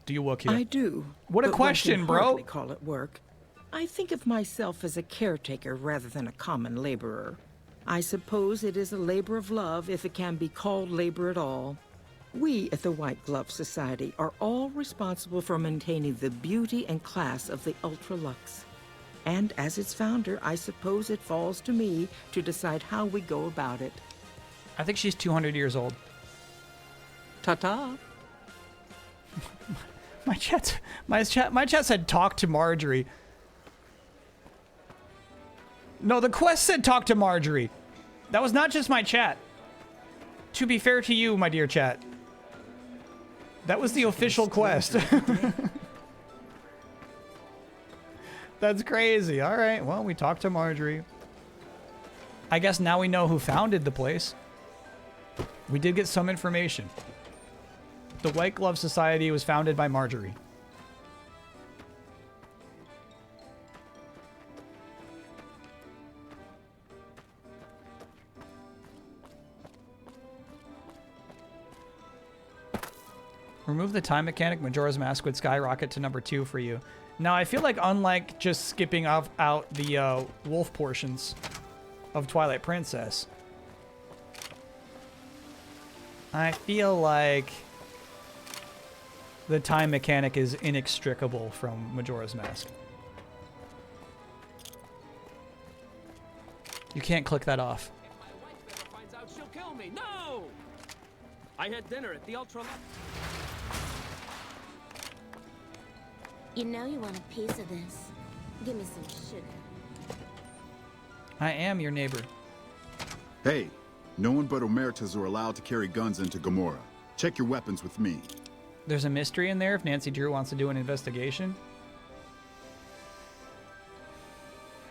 Do you work here? I do. What a but question, one can bro. hardly call it work. I think of myself as a caretaker rather than a common laborer. I suppose it is a labor of love if it can be called labor at all. We at the White Glove Society are all responsible for maintaining the beauty and class of the Ultralux. And as its founder, I suppose it falls to me to decide how we go about it. I think she's 200 years old. Ta-ta. My chat said talk to Marjorie. No, the quest said talk to Marjorie. That was not just my chat. To be fair to you, my dear chat. That was the official quest. That's crazy. All right, well, we talked to Marjorie. I guess now we know who founded the place. We did get some information. The White Glove Society was founded by Marjorie. Remove the time mechanic. Majora's Mask would skyrocket to number 2 for you. Now, I feel like unlike just skipping out the wolf portions of Twilight Princess, I feel like the time mechanic is inextricable from Majora's Mask. You can't click that off. If my wife ever finds out, she'll kill me. No! I had dinner at the Ultralux. You know you want a piece of this. Give me some sugar. I am your neighbor. Hey, no one but Omertas are allowed to carry guns into Gamora. Check your weapons with me. There's a mystery in there if Nancy Drew wants to do an investigation.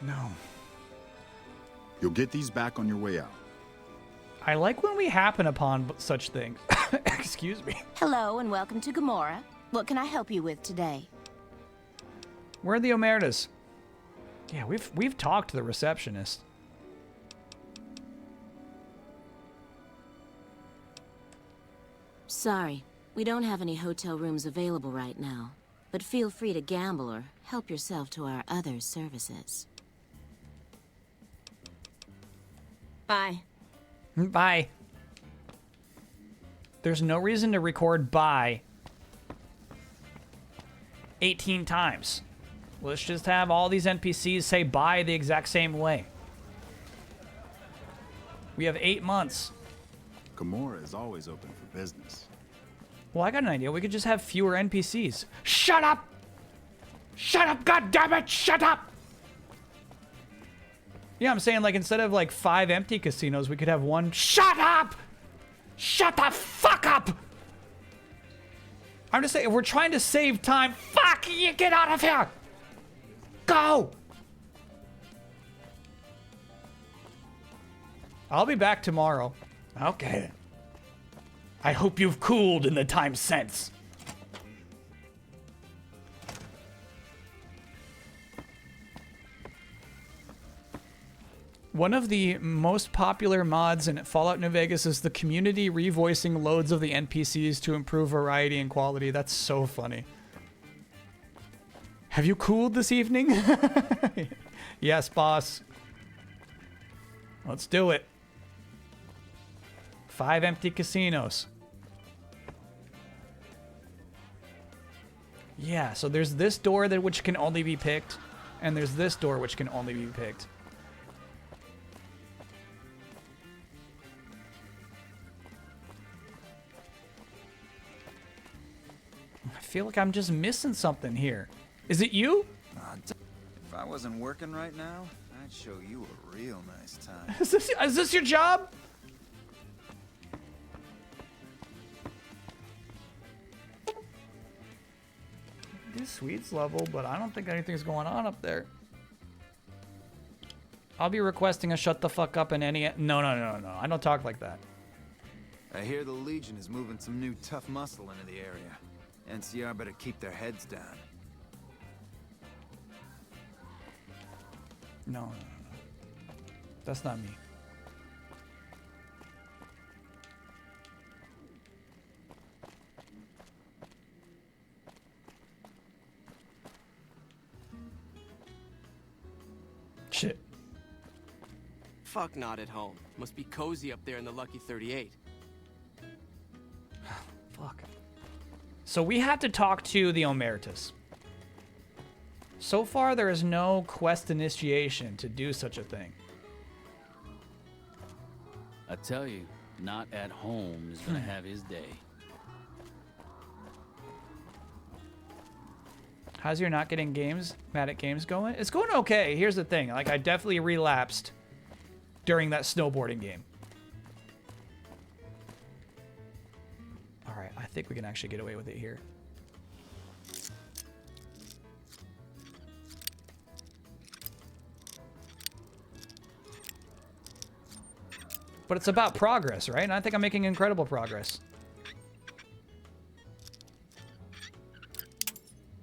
No. You'll get these back on your way out. I like when we happen upon such things. Excuse me. Hello and welcome to Gamora. What can I help you with today? Where are the Omertas? Yeah, we've talked to the receptionist. Sorry, we don't have any hotel rooms available right now. But feel free to gamble or help yourself to our other services. Bye. Bye. There's no reason to record bye 18 times. Let's just have all these NPCs say bye the exact same way. We have 8 months. Gamora is always open for business. Well, I got an idea. We could just have fewer NPCs. Shut up! Shut up, goddammit! Shut up! Yeah, I'm saying, like, instead of, like, 5 empty casinos, we could have 1. Shut up! Shut the fuck up! I'm just saying, we're trying to save time. Fuck! You get out of here! Go! I'll be back tomorrow. Okay. I hope you've cooled in the time since. One of the most popular mods in Fallout New Vegas is the community revoicing loads of the NPCs to improve variety and quality. That's so funny. Have you cooled this evening? Yes, boss. Let's do it. 5 empty casinos. Yeah, so there's this door that which can only be picked, and there's this door which can only be picked. I feel like I'm just missing something here. Is it you? If I wasn't working right now, I'd show you a real nice time. Is this your job? Do sweets level, but I don't think anything's going on up there. I'll be requesting a shut the fuck up in any... No. I don't talk like that. I hear the Legion is moving some new tough muscle into the area. NCR better keep their heads down. No. That's not me. Shit. Fuck not at home. Must be cozy up there in the Lucky 38. Fuck. So we have to talk to the Omertas. So far, there is no quest initiation to do such a thing. I tell you, not at home is gonna have his day. How's your not getting mad at games going? It's going okay. Here's the thing. Like, I definitely relapsed during that snowboarding game. All right, I think we can actually get away with it here. But it's about progress, right? And I think I'm making incredible progress.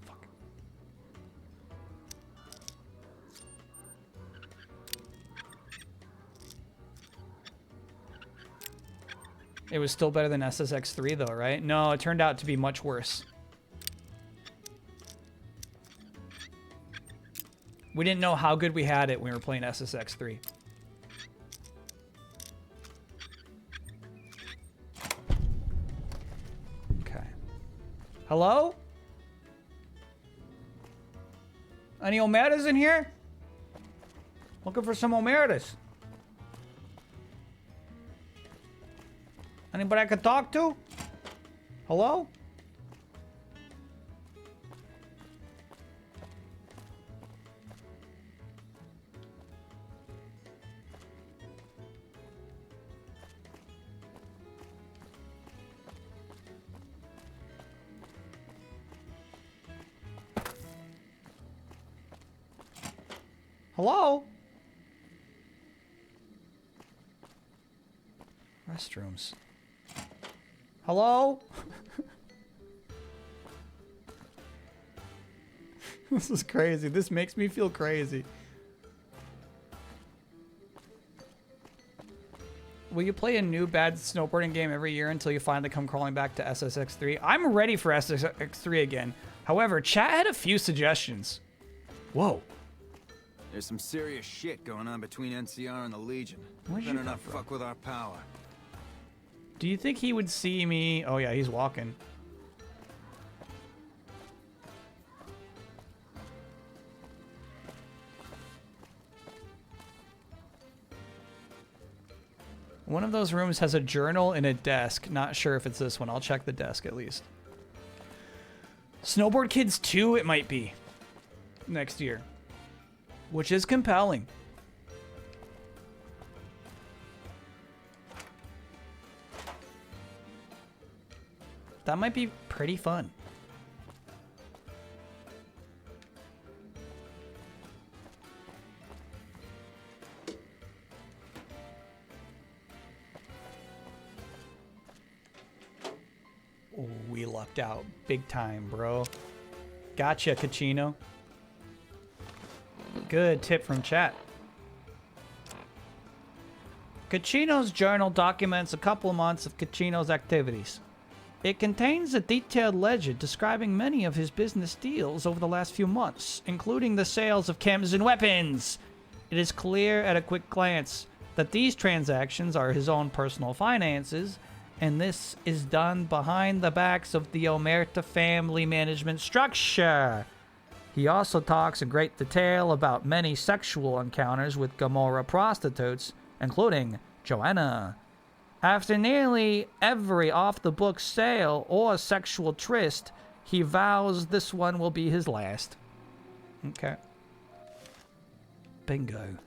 Fuck. It was still better than SSX3 though, right? No, it turned out to be much worse. We didn't know how good we had it when we were playing SSX3. Hello? Any Omertas in here? Looking for some Omertas. Anybody I could talk to? Hello? Hello? Restrooms. Hello? This is crazy. This makes me feel crazy. Will you play a new bad snowboarding game every year until you finally come crawling back to SSX3? I'm ready for SSX3 again. However, chat had a few suggestions. Whoa. There's some serious shit going on between NCR and the Legion. Where'd you Better come not from? fuck with our power. Do you think he would see me? Oh yeah, he's walking. One of those rooms has a journal and a desk. Not sure if it's this one. I'll check the desk at least. Snowboard Kids 2 it might be. Next year. Which is compelling. That might be pretty fun. Oh, we lucked out big time, bro. Gotcha, Cachino. Good tip from chat. Cachino's journal documents a couple of months of Cachino's activities. It contains a detailed ledger describing many of his business deals over the last few months, including the sales of chems and weapons. It is clear at a quick glance that these transactions are his own personal finances, and this is done behind the backs of the Omerta family management structure. He also talks in great detail about many sexual encounters with Gomorrah prostitutes, including Joanna. After nearly every off-the-book sale or sexual tryst, he vows this one will be his last. Okay. Bingo.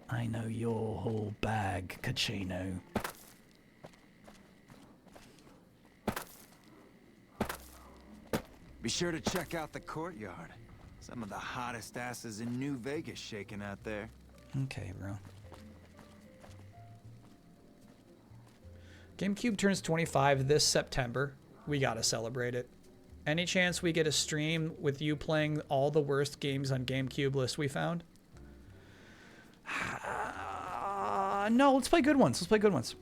I know your whole bag, Cachino. Be sure to check out the courtyard. Some of the hottest asses in New Vegas shaking out there. Okay, bro. GameCube turns 25 this September. We gotta celebrate it. Any chance we get a stream with you playing all the worst games on GameCube list we found? No, let's play good ones. Let's play good ones.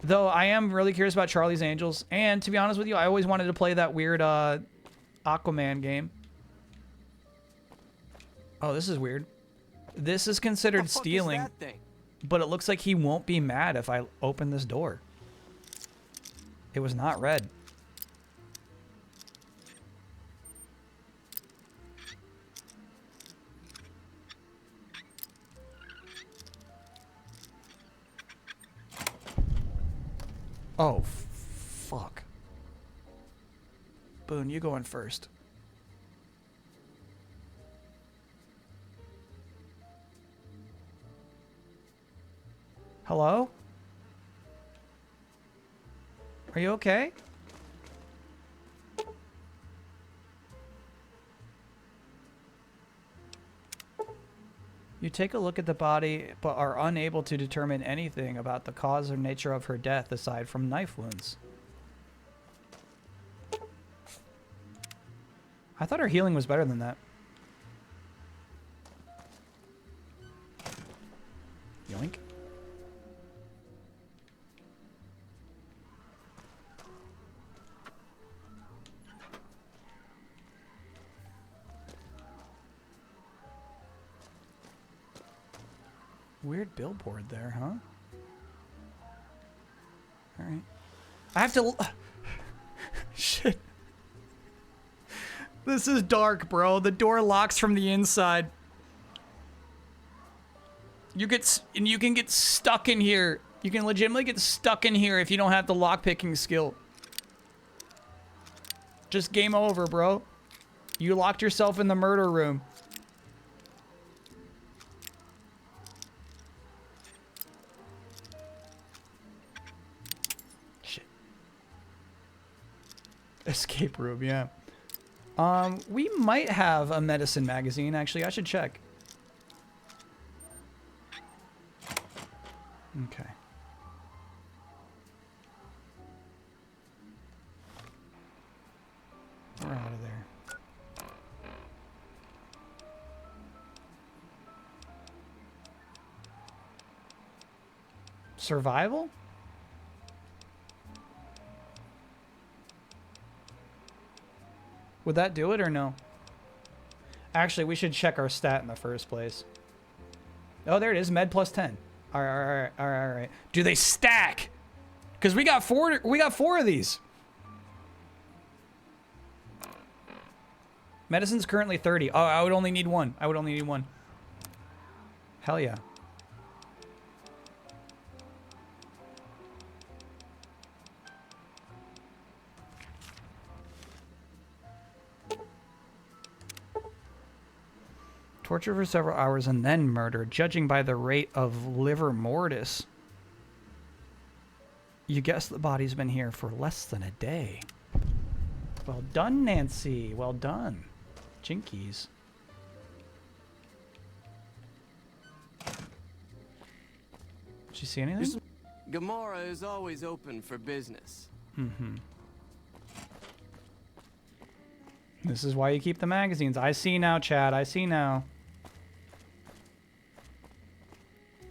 Though I am really curious about Charlie's Angels. And to be honest with you, I always wanted to play that weird Aquaman game. Oh, this is weird. This is considered stealing. What the fuck is that thing? But it looks like he won't be mad if I open this door. It was not red. Oh, fuck. Boone, you going first. Hello? Are you okay? You take a look at the body, but are unable to determine anything about the cause or nature of her death aside from knife wounds. I thought her healing was better than that. Yoink. Weird billboard there, huh? Alright. I have to... Shit. This is dark, bro. The door locks from the inside. You can get stuck in here. You can legitimately get stuck in here if you don't have the lockpicking skill. Just game over, bro. You locked yourself in the murder room. Escape room, yeah. We might have a medicine magazine, actually. I should check. Okay. We're out of there. Survival? Would that do it or no? Actually, we should check our stat in the first place. Oh, there it is. Med plus 10. All right. Do they stack? Because we got four of these. Medicine's currently 30. Oh, I would only need one. Hell yeah. Torture for several hours and then murder, judging by the rate of livor mortis. You guess the body's been here for less than a day. Well done, Nancy. Well done. Jinkies. Did you see anything? Gamora is always open for business. Mm-hmm. This is why you keep the magazines. I see now, Chad. I see now.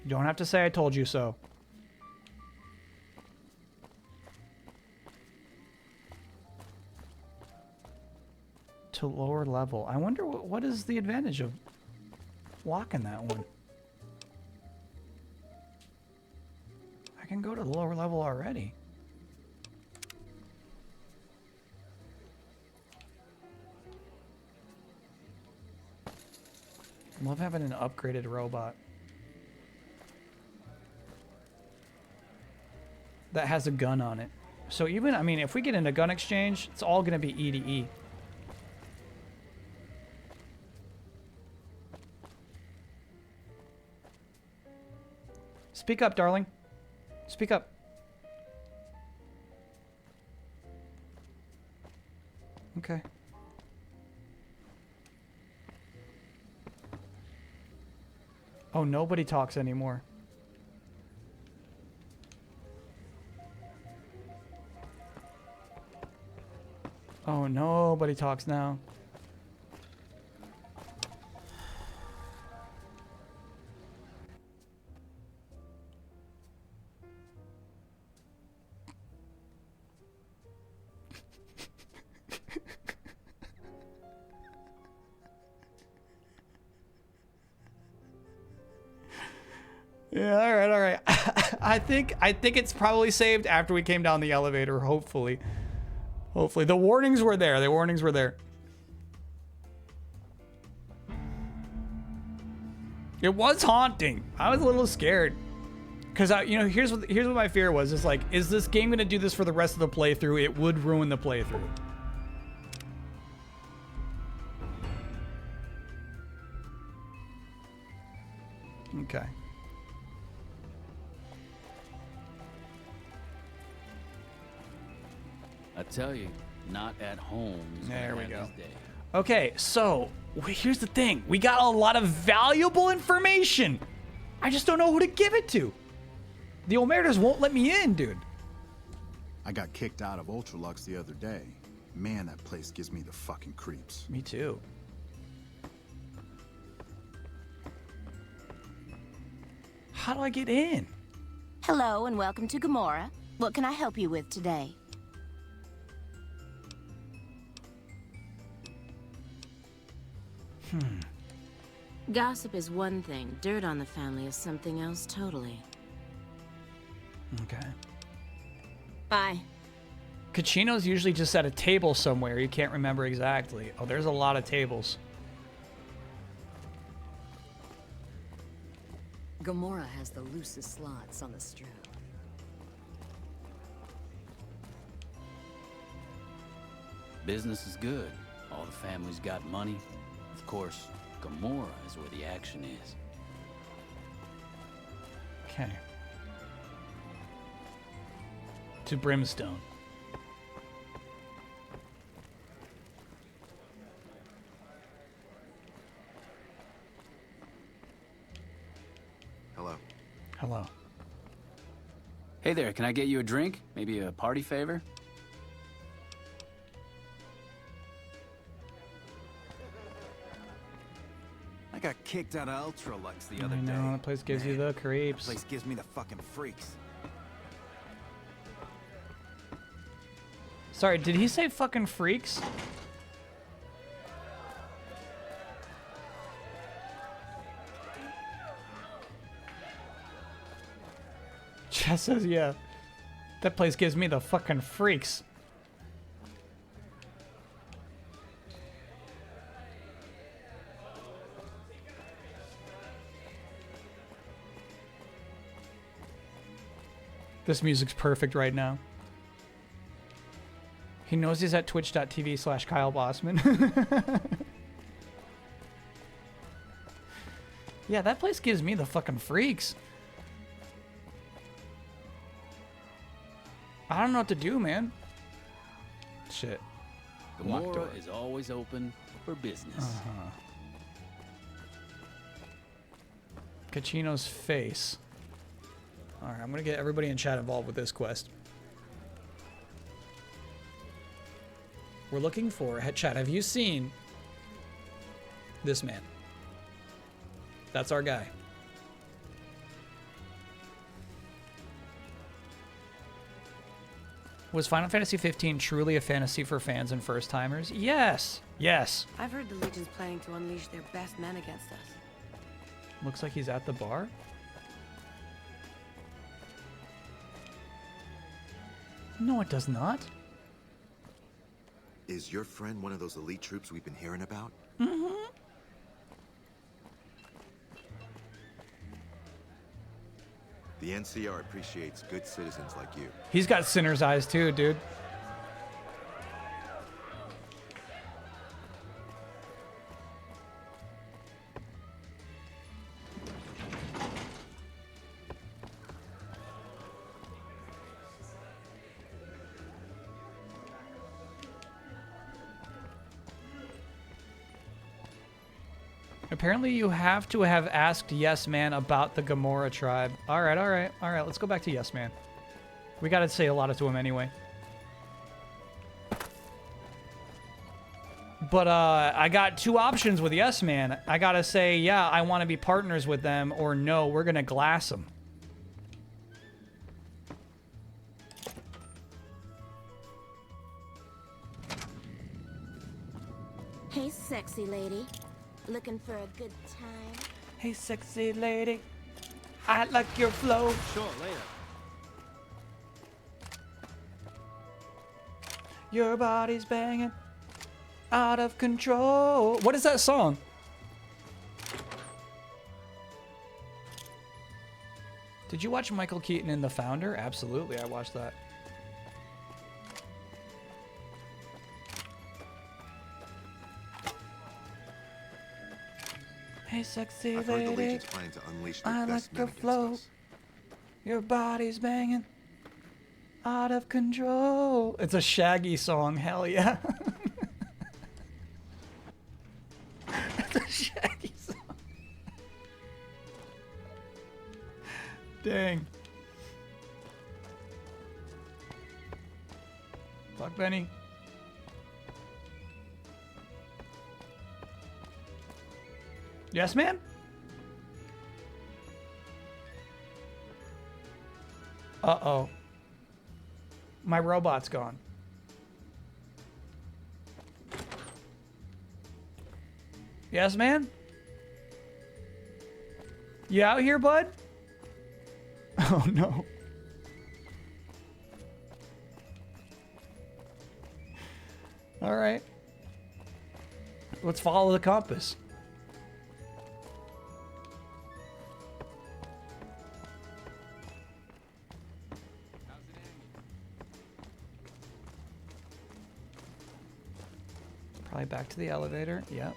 You don't have to say I told you so. To lower level. I wonder what is the advantage of locking that one? I can go to the lower level already. I love having an upgraded robot that has a gun on it. So even, I mean, if we get into gun exchange, it's all going to be E to E. Speak up, darling. Speak up. Okay. Oh, nobody talks anymore. Oh, nobody talks now. Yeah, all right. I think it's probably saved after we came down the elevator, hopefully. Hopefully. The warnings were there. The warnings were there. It was haunting. I was a little scared. Cuz here's what my fear was. It's like, is this game going to do this for the rest of the playthrough? It would ruin the playthrough. Okay. I tell you, not at home. There we go. Okay, so here's the thing. We got a lot of valuable information. I just don't know who to give it to. The Omertas won't let me in, dude. I got kicked out of Ultralux the other day. Man, that place gives me the fucking creeps. Me too. How do I get in? Hello and welcome to Gamora. What can I help you with today? Gossip is one thing. Dirt on the family is something else totally. Okay. Bye. Kachino's usually just at a table somewhere. You can't remember exactly. Oh, there's a lot of tables. Gamora has the loosest slots on the strip. Business is good. All the family's got money. Of course, Gamora is where the action is. Okay. To Brimstone. Hello. Hello. Hey there, can I get you a drink? Maybe a party favor? I got kicked out of Ultralux the other day. I know, that place gives you the creeps. That place gives me the fucking freaks. Sorry, did he say fucking freaks? Jess says, yeah. That place gives me the fucking freaks. This music's perfect right now. He knows he's at twitch.tv/Kyle Bossman. Yeah, that place gives me the fucking freaks. I don't know what to do, man. Shit. Gamora is always open for business. Kachino's face. Alright, I'm gonna get everybody in chat involved with this quest. We're looking for, chat, have you seen this man? That's our guy. Was Final Fantasy 15 truly a fantasy for fans and first-timers? Yes! Yes! I've heard the Legion's planning to unleash their best men against us. Looks like he's at the bar. No, it does not. Is your friend one of those elite troops we've been hearing about? Mm-hmm. The NCR appreciates good citizens like you. He's got sinner's eyes too, dude. Apparently you have to have asked Yes Man about the Gamora tribe. Alright, alright, alright. Let's go back to Yes Man. We gotta say a lot to him anyway. But I got two options with Yes Man. I gotta say, yeah, I want to be partners with them, or no, we're gonna glass them. Hey, sexy lady. Looking for a good time? Hey, sexy lady. I like your flow. Sure, later. Your body's banging. Out of control. What is that song? Did you watch Michael Keaton in The Founder? Absolutely, I watched that. Hey, sexy I've heard the lady. Legion's planning to unleash their I like best your men against flow. us. Your body's banging. Out of control. It's a Shaggy song. Hell yeah. It's a Shaggy song. Dang. Fuck Benny. Yes, man? Uh-oh. My robot's gone. Yes, man? You out here, bud? Oh, no. All right. Let's follow the compass. Probably back to the elevator. Yep.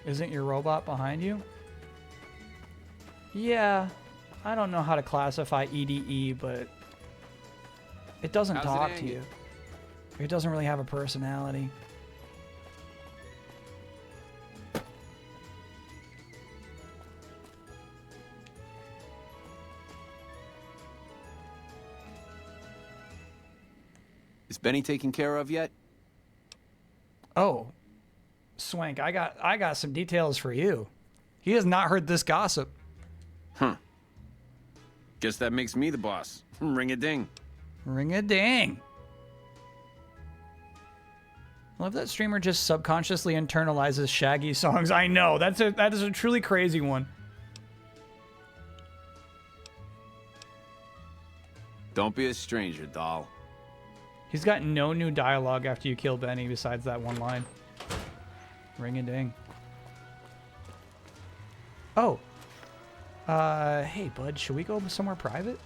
Isn't your robot behind you? Yeah. I don't know how to classify EDE, but it doesn't How's it talk to hanging? you. It doesn't really have a personality. Is Benny taken care of yet? Oh, Swank, I got some details for you. He has not heard this gossip. Huh. Guess that makes me the boss. Ring a ding. Ring a ding. I love that streamer just subconsciously internalizes Shaggy songs. I know, that is a truly crazy one. Don't be a stranger, doll. He's got no new dialogue after you kill Benny besides that one line. Ring a ding. Oh. Hey, bud, should we go somewhere private?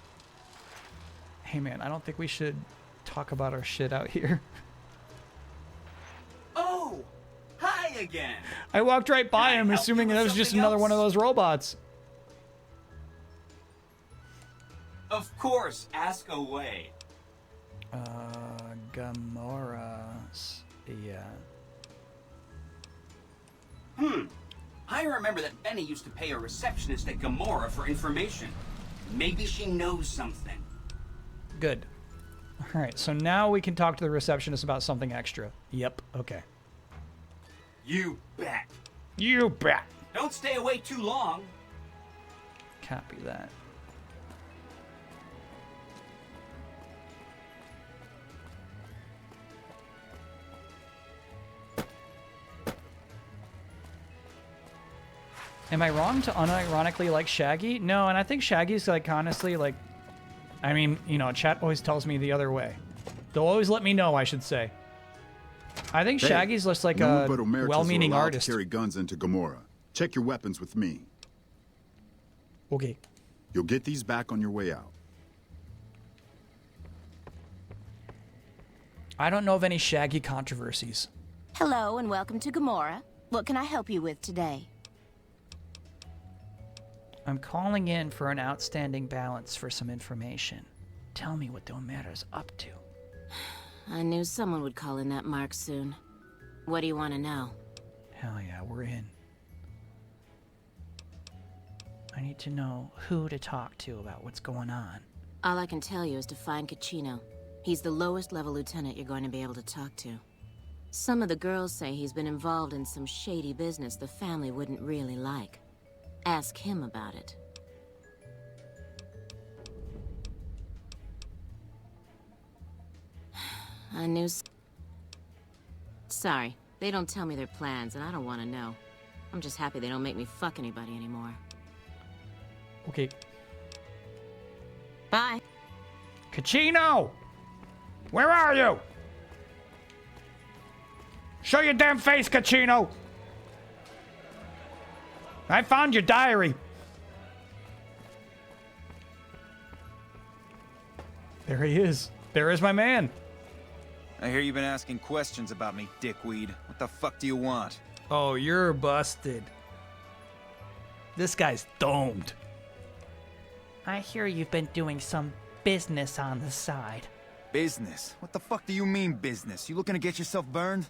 Hey, man, I don't think we should talk about our shit out here. Oh! Hi again! I walked right by him, assuming that was just another one of those robots. Of course, ask away. Gamora. Yeah. I remember that Benny used to pay a receptionist at Gamora for information. Maybe she knows something. Good. All right, so now we can talk to the receptionist about something extra. Yep, okay. You bet. You bet. Don't stay away too long. Copy that. Am I wrong to unironically like Shaggy? No, and I think Shaggy's like honestly like, I mean, you know, chat always tells me the other way. They'll always let me know, I should say. I think Shaggy's just like no a but Omertas well-meaning are allowed artist. to carry guns into Gamora. Check your weapons with me. Okay. You'll get these back on your way out. I don't know of any Shaggy controversies. Hello and welcome to Gamora. What can I help you with today? I'm calling in for an outstanding balance for some information. Tell me what Domera's up to. I knew someone would call in that mark soon. What do you want to know? Hell yeah, we're in. I need to know who to talk to about what's going on. All I can tell you is to find Caccino. He's the lowest level lieutenant you're going to be able to talk to. Some of the girls say he's been involved in some shady business the family wouldn't really like. Ask him about it. I knew. Sorry, they don't tell me their plans, and I don't want to know. I'm just happy they don't make me fuck anybody anymore. Okay. Bye. Caccino! Where are you? Show your damn face, Caccino! I found your diary. There he is. There is my man. I hear you've been asking questions about me, dickweed. What the fuck do you want? Oh, you're busted. This guy's domed. I hear you've been doing some business on the side. Business? What the fuck do you mean business? You looking to get yourself burned?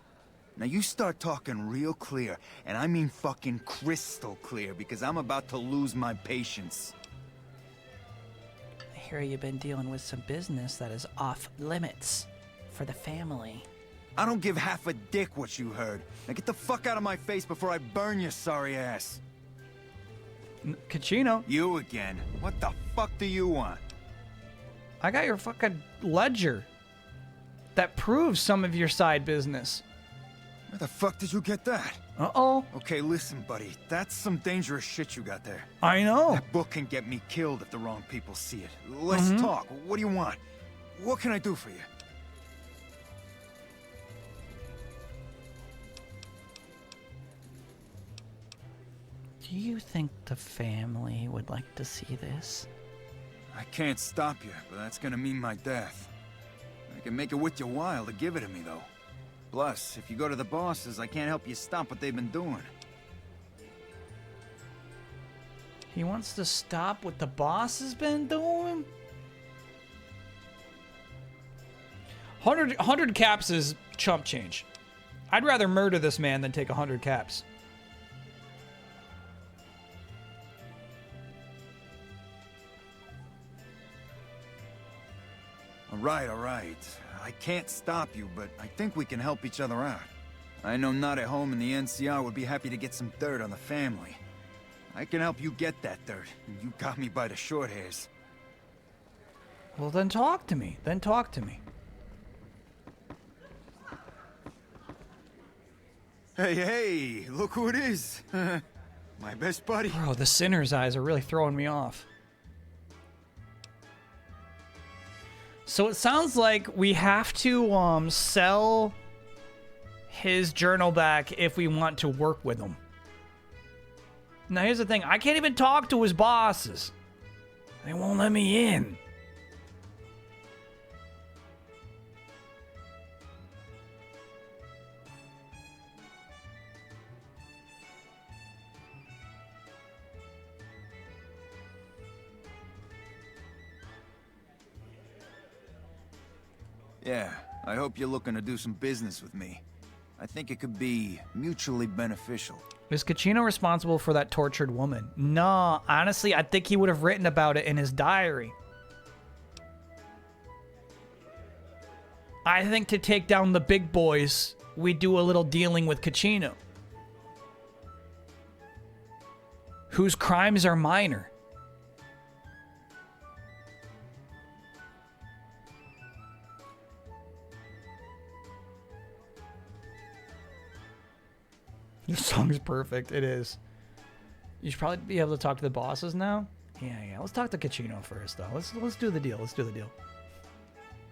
Now you start talking real clear, and I mean fucking crystal clear, because I'm about to lose my patience. I hear you've been dealing with some business that is off limits for the family. I don't give half a dick what you heard. Now get the fuck out of my face before I burn your sorry ass. Caccino. You again. What the fuck do you want? I got your fucking ledger that proves some of your side business. Where the fuck did you get that? Uh-oh. Okay, listen, buddy. That's some dangerous shit you got there. I know. That book can get me killed if the wrong people see it. Let's talk. What do you want? What can I do for you? Do you think the family would like to see this? I can't stop you, but that's gonna mean my death. I can make it worth your while to give it to me, though. Plus, if you go to the bosses, I can't help you stop what they've been doing. He wants to stop what the boss has been doing? 100 caps is chump change. I'd rather murder this man than take 100 caps. All right. I can't stop you, but I think we can help each other out. I know Not at Home and the NCR would be happy to get some dirt on the family. I can help you get that dirt, and you got me by the short hairs. Well, then talk to me. Hey, look who it is. My best buddy. Bro, the sinner's eyes are really throwing me off. So it sounds like we have to sell his journal back if we want to work with him. Now here's the thing, I can't even talk to his bosses. They won't let me in. Yeah, I hope you're looking to do some business with me. I think it could be mutually beneficial. Is Caccino responsible for that tortured woman? No, honestly, I think he would have written about it in his diary. I think to take down the big boys, we do a little dealing with Caccino, whose crimes are minor. This song's perfect. It is. You should probably be able to talk to the bosses now. Yeah. Let's talk to Caccino first, though. Let's do the deal.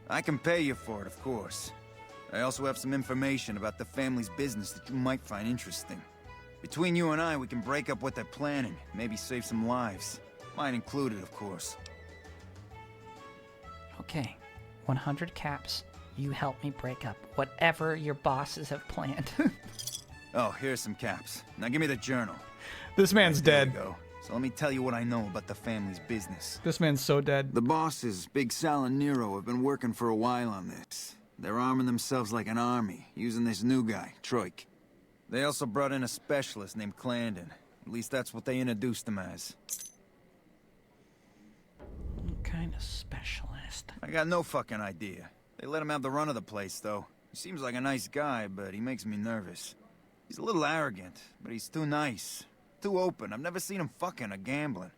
I can pay you for it, of course. I also have some information about the family's business that you might find interesting. Between you and I, we can break up what they're planning, maybe save some lives. Mine included, of course. Okay, 100 caps. You help me break up whatever your bosses have planned. Oh, here's some caps. Now give me the journal. This man's dead. There we go. So let me tell you what I know about the family's business. This man's so dead. The bosses, Big Sal and Nero, have been working for a while on this. They're arming themselves like an army, using this new guy, Troik. They also brought in a specialist named Clandon. At least that's what they introduced him as. What kind of specialist? I got no fucking idea. They let him have the run of the place, though. He seems like a nice guy, but he makes me nervous. He's a little arrogant, but he's too nice. Too open. I've never seen him fucking or gambling.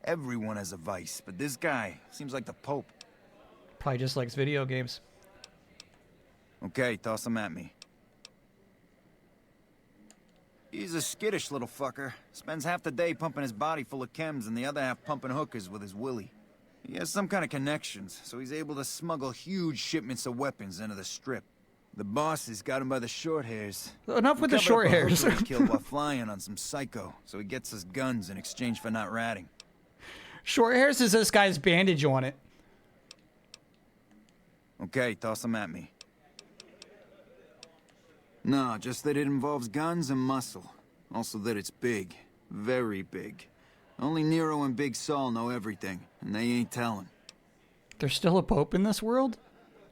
Everyone has a vice, but this guy seems like the Pope. Probably just likes video games. Okay, toss him at me. He's a skittish little fucker. Spends half the day pumping his body full of chems and the other half pumping hookers with his willy. He has some kind of connections, so he's able to smuggle huge shipments of weapons into the Strip. The bosses got him by the short hairs. Enough with the short hairs. He killed while flying on some psycho, so he gets us guns in exchange for not ratting. Short hairs is this guy's bandage on it. Okay, toss him at me. No, just that it involves guns and muscle. Also that it's big. Very big. Only Nero and Big Saul know everything, and they ain't telling. There's still a Pope in this world?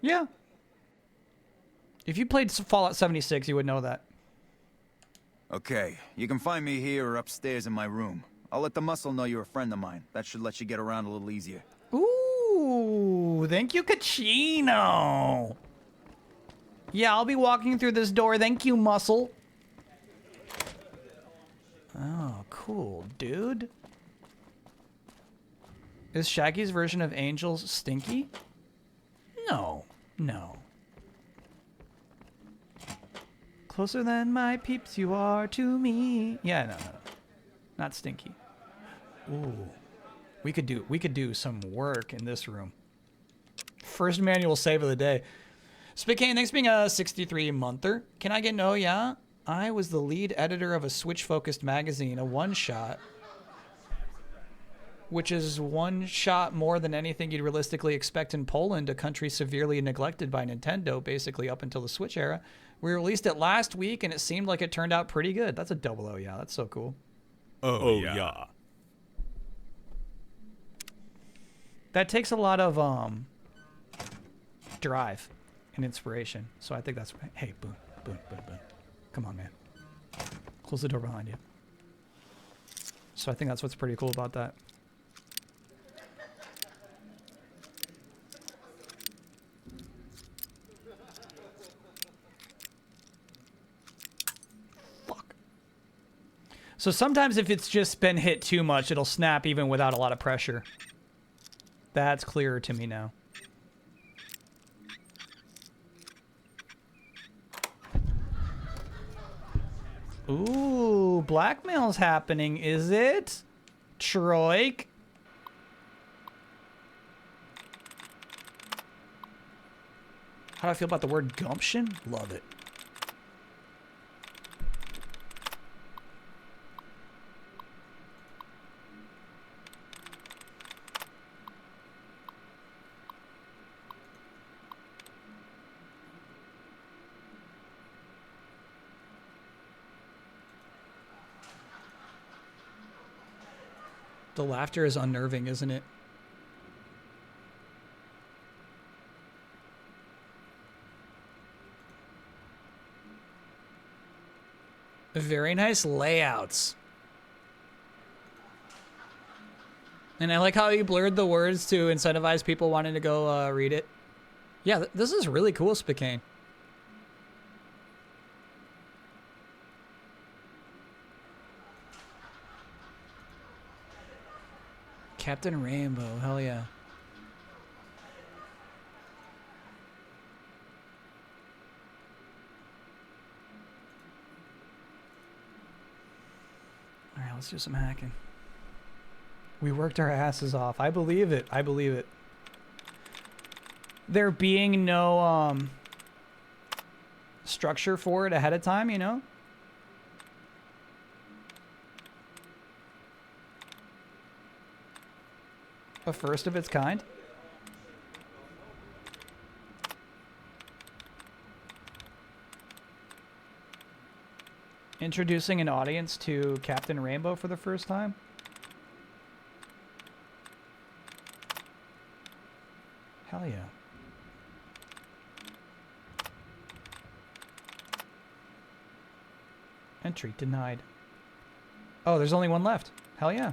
Yeah. If you played Fallout 76, you would know that. Okay, you can find me here or upstairs in my room. I'll let the muscle know you're a friend of mine. That should let you get around a little easier. Ooh, thank you, Kachino. Yeah, I'll be walking through this door. Thank you, muscle. Oh, cool, dude. Is Shaggy's version of Angels stinky? No, no. Closer than my peeps you are to me. Yeah, no. Not stinky. Ooh. We could do some work in this room. First manual save of the day. Spicane, thanks for being a 63-monther. Can I get no, yeah? I was the lead editor of a Switch-focused magazine, a one-shot, which is one shot more than anything you'd realistically expect in Poland, a country severely neglected by Nintendo, basically up until the Switch era. We released it last week, and it seemed like it turned out pretty good. That's a double O, yeah. That's so cool. Oh yeah. That takes a lot of drive and inspiration. So I think that's... Hey, Boone. Come on, man. Close the door behind you. So I think that's what's pretty cool about that. Fuck. So sometimes if it's just been hit too much, it'll snap even without a lot of pressure. That's clearer to me now. Ooh, blackmail's happening, is it? Troik? How do I feel about the word gumption? Love it. The laughter is unnerving, isn't it? Very nice layouts. And I like how you blurred the words to incentivize people wanting to go read it. Yeah, this is really cool, Spicane. Captain Rainbow, hell yeah. Alright, let's do some hacking. We worked our asses off. I believe it. I believe it. There being no structure for it ahead of time, you know? A first of its kind. Introducing an audience to Captain Rainbow for the first time. Hell yeah. Entry denied. Oh, there's only one left. Hell yeah.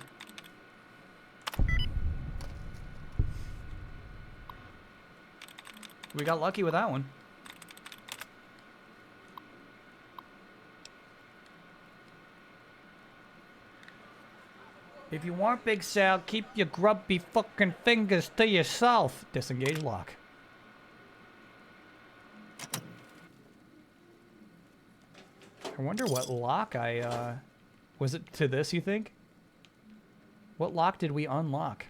We got lucky with that one. If you want Big Sal, keep your grubby fucking fingers to yourself. Disengage lock. I wonder what lock I, was it to this, you think? What lock did we unlock?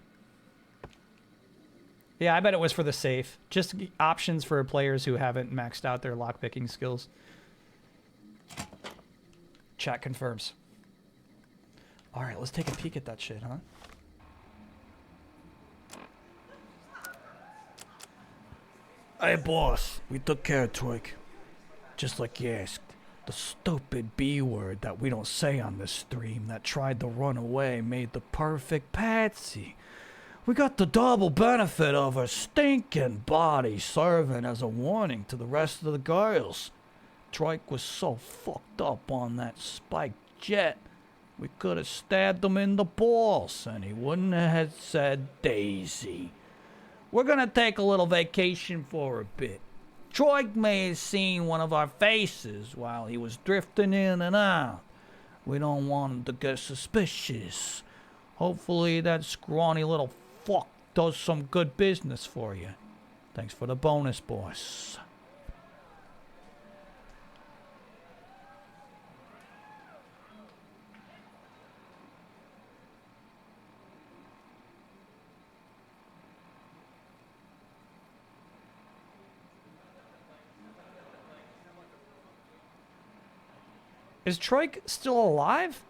Yeah, I bet it was for the safe. Just options for players who haven't maxed out their lockpicking skills. Chat confirms. Alright, let's take a peek at that shit, huh? Hey, boss. We took care of Troik. Just like you asked. The stupid B word that we don't say on this stream that tried to run away made the perfect patsy. We got the double benefit of her stinking body serving as a warning to the rest of the girls. Troik was so fucked up on that spiked jet, we could have stabbed him in the balls and he wouldn't have said Daisy. We're gonna take a little vacation for a bit. Troik may have seen one of our faces while he was drifting in and out. We don't want him to get suspicious. Hopefully that scrawny little fuck does some good business for you. Thanks for the bonus, boss. Is Troik still alive?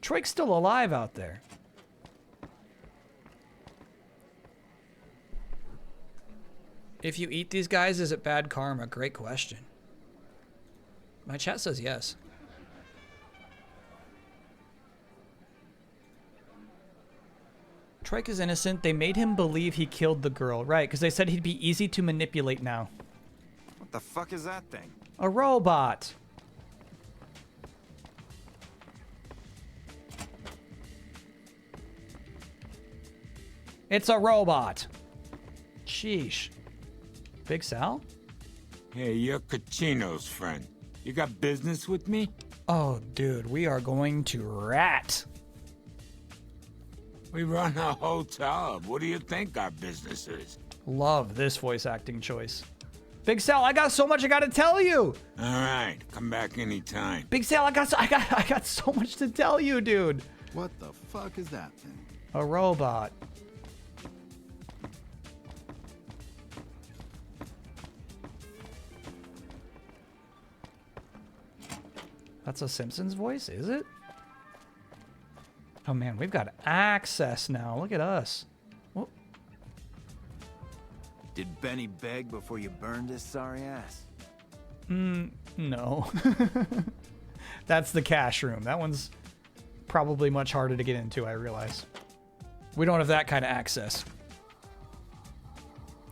Troik's still alive out there. If you eat these guys, is it bad karma? Great question. My chat says yes. Troik is innocent. They made him believe he killed the girl. Right, because they said he'd be easy to manipulate now. What the fuck is that thing? A robot. It's a robot. Sheesh. Big Sal? Hey, you're Kachino's friend. You got business with me? Oh, dude, we are going to rat. We run a hotel. What do you think our business is? Love this voice acting choice. Big Sal, I got so much I gotta tell you. All right, come back anytime. Big Sal, I got so much to tell you, dude. What the fuck is that thing? A robot. That's a Simpsons voice, is it? Oh man, we've got access now. Look at us. Whoa. Did Benny beg before you burned his sorry ass? No. That's the cash room. That one's probably much harder to get into, I realize. We don't have that kind of access.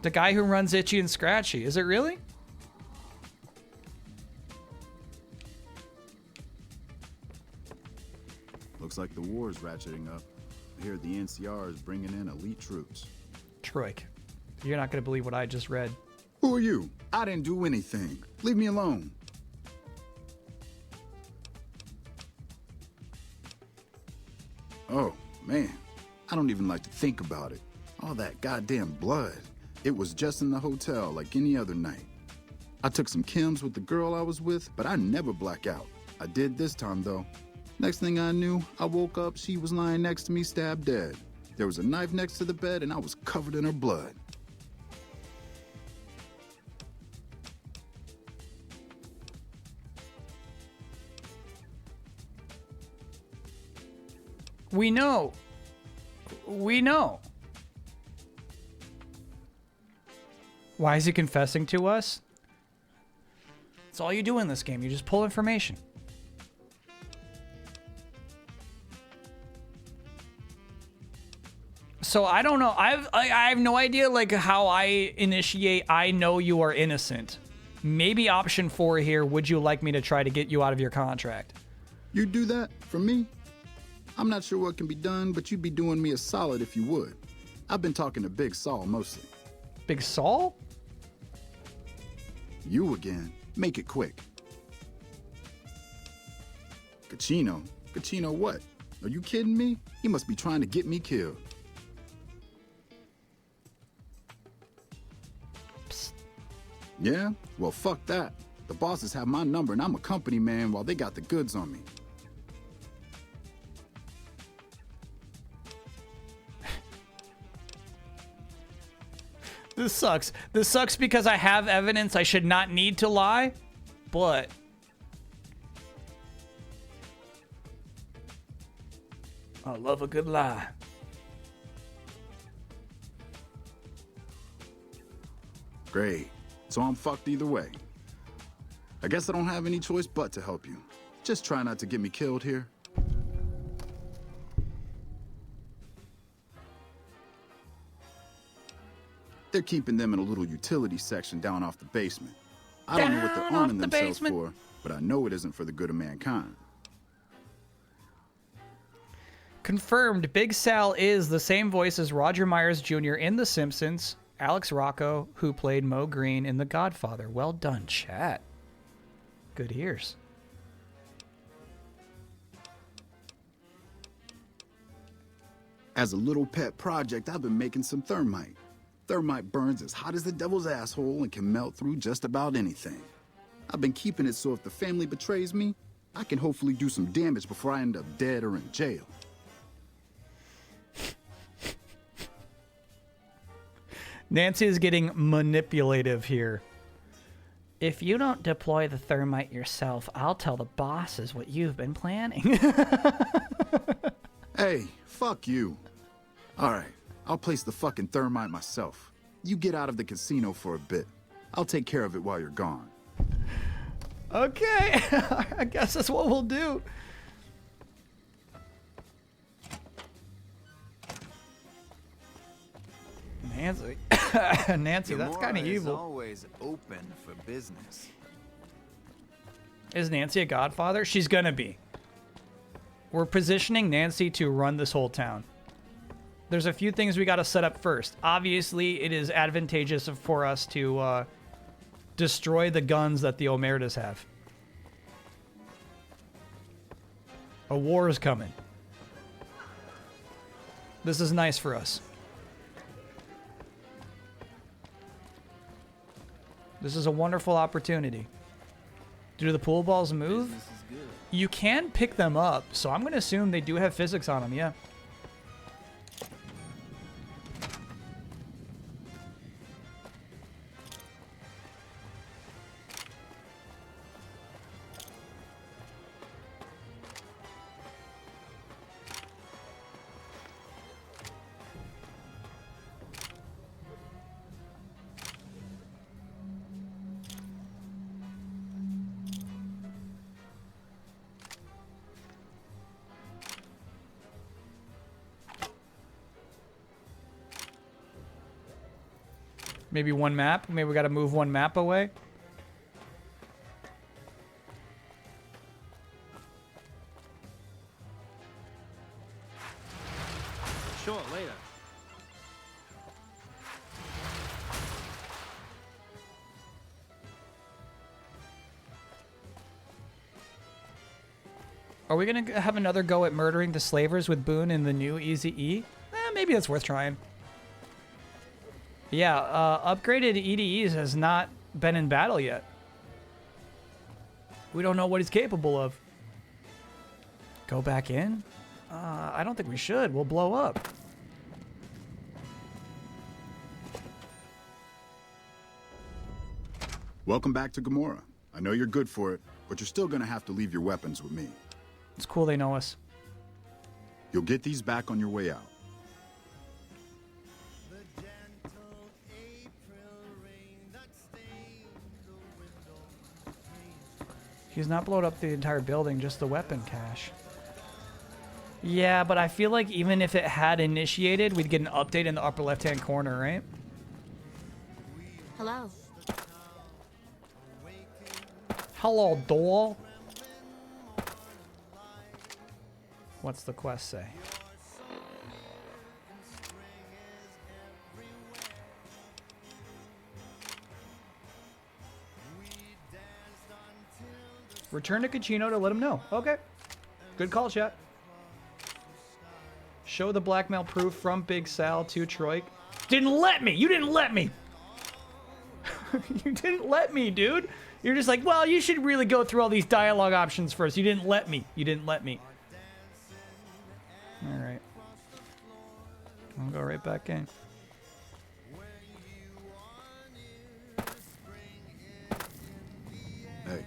The guy who runs Itchy and Scratchy, is it really? Looks like the war's ratcheting up. I hear the NCR is bringing in elite troops. Troik, you're not going to believe what I just read. Who are you? I didn't do anything. Leave me alone. Oh, man. I don't even like to think about it. All that goddamn blood. It was just in the hotel like any other night. I took some chems with the girl I was with, but I never black out. I did this time, though. Next thing I knew, I woke up, she was lying next to me, stabbed dead. There was a knife next to the bed, and I was covered in her blood. We know. We know. Why is he confessing to us? That's all you do in this game. You just pull information. So I don't know. I have no idea like how I initiate I know you are innocent. Maybe option 4 here, would you like me to try to get you out of your contract? You'd do that for me? I'm not sure what can be done, but you'd be doing me a solid if you would. I've been talking to Big Saul mostly. Big Saul? You again. Make it quick. Kachino? Kachino what? Are you kidding me? He must be trying to get me killed. Psst. Yeah? Well, fuck that. The bosses have my number and I'm a company man while they got the goods on me. This sucks. This sucks because I have evidence I should not need to lie, but... I love a good lie. Great. So I'm fucked either way. I guess I don't have any choice but to help you. Just try not to get me killed here. They're keeping them in a little utility section down off the basement. I don't know what they're arming themselves for, but I know it isn't for the good of mankind. Confirmed, Big Sal is the same voice as Roger Myers Jr. in The Simpsons, Alex Rocco, who played Mo Green in The Godfather. Well done, chat. Good ears. As a little pet project, I've been making some thermite. Thermite burns as hot as the devil's asshole and can melt through just about anything. I've been keeping it so if the family betrays me, I can hopefully do some damage before I end up dead or in jail. Nancy is getting manipulative here. If you don't deploy the thermite yourself, I'll tell the bosses what you've been planning. Hey, fuck you. All right, I'll place the fucking thermite myself. You get out of the casino for a bit. I'll take care of it while you're gone. Okay, I guess that's what we'll do. Nancy, Nancy, that's kind of evil. Is always open for business. Is Nancy a godfather? She's gonna be. We're positioning Nancy to run this whole town. There's a few things we got to set up first. Obviously, it is advantageous for us to destroy the guns that the Omertas have. A war is coming. This is nice for us. This is a wonderful opportunity. Do the pool balls move? You can pick them up, so I'm going to assume they do have physics on them, yeah. Maybe one map. Maybe we got to move one map away. Sure, later. Are we going to have another go at murdering the slavers with Boone in the new Eazy-E? Maybe that's worth trying. Yeah, upgraded EDEs has not been in battle yet. We don't know what he's capable of. Go back in? I don't think we should. We'll blow up. Welcome back to Gamora. I know you're good for it, but you're still gonna have to leave your weapons with me. It's cool they know us. You'll get these back on your way out. He's not blown up the entire building, just the weapon cache. Yeah, but I feel like even if it had initiated, we'd get an update in the upper left-hand corner, right? Hello. Hello, doll. What's the quest say? Return to Kachino to let him know. Okay. Good call, chat. Show the blackmail proof from Big Sal to Troy. Didn't let me! You didn't let me! You didn't let me, dude! You're just like, well, you should really go through all these dialogue options first. You didn't let me. You didn't let me. Alright. I'll go right back in. Hey.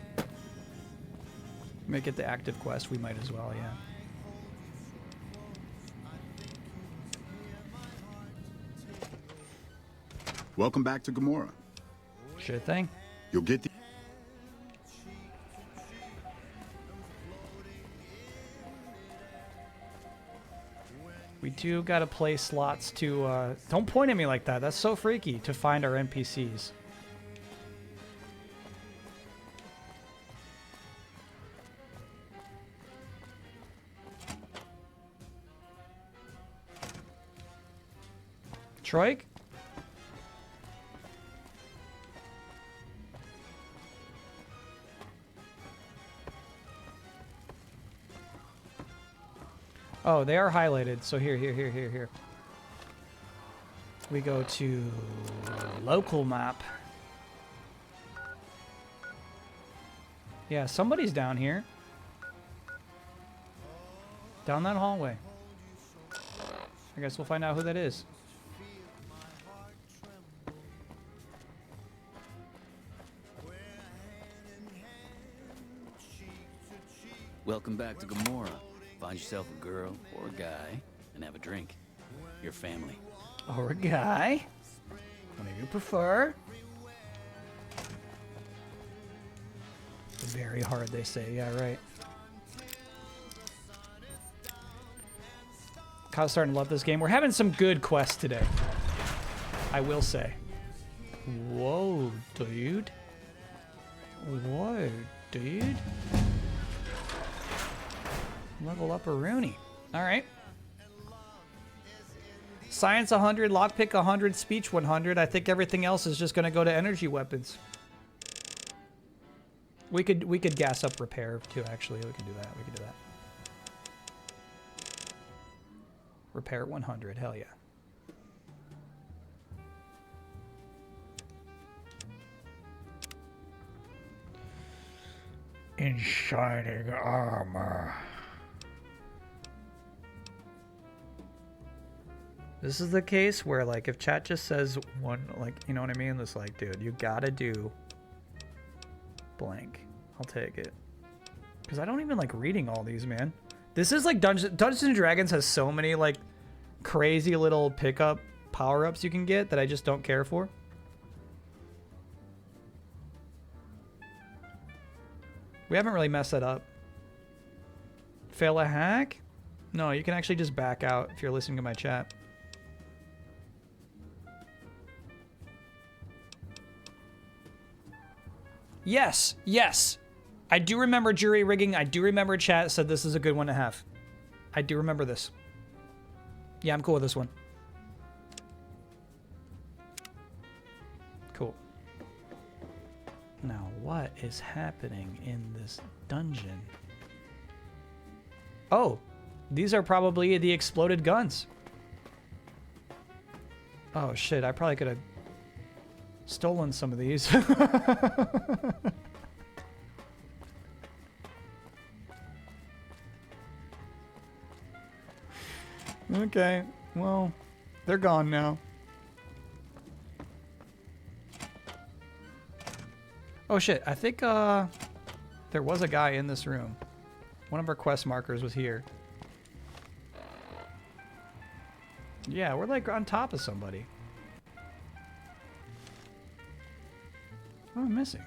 Make it the active quest. We might as well, yeah. Welcome back to Gamora. Sure thing. You'll get the... We do gotta play slots to, don't point at me like that. That's so freaky, to find our NPCs. Troik? Oh, they are highlighted. So here. We go to local map. Yeah, somebody's down here. Down that hallway. I guess we'll find out who that is. Welcome back to Gamora. Find yourself a girl or a guy and have a drink. Your family. Or a guy. Whatever you prefer. Very hard, they say. Yeah, right. Kyle's starting to love this game. We're having some good quests today. I will say. Whoa, dude. Whoa, dude. Level up a Rooney. All right. Science 100, lockpick 100, speech 100. I think everything else is just going to go to energy weapons. We could gas up repair too. Actually, we can do that. We can do that. Repair 100. Hell yeah. In shining armor. This is the case where, like, if chat just says one, like, you know what I mean? It's like, dude, you gotta do blank. I'll take it. Because I don't even like reading all these, man. This is like Dungeons & Dragons has so many, like, crazy little pickup power-ups you can get that I just don't care for. We haven't really messed that up. Fail a hack? No, you can actually just back out if you're listening to my chat. Yes, yes. I do remember jury rigging. I do remember chat said this is a good one to have. I do remember this. Yeah, I'm cool with this one. Cool. Now, what is happening in this dungeon? Oh, these are probably the exploded guns. Oh shit, I probably could have stolen some of these. Okay, well, they're gone now. Oh shit, I think there was a guy in this room. One of our quest markers was here. Yeah, we're like on top of somebody. What am I missing?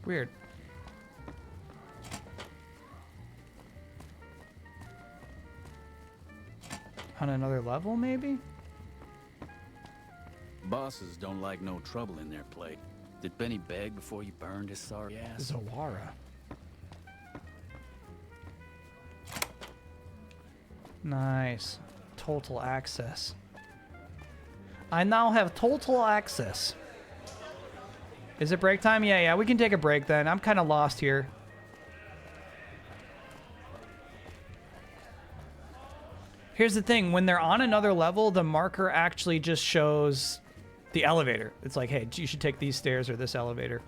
Weird. On another level, maybe? Bosses don't like no trouble in their plate. Did Benny beg before you burned his sorry ass? Zawara. Nice. Total access. I now have total access. Is it break time? Yeah, we can take a break then. I'm kind of lost here. Here's the thing. When they're on another level, the marker actually just shows the elevator. It's like, hey, you should take these stairs or this elevator.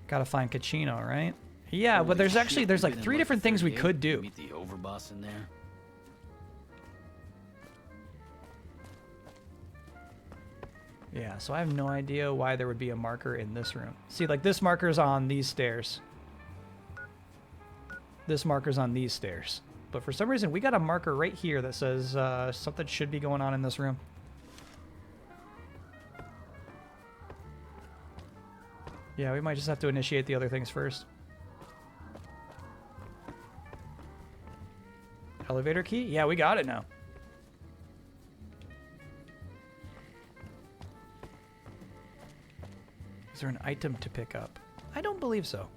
Gotta find Kachino, right? Yeah, but there's like 3 different things we could do. Meet the overboss in there. Yeah, so I have no idea why there would be a marker in this room. See, like this marker's on these stairs. This marker's on these stairs. But for some reason, we got a marker right here that says something should be going on in this room. Yeah, we might just have to initiate the other things first. Elevator key? Yeah, we got it now. Is there an item to pick up? I don't believe so.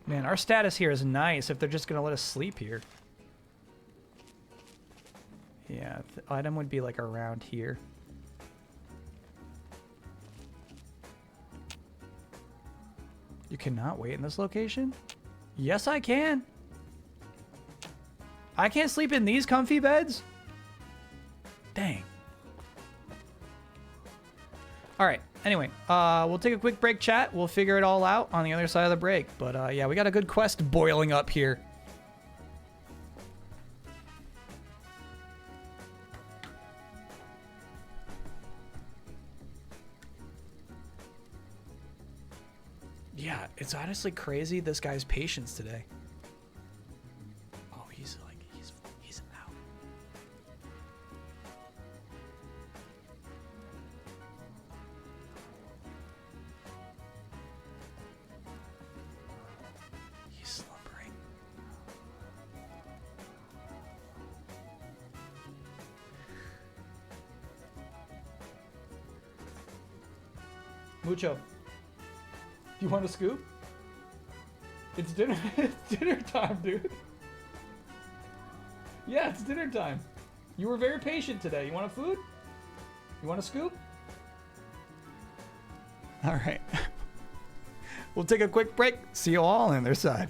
Man, our status here is nice if they're just going to let us sleep here. Yeah, the item would be like around here. You cannot wait in this location? Yes, I can. I can't sleep in these comfy beds? Dang. All right. Anyway, we'll take a quick break, chat. We'll figure it all out on the other side of the break. But yeah, we got a good quest boiling up here. Yeah, it's honestly crazy this guy's patience today. Oh, he's out. He's slumbering. Mucho. Do you want a scoop? It's dinner. It's dinner time, dude. Yeah, it's dinner time. You were very patient today. You want a food? You want a scoop? All right. We'll take a quick break. See you all on their side.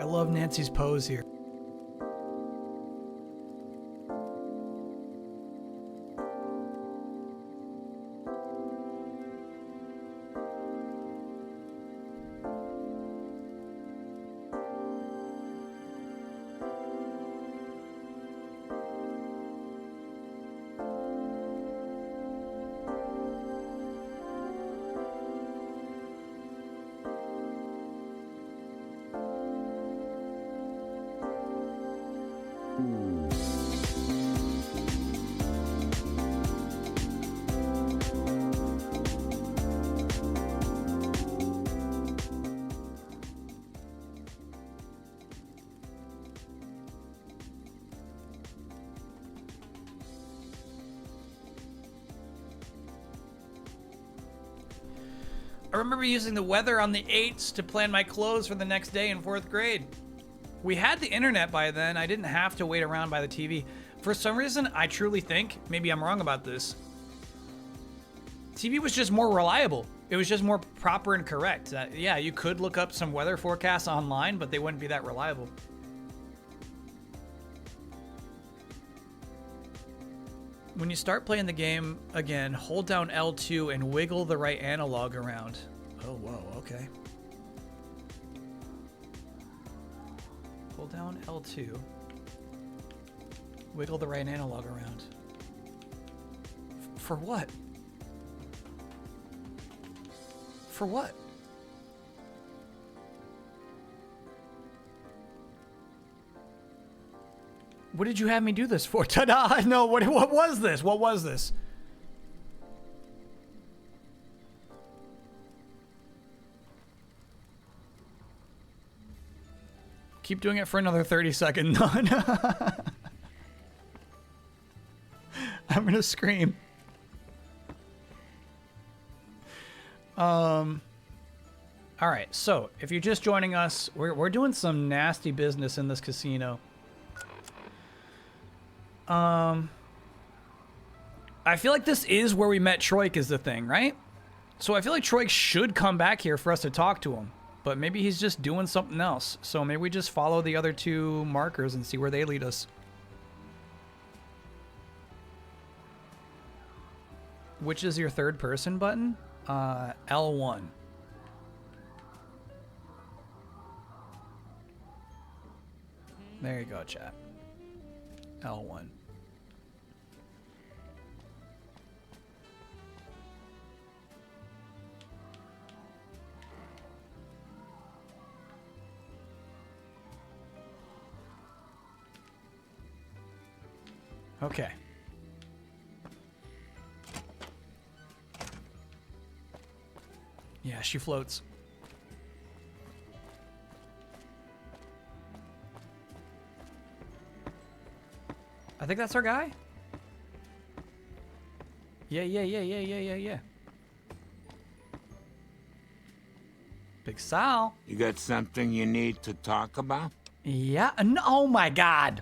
I love Nancy's pose here. I remember using the weather on the 8s to plan my clothes for the next day in 4th grade. We had the internet by then. I didn't have to wait around by the TV. For some reason, I truly think, maybe I'm wrong about this, TV was just more reliable. It was just more proper and correct. Yeah, you could look up some weather forecasts online, but they wouldn't be that reliable. When you start playing the game again, hold down L2 and wiggle the right analog around. Oh, whoa, okay. Hold down L2. Wiggle the right analog around. For what? For what? What did you have me do this for? Ta-da! No, what was this? What was this? Keep doing it for another 30 seconds. No, no. I'm gonna scream. All right, so if you're just joining us, we're doing some nasty business in this casino. I feel like this is where we met Troik is the thing, right? So I feel like Troik should come back here for us to talk to him, but maybe he's just doing something else. So maybe we just follow the other two markers and see where they lead us. Which is your third person button? L1. There you go, chat. L1. Okay. Yeah, she floats. I think that's our guy. Yeah. Big Sal. You got something you need to talk about? Yeah. No, oh my God.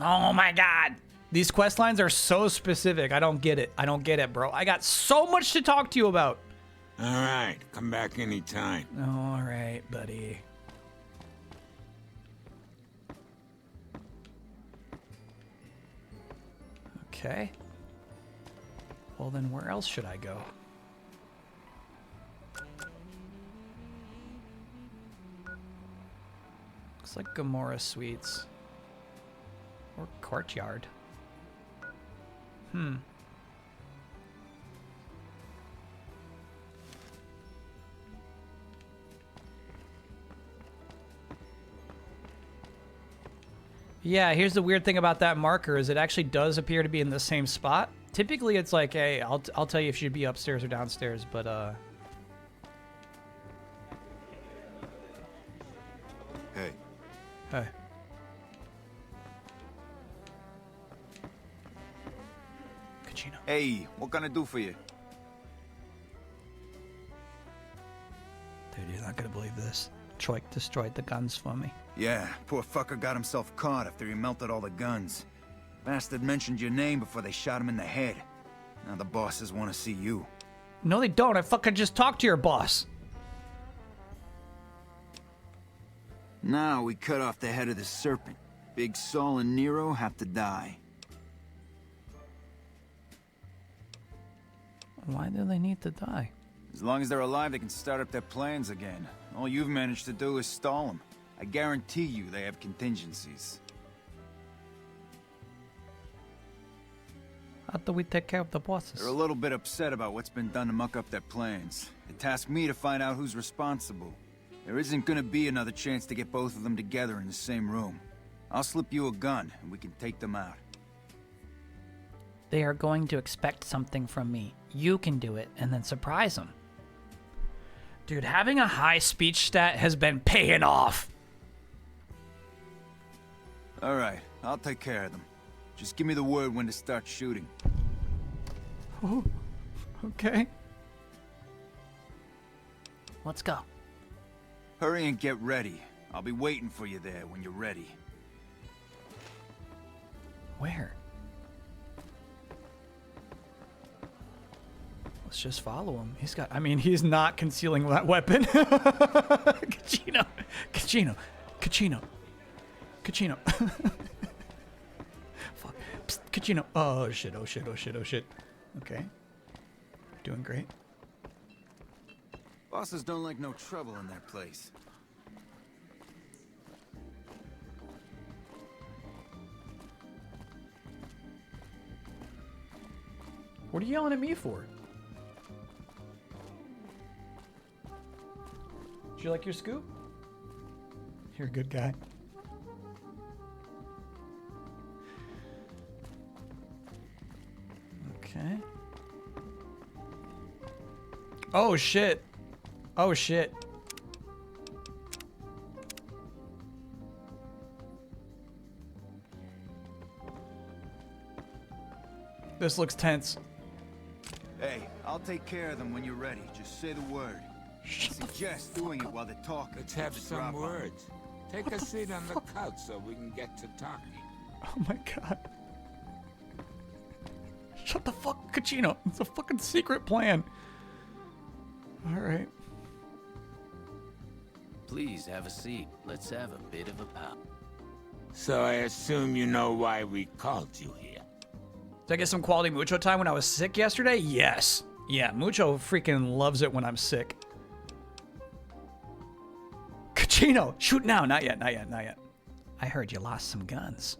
Oh my God. These quest lines are so specific. I don't get it. I don't get it, bro. I got so much to talk to you about. All right. Come back anytime. All right, buddy. Okay. Well, then where else should I go? Looks like Gamora Suites. Or Courtyard. Yeah, here's the weird thing about that marker is it actually does appear to be in the same spot. Typically it's like, hey, I'll tell you if you should be upstairs or downstairs, but Hey. Hey. Kachino. Hey, what can I do for you? Dude, you're not gonna believe this. Troik destroyed the guns for me. Yeah, poor fucker got himself caught after he melted all the guns. Bastard mentioned your name before they shot him in the head. Now the bosses want to see you. No, they don't. I fucking just talked to your boss. Now we cut off the head of the serpent. Big Saul and Nero have to die. Why do they need to die? As long as they're alive, they can start up their plans again. All you've managed to do is stall them. I guarantee you they have contingencies. How do we take care of the bosses? They're a little bit upset about what's been done to muck up their plans. They tasked me to find out who's responsible. There isn't gonna be another chance to get both of them together in the same room. I'll slip you a gun, and we can take them out. They are going to expect something from me. You can do it, and then surprise them. Dude, having a high speech stat has been paying off. Alright, I'll take care of them. Just give me the word when to start shooting. Oh, okay. Let's go. Hurry and get ready. I'll be waiting for you there when you're ready. Where? Let's just follow him. He's got, I mean, he's not concealing that weapon. Kachino. Kachino. Kachino. Kachino. Fuck. Psst, Kachino. Oh shit, oh shit, oh shit, oh shit. Okay. Doing great. Bosses don't like no trouble in their place. What are you yelling at me for? Did you like your scoop? You're a good guy. Okay. Oh shit. Oh shit. This looks tense. Hey, I'll take care of them when you're ready. Just say the word. Suggest doing it while they're talking. Let's have some words. Take a seat on the couch so we can get to talking. Oh my god. Shut the fuck, Kachino. It's a fucking secret plan. Alright. Please have a seat. Let's have a bit of a pow. So I assume you know why we called you here. Did I get some quality Mucho time when I was sick yesterday? Yes. Yeah, Mucho freaking loves it when I'm sick. Kachino, shoot now. Not yet, not yet, not yet. I heard you lost some guns.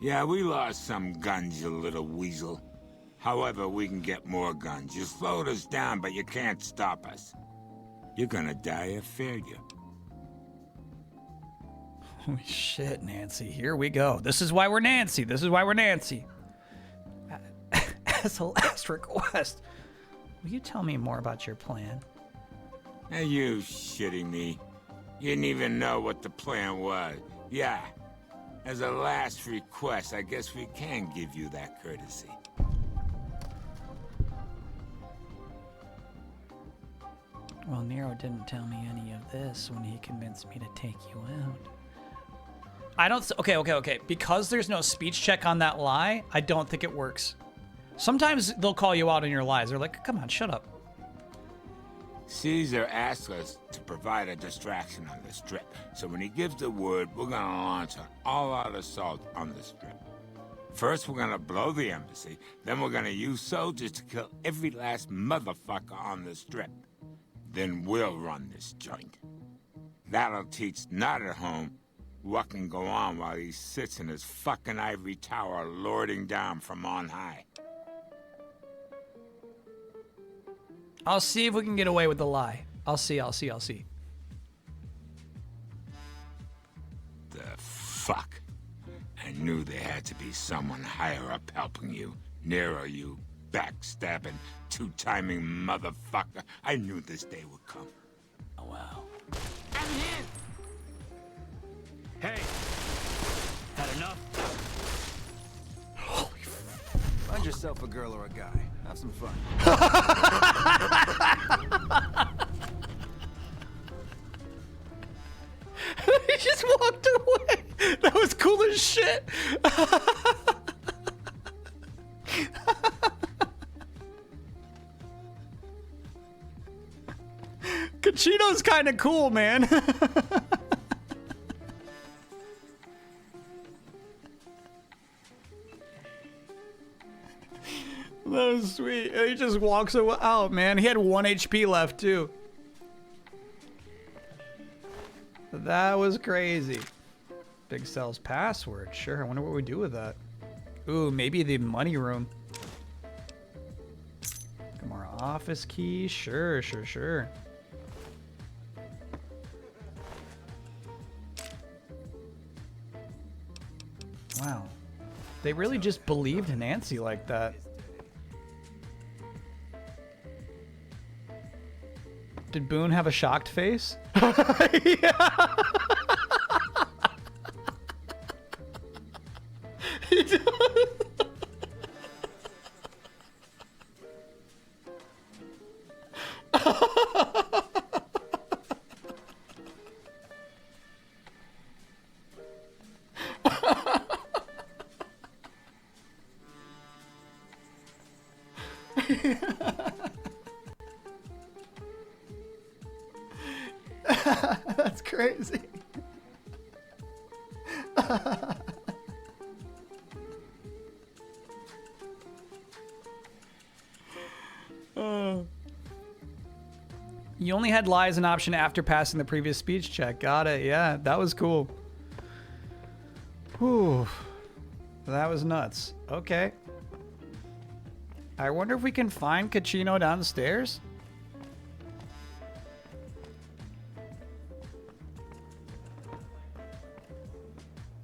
Yeah, we lost some guns, you little weasel. However, we can get more guns. You slowed us down, but you can't stop us. You're gonna die of failure. Holy shit, Nancy. Here we go. This is why we're Nancy. This is why we're Nancy. As a last request, will you tell me more about your plan? Are you shitting me? You didn't even know what the plan was. Yeah. As a last request, I guess we can give you that courtesy. Well, Nero didn't tell me any of this when he convinced me to take you out. I don't... Okay. Because there's no speech check on that lie, I don't think it works. Sometimes they'll call you out on your lies. They're like, come on, shut up. Caesar asked us to provide a distraction on the strip. So when he gives the word, we're gonna launch an all-out assault on the strip. First, we're gonna blow the embassy. Then we're gonna use soldiers to kill every last motherfucker on the strip. Then we'll run this joint. That'll teach Not at Home what can go on while he sits in his fucking ivory tower lording down from on high. I'll see if we can get away with the lie. I'll see. The fuck? I knew there had to be someone higher up helping you. Nero, you backstabbing, two-timing motherfucker. I knew this day would come. Oh, wow. I'm here! Hey! Had enough? Find yourself a girl or a guy. Have some fun. He just walked away. That was cool as shit. Kachino's kind of cool, man. was sweet. He just walks out, man. He had 1 HP left, too. That was crazy. Big Cell's password. Sure, I wonder what we do with that. Ooh, maybe the money room. Gamora office key. Sure, sure, sure. Wow. They really just believed Nancy like that. Did Boone have a shocked face? Yeah. He does. That's crazy. You only had lie as an option after passing the previous speech check. Got it. Yeah, that was cool. Whew. That was nuts. Okay. I wonder if we can find Kachino downstairs.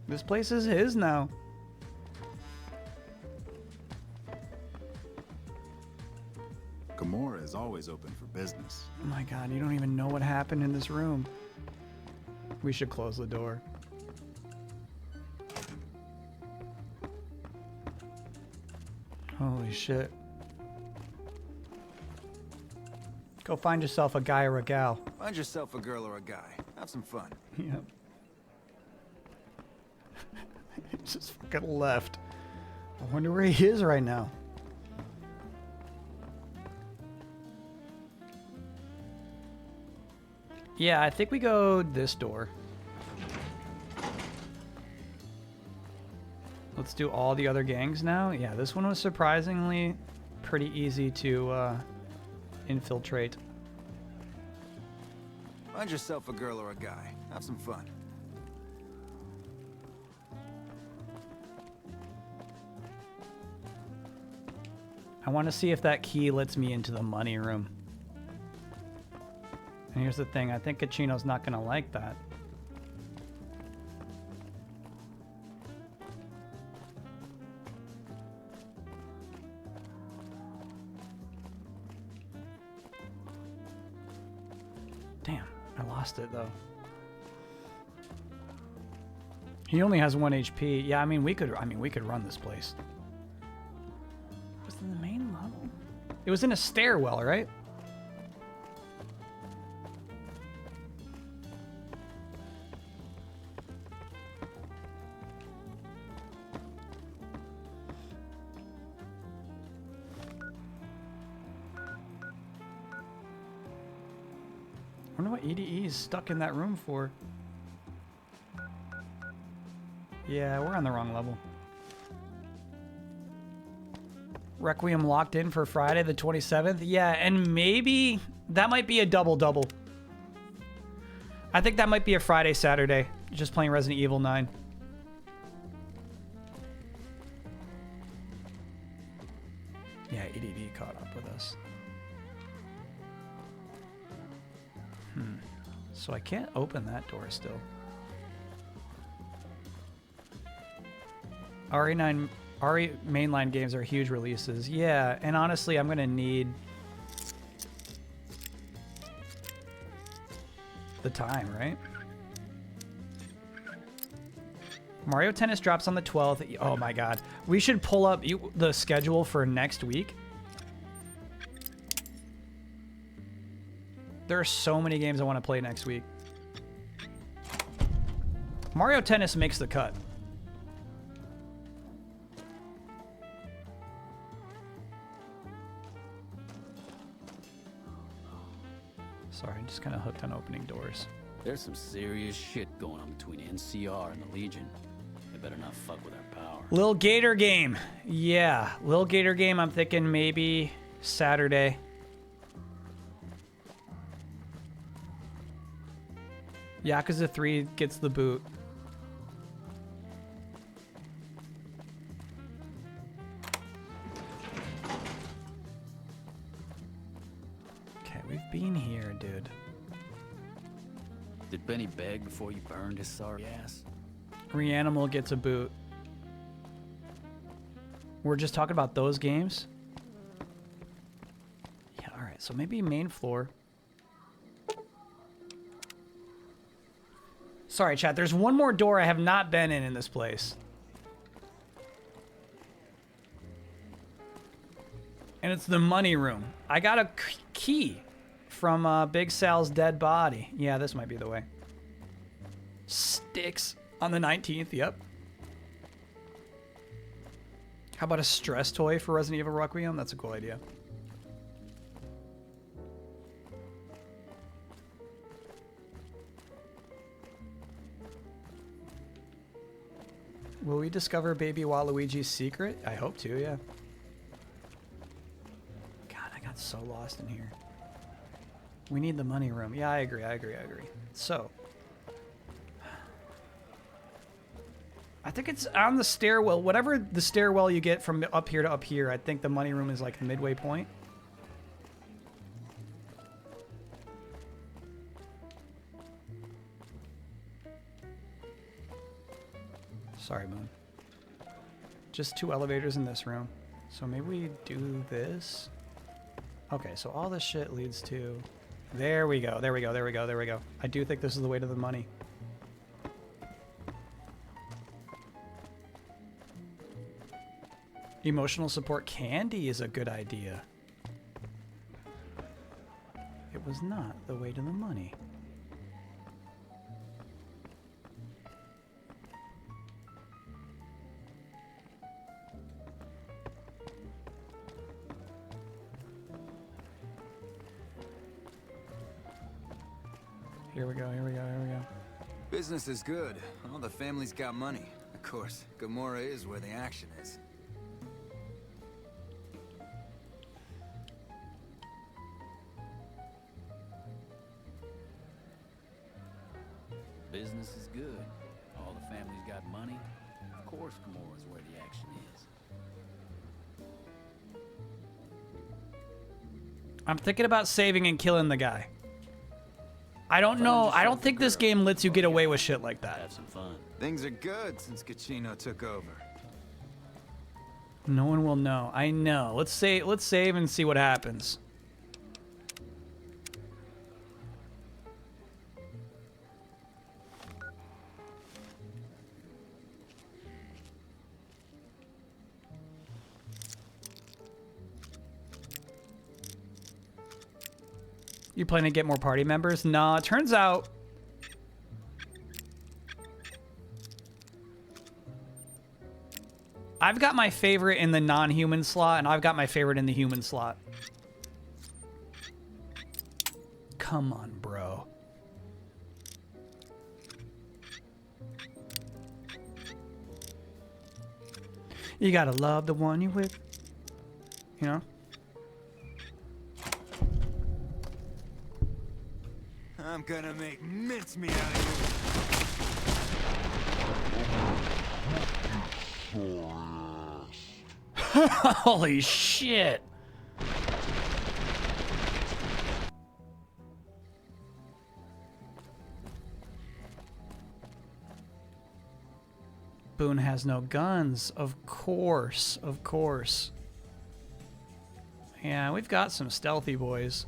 This place is his now. Gamora is always open for business. Oh my god, you don't even know what happened in this room. We should close the door. Holy shit. Go find yourself a guy or a gal. Find yourself a girl or a guy. Have some fun. Yep. He just fucking left. I wonder where he is right now. Yeah, I think we go this door. Let's do all the other gangs now. Yeah, this one was surprisingly pretty easy to infiltrate. Find yourself a girl or a guy. Have some fun. I want to see if that key lets me into the money room. And here's the thing, I think Kachino's not gonna like that. Damn, I lost it though. He only has 1 HP. Yeah, I mean we could run this place. Was it in the main level? It was in a stairwell, right? I wonder what EDE is stuck in that room for. Yeah, we're on the wrong level. Requiem locked in for Friday the 27th. Yeah, and maybe that might be a double-double. I think that might be a Friday, Saturday. Just playing Resident Evil 9. Yeah, EDD caught up with us. So I can't open that door still. RE mainline games are huge releases. Yeah, and honestly, I'm gonna need the time, right? Mario Tennis drops on the 12th. Oh my god. We should pull up the schedule for next week. There are so many games I want to play next week. Mario Tennis makes the cut. Sorry, I'm just kind of hooked on opening doors. There's some serious shit going on between NCR and the Legion. They better not fuck with our power. Lil Gator game. Yeah, Lil Gator game. I'm thinking maybe Saturday. Yakuza 3 gets the boot. Okay, we've been here, dude. Did Benny beg before you burned his sorry ass? Reanimal gets a boot. We're just talking about those games? Yeah, alright, so maybe main floor. Sorry, chat, there's one more door I have not been in this place. And it's the money room. I got a key from Big Sal's dead body. Yeah, this might be the way. Sticks on the 19th, yep. How about a stress toy for Resident Evil Requiem? That's a cool idea. Will we discover Baby Waluigi's secret? I hope to, yeah. God, I got so lost in here. We need the money room. Yeah, I agree. So, I think it's on the stairwell. Whatever the stairwell you get from up here to up here, I think the money room is like the midway point. Sorry, Moon. Just 2 elevators in this room. So maybe we do this. Okay, so all this shit leads to... There we go. I do think this is the way to the money. Emotional support candy is a good idea. It was not the way to the money. Here we go. Business is good. All the family's got money. Of course, Gamora is where the action is. Business is good. All the family's got money. Of course, Gamora's where the action is. I'm thinking about saving and killing the guy. I don't know. I don't think this game lets you get away with shit like that. Have some fun. Things are good since Kachino took over. No one will know. I know. Let's save and see what happens. You planning to get more party members? Nah, it turns out... I've got my favorite in the non-human slot, and I've got my favorite in the human slot. Come on, bro. You gotta love the one you with. You know? I'm gonna make mincemeat out of you. Holy shit. Boone has no guns. Of course. Yeah, we've got some stealthy boys.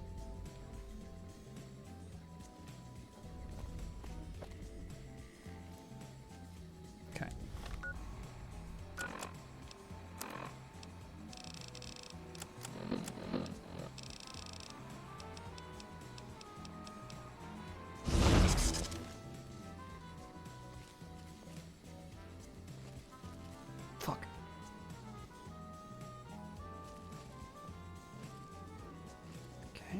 Okay.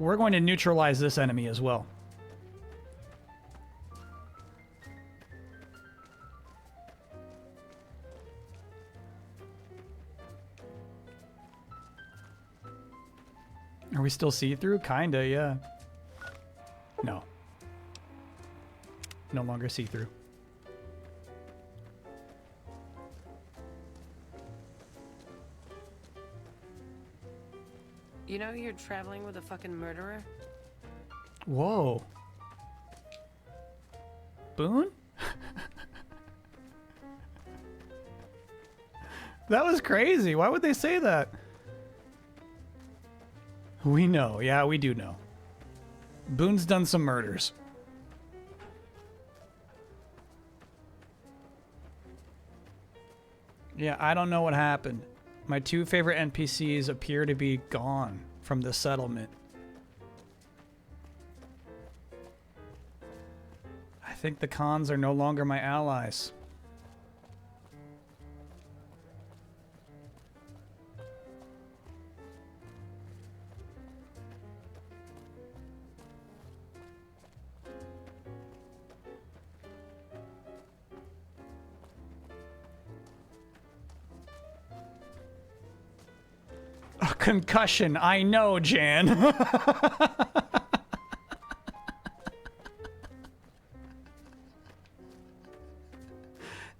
we're going to neutralize this enemy as well. Are we still see-through? Kinda, yeah. No. No longer see-through. You know you're traveling with a fucking murderer? Whoa. Boone? That was crazy. Why would they say that? We know. Yeah, we do know. Boone's done some murders. Yeah, I don't know what happened. My 2 favorite NPCs appear to be gone from the settlement. I think the cons are no longer my allies. A concussion, I know, Jan.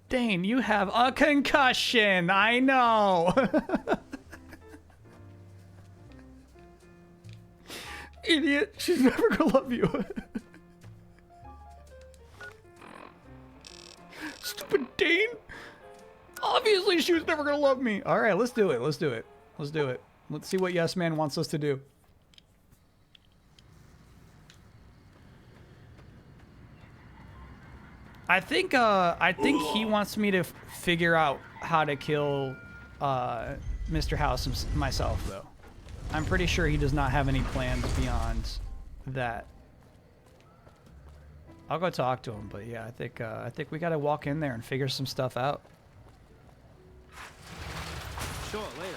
Dane, you have a concussion, I know. Idiot, she's never gonna love you. Stupid Dane. Obviously she was never gonna love me. All right, let's do it, let's do it. Let's do it. Let's see what Yes Man wants us to do. I think he wants me to figure out how to kill Mr. House myself, though. I'm pretty sure he does not have any plans beyond that. I'll go talk to him, but yeah, I think we gotta walk in there and figure some stuff out. Sure, later.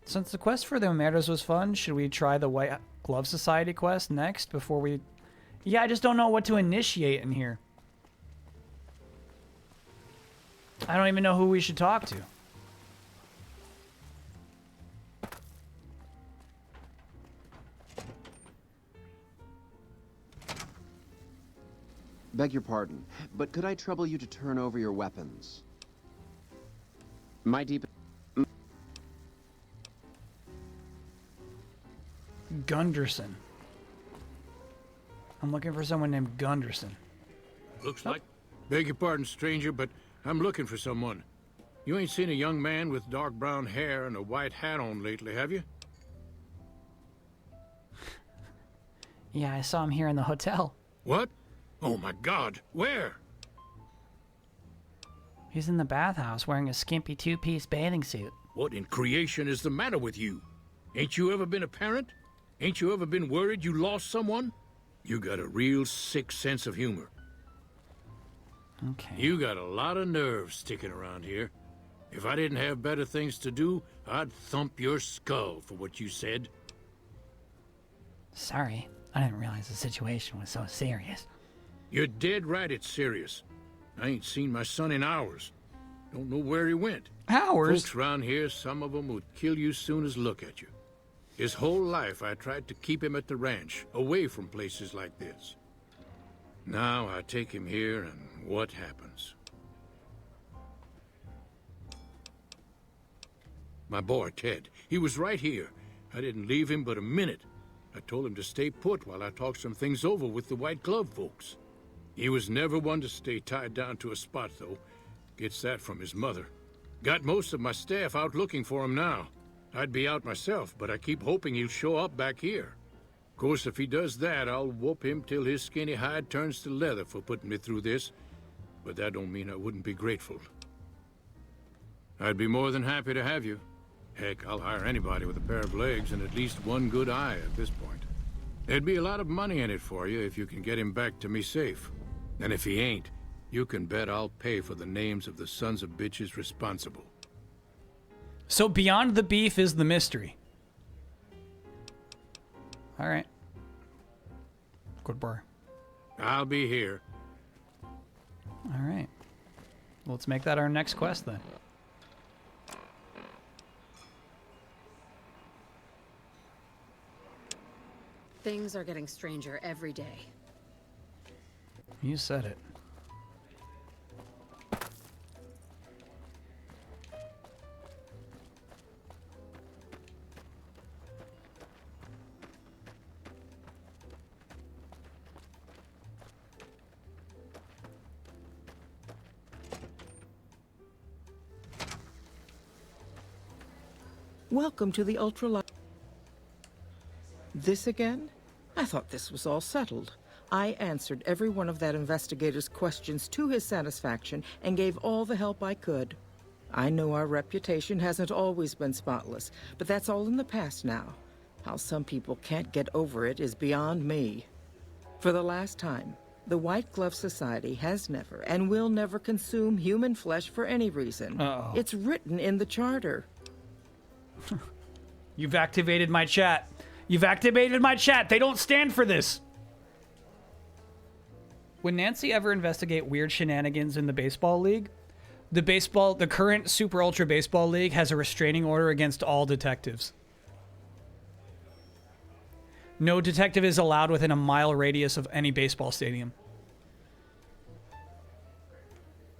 Since the quest for the Omeras was fun, should we try the White Glove Society quest next before we... Yeah, I just don't know what to initiate in here. I don't even know who we should talk to. Beg your pardon, but could I trouble you to turn over your weapons? My deep... Gunderson. I'm looking for someone named Gunderson. Looks like... Beg your pardon, stranger, but I'm looking for someone. You ain't seen a young man with dark brown hair and a white hat on lately, have you? Yeah, I saw him here in the hotel. What? Oh my God, where? He's in the bathhouse wearing a skimpy 2-piece bathing suit. What in creation is the matter with you? Ain't you ever been a parent? Ain't you ever been worried you lost someone? You got a real sick sense of humor. Okay. You got a lot of nerve sticking around here. If I didn't have better things to do, I'd thump your skull for what you said. Sorry, I didn't realize the situation was so serious. You're dead right, it's serious. I ain't seen my son in hours. Don't know where he went. Hours? Folks around here, some of them would kill you soon as look at you. His whole life I tried to keep him at the ranch, away from places like this. Now I take him here, and what happens? My boy, Ted, he was right here. I didn't leave him but a minute. I told him to stay put while I talked some things over with the White Glove folks. He was never one to stay tied down to a spot, though. Gets that from his mother. Got most of my staff out looking for him now. I'd be out myself, but I keep hoping he'll show up back here. Of course, if he does that, I'll whoop him till his skinny hide turns to leather for putting me through this. But that don't mean I wouldn't be grateful. I'd be more than happy to have you. Heck, I'll hire anybody with a pair of legs and at least one good eye at this point. There'd be a lot of money in it for you if you can get him back to me safe. And if he ain't, you can bet I'll pay for the names of the sons of bitches responsible. So beyond the beef is the mystery. All right. Goodbye. I'll be here. All right. Let's make that our next quest then. Things are getting stranger every day. You said it. Welcome to the ultralight. This again? I thought this was all settled. I answered every one of that investigator's questions to his satisfaction and gave all the help I could. I know our reputation hasn't always been spotless, but that's all in the past now. How some people can't get over it is beyond me. For the last time, the White Glove Society has never and will never consume human flesh for any reason. Uh-oh. It's written in the charter. You've activated my chat. You've activated my chat. They don't stand for this. Would Nancy ever investigate weird shenanigans in the baseball league? The current Super Ultra Baseball League has a restraining order against all detectives. No detective is allowed within a mile radius of any baseball stadium.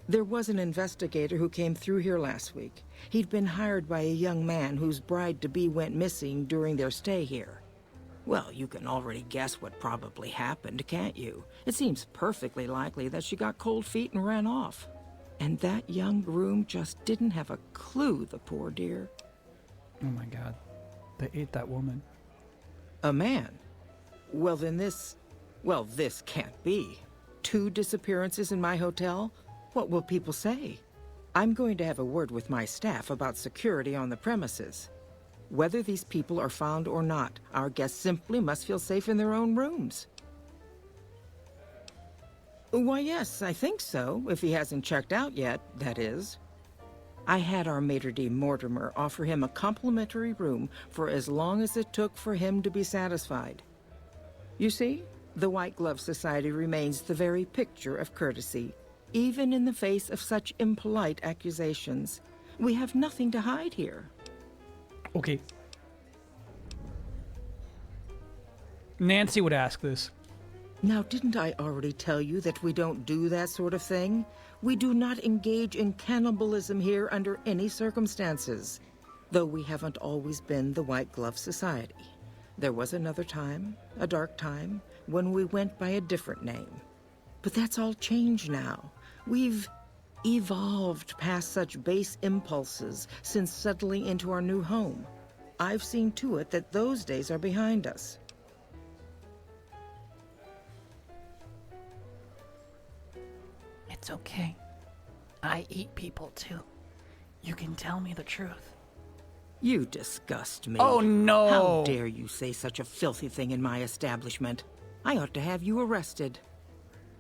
There was an investigator who came through here last week. He'd been hired by a young man whose bride-to-be went missing during their stay here. Well, you can already guess what probably happened, can't you? It seems perfectly likely that she got cold feet and ran off. And that young groom just didn't have a clue, the poor dear. Oh my God. They ate that woman. A man? Well, then this can't be. 2 disappearances in my hotel? What will people say? I'm going to have a word with my staff about security on the premises. Whether these people are found or not, our guests simply must feel safe in their own rooms. Why, yes, I think so, if he hasn't checked out yet, that is. I had our maitre d' Mortimer offer him a complimentary room for as long as it took for him to be satisfied. You see, the White Glove Society remains the very picture of courtesy, even in the face of such impolite accusations. We have nothing to hide here. Okay. Nancy would ask this. Now, didn't I already tell you that we don't do that sort of thing? We do not engage in cannibalism here under any circumstances. Though we haven't always been the White Glove Society. There was another time, a dark time, when we went by a different name. But that's all changed now. We've evolved past such base impulses since settling into our new home. I've seen to it that those days are behind us. It's okay. I eat people too. You can tell me the truth. You disgust me. Oh, no. How dare you say such a filthy thing in my establishment? I ought to have you arrested.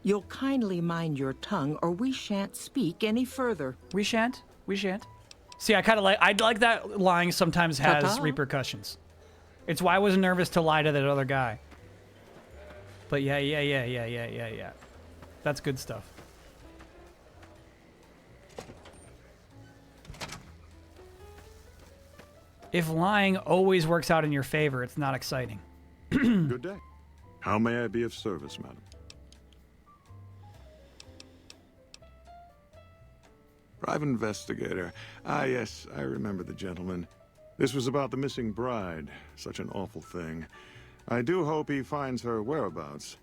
You'll kindly mind your tongue, or we shan't speak any further. We shan't? We shan't. See, I'd like that lying sometimes has Ta-ta. repercussions. It's why I was nervous to lie to that other guy. But yeah. That's good stuff. If lying always works out in your favor, it's not exciting. Good day. How may I be of service, madam? Private investigator. Ah, yes, I remember the gentleman. This was about the missing bride. Such an awful thing. I do hope he finds her whereabouts.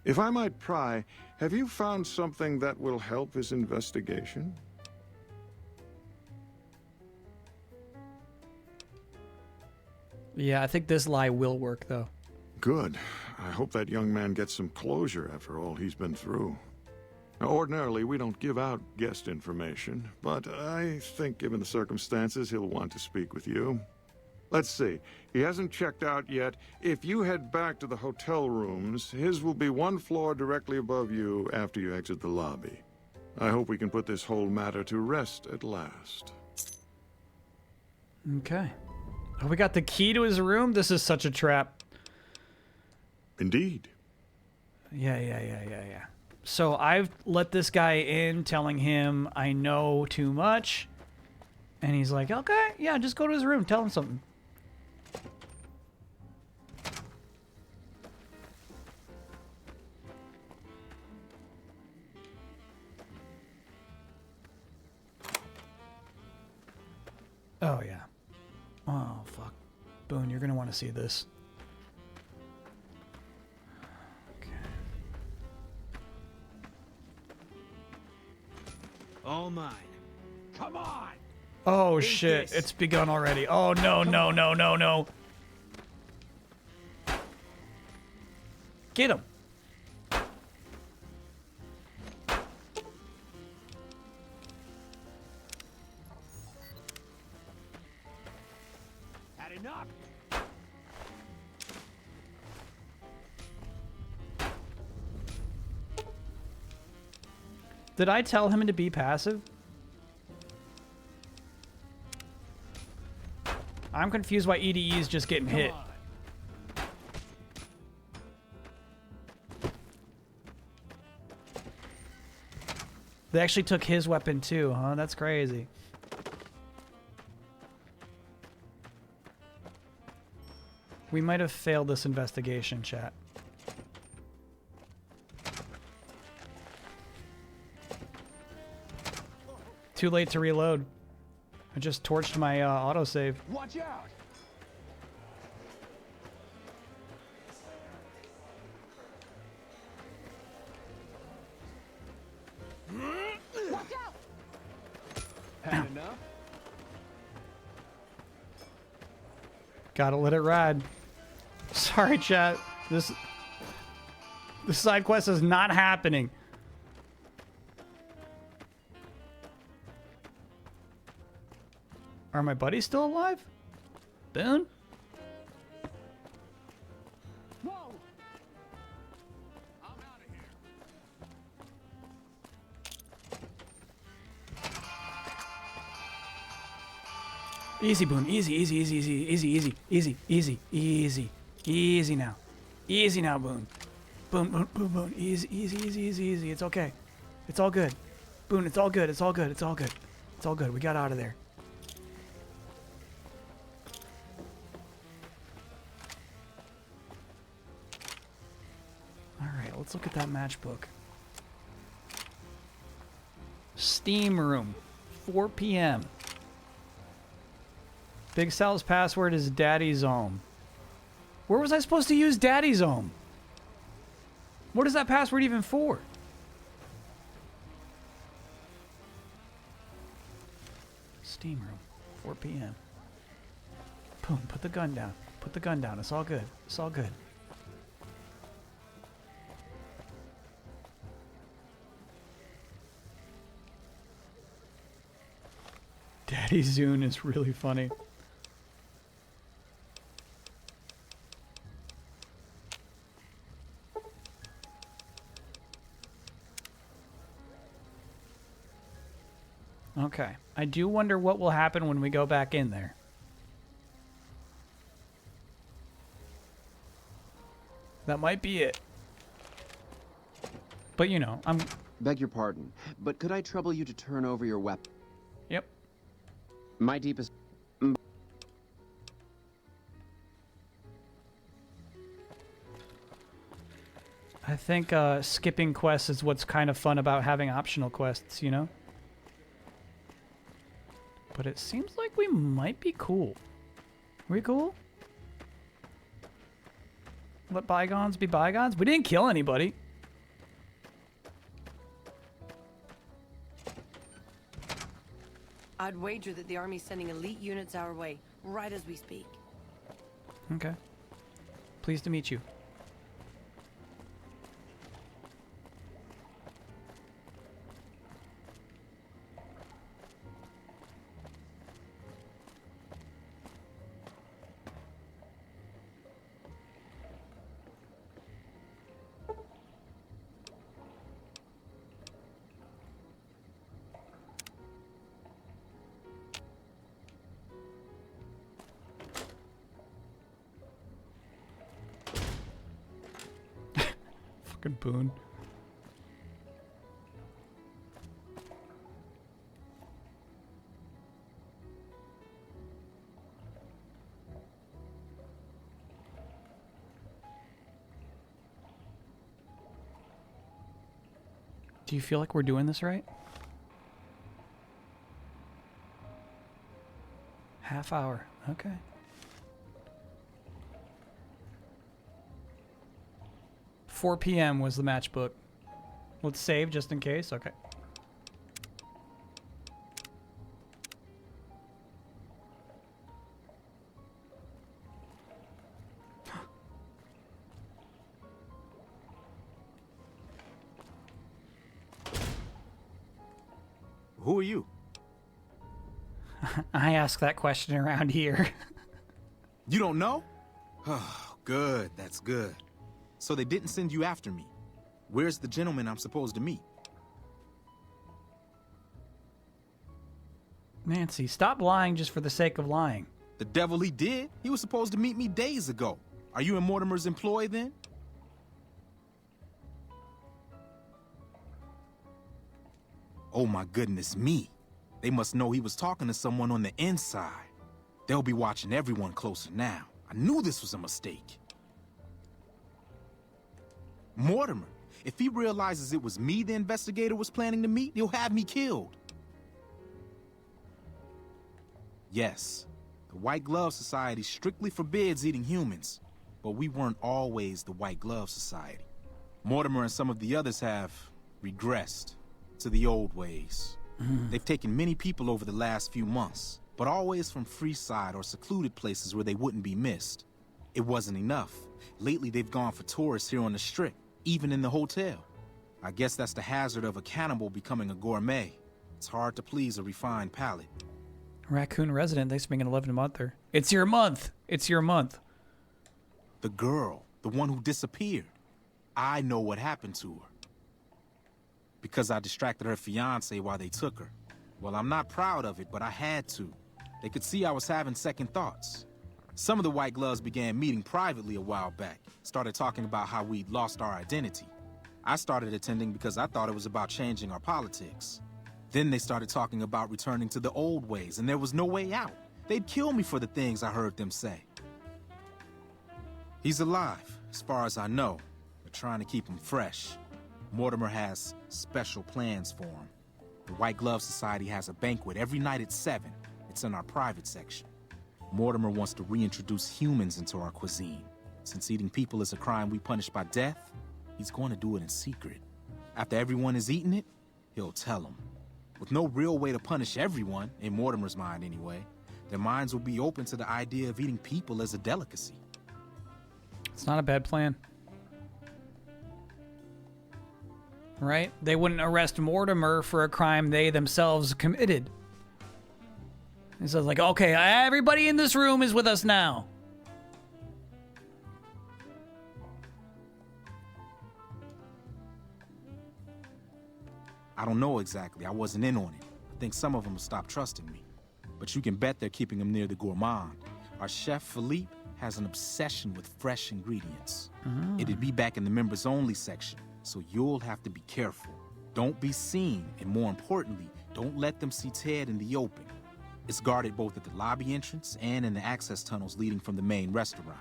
If I might pry, have you found something that will help his investigation? Yeah, I think this lie will work, though. Good. I hope that young man gets some closure after all he's been through. Now, ordinarily, we don't give out guest information, but I think given the circumstances, he'll want to speak with you. Let's see. He hasn't checked out yet. If you head back to the hotel rooms, his will be 1 floor directly above you after you exit the lobby. I hope we can put this whole matter to rest at last. Okay. Oh, we got the key to his room? This is such a trap. Indeed. Yeah. So I've let this guy in, telling him I know too much. And he's like, okay, yeah, just go to his room, tell him something. Oh, yeah. Oh, fuck. Boone, you're gonna want to see this. All mine. Come on! Oh, shit. It's begun already. Oh, no. Get him. Had enough? Did I tell him to be passive? I'm confused why EDE is just getting hit. They actually took his weapon too, huh? That's crazy. We might have failed this investigation, chat. Too late to reload. I just torched my autosave. Watch out! Watch out! Had enough? Gotta let it ride. Sorry, chat. This side quest is not happening. Are my buddies still alive? Boone? Whoa! Easy, Boone. Easy now. Easy now, Boone. Boone. Easy. It's okay. It's all good. Boone, it's all good. It's all good. We got out of there. Alright, let's look at that matchbook. Steam room. 4 p.m. Big Sal's password is Daddy's Home. Where was I supposed to use Daddy's Home? What is that password even for? Steam room. 4 p.m. Boom, put the gun down. Put the gun down. It's all good. It's all good. Daddy Zune is really funny. Okay. I do wonder what will happen when we go back in there. That might be it. But you know, I'm... Beg your pardon, but could I trouble you to turn over your weapon? Yep. My deepest... I think skipping quests is what's kind of fun about having optional quests, you know? But it seems like we might be cool. Are we cool? Let bygones be bygones? We didn't kill anybody. I'd wager that the Army's sending elite units our way, right as we speak. Okay. Pleased to meet you. Fucking Boone. Do you feel like we're doing this right? Half hour. Okay. $4 p.m. was the match book. Let's save just in case. Okay. Who are you? I ask that question around here. You don't know? Oh, good. That's good. So they didn't send you after me. Where's the gentleman I'm supposed to meet? Nancy, stop lying just for the sake of lying. The devil he did. He was supposed to meet me days ago. Are you in Mortimer's employ then? Oh my goodness me. They must know he was talking to someone on the inside. They'll be watching everyone closer now. I knew this was a mistake. Mortimer, if he realizes it was me the investigator was planning to meet, he'll have me killed. Yes, the White Glove Society strictly forbids eating humans, but we weren't always the White Glove Society. Mortimer and some of the others have regressed to the old ways. They've taken many people over the last few months, but always from Freeside or secluded places where they wouldn't be missed. It wasn't enough. Lately, they've gone for tourists here on the Strip, even in the hotel. I guess that's the hazard of a cannibal becoming a gourmet. It's hard to please a refined palate. Raccoon resident, thanks for being an 11-monther. It's your month. It's your month. The girl, the one who disappeared. I know what happened to her. Because I distracted her fiancé while they took her. Well, I'm not proud of it, but I had to. They could see I was having second thoughts. Some of the White Gloves began meeting privately a while back, started talking about how we'd lost our identity. I started attending because I thought it was about changing our politics. Then they started talking about returning to the old ways, and there was no way out. They'd kill me for the things I heard them say. He's alive, as far as I know. They're trying to keep him fresh. Mortimer has special plans for him. The White Glove Society has a banquet every night at 7. It's in our private section. Mortimer wants to reintroduce humans into our cuisine. Since eating people is a crime we punish by death, he's going to do it in secret. After everyone has eaten it, he'll tell them. With no real way to punish everyone, in Mortimer's mind anyway, their minds will be open to the idea of eating people as a delicacy. It's not a bad plan. Right? They wouldn't arrest Mortimer for a crime they themselves committed. And so it's like, okay, everybody in this room is with us now. I don't know exactly. I wasn't in on it. I think some of them stopped trusting me. But you can bet they're keeping him near the gourmand. Our chef, Philippe, has an obsession with fresh ingredients. It'd be back in the members-only section, so you'll have to be careful. Don't be seen, and more importantly, don't let them see Ted in the open. It's guarded both at the lobby entrance and in the access tunnels leading from the main restaurant.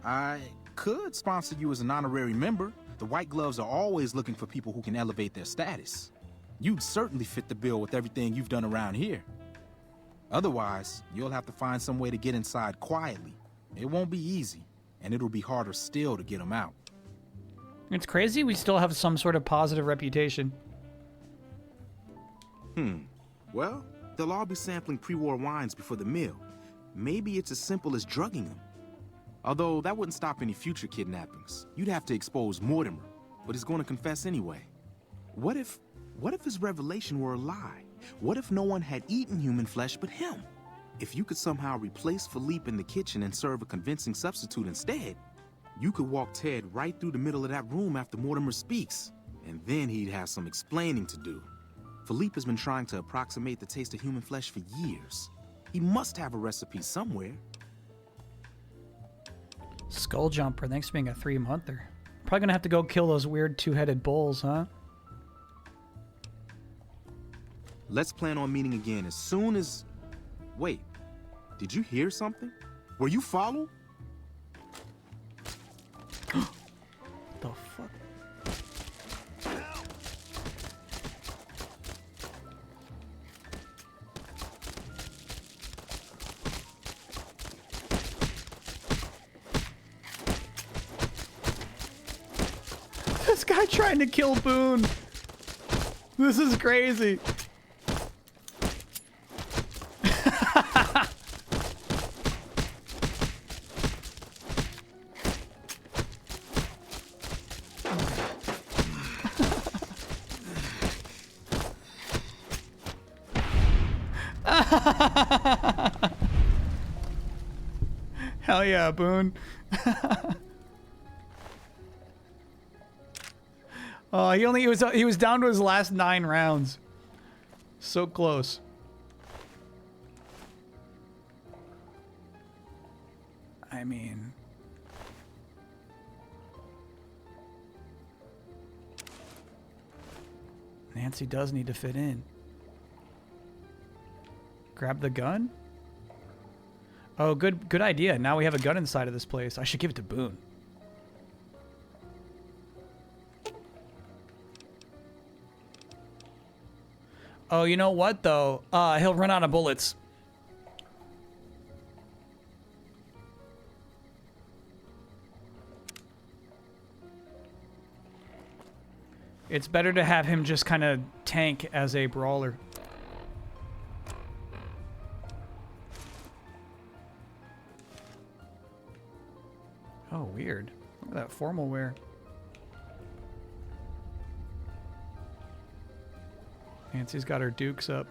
I could sponsor you as an honorary member. The White Gloves are always looking for people who can elevate their status. You'd certainly fit the bill with everything you've done around here. Otherwise, you'll have to find some way to get inside quietly. It won't be easy, and it'll be harder still to get them out. It's crazy we still have some sort of positive reputation. Well, they'll all be sampling pre-war wines before the meal. Maybe it's as simple as drugging them. Although that wouldn't stop any future kidnappings. You'd have to expose Mortimer, but he's going to confess anyway. What if his revelation were a lie? What if no one had eaten human flesh but him? If you could somehow replace Philippe in the kitchen and serve a convincing substitute instead, you could walk Ted right through the middle of that room after Mortimer speaks, and then he'd have some explaining to do. Philippe has been trying to approximate the taste of human flesh for years. He must have a recipe somewhere. Skull Jumper, thanks for being a 3-monther. Probably gonna have to go kill those weird two-headed bulls, huh? Let's plan on meeting again as soon as... Wait, did you hear something? Were you followed? The fuck? This guy trying to kill Boone. This is crazy. Hell yeah, Boone. Oh, he was down to his last 9 rounds. So close. I mean, Nancy does need to fit in. Grab the gun? Oh, good idea. Now we have a gun inside of this place. I should give it to Boone. Oh, you know what, though? He'll run out of bullets. It's better to have him just kind of tank as a brawler. Oh, weird. Look at that formal wear. Nancy's got her dukes up.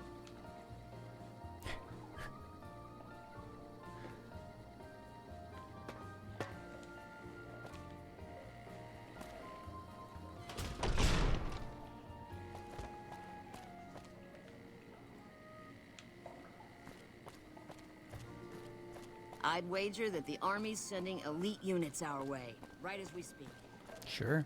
I'd wager that the Army's sending elite units our way, right as we speak. Sure.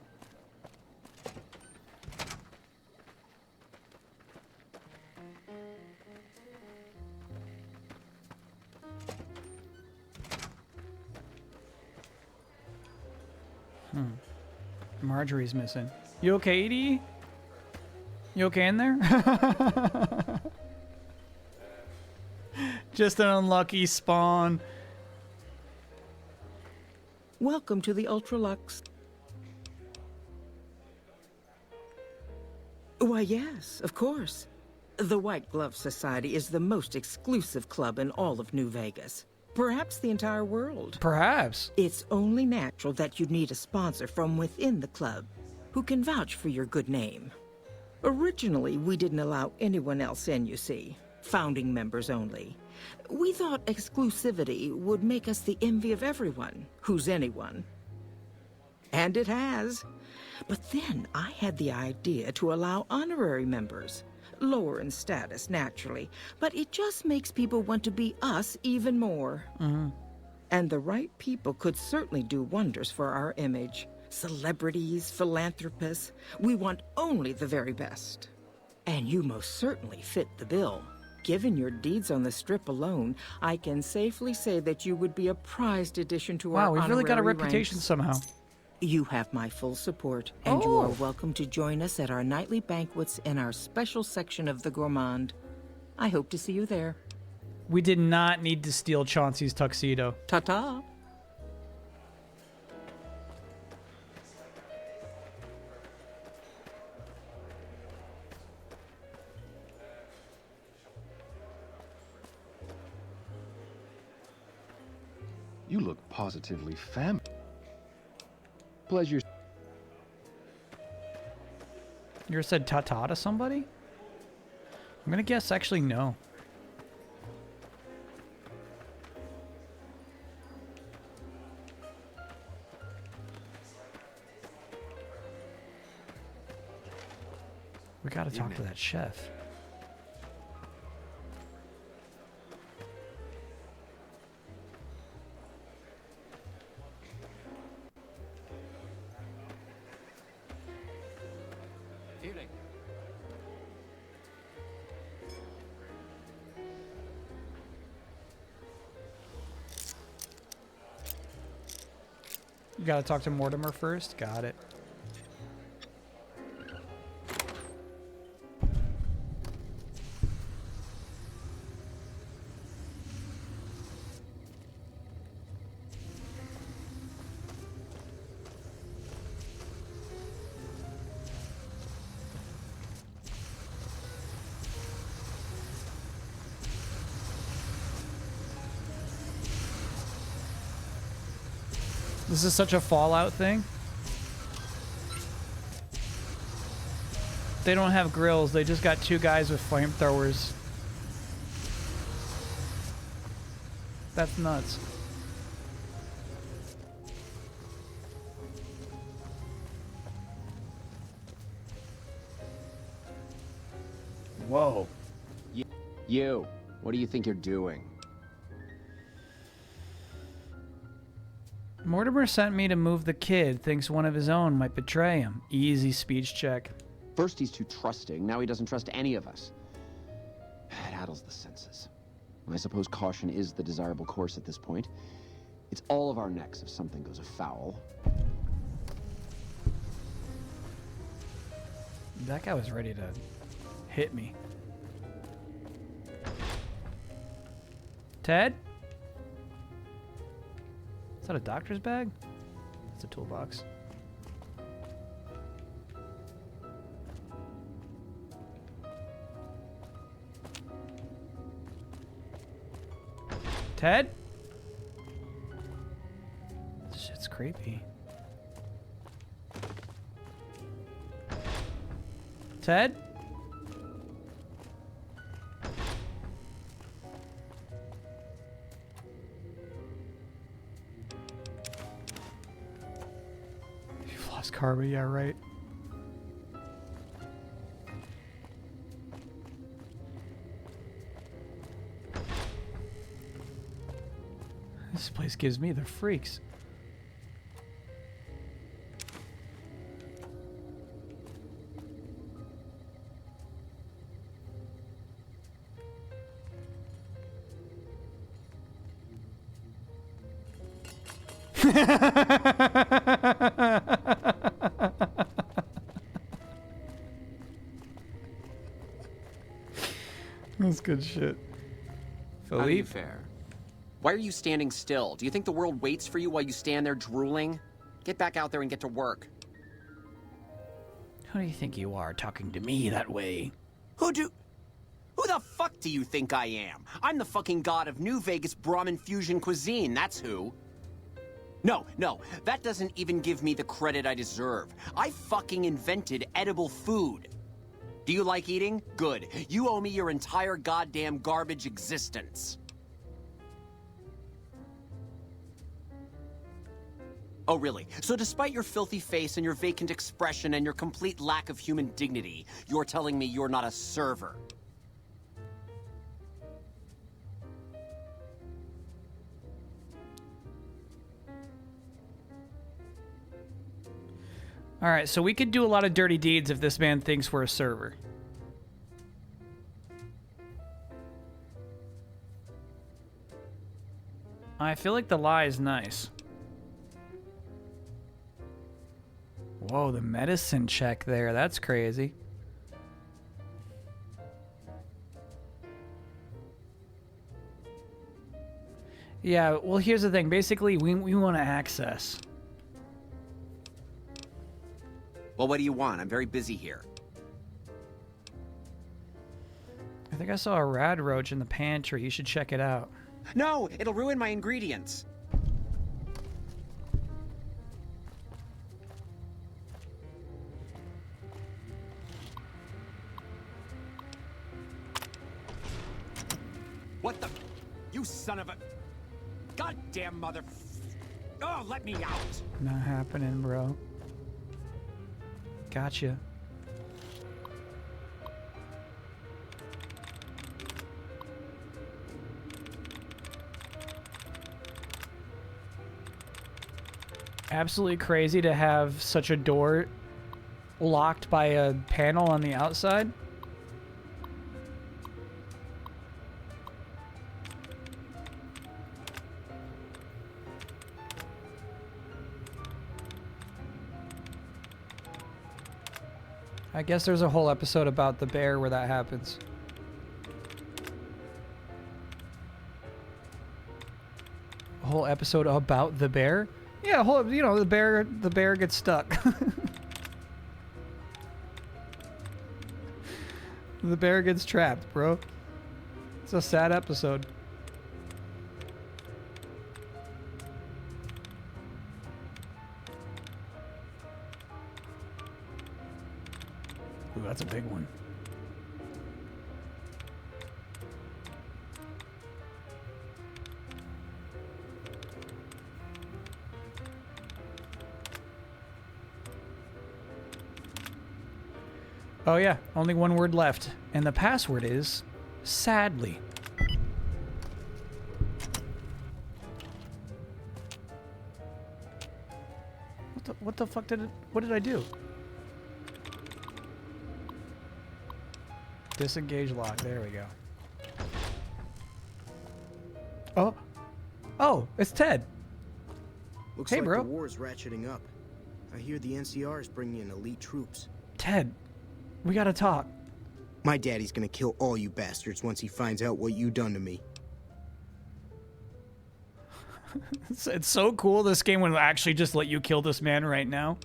Marjorie's missing. You okay, Edie? You okay in there? Just an unlucky spawn. Welcome to the Ultralux. Why, yes, of course. The White Glove Society is the most exclusive club in all of New Vegas. Perhaps the entire world. Perhaps. It's only natural that you'd need a sponsor from within the club who can vouch for your good name. Originally, we didn't allow anyone else in, you see. Founding members only. We thought exclusivity would make us the envy of everyone who's anyone. And it has. But then I had the idea to allow honorary members. Lower in status, naturally, but it just makes people want to be us even more. And the right people could certainly do wonders for our image. Celebrities, philanthropists, we want only the very best. And you most certainly fit the bill. Given your deeds on the Strip alone, I can safely say that you would be a prized addition to our Wow, we've really got a honorary reputation ranks. somehow. You have my full support, and you are welcome to join us at our nightly banquets in our special section of the Gourmand. I hope to see you there. We did not need to steal Chauncey's tuxedo. Ta-ta. You look positively femme. Pleasure. You ever said ta-ta to somebody? I'm gonna guess actually no. We gotta talk to that chef. Gotta talk to Mortimer first. Got it. This is such a Fallout thing. They don't have grills. They just got two guys with flamethrowers. That's nuts. Whoa. You. What do you think you're doing? Mortimer sent me to move the kid. Thinks one of his own might betray him. Easy speech check. First he's too trusting, now he doesn't trust any of us. It addles the senses. I suppose caution is the desirable course at this point. It's all of our necks if something goes afoul. That guy was ready to hit me. Ted? Is that a doctor's bag? It's a toolbox. Ted? This shit's creepy. Ted? You've lost karma, yeah, right. This place gives me the freaks. That's good shit. How do you fare? Why are you standing still? Do you think the world waits for you while you stand there drooling? Get back out there and get to work. Who do you think you are talking to me that way? Who the fuck do you think I am? I'm the fucking god of New Vegas Brahmin fusion cuisine, that's who. No, that doesn't even give me the credit I deserve. I fucking invented edible food. Do you like eating? Good. You owe me your entire goddamn garbage existence. Oh, really? So despite your filthy face and your vacant expression and your complete lack of human dignity, you're telling me you're not a server? Alright, so we could do a lot of dirty deeds if this man thinks we're a server. I feel like the lie is nice. Whoa, the medicine check there. That's crazy. Yeah, well, here's the thing. Basically, we want to access. Well, what do you want? I'm very busy here. I think I saw a rad roach in the pantry. You should check it out. No, it'll ruin my ingredients. What the? You son of a... Goddamn mother... Oh, let me out! Not happening, bro. Gotcha. Absolutely crazy to have such a door locked by a panel on the outside. I guess there's a whole episode about the bear where that happens. A whole episode about the bear? Yeah, whole, you know, the bear gets stuck. The bear gets trapped, bro. It's a sad episode. Ooh, that's a big one. Oh yeah, only one word left. And the password is sadly. What the fuck what did I do? Disengage lock, there we go. Oh. Oh, it's Ted. Looks hey, like bro. the war is ratcheting up. I hear the NCR is bringing in elite troops. Ted, we gotta talk. My daddy's gonna kill all you bastards once he finds out what you done to me. It's so cool this game would actually just let you kill this man right now.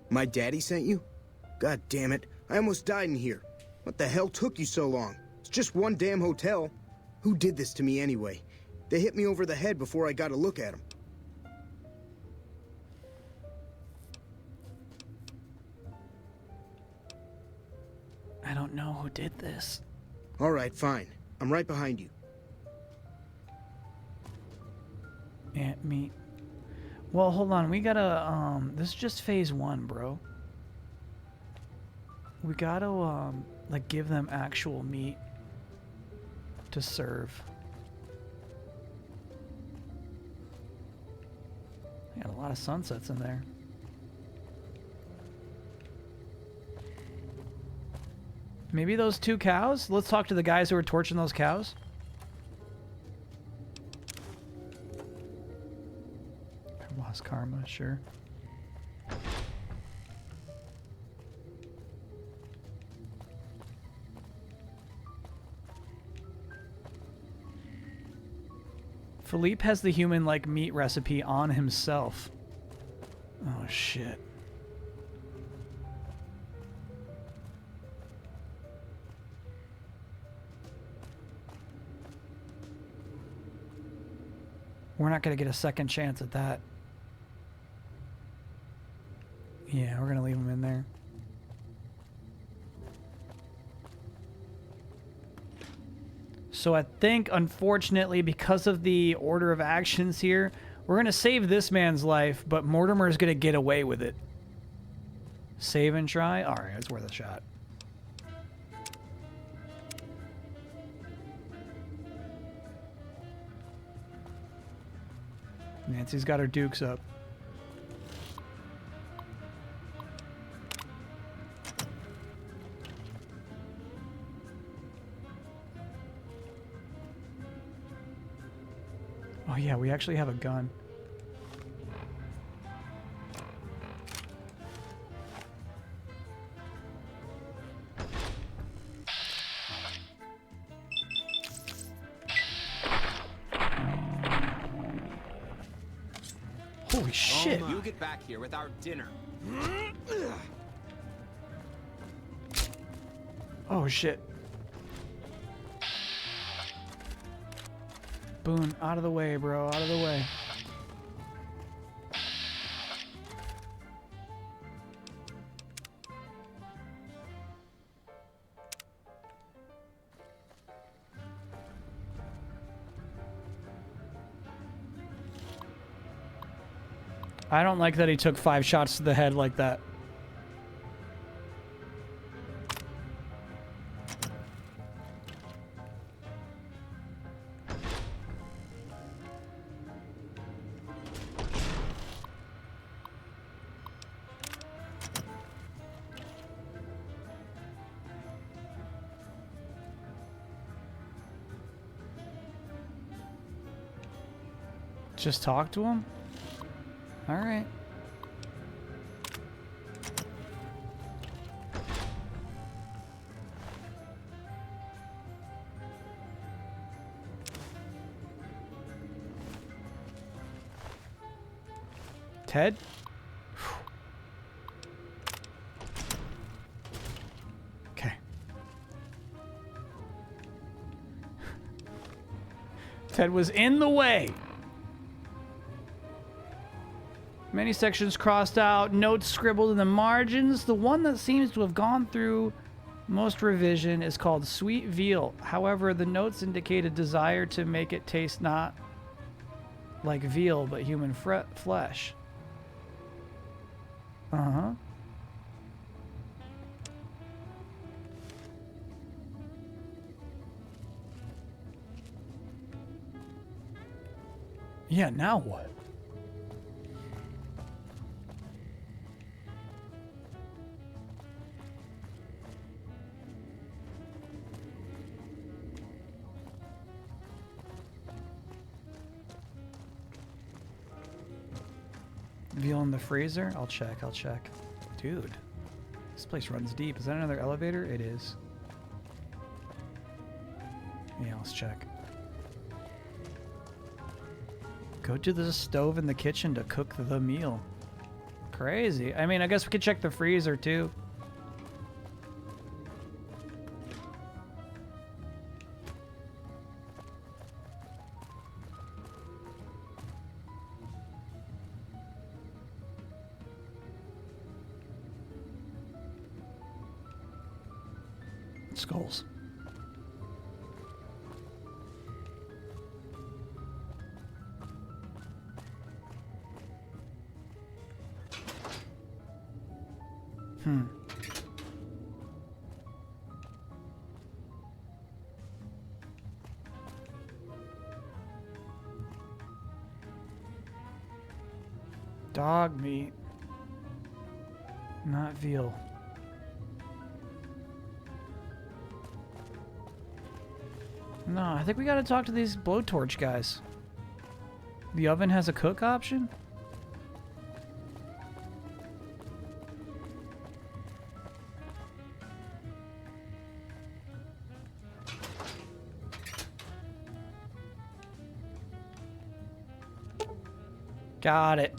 My daddy sent you? God damn it. I almost died in here. What the hell took you so long? It's just one damn hotel. Who did this to me anyway? They hit me over the head before I got a look at them. I don't know who did this. All right, fine. I'm right behind you. Ant meat. Well, hold on. We gotta, this is just phase 1, bro. We gotta, like, give them actual meat to serve. Got a lot of sunsets in there. Maybe those 2 cows? Let's talk to the guys who were torching those cows. Lost karma, sure. Philippe has the human like meat recipe on himself. Oh shit. We're not going to get a second chance at that. Yeah, we're going to leave him in there. So I think, unfortunately, because of the order of actions here, we're going to save this man's life, but Mortimer is going to get away with it. Save and try? Alright, it's worth a shot. Nancy's got her dukes up. Oh yeah, we actually have a gun. Holy shit. You get back here with our dinner. Oh shit. Boone, out of the way, bro. Out of the way. I don't like that he took 5 shots to the head like that. Just talk to him? All right. Ted? Okay. Ted was in the way. Many sections crossed out, notes scribbled in the margins. The one that seems to have gone through most revision is called Sweet Veal. However, the notes indicate a desire to make it taste not like veal, but human flesh. Uh-huh. Yeah, now what? Veal in the freezer? I'll check. Dude, this place runs deep. Is that another elevator? It is. Yeah, let's check. Go to the stove in the kitchen to cook the meal. Crazy. I mean, I guess we could check the freezer too. Skulls. Dog meat. Not veal. No, I think we gotta talk to these blowtorch guys. The oven has a cook option? Got it.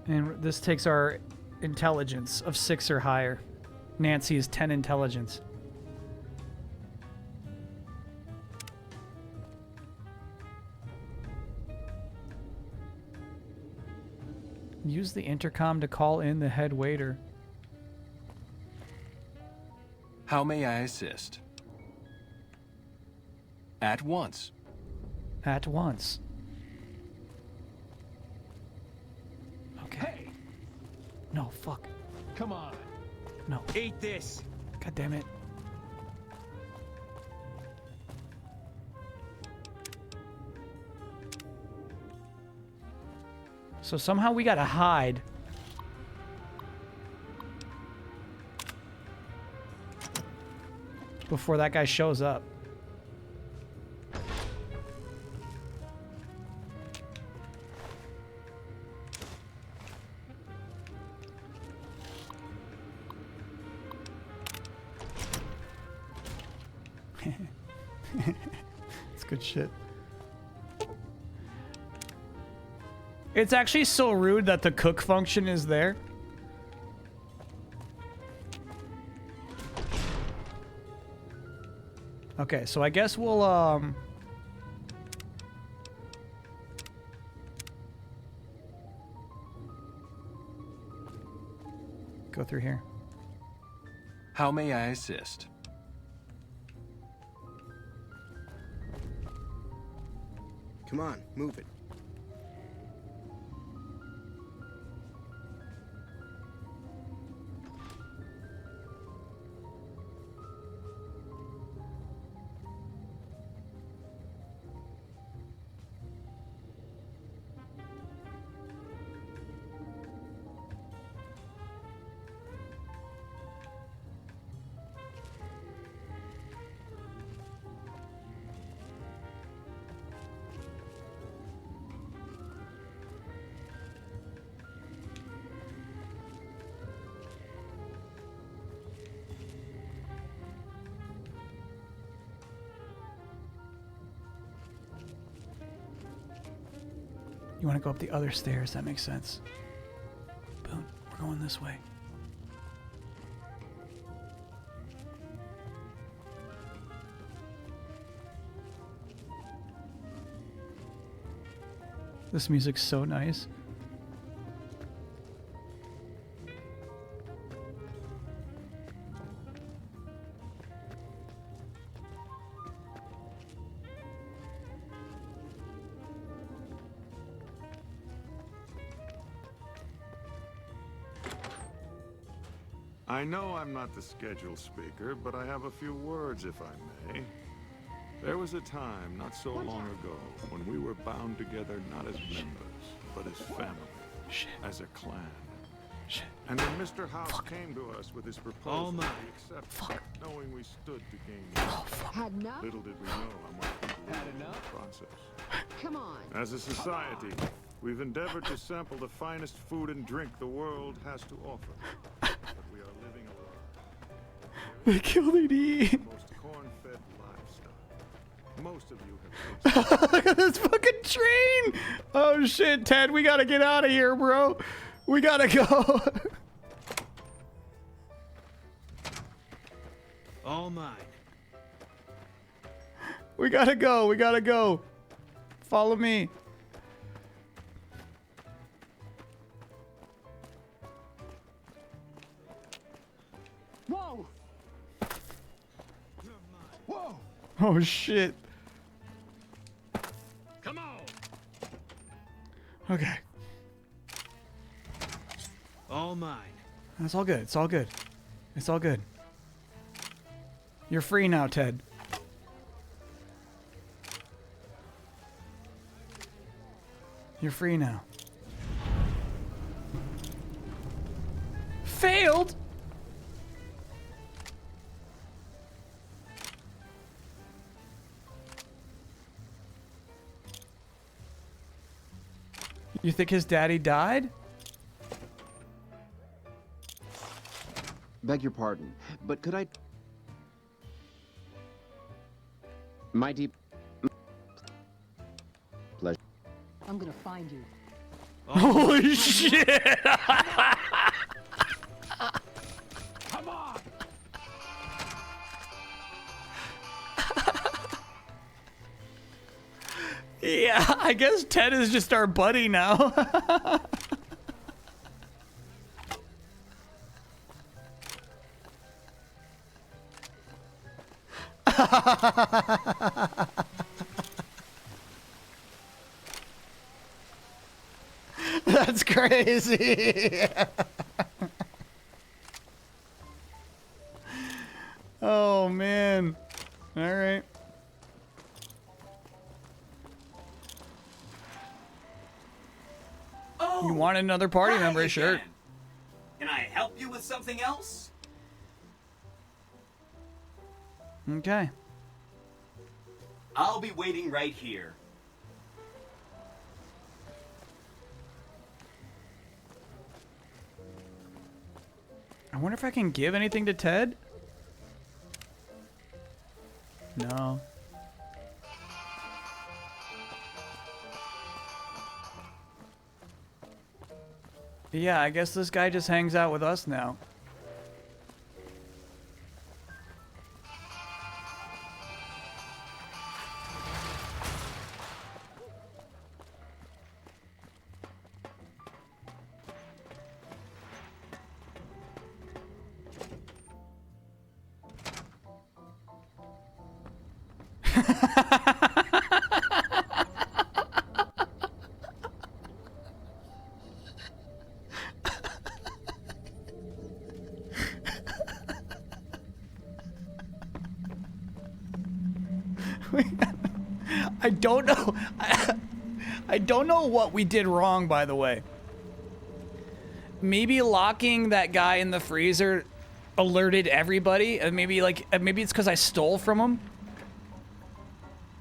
And this takes our intelligence of 6 or higher. Nancy is 10 intelligence. Use the intercom to call in the head waiter. How may I assist? At once. At once. Okay. No, fuck. Come on. No. Eat this. God damn it. So somehow we gotta hide. Before that guy shows up. It's good shit. It's actually so rude that the cook function is there. Okay, so I guess we'll go through here. How may I assist? Come on, move it. You want to go up the other stairs? That makes sense. Boom. We're going this way. This music's so nice. I know I'm not the scheduled speaker, but I have a few words, if I may. There was a time, not so long ago, when we were bound together not as members, but as family, as a clan. And when Mr. House came to us with his proposal, we accepted, knowing we stood to gain Had enough? Little did we know how much we would lose in the process. Come on. As a society, we've endeavored to sample the finest food and drink the world has to offer. But we are living a lie. They killed AD. The most corn-fed livestock. Most of you have Look at this fucking train! Oh shit, Ted, we gotta get out of here, bro. We gotta go. All mine. We gotta go. We gotta go. Follow me. Whoa! Whoa! Oh shit. Come on. Okay. All mine. That's all good. It's all good. It's all good. You're free now, Ted. You're free now. Failed? You think his daddy died? Beg your pardon, but could I... My deep... pleasure. I'm gonna find you. Holy shit! Come on! Yeah, I guess Ted is just our buddy now. That's crazy. Oh man. All right. Oh, You want another party hi member, sure. again. Can I help you with something else? Okay. I'll be waiting right here. I wonder if I can give anything to Ted? No. Yeah, I guess this guy just hangs out with us now. I don't know. I don't know what we did wrong, by the way. Maybe locking that guy in the freezer alerted everybody. Maybe it's because I stole from him.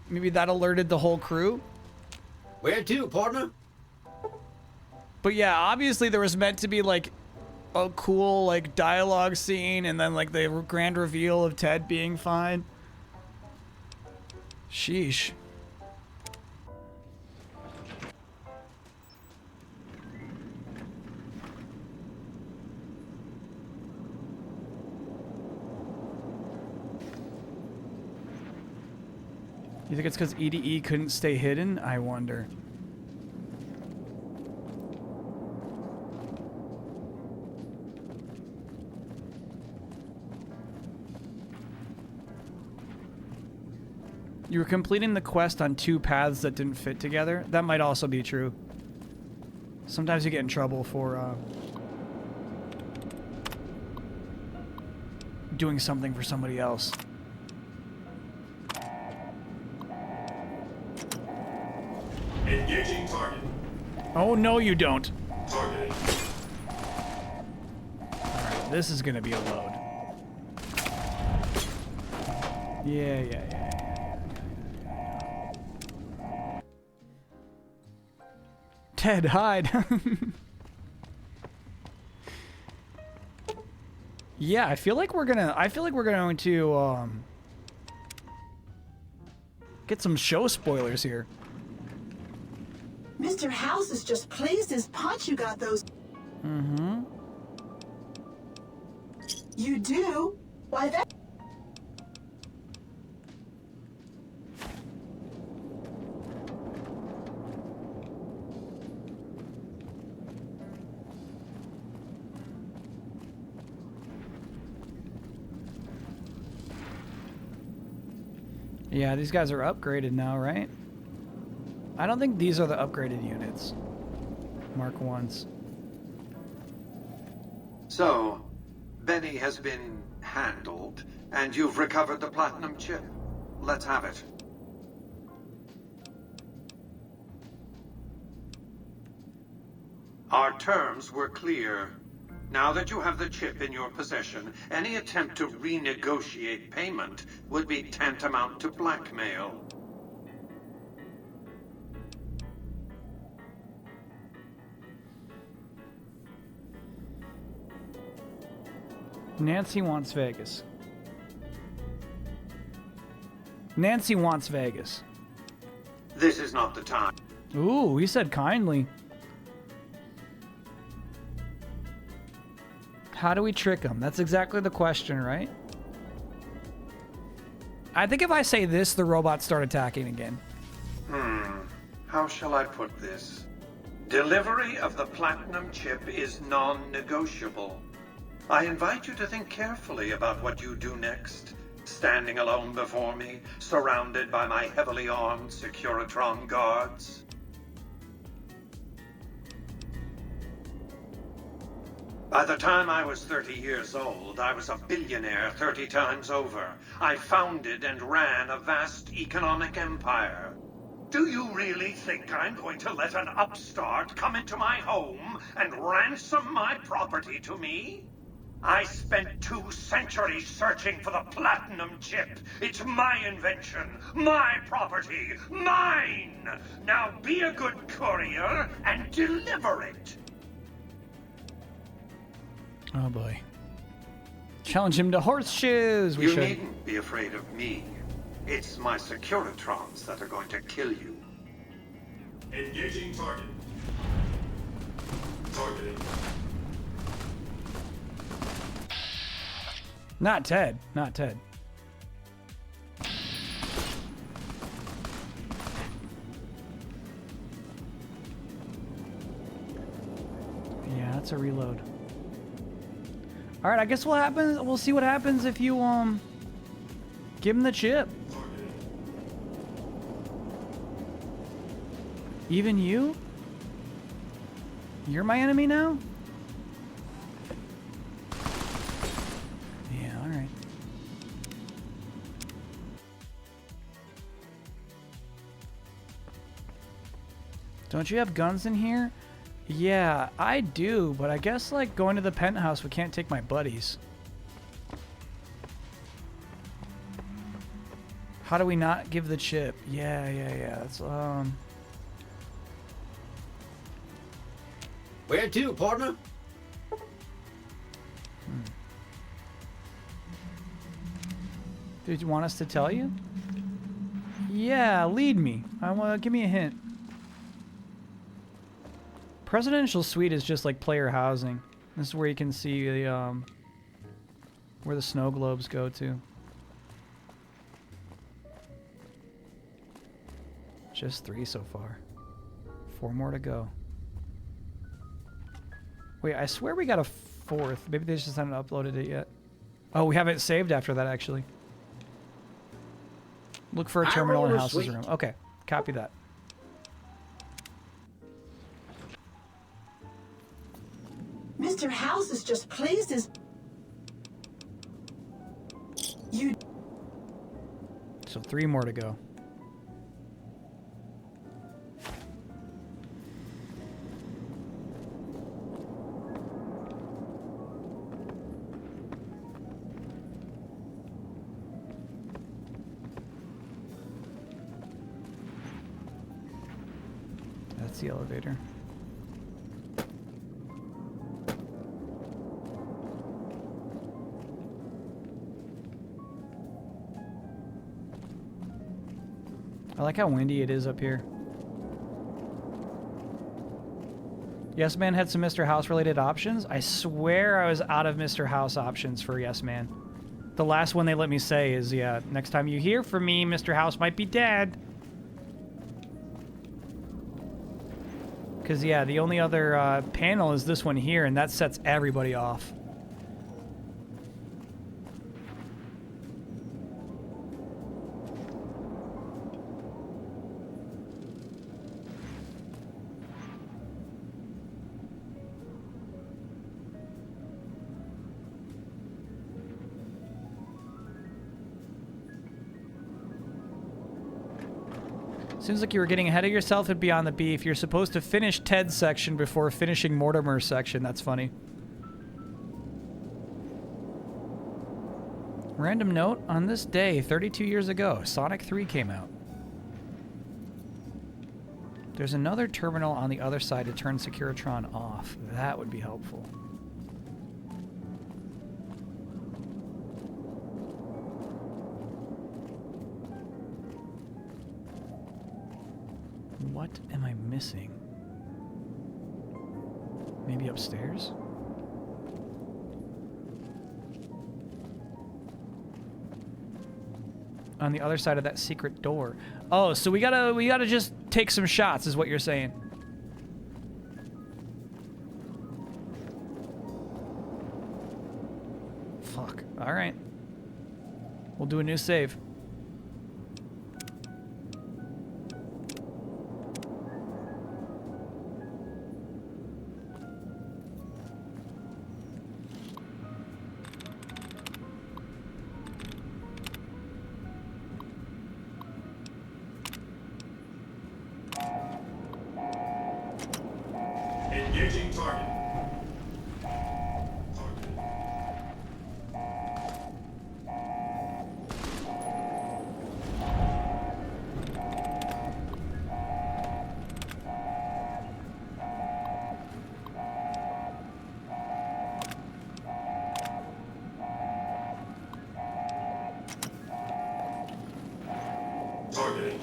Maybe that alerted the whole crew. Where to, partner? But yeah, obviously there was meant to be like a cool like dialogue scene and then like the grand reveal of Ted being fine. Sheesh. you think it's because EDE couldn't stay hidden? I wonder. You were completing the quest on 2 paths that didn't fit together. That might also be true. Sometimes you get in trouble for doing something for somebody else. Engaging target. Oh, no, you don't. Targeting. Alright, this is gonna be a load. Yeah. Ted, hide. Yeah, I feel like we're going to get some show spoilers here. Mr. House is just pleased as punch you got those. Mm-hmm. You do? Why that? Yeah, these guys are upgraded now, right? I don't think these are the upgraded units. Mark 1s. So, Benny has been handled, and you've recovered the platinum chip. Let's have it. Our terms were clear. Now that you have the chip in your possession, any attempt to renegotiate payment would be tantamount to blackmail. Nancy wants Vegas. Nancy wants Vegas. This is not the time. Ooh, he said kindly. How do we trick him? That's exactly the question, right? I think if I say this, the robots start attacking again. How shall I put this? Delivery of the platinum chip is non-negotiable. I invite you to think carefully about what you do next. Standing alone before me, surrounded by my heavily armed Securitron guards. By the time I was 30 years old, I was a billionaire 30 times over. I founded and ran a vast economic empire. Do you really think I'm going to let an upstart come into my home and ransom my property to me? I spent 2 centuries searching for the platinum chip. It's my invention, my property, mine! Now be a good courier and deliver it! Oh boy. Challenge him to horseshoes. We You should. needn't be afraid of me. It's my Securitrons that are going to kill you. Engaging target. Targeting. Not Ted. Not Ted. Yeah, that's a reload. All right, I guess we'll see what happens if you give him the chip. Even you? You're my enemy now? Yeah, all right. Don't you have guns in here? Yeah, I do, but I guess, like, going to the penthouse, we can't take my buddies. How do we not give the chip? Yeah. That's, Where to, partner? Did you want us to tell you? Yeah, lead me. Give me a hint. Presidential suite is just like player housing. This is where you can see the where the snow globes go to. Just 3 so far. 4 more to go. Wait, I swear we got a 4th. Maybe they just haven't uploaded it yet. Oh, we haven't saved after that, actually. Look for a terminal in House's room. Okay, copy that. Mr. House is just pleased as you. So 3 more to go. That's the elevator. I like how windy it is up here. Yes Man had some Mr. House related options. I swear I was out of Mr. House options for Yes Man. The last one they let me say is, yeah, next time you hear from me, Mr. House might be dead. Because, yeah, the only other panel is this one here, and that sets everybody off. Seems like you were getting ahead of yourself at Beyond the Beef. You're supposed to finish Ted's section before finishing Mortimer's section. That's funny. Random note, on this day, 32 years ago, Sonic 3 came out. There's another terminal on the other side to turn Securitron off. That would be helpful. What am I missing? Maybe upstairs? On the other side of that secret door. Oh, so we gotta just take some shots, is what you're saying. Fuck. All right. We'll do a new save. Engaging target. Targeting.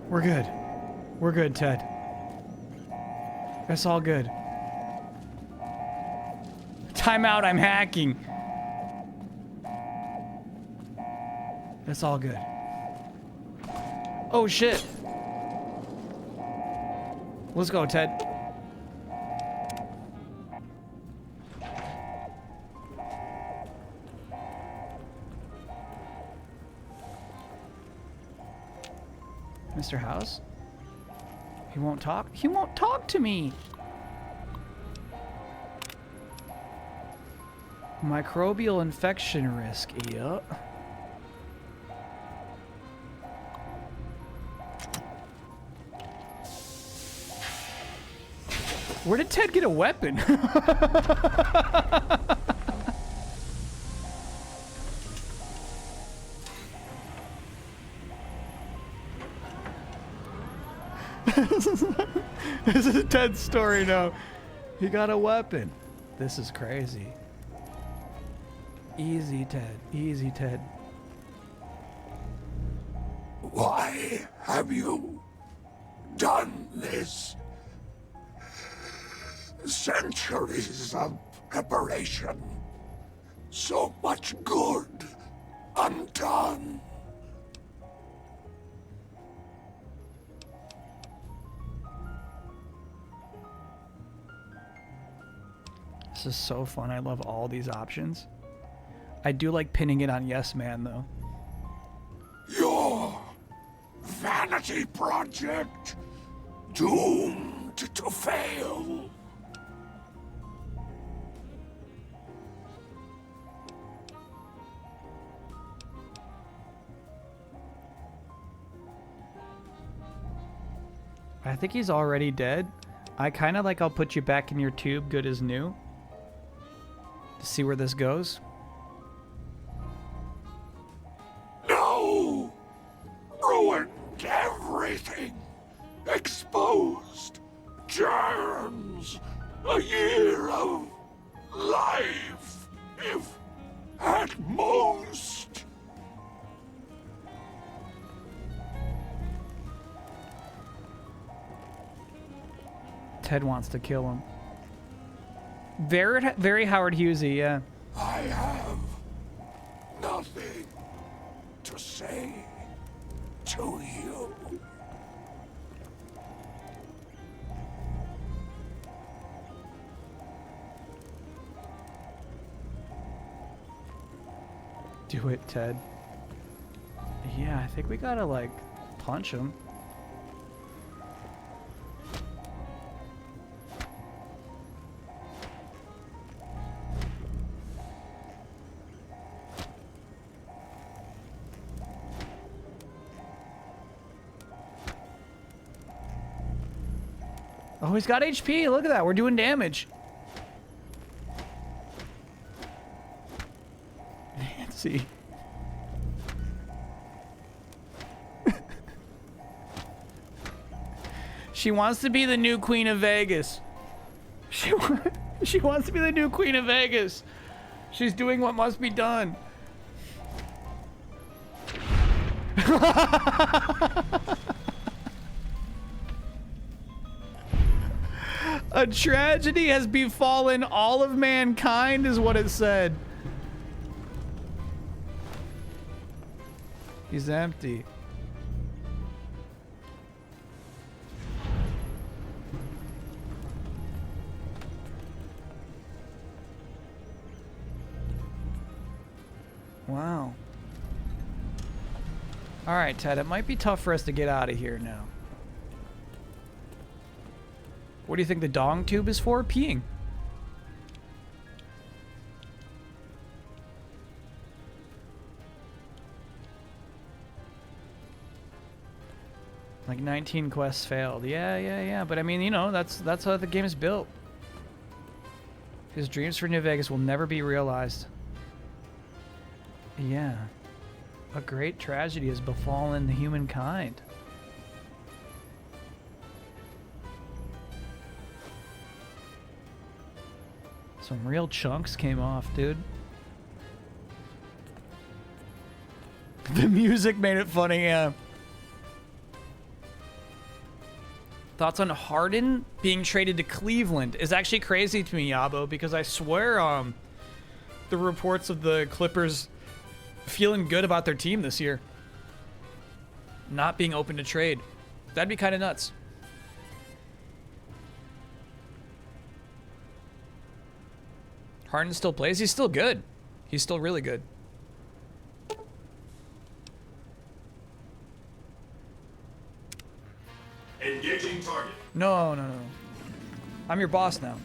We're good. We're good, Ted. That's all good. Time out, I'm hacking. That's all good. Oh, shit. Let's go, Ted. Mr. House? He won't talk? He won't talk to me! Microbial infection risk. Yup. Where did Ted get a weapon? This is Ted's story now. He got a weapon. This is crazy. Easy, Ted. Easy, Ted. Why have you done this? Centuries of preparation. So much good undone. This is so fun. I love all these options. I do like pinning it on Yes Man, though. Your vanity project, doomed to fail. I think he's already dead. I kind of like I'll put you back in your tube, good as new. To see where this goes. No! Ruined everything. Exposed. Germs. A year of life. If at most. Ted wants to kill him. Very Howard Hughesy, yeah. I have nothing to say to you. Do it, Ted. Yeah, I think we gotta, like, punch him. Oh, he's got HP. Look at that. We're doing damage. Nancy. She wants to be the new Queen of Vegas. She wants to be the new Queen of Vegas. She's doing what must be done. A tragedy has befallen all of mankind, is what it said. He's empty. Wow. All right, Ted, it might be tough for us to get out of here now. What do you think the dong tube is for? Peeing. Like 19 quests failed. Yeah. But I mean, you know, that's how the game is built. His dreams for New Vegas will never be realized. Yeah. A great tragedy has befallen humankind. Some real chunks came off, dude. The music made it funny, yeah. Thoughts on Harden being traded to Cleveland is actually crazy to me, Yabo, because I swear the reports of the Clippers feeling good about their team this year. Not being open to trade. That'd be kind of nuts. Harden still plays. He's still good. He's still really good. Engaging target. No. I'm your boss now.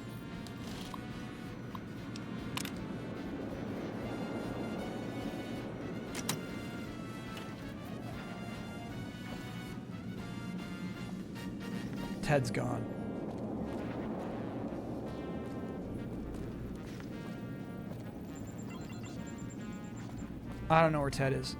Ted's gone. I don't know where Ted is.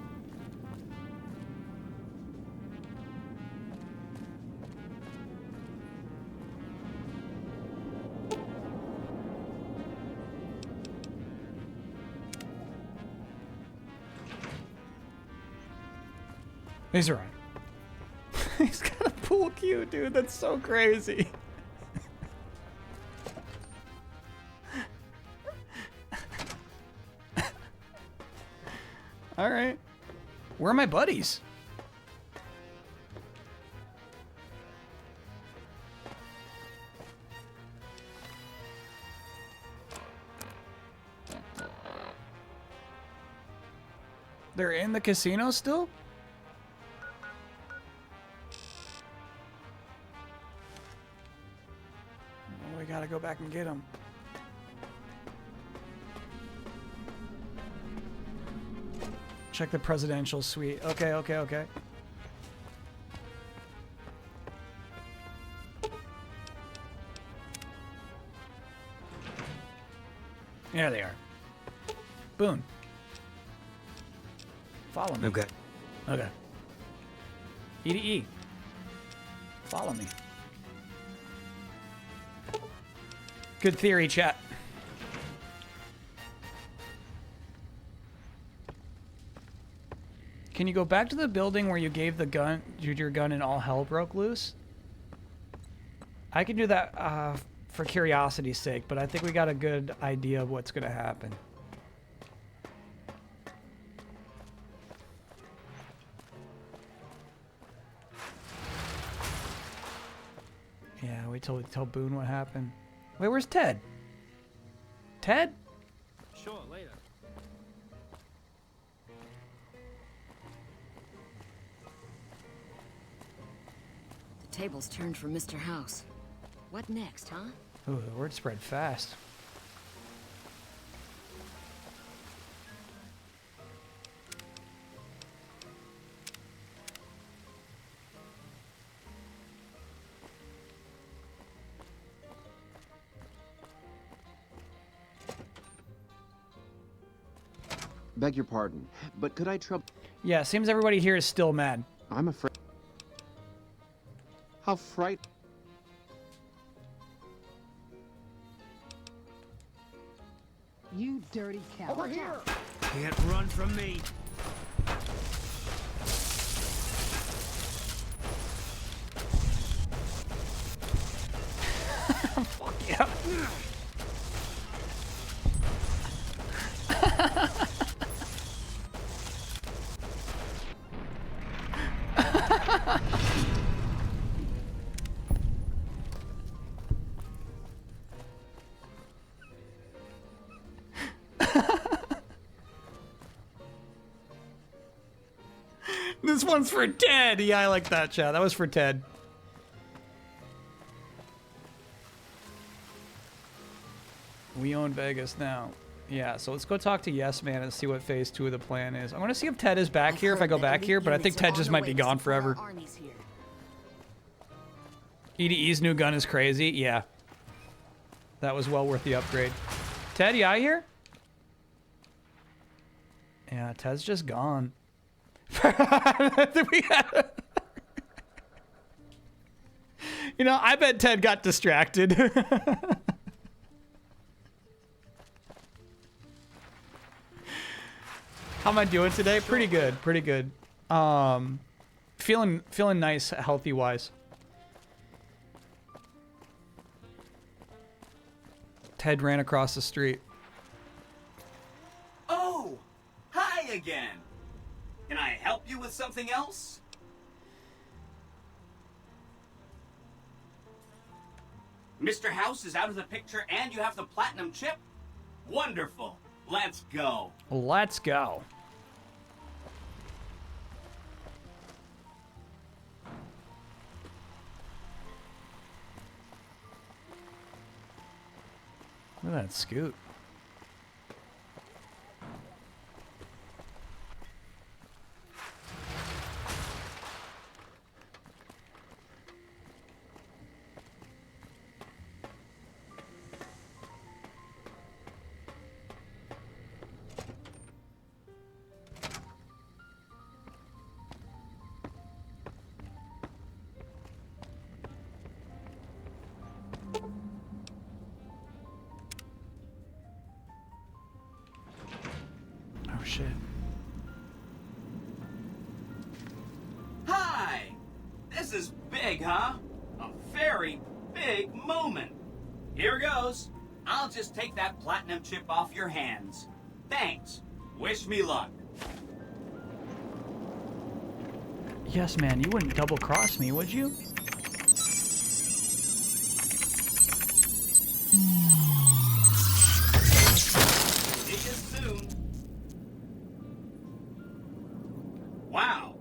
He's right. He's got a pool cue, dude. That's so crazy. All right. Where are my buddies? They're in the casino still? Oh, we gotta go back and get them. Check the presidential suite. Okay, okay, okay. There they are. Boone. Follow me. Okay. Okay. EDE. Follow me. Good theory, chat. Can you go back to the building where you gave the gun, your gun, and all hell broke loose? I can do that for curiosity's sake, but I think we got a good idea of what's going to happen. Yeah, we tell Boone what happened. Wait, where's Ted? Ted? Sure, later. The tables turned for Mr. House. What next, huh? Ooh, the word spread fast. Beg your pardon, but could I Yeah, seems everybody here is still mad. I'm afraid. How fright. You dirty cat. Over here! Can't run from me. Fuck yeah. This one's for Ted. Yeah, I like that, chat. That was for Ted. We own Vegas now. Yeah, so let's go talk to Yes Man and see what phase 2 of the plan is. I want to see if Ted is back here if I go back here, but I think Ted just might be gone forever. EDE's new gun is crazy. Yeah. That was well worth the upgrade. Ted, you out here? Yeah, Ted's just gone. You know, I bet Ted got distracted. How am I doing today? Pretty good, pretty good. Feeling nice, healthy wise. Ted ran across the street. Oh, hi again. Can I help you with something else? Mr. House is out of the picture and you have the platinum chip? Wonderful. Let's go. Let's go. Look at that scoot. Oh shit. Hi! This is big, huh? A very big moment. Here goes. I'll just take that platinum chip off your hands. Thanks. Wish me luck. Yes, man, you wouldn't double cross me, would you? See you soon. Wow,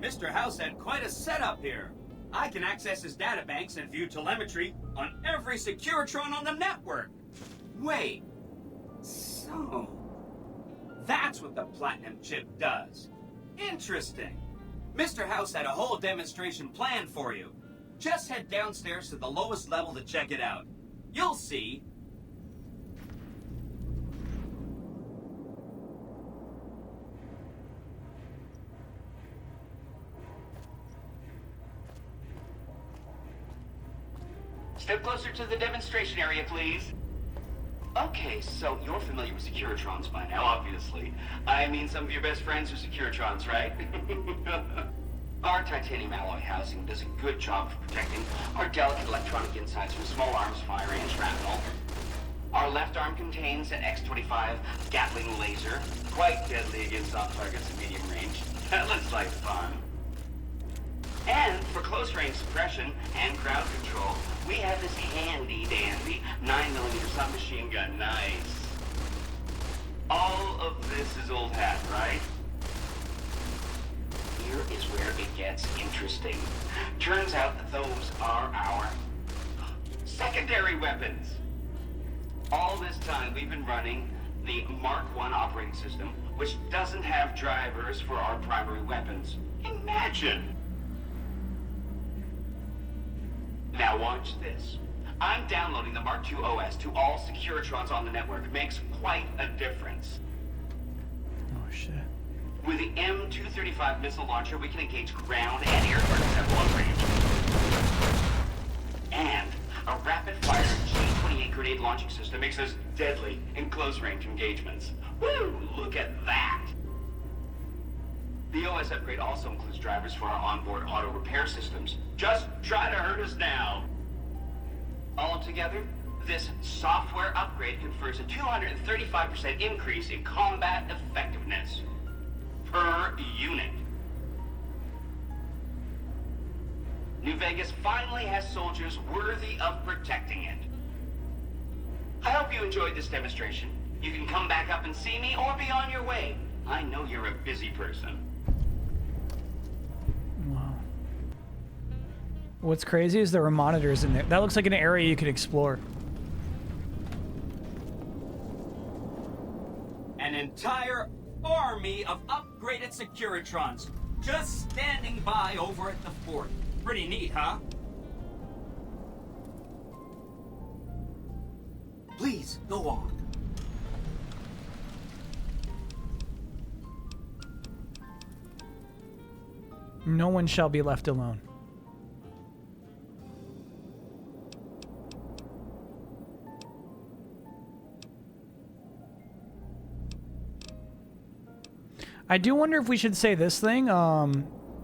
Mr. House had quite a setup here. I can access his databanks and view telemetry on every Securitron on the network. Wait, so that's what the Platinum chip does. Interesting. Mr. House had a whole demonstration planned for you. Just head downstairs to the lowest level to check it out. You'll see. Step closer to the demonstration area, please. Okay, so you're familiar with Securitrons by now, obviously. I mean, some of your best friends are Securitrons, right? Our titanium alloy housing does a good job of protecting our delicate electronic insides from small arms fire and shrapnel. Our left arm contains an X-25 Gatling laser, quite deadly against soft targets at medium range. That looks like fun. And for close-range suppression and crowd control, we have this handy-dandy 9mm submachine gun. Nice. All of this is old hat, right? Here is where it gets interesting. Turns out that those are our secondary weapons. All this time we've been running the Mark I operating system, which doesn't have drivers for our primary weapons. Imagine! Now watch this. I'm downloading the Mark II OS to all Securitrons on the network. It makes quite a difference. Oh, shit. With the M235 missile launcher, we can engage ground and air targets at long range. And a rapid-fire G-28 grenade launching system makes us deadly in close-range engagements. Woo! Look at that! The OS upgrade also includes drivers for our onboard auto repair systems. Just try to hurt us now. Altogether, this software upgrade confers a 235% increase in combat effectiveness per unit. New Vegas finally has soldiers worthy of protecting it. I hope you enjoyed this demonstration. You can come back up and see me or be on your way. I know you're a busy person. Wow. What's crazy is there are monitors in there. That looks like an area you could explore. An entire army of upgraded Securitrons just standing by over at the fort. Pretty neat, huh? Please, go on. No one shall be left alone. I do wonder if we should say this thing.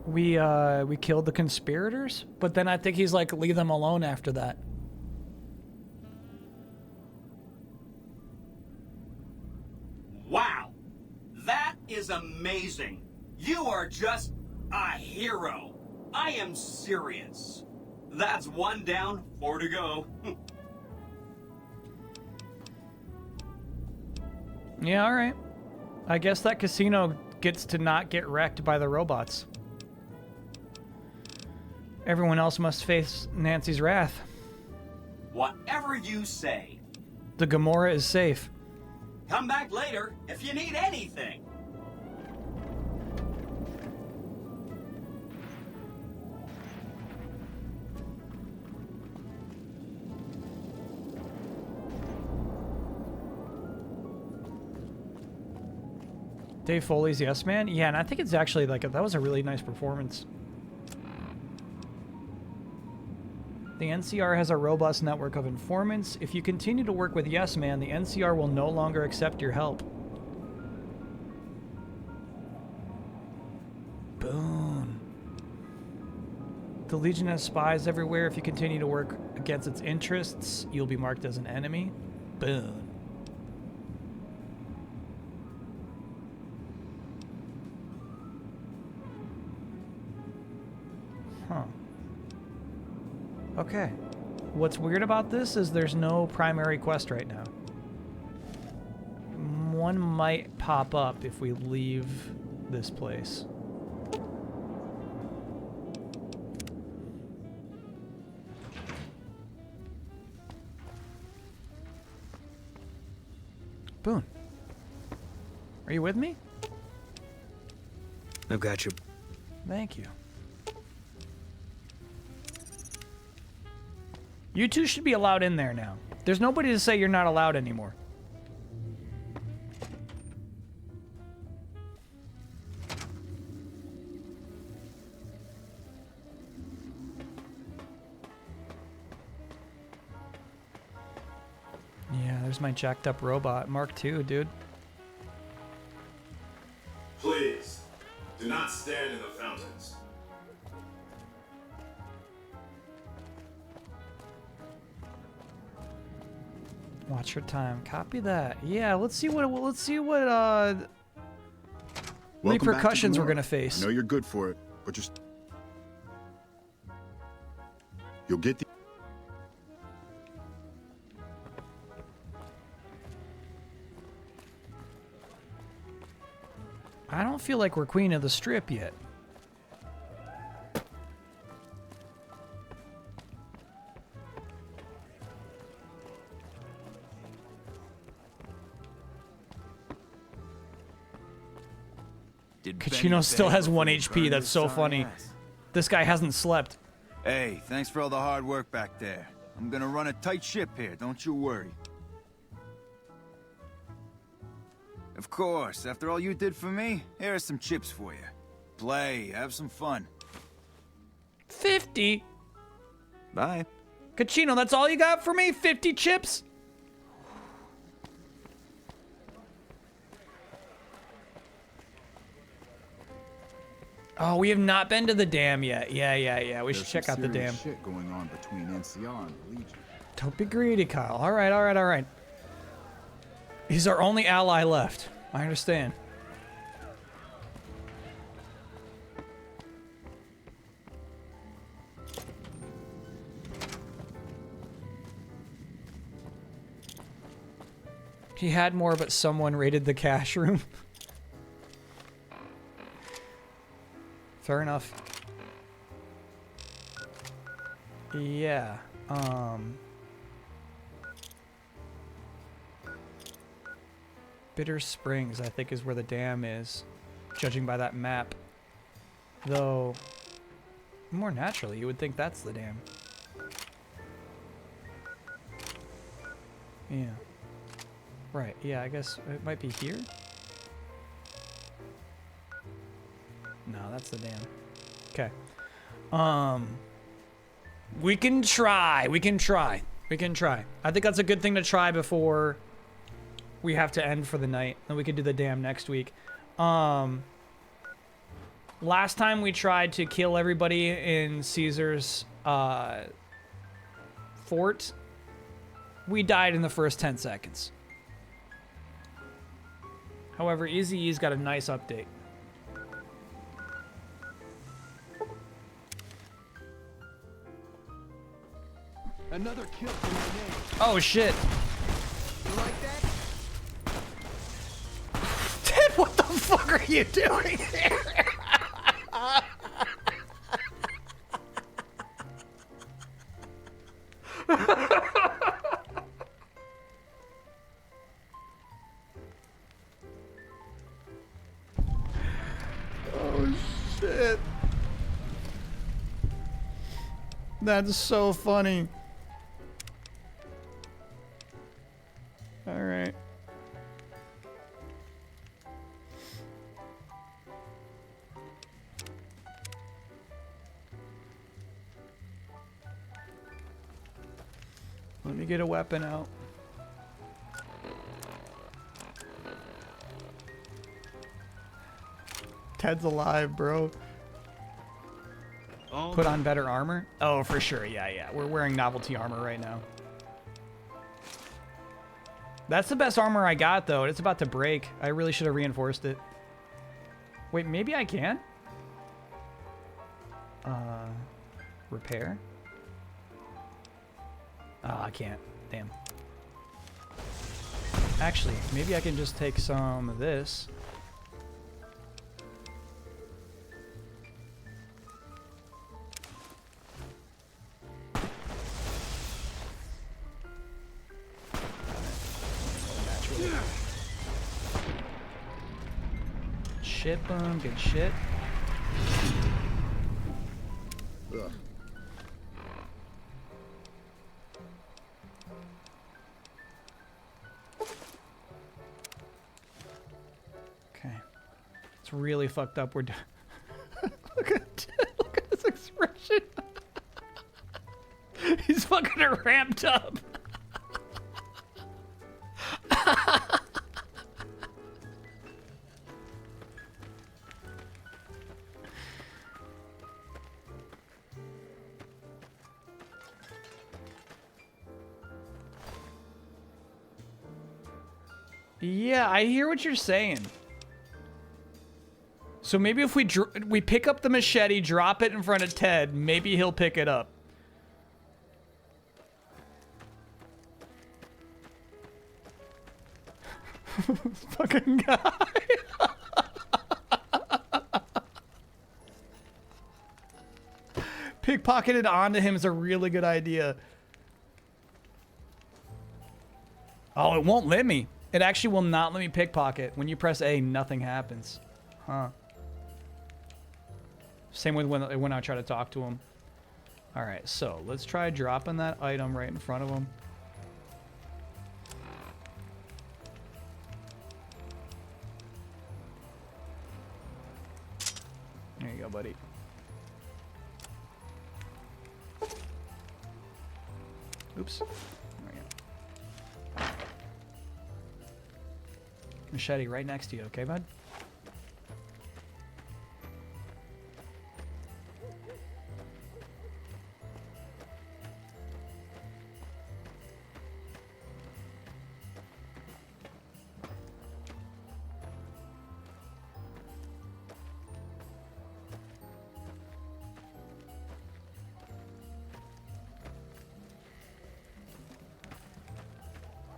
We killed the conspirators, but then I think he's like, leave them alone after that. Wow, that is amazing. You are just a hero. I am serious. That's 1 down, 4 to go. Yeah, all right. I guess that casino gets to not get wrecked by the robots. Everyone else must face Nancy's wrath. Whatever you say. The Gamorra is safe. Come back later if you need anything. Dave Foley's Yes Man? Yeah, and I think it's actually like that was a really nice performance. The NCR has a robust network of informants. If you continue to work with Yes Man, the NCR will no longer accept your help. Boom. The Legion has spies everywhere. If you continue to work against its interests, you'll be marked as an enemy. Boom. Huh. Okay. What's weird about this is there's no primary quest right now. One might pop up if we leave this place. Boone. Are you with me? I've got you. Thank you. You two should be allowed in there now. There's nobody to say you're not allowed anymore. Yeah, there's my jacked up robot. Mark II, dude. Please, do not stand in the fountains. Watch your time. Copy that. Yeah, let's see what Welcome repercussions back we're to gonna face. I know you're good for it, but just you'll get the. I don't feel like we're queen of the strip yet. Kachino still has 1 HP. That's so funny. This guy hasn't slept. Hey, thanks for all the hard work back there. I'm gonna run a tight ship here, don't you worry. Of course, after all you did for me, here are some chips for you. Play, have some fun. 50? Bye. Kachino, that's all you got for me? 50 chips? Oh, we have not been to the dam yet. Yeah. We should check out the dam. Shit going on between NCR and the Legion. Don't be greedy, Kyle. All right. He's our only ally left. I understand. He had more, but someone raided the cash room. Fair enough. Yeah. Bitter Springs, I think, is where the dam is, judging by that map. Though, more naturally, you would think that's the dam. Yeah. Right, yeah, I guess it might be here? No, that's the dam. Okay. We can try. I think that's a good thing to try before we have to end for the night. And we could do the dam next week. Last time we tried to kill everybody in Caesar's fort, we died in the first 10 seconds. However, Eazy-E's got a nice update. Another kill in your name. Oh shit. You like that? Ted, what the fuck are you doing here? Oh shit. That's so funny. All right. Let me get a weapon out. Ted's alive, bro. Put on better armor? Oh, for sure. Yeah. We're wearing novelty armor right now. That's the best armor I got, though. It's about to break. I really should have reinforced it. Wait, maybe I can? Repair? Oh, I can't. Damn. Actually, maybe I can just take some of this. Shit, boom, good shit. Ugh. Okay. It's really fucked up. We're done. Look at his expression. He's fucking ramped up. Yeah, I hear what you're saying. So maybe if we pick up the machete, drop it in front of Ted, maybe he'll pick it up. Fucking guy. Pickpocketed onto him is a really good idea. Oh, it won't let me. It actually will not let me pickpocket. When you press A, nothing happens. Huh. Same with when I try to talk to him. Alright, so let's try dropping that item right in front of him. There you go, buddy. Oops. There we go. Machete right next to you, okay, bud?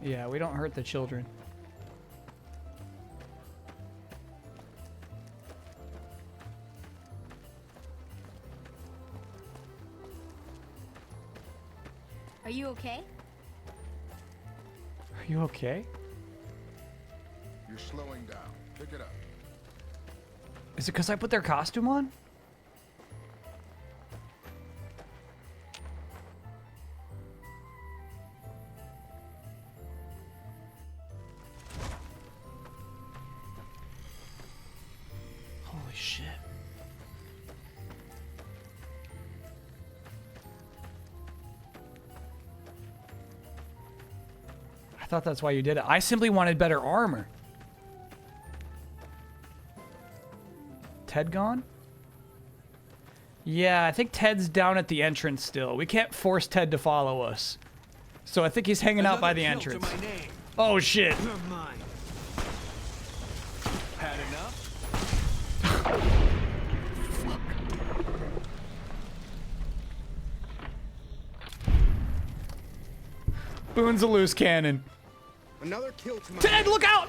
Yeah, we don't hurt the children. Are you okay? Are you okay? You're slowing down. Pick it up. Is it because I put their costume on? Holy shit. I thought that's why you did it. I simply wanted better armor. Ted gone? Yeah, I think Ted's down at the entrance still. We can't force Ted to follow us. So I think he's hanging out by the entrance. Oh shit. You're mine. Had enough? Boone's a loose cannon. Another kill to my Ted, look out!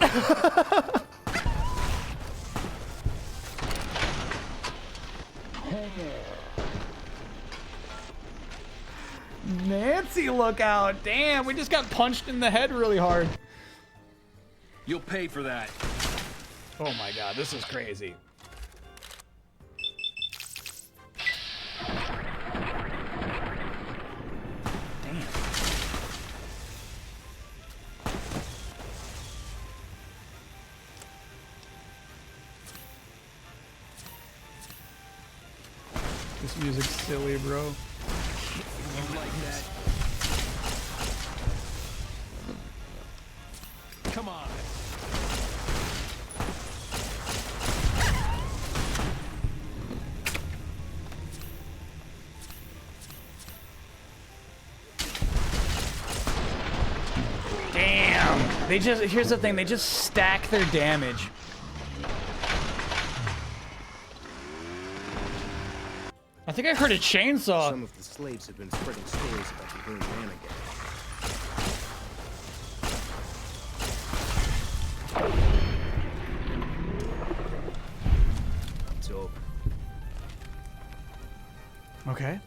Nancy, look out. Damn, we just got punched in the head really hard. You'll pay for that. Oh my god, this is crazy. Damn. This music's silly, bro. Like that. Come on. Damn. They just, here's the thing, they just stack their damage. I think I heard a chainsaw. Some of the slaves have been spreading stories about the Green Man again. It's over. Okay.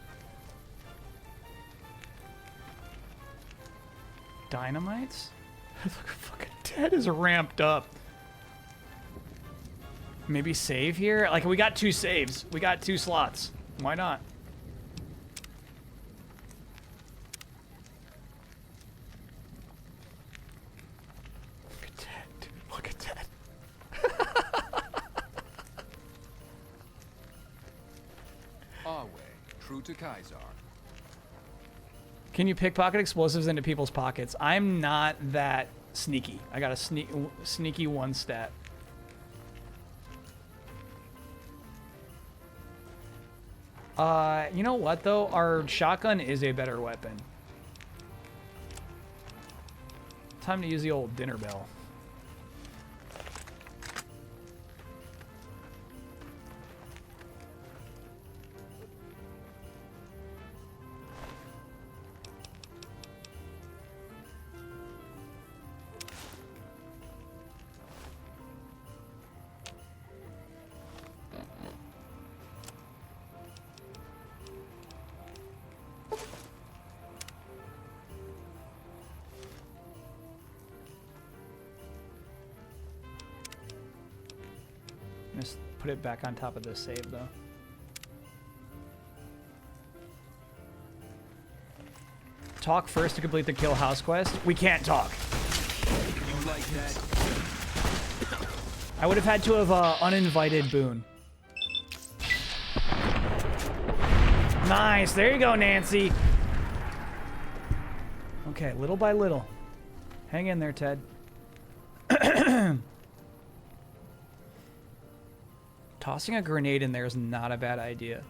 Dynamites? Look, fucking Ted is ramped up. Maybe save here? Like, we got 2 saves. We got 2 slots. Why not? Look at Ted, dude. Look at Ted. Our way, true to Kaiser. Can you pickpocket explosives into people's pockets? I'm not that sneaky. I got a sneaky 1 stat. You know what though? Our shotgun is a better weapon. Time to use the old dinner bell. Just put it back on top of this save, though. Talk first to complete the kill house quest. We can't talk. You like that? I would have had to have uninvited Boone. Nice. There you go, Nancy. Okay, little by little. Hang in there, Ted. Tossing a grenade in there is not a bad idea.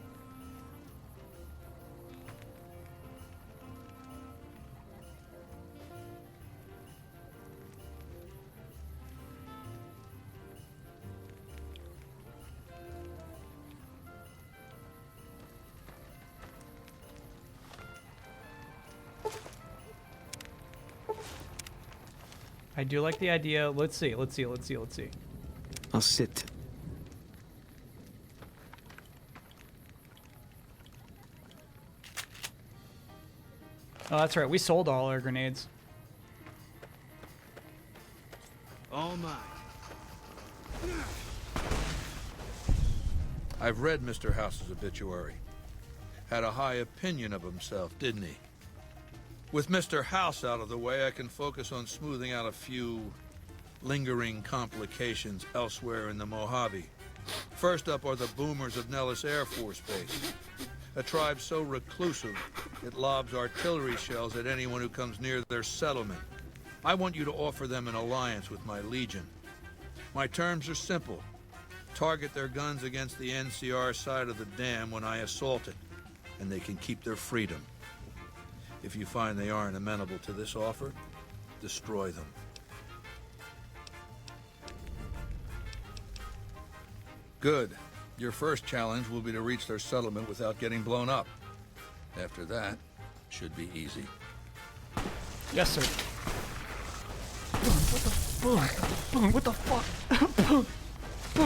I do like the idea. Let's see. I'll sit. Oh, that's right. We sold all our grenades. All mine. I've read Mr. House's obituary. Had a high opinion of himself, didn't he? With Mr. House out of the way, I can focus on smoothing out a few lingering complications elsewhere in the Mojave. First up are the boomers of Nellis Air Force Base. A tribe so reclusive, it lobs artillery shells at anyone who comes near their settlement. I want you to offer them an alliance with my Legion. My terms are simple. Target their guns against the NCR side of the dam when I assault it, and they can keep their freedom. If you find they aren't amenable to this offer, destroy them. Good. Your first challenge will be to reach their settlement without getting blown up. After that, should be easy. Yes, sir. Boone, what the fuck? Boone,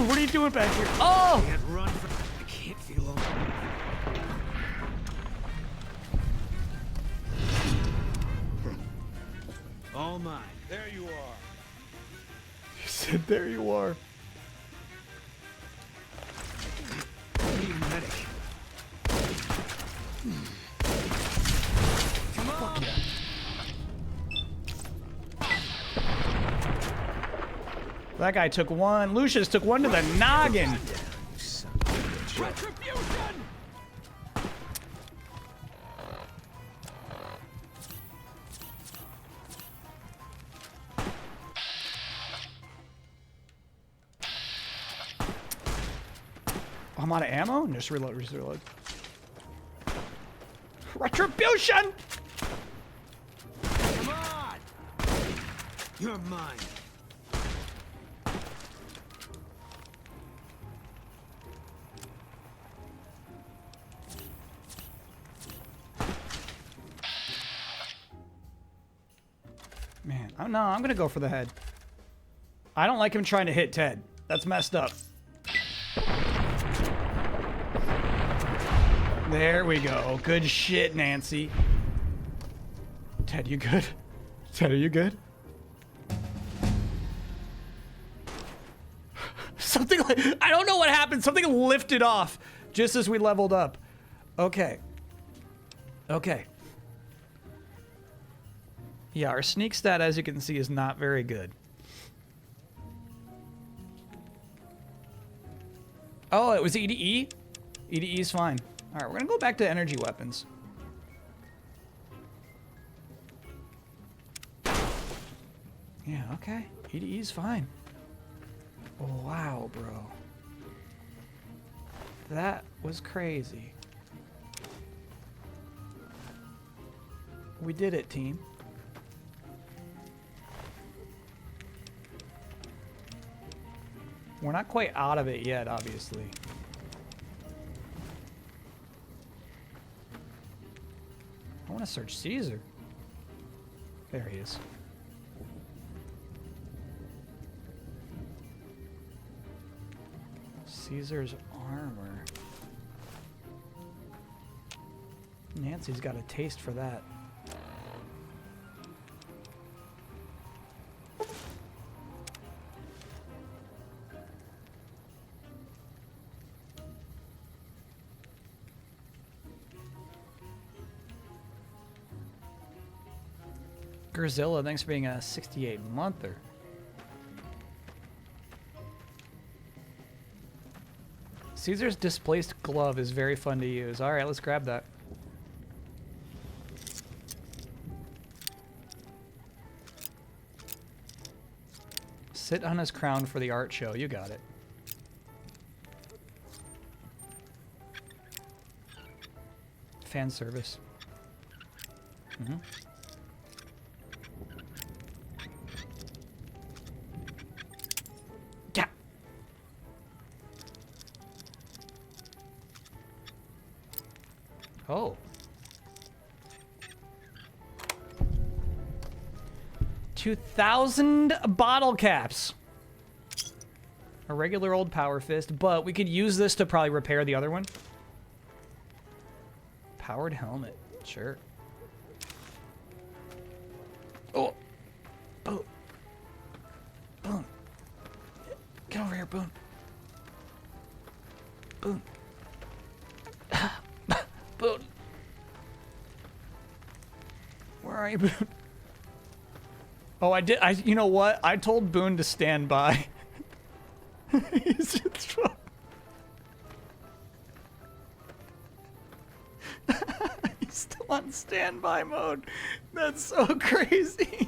what are you doing back here? Oh! I can't run. I can't feel alone. All mine. There you are. You said there you are. Medic. Come on. Fuck yeah. That guy took one. Lucius took one to the noggin. Retribution! I'm out of ammo? Just reload, reload. Retribution! Come on! You're mine. Oh, no, I'm gonna go for the head. I don't like him trying to hit Ted. That's messed up. There we go. Good shit, Nancy. Ted, you good? Ted, are you good? Something like... I don't know what happened. Something lifted off just as we leveled up. Okay. Okay. Yeah, our sneak stat, as you can see, is not very good. Oh, it was EDE? EDE is fine. All right, we're going to go back to energy weapons. Yeah, okay. EDE is fine. Wow, bro. That was crazy. We did it, team. We're not quite out of it yet, obviously. I want to search Caesar. There he is. Caesar's armor. Nancy's got a taste for that. Grzilla, thanks for being a 68-monther. Caesar's displaced glove is very fun to use. All right, let's grab that. Sit on his crown for the art show. You got it. Fan service. Mm-hmm. Yeah. Oh. 2,000 bottle caps. A regular old power fist, but we could use this to probably repair the other one. Powered helmet. Sure. Oh. Boone. Boone. Get over here, Boone. Boone. Boone. Where are you, Boone? Oh, you know what? I told Boone to stand by. He's just He's still on standby mode. That's so crazy.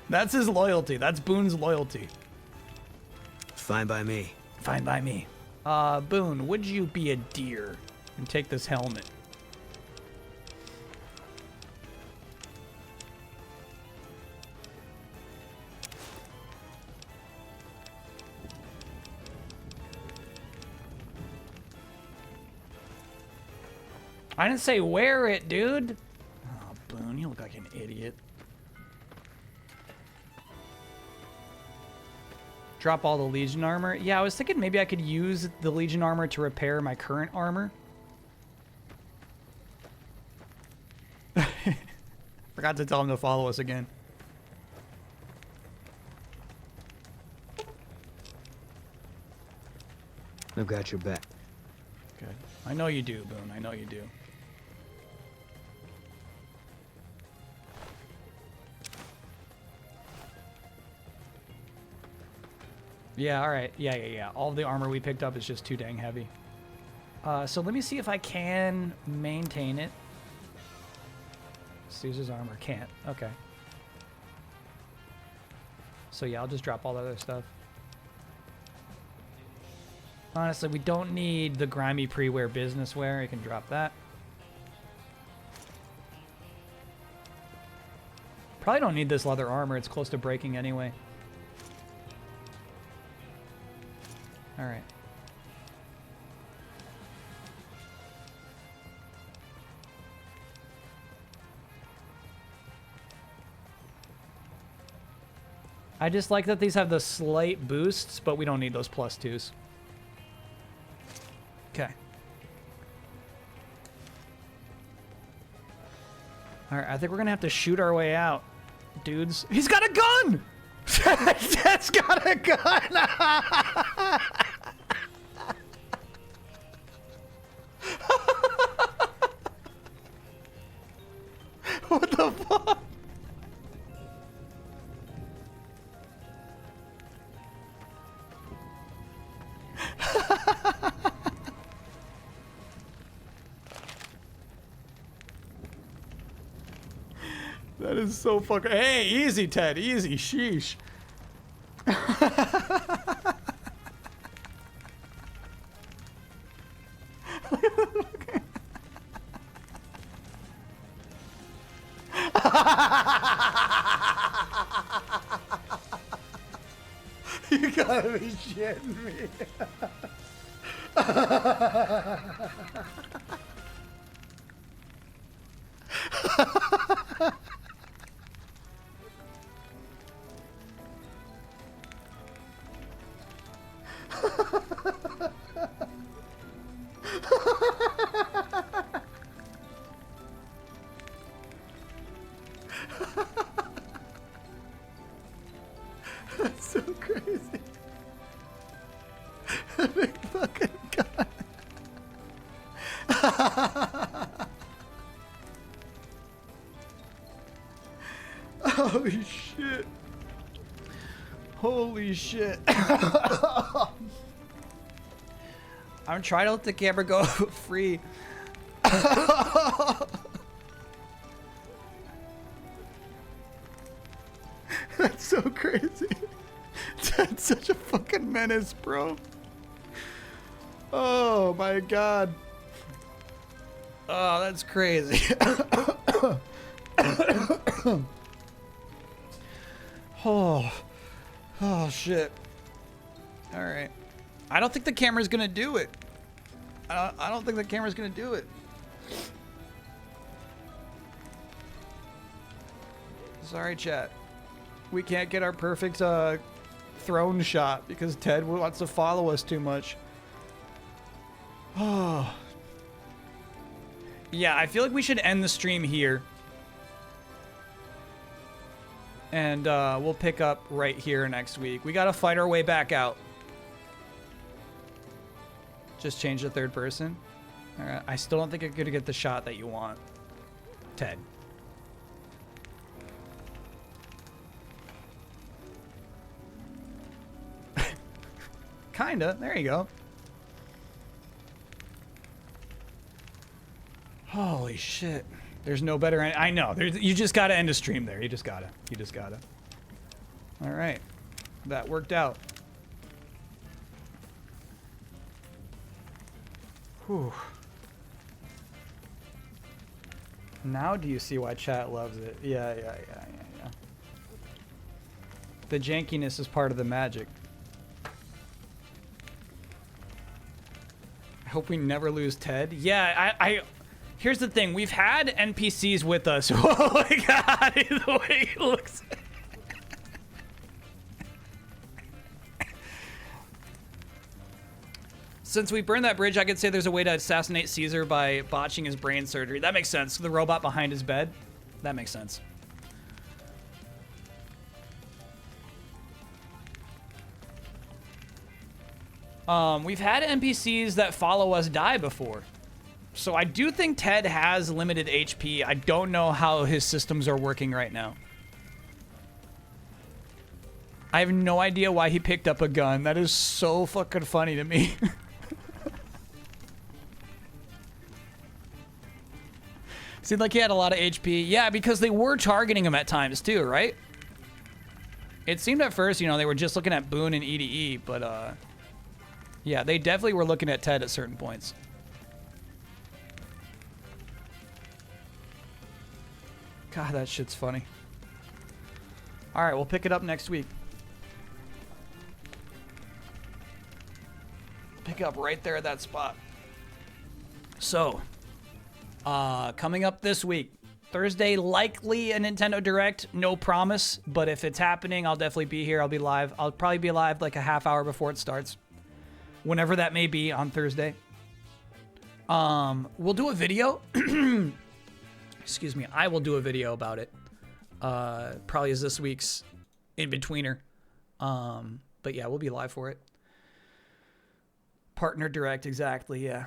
That's his loyalty. That's Boone's loyalty. Fine by me. Fine by me. Boone, would you be a deer and take this helmet? I didn't say wear it, dude. Oh, Boone, you look like an idiot. Drop all the Legion armor. Yeah, I was thinking maybe I could use the Legion armor to repair my current armor. Forgot to tell him to follow us again. I've got your back. Good. I know you do, Boone. I know you do. Yeah, alright. Yeah. All of the armor we picked up is just too dang heavy. So let me see if I can maintain it. Caesar's armor can't. Okay. So yeah, I'll just drop all the other stuff. Honestly, we don't need the grimy pre-wear business wear. I can drop that. Probably don't need this leather armor. It's close to breaking anyway. All right. I just like that these have the slight boosts, but we don't need those +2s. Okay. Alright, I think we're gonna have to shoot our way out, dudes. He's got a gun! Ted's got a gun! What the fuck? That is so fucking. Hey, easy, Ted. Easy. Sheesh. You gotta be shitting me. That's so crazy. Big fucking gun. Oh shit. Holy shit. I'm trying to let the camera go free. That's so crazy. That's such a fucking menace, bro. Oh my god. Oh, that's crazy. Oh shit. All right. I don't think the camera's gonna do it. I don't think the camera's gonna do it. Sorry, chat. We can't get our perfect throne shot because Ted wants to follow us too much. Oh. Yeah, I feel like we should end the stream here. And we'll pick up right here next week. We gotta fight our way back out. Just change the third person. All right. I still don't think you're gonna get the shot that you want, Ted. Kinda. There you go. Holy shit. There's no better. I know. You just gotta end a stream there. You just gotta. All right. That worked out. Whew. Now do you see why chat loves it? Yeah. The jankiness is part of the magic. I hope we never lose Ted. Yeah, here's the thing. We've had NPCs with us. Oh my god, the way he looks. Since we burned that bridge, I could say there's a way to assassinate Caesar by botching his brain surgery. That makes sense. The robot behind his bed. That makes sense. We've had NPCs that follow us die before. So I do think Ted has limited HP. I don't know how his systems are working right now. I have no idea why he picked up a gun. That is so fucking funny to me. Seemed like he had a lot of HP. Yeah, because they were targeting him at times too, right? It seemed at first, you know, they were just looking at Boone and EDE, but yeah, they definitely were looking at Ted at certain points. God, that shit's funny. All right, we'll pick it up next week. Pick up right there at that spot. So, coming up this week, Thursday, likely a Nintendo Direct. No promise, but if it's happening, I'll definitely be here. I'll be live. I'll probably be live like a half hour before it starts. Whenever that may be on Thursday. We'll do a video. Excuse me. I will do a video about it. Probably as this week's in-betweener. But yeah, we'll be live for it. Partner Direct, exactly, yeah.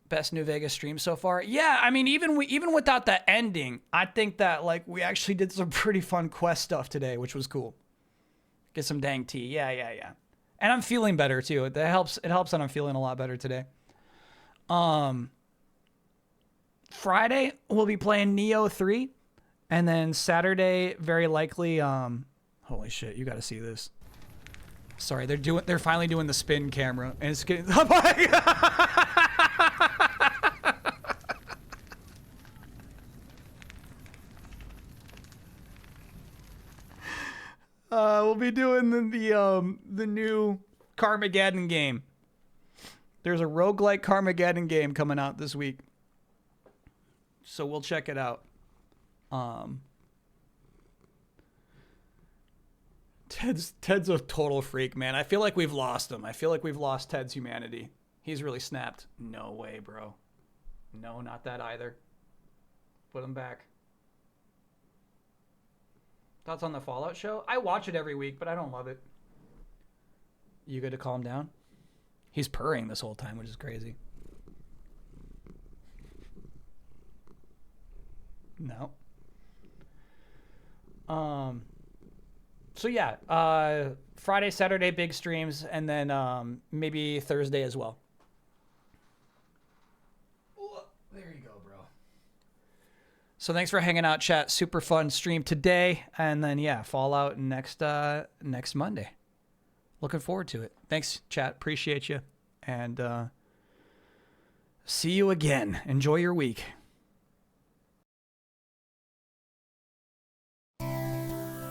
Best New Vegas stream so far? Yeah, I mean, even without the ending, I think that like we actually did some pretty fun quest stuff today, which was cool. Get some dang tea. Yeah. And I'm feeling better too. It helps that I'm feeling a lot better today. Friday we'll be playing Neo 3, and then Saturday very likely holy shit, you got to see this. Sorry, they're finally doing the spin camera, and it's getting oh my God. We'll be doing the new Carmageddon game. There's a roguelike Carmageddon game coming out this week, so we'll check it out. Ted's a total freak, man. I feel like we've lost him. I feel like we've lost Ted's humanity. He's really snapped. No way, bro. No, not that either. Put him back. Thoughts on the Fallout show? I watch it every week, but I don't love it. You good to calm down? He's purring this whole time, which is crazy. No. So yeah, Friday, Saturday, big streams, and then maybe Thursday as well. There you go, bro. So thanks for hanging out, chat. Super fun stream today, and then yeah, Fallout next Monday. Looking forward to it. Thanks, chat. Appreciate you, and see you again. Enjoy your week.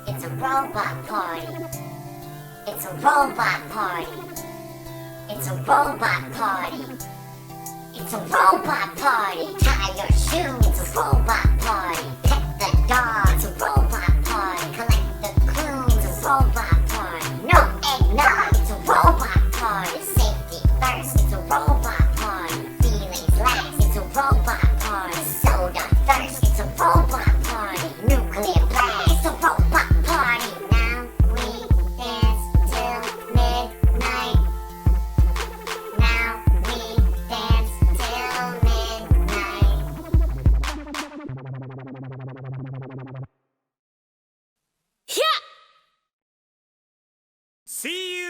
It's a robot party. It's a robot party. It's a robot party. It's a robot party. Tie your shoe. It's a robot party. Pet the dog. It's a robot party. Collect the clues. It's a robot party. No eggnog. It's a robot party. Safety first. It's a robot party. Feelings last. It's a robot party. Soda thirst. It's a robot party. Nuclear blast. It's a robot party. Now we dance till midnight. Now we dance till midnight. See you.